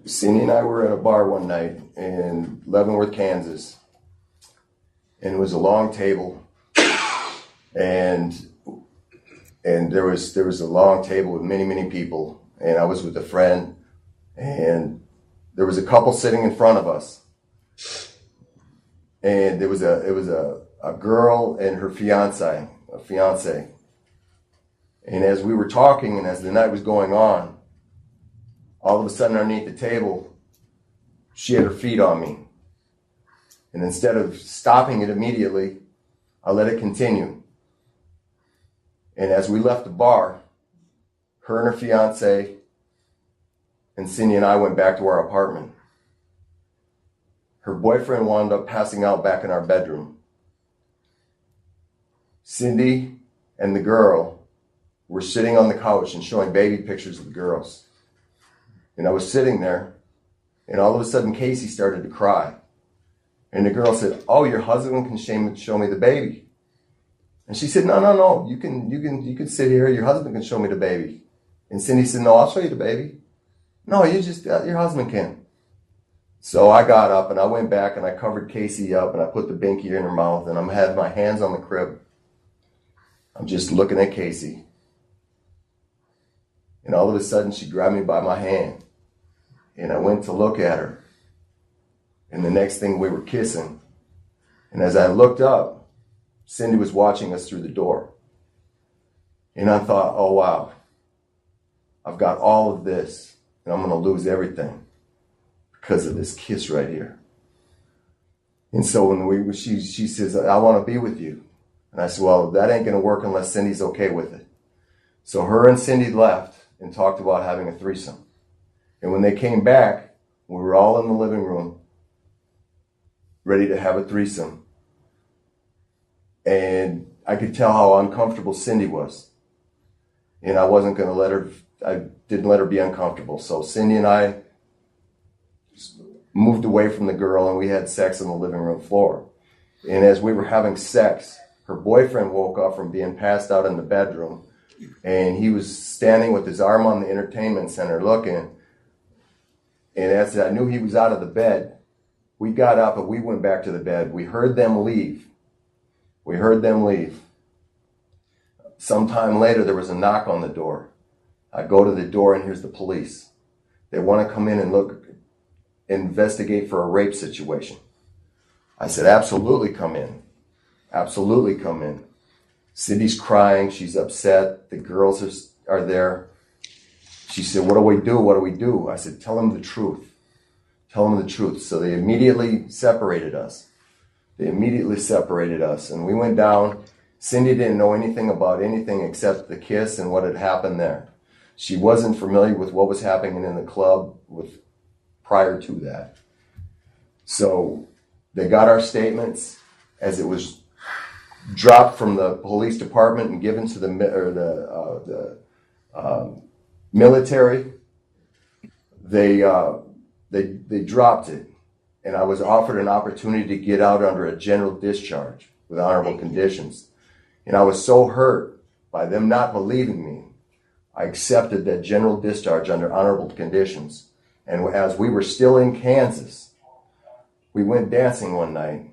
S: Cindy and I were at a bar one night in Leavenworth, Kansas, and it was a long table, and there was a long table with many people, and I was with a friend, and there was a couple sitting in front of us, and it was a girl and her fiance, and as we were talking and as the night was going on, all of a sudden underneath the table, she had her feet on me, and instead of stopping it immediately, I let it continue. And as we left the bar, her and her fiance and Cindy and I went back to our apartment. Her boyfriend wound up passing out back in our bedroom. Cindy and the girl were sitting on the couch and showing baby pictures of the girls. And I was sitting there, and all of a sudden Casey started to cry. And the girl said, "Oh, your husband can show me the baby." And she said, No, you can sit here. Your husband can show me the baby. And Cindy said, "No, I'll show you the baby." "No, your husband can." So I got up and I went back and I covered Casey up and I put the binky in her mouth and I had my hands on the crib. I'm just looking at Casey. And all of a sudden she grabbed me by my hand and I went to look at her. And the next thing we were kissing. And as I looked up, Cindy was watching us through the door. And I thought, oh, wow, I've got all of this and I'm going to lose everything because of this kiss right here. And so when she says, "I want to be with you." And I said, "Well, that ain't going to work unless Cindy's okay with it." So her and Cindy left and talked about having a threesome. And when they came back, we were all in the living room ready to have a threesome. And I could tell how uncomfortable Cindy was. And I wasn't going to I didn't let her be uncomfortable. So Cindy and I moved away from the girl and we had sex on the living room floor. And as we were having sex, her boyfriend woke up from being passed out in the bedroom. And he was standing with his arm on the entertainment center looking. And as I knew he was out of the bed, we got up and we went back to the bed. We heard them leave. Sometime later, there was a knock on the door. I go to the door and here's the police. They want to come in and investigate for a rape situation. I said, absolutely come in. Absolutely come in. Cindy's crying. She's upset. The girls are there. She said, what do we do? What do we do? I said, tell them the truth. Tell them the truth. So they immediately separated us. And we went down. Cindy didn't know anything about anything except the kiss and what had happened there. She wasn't familiar with what was happening in the club prior to that. So they got our statements as it was dropped from the police department and given to the military. They dropped it, and I was offered an opportunity to get out under a general discharge with honorable conditions. And I was so hurt by them not believing me, I accepted that general discharge under honorable conditions. And as we were still in Kansas, we went dancing one night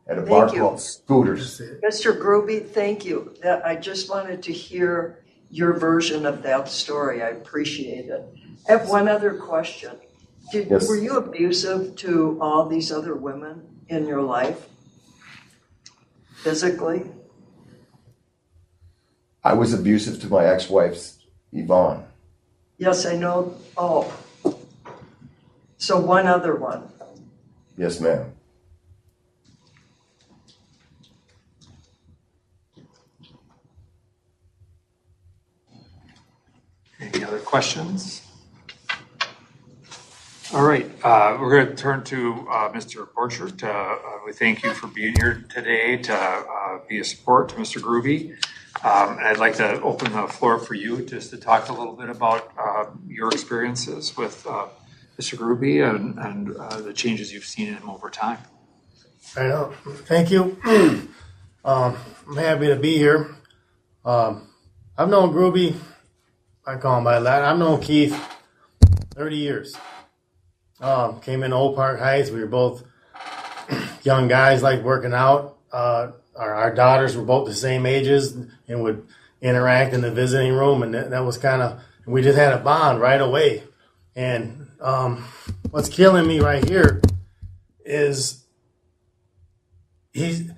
S: at a bar called Scooters.
C: Mr. Gruby, thank you. I just wanted to hear your version of that story. I appreciate it. I have one other question.
S: Yes.
C: Were you abusive to all these other women in your life? Physically?
S: I was abusive to my ex-wife's Yvonne.
C: Yes, I know. Oh. So one other one.
S: Yes, ma'am.
B: Any other questions? All right, we're going to turn to Mr. Borchert. We thank you for being here today to be a support to Mr. Gruby. And I'd like to open the floor for you just to talk a little bit about your experiences with Mr. Gruby and the changes you've seen in him over time.
T: I know. Thank you. I'm happy to be here. I've known Gruby, I call him by that. I've known Keith 30 years. Came in Old Park Heights. We were both young guys, like working out. Our daughters were both the same ages and would interact in the visiting room. And that was kind of, we just had a bond right away. And what's killing me right here is he's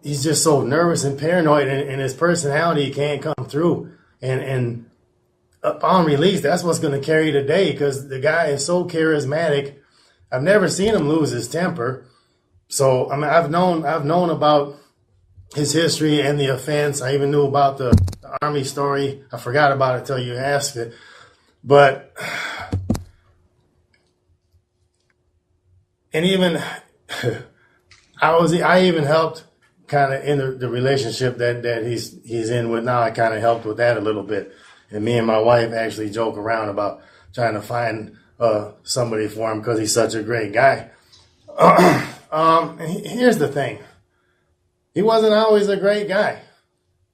T: just so nervous and paranoid, and his personality can't come through. And upon release, that's what's going to carry the day, because the guy is so charismatic. I've never seen him lose his temper. So I mean, I've known about his history and the offense. I even knew about the Army story. I forgot about it till you asked it. But and even I even helped kind of in the relationship that he's in with now. I kind of helped with that a little bit. And me and my wife actually joke around about trying to find somebody for him because he's such a great guy. Here's the thing. He wasn't always a great guy.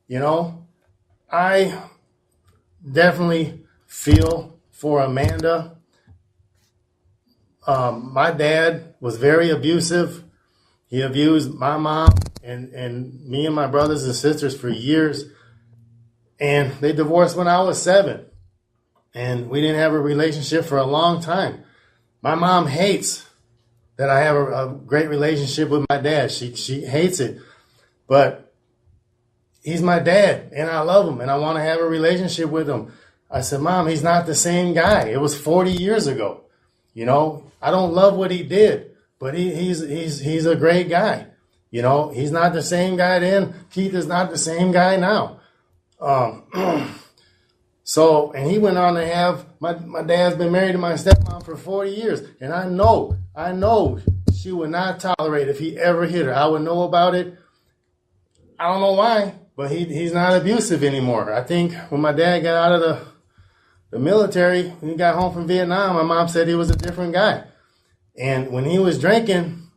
T: You know, I definitely feel for Amanda. My dad was very abusive. He abused my mom and me and my brothers and sisters for years. And they divorced when I was 7. And we didn't have a relationship for a long time. My mom hates that I have a great relationship with my dad. She hates it. But he's my dad, and I love him, and I want to have a relationship with him. I said, Mom, he's not the same guy. It was 40 years ago. You know, I don't love what he did, but he's a great guy. You know, he's not the same guy then. Keith is not the same guy now. So, and he went on to have, my dad's been married to my stepmom for 40 years. And I know she would not tolerate if he ever hit her. I would know about it. I don't know why, but he's not abusive anymore. I think when my dad got out of the military, when he got home from Vietnam, my mom said he was a different guy. And when he was drinking,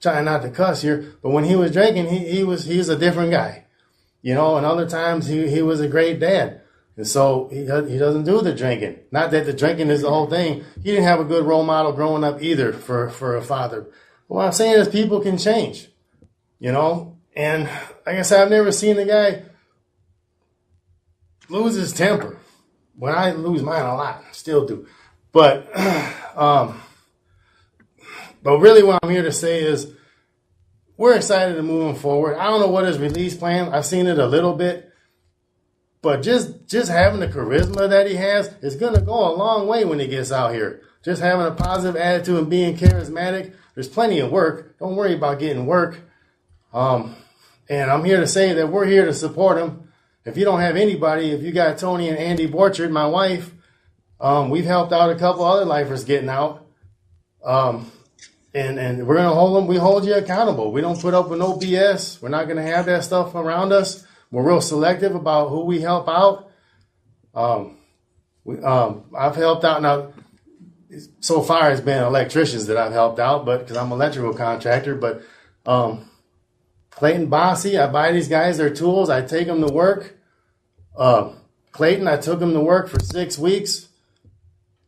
T: trying not to cuss here, but when he was drinking, he was a different guy, you know. And other times he was a great dad. And so he doesn't do the drinking. Not that the drinking is the whole thing. He didn't have a good role model growing up either for a father. What I'm saying is people can change, you know? And like I said, I've never seen a guy lose his temper. When I lose mine a lot, still do. But really what I'm here to say is we're excited to move him forward. I don't know what his release plan. I've seen it a little bit. But just having the charisma that he has is going to go a long way when he gets out here. Just having a positive attitude and being charismatic. There's plenty of work. Don't worry about getting work. And I'm here to say that we're here to support him. If you don't have anybody, if you got Tony and Andy Borchard, my wife, we've helped out a couple other lifers getting out. And we're going to hold them. We hold you accountable. We don't put up with no BS. We're not going to have that stuff around us. We're real selective about who we help out. I've helped out now. So far, it's been electricians that I've helped out, but because I'm an electrical contractor. But Clayton Bossy, I buy these guys their tools. I take them to work. Clayton, I took him to work for 6 weeks.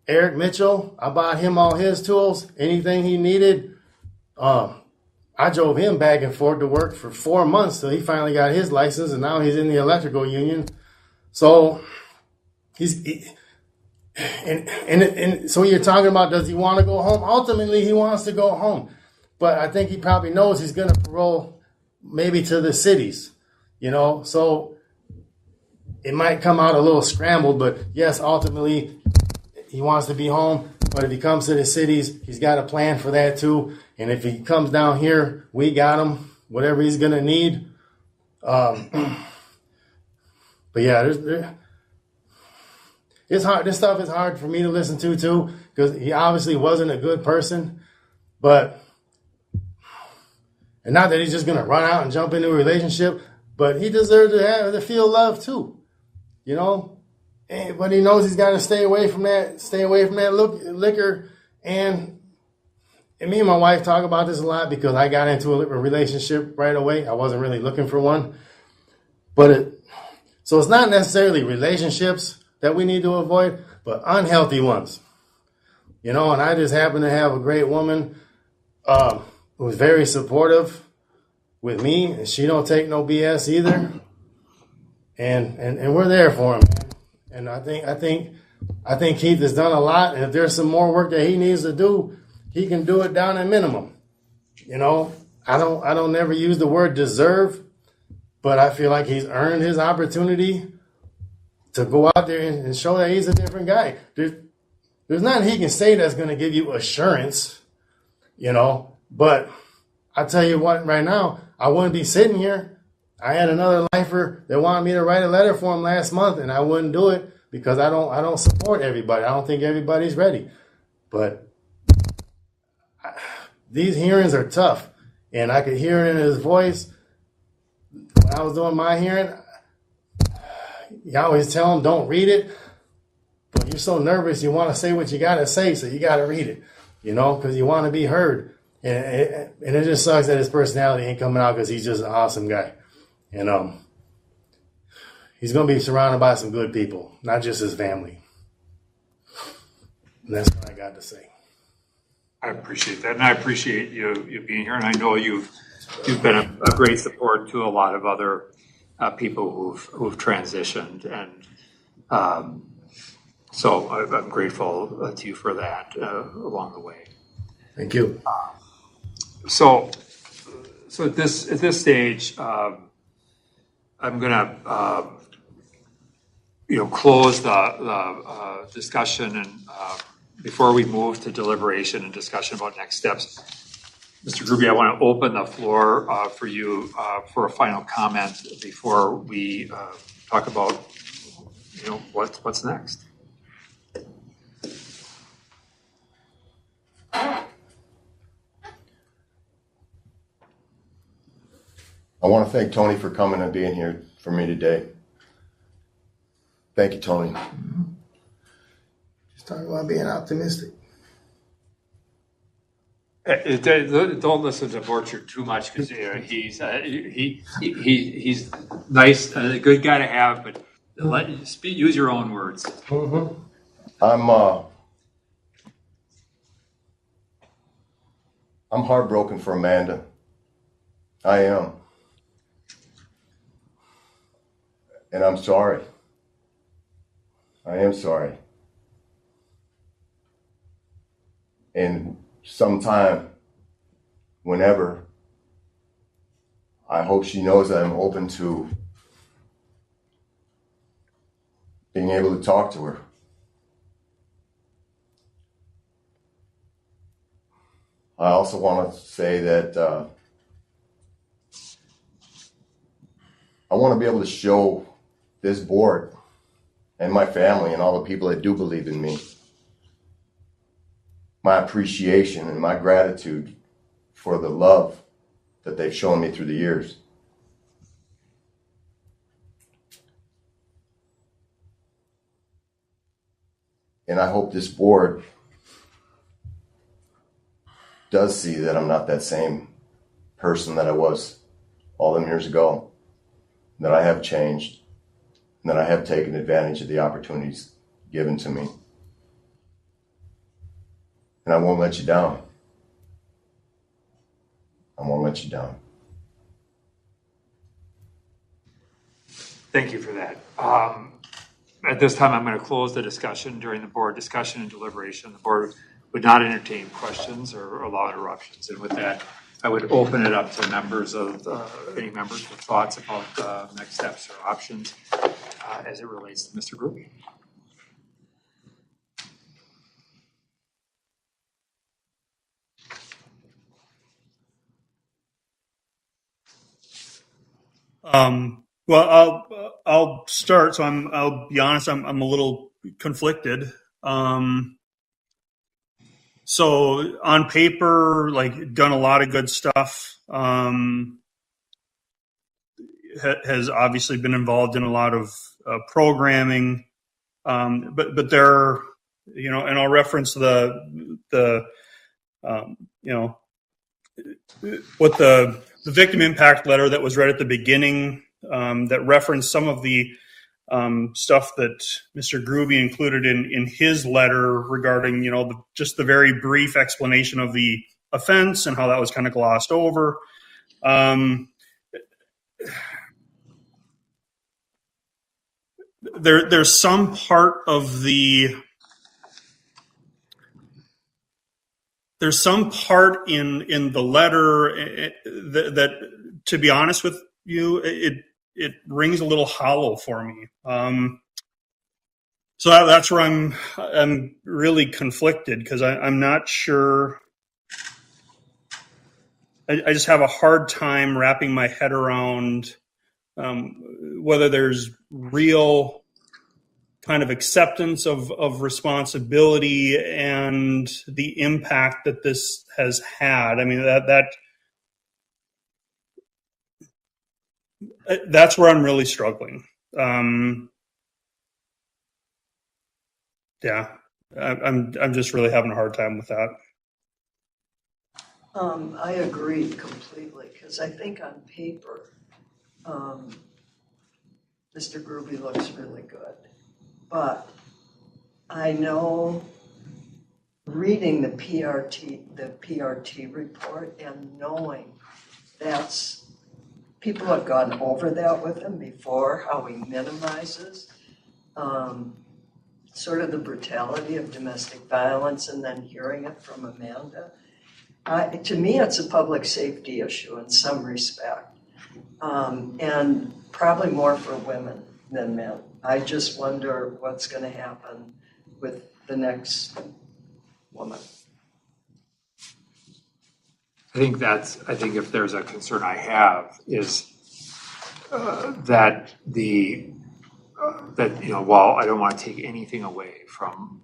T: Eric Mitchell, I bought him all his tools, anything he needed. I drove him back and forth to work for 4 months till he finally got his license, and now he's in the electrical union. So so you're talking about, does he want to go home? Ultimately, he wants to go home, but I think he probably knows he's going to parole maybe to the cities, you know. So it might come out a little scrambled, but yes, ultimately he wants to be home. But if he comes to the cities, he's got a plan for that too. And if he comes down here, we got him, whatever he's going to need. But yeah, it's hard. This stuff is hard for me to listen to too, because he obviously wasn't a good person. And not that he's just going to run out and jump into a relationship, but he deserves to feel love too, you know. But he knows he's got to stay away from that liquor. And me and my wife talk about this a lot because I got into a relationship right away. I wasn't really looking for one. So it's not necessarily relationships that we need to avoid, but unhealthy ones. You know, and I just happen to have a great woman who's very supportive with me, and she don't take no BS either. And we're there for him, man. And I think Keith has done a lot. And if there's some more work that he needs to do, he can do it down at minimum. You know, I don't never use the word deserve, but I feel like he's earned his opportunity to go out there and show that he's a different guy. There's nothing he can say that's going to give you assurance, you know. But I tell you what, right now, I wouldn't be sitting here. I had another lifer that wanted me to write a letter for him last month, and I wouldn't do it because I don't support everybody. I don't think everybody's ready. But these hearings are tough, and I could hear it in his voice. When I was doing my hearing, you always tell him, don't read it. But you're so nervous, you want to say what you got to say, so you got to read it, you know, because you want to be heard. And it just sucks that his personality ain't coming out because he's just an awesome guy. And he's going to be surrounded by some good people, not just his family. And that's what I got to say.
B: I appreciate that, and I appreciate you being here. And I know you've been a great support to a lot of other people who've transitioned, and so I'm grateful to you for that along the way.
T: Thank you.
B: So at this stage, I'm going to close the discussion, and before we move to deliberation and discussion about next steps, Mr. Gruby, I want to open the floor for you for a final comment before we talk about what's next.
S: I want to thank Tony for coming and being here for me today. Thank you, Tony.
T: Just talking about being optimistic.
B: Don't listen to Borchard too much because he's nice, a good guy to have, but Let you speak, use your own words.
S: I'm heartbroken for Amanda. I am. And I'm sorry. I am sorry. And sometime, whenever, I hope she knows that I'm open to being able to talk to her. I also want to say that I want to be able to show this board and my family and all the people that do believe in me my appreciation and my gratitude for the love that they've shown me through the years. And I hope this board does see that I'm not that same person that I was all them years ago, that I have changed, and that I have taken advantage of the opportunities given to me. And I won't let you down. I won't let you down.
B: Thank you for that. At this time, I'm going to close the discussion. During the board discussion and deliberation, the board would not entertain questions or allow interruptions. And with that, I would open it up to members of any members with thoughts about next steps or options as it relates to Mr. Groupie.
G: Well, I'll start. So I'll be honest. I'm a little conflicted. So on paper, like, done a lot of good stuff. Has obviously been involved in a lot of programming. But there, and I'll reference the what the victim impact letter that was read at the beginning that referenced some of the stuff that Mr. Groovy included in his letter regarding, just the very brief explanation of the offense and how that was kind of glossed over. There's some part of there's some part in the letter that, to be honest with you, it rings a little hollow for me. So that's where I'm really conflicted, because I'm not sure. I just have a hard time wrapping my head around whether there's real kind of acceptance of responsibility and the impact that this has had. I mean, that's where I'm really struggling. Yeah, I'm just really having a hard time with that.
C: I agree completely, because I think on paper, Mr. Groovy looks really good. But I know, reading the PRT report and knowing people have gone over that with him before, how he minimizes sort of the brutality of domestic violence, and then hearing it from Amanda. To me, it's a public safety issue in some respect, and probably more for women than men. I just wonder what's going to happen with the next woman.
B: I think if there's a concern I have is that while I don't want to take anything away from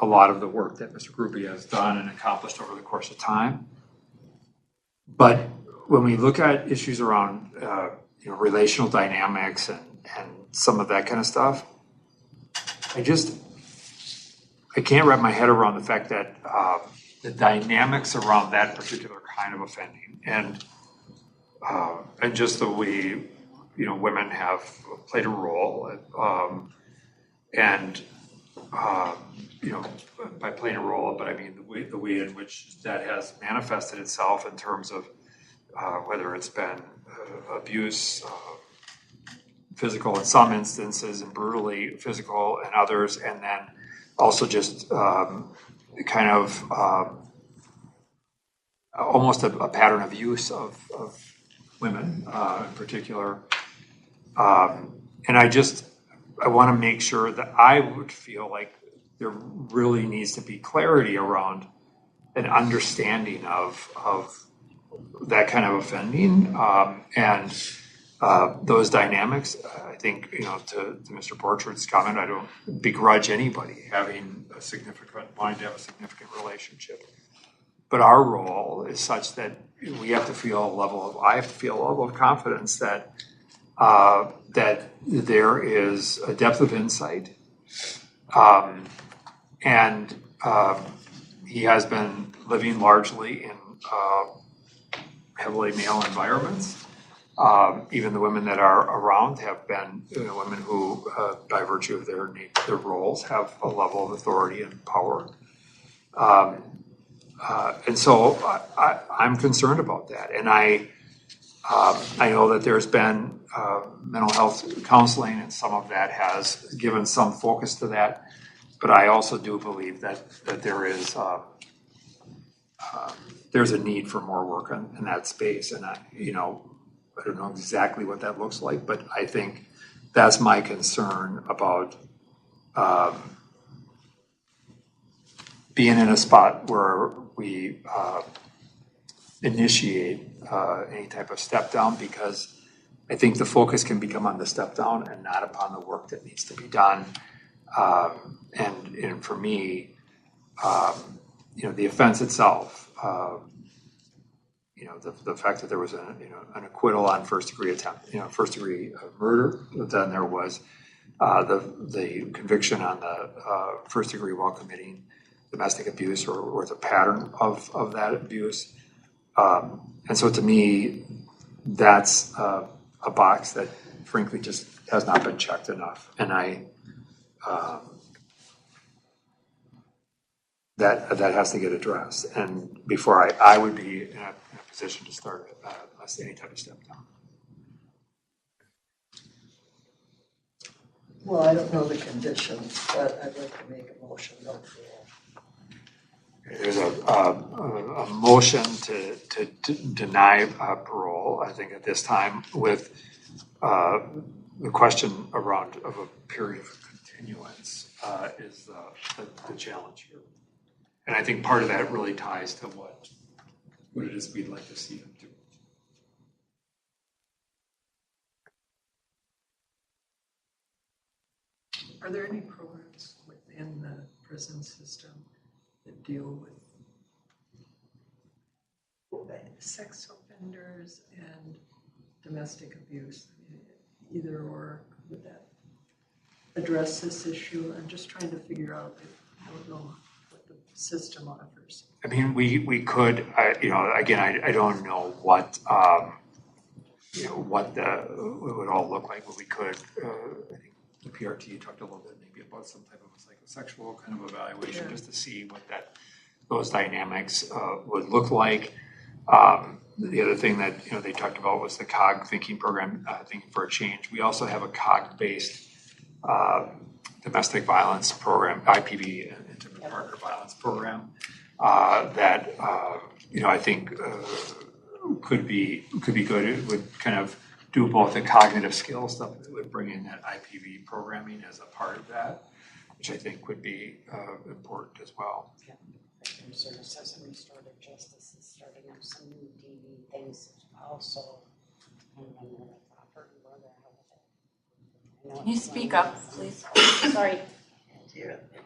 B: a lot of the work that Mr. Groupie has done and accomplished over the course of time, but when we look at issues around relational dynamics and some of that kind of stuff, I can't wrap my head around the fact that the dynamics around that particular kind of offending and just the way women have played a role, and by playing a role, but I mean the way in which that has manifested itself in terms of whether it's been abuse, physical in some instances, and brutally physical in others, and then also just kind of almost a pattern of use of women in particular. And I want to make sure that I would feel like there really needs to be clarity around an understanding of that kind of offending and those dynamics. I think, to Mr. Borchard's comment, I don't begrudge anybody wanting to have a significant relationship. But our role is such that we have to feel I have to feel a level of confidence that there is a depth of insight. And he has been living largely in heavily male environments. Even the women that are around have been women who, by virtue of their roles, have a level of authority and power. And so I'm concerned about that. And I know that there's been mental health counseling, and some of that has given some focus to that. But I also do believe that there's a need for more work in that space. And I don't know exactly what that looks like, but I think that's my concern about being in a spot where we initiate any type of step down, because I think the focus can become on the step down and not upon the work that needs to be done. And for me, the offense itself, the fact that there was an acquittal on first degree murder, but then there was the conviction on the first degree while committing domestic abuse or the pattern of that abuse. And so to me, that's a box that frankly just has not been checked enough. And that has to get addressed. And before I would be in a position to start any type of step down.
C: Well, I don't know the conditions, but I'd like to make a motion no parole.
B: There's a motion to deny parole, I think, at this time, with the question around of a period of continuance is the challenge here. And I think part of that really ties to what it is we'd like to see him do.
J: Are there any programs within the prison system that deal with sex offenders and domestic abuse? Either or, would that address this issue? I'm just trying to figure out, I don't know what the system offers.
B: I mean, we could, again, I don't know what what it would all look like, but we could, I think the PRT talked a little bit maybe about some type of psychosexual kind of evaluation, just to see what those dynamics would look like. The other thing that they talked about was the COG thinking program, Thinking for a Change. We also have a COG-based domestic violence program, IPV, intimate partner violence program, that I think could be good. It would kind of do both the cognitive skill stuff, that would bring in that IPV programming as a part of that, which I think would be important as well.
E: Yeah. Victim Services and Restorative Justice is starting up some new DV things also.
A: Can you speak up, please?
E: Sorry.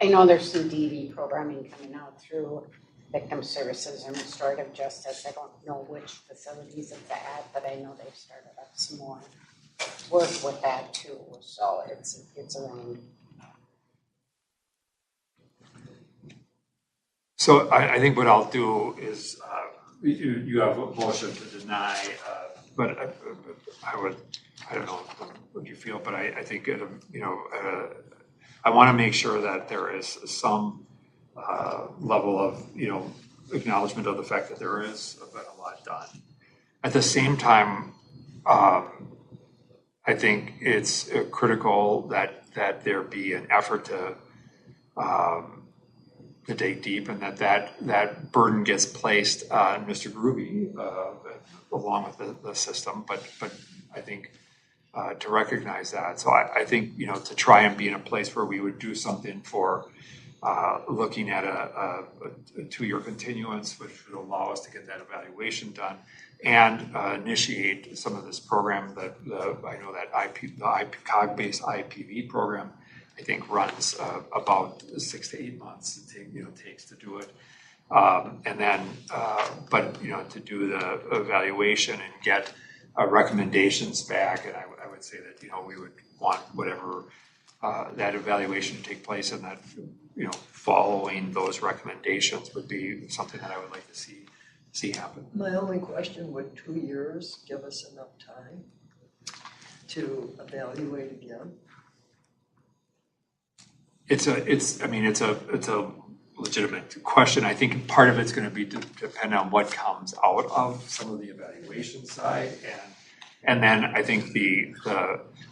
E: I know there's some DV programming coming out through Victim Services and Restorative Justice. I don't know which facilities it's at, but I know they've started up some more work with that too. So it's around.
B: So I think what I'll do is you have a motion to deny, but I don't know, feel, but I think, I want to make sure that there is some level of, acknowledgement of the fact that there is been a lot done. At the same time, I think it's critical that there be an effort to dig deep, and that burden gets placed on Mr. Groovy along with the system. But I think to recognize that. So I think to try and be in a place where we would do something for looking at a 2-year continuance, which would allow us to get that evaluation done and initiate some of this program that I know that the COG-based IPV program, I think runs about 6 to 8 months takes to do it. And then, to do the evaluation and get recommendations back, and I would say that, we would want whatever that evaluation to take place, and that, following those recommendations would be something that I would like to see happen.
C: My only question, would 2 years give us enough time to evaluate again?
B: It's a legitimate question. I think part of it's going to be depend on what comes out of some of the evaluation side, and then I think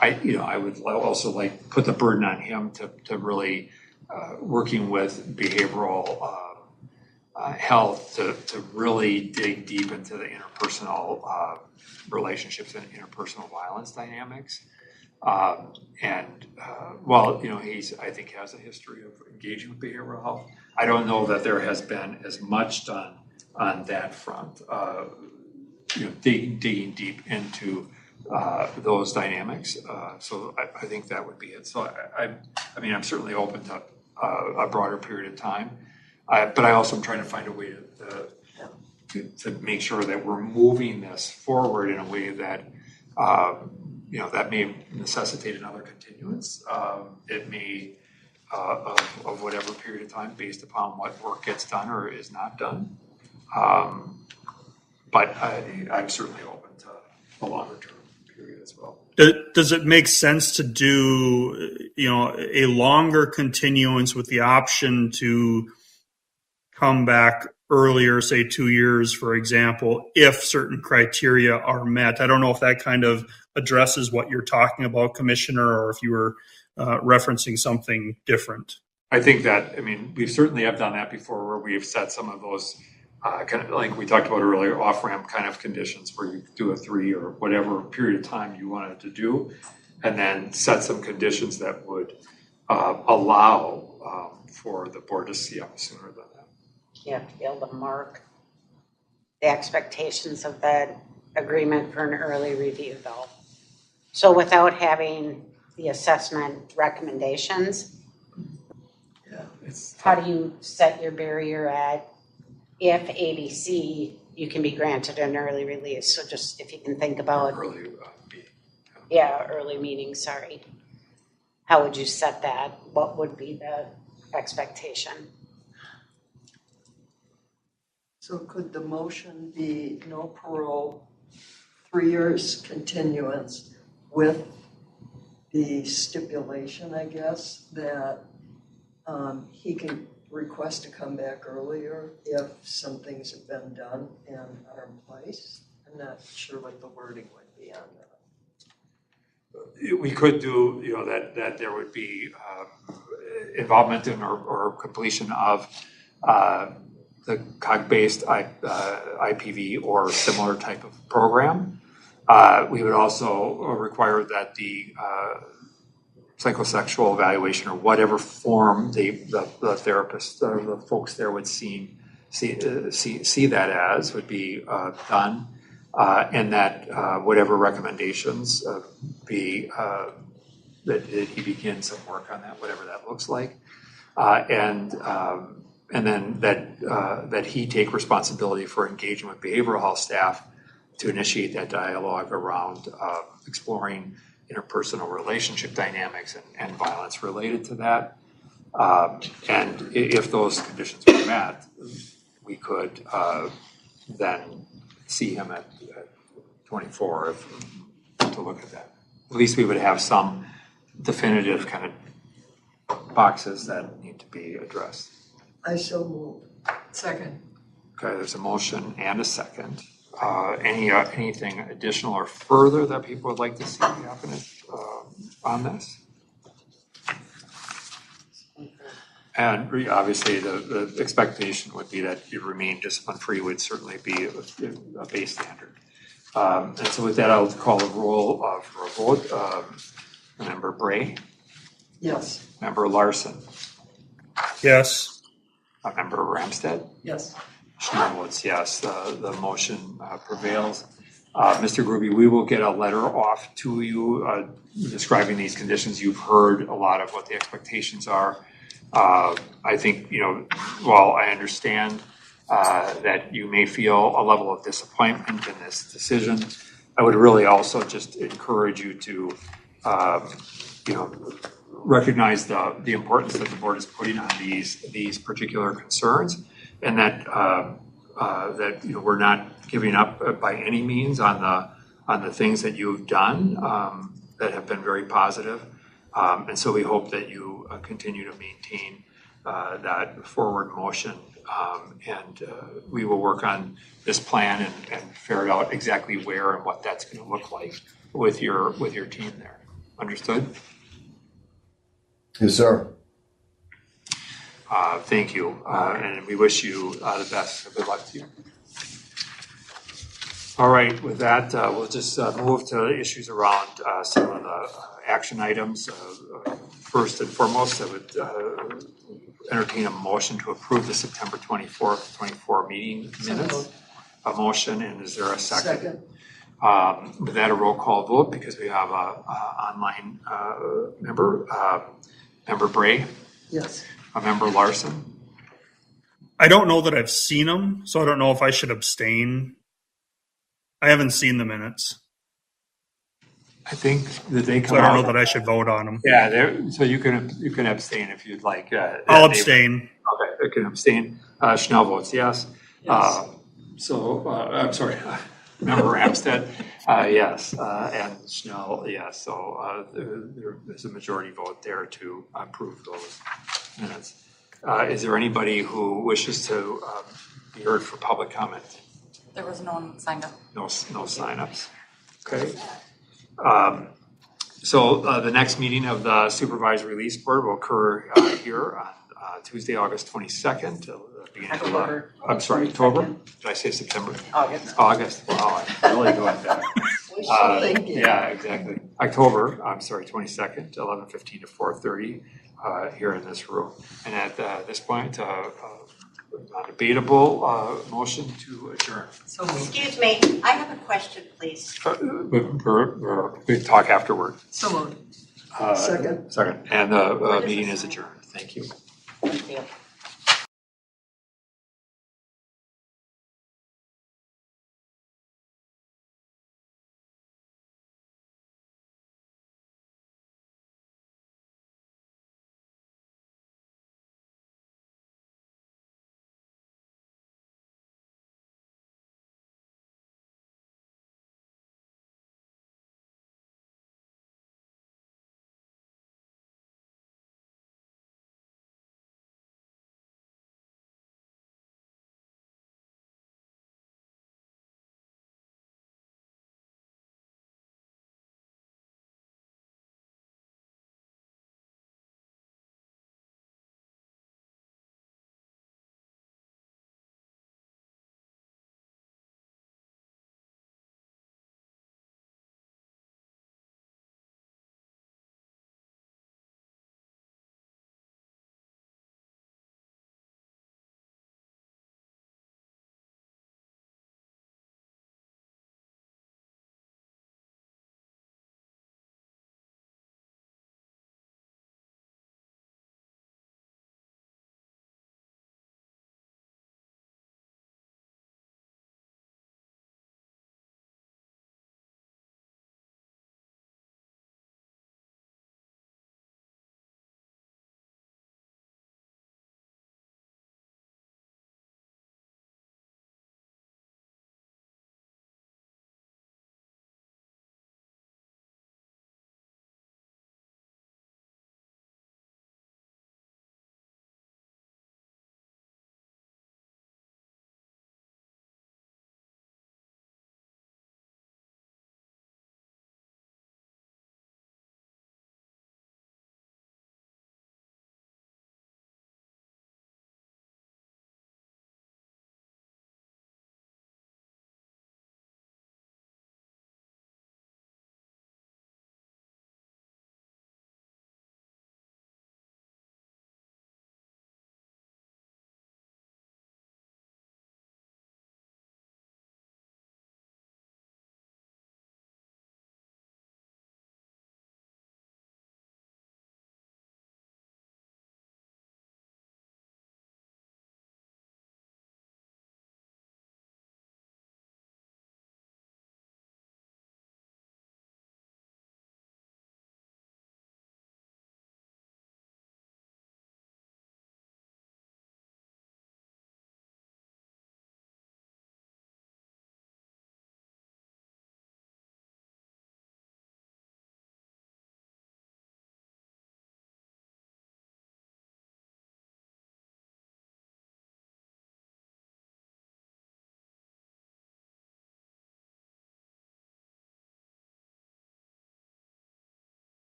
B: I would also like put the burden on him to really working with behavioral health to really dig deep into the interpersonal relationships and interpersonal violence dynamics. He's, I think, has a history of engaging with behavioral health. I don't know that there has been as much done on that front, digging deep into those dynamics. So I think that would be it. So I'm certainly open to a broader period of time, but I also am trying to find a way to make sure that we're moving this forward in a way that that may necessitate another continuance. It may of whatever period of time based upon what work gets done or is not done. But I'm certainly open to a longer term period as well.
G: Does it make sense to do, a longer continuance with the option to come back earlier, say 2 years, for example, if certain criteria are met? I don't know if that kind of addresses what you're talking about, Commissioner, or if you were referencing something different.
B: I think that, we certainly have done that before, where we have set some of those kind of like we talked about earlier, off-ramp kind of conditions where you do a 3 or whatever period of time you wanted to do, and then set some conditions that would allow for the board to see up sooner than that.
E: You have to be able to mark the expectations of that agreement for an early review, though. So without having the assessment recommendations, how do you set your barrier at if ABC, you can be granted an early release? So just if you can think about
B: early meeting.
E: Early meeting, sorry. How would you set that? What would be the expectation?
C: So could the motion be no parole, 3 years continuance with the stipulation, I guess, that he can request to come back earlier if some things have been done and are in place? I'm not sure what the wording would be on that.
B: We could do, that there would be involvement in or completion of the COG-based IPV or similar type of program. We would also require that the psychosexual evaluation or whatever form the therapist or the folks there would see that as would be done, and that whatever recommendations be that he begin some work on that, whatever that looks like, and then that he take responsibility for engaging with behavioral health staff to initiate that dialogue around exploring interpersonal relationship dynamics and violence related to that. And if those conditions were met, we could then see him at 24 to look at that. at least we would have some definitive kind of boxes that need to be addressed.
C: I so move.
J: Second.
B: Okay, there's a motion and a second. Anything additional or further that people would like to see happen on this? And obviously, the expectation would be that you remain discipline-free would certainly be a base standard. And so with that, I'll call a roll for a vote. Member Bray?
C: Yes.
B: Member Larson?
G: Yes.
B: Member Ramstead?
C: Yes.
B: Schnell votes yes. The motion prevails. Mr. Gruby, we will get a letter off to you describing these conditions. You've heard a lot of what the expectations are. I think, while I understand that you may feel a level of disappointment in this decision, I would really also just encourage you to, recognize the importance that the board is putting on these particular concerns, and that we're not giving up by any means on the things that you've done that have been very positive. And so we hope that you continue to maintain that forward motion, and we will work on this plan and figure out exactly where and what that's going to look like with your team there. Understood?
S: Yes, sir.
B: Thank you, and we wish you the best. Good luck to you. All right, with that, we'll just move to issues around some of the action items. First and foremost, I would entertain a motion to approve the September 24th, 24 meeting minutes. A motion, and is there a second? With that, a roll call vote, because we have a online member. Member Bray?
C: Yes.
B: A member Larson?
G: I don't know that I've seen them, so I don't know if I should abstain. I haven't seen the minutes.
B: I think that they come
G: so I don't
B: out.
G: know that I should vote on them.
B: Yeah, so you can abstain if you'd like.
G: I'll abstain.
B: Okay, you can abstain. Schnell votes yes. I'm sorry, Member Ramstead, yes, and Schnell, yes. So there's a majority vote there to approve those minutes. Is there anybody who wishes to be heard for public comment?
A: There was no one signed up.
B: No signups. Okay. So the next meeting of the Supervised Release Board will occur here on Tuesday, August 22nd. October. I'm sorry, October? Did I say September?
C: August.
B: Wow, I'm really going back. Yeah, exactly. October, 22nd, 11:15 to 4:30 here in this room. And at this point, non-debatable motion to adjourn.
C: So
E: Excuse me, I have a question, please.
B: We talk afterward.
C: So moved. Second.
B: Second. And the meeting is adjourned. Thank you.
E: Thank you.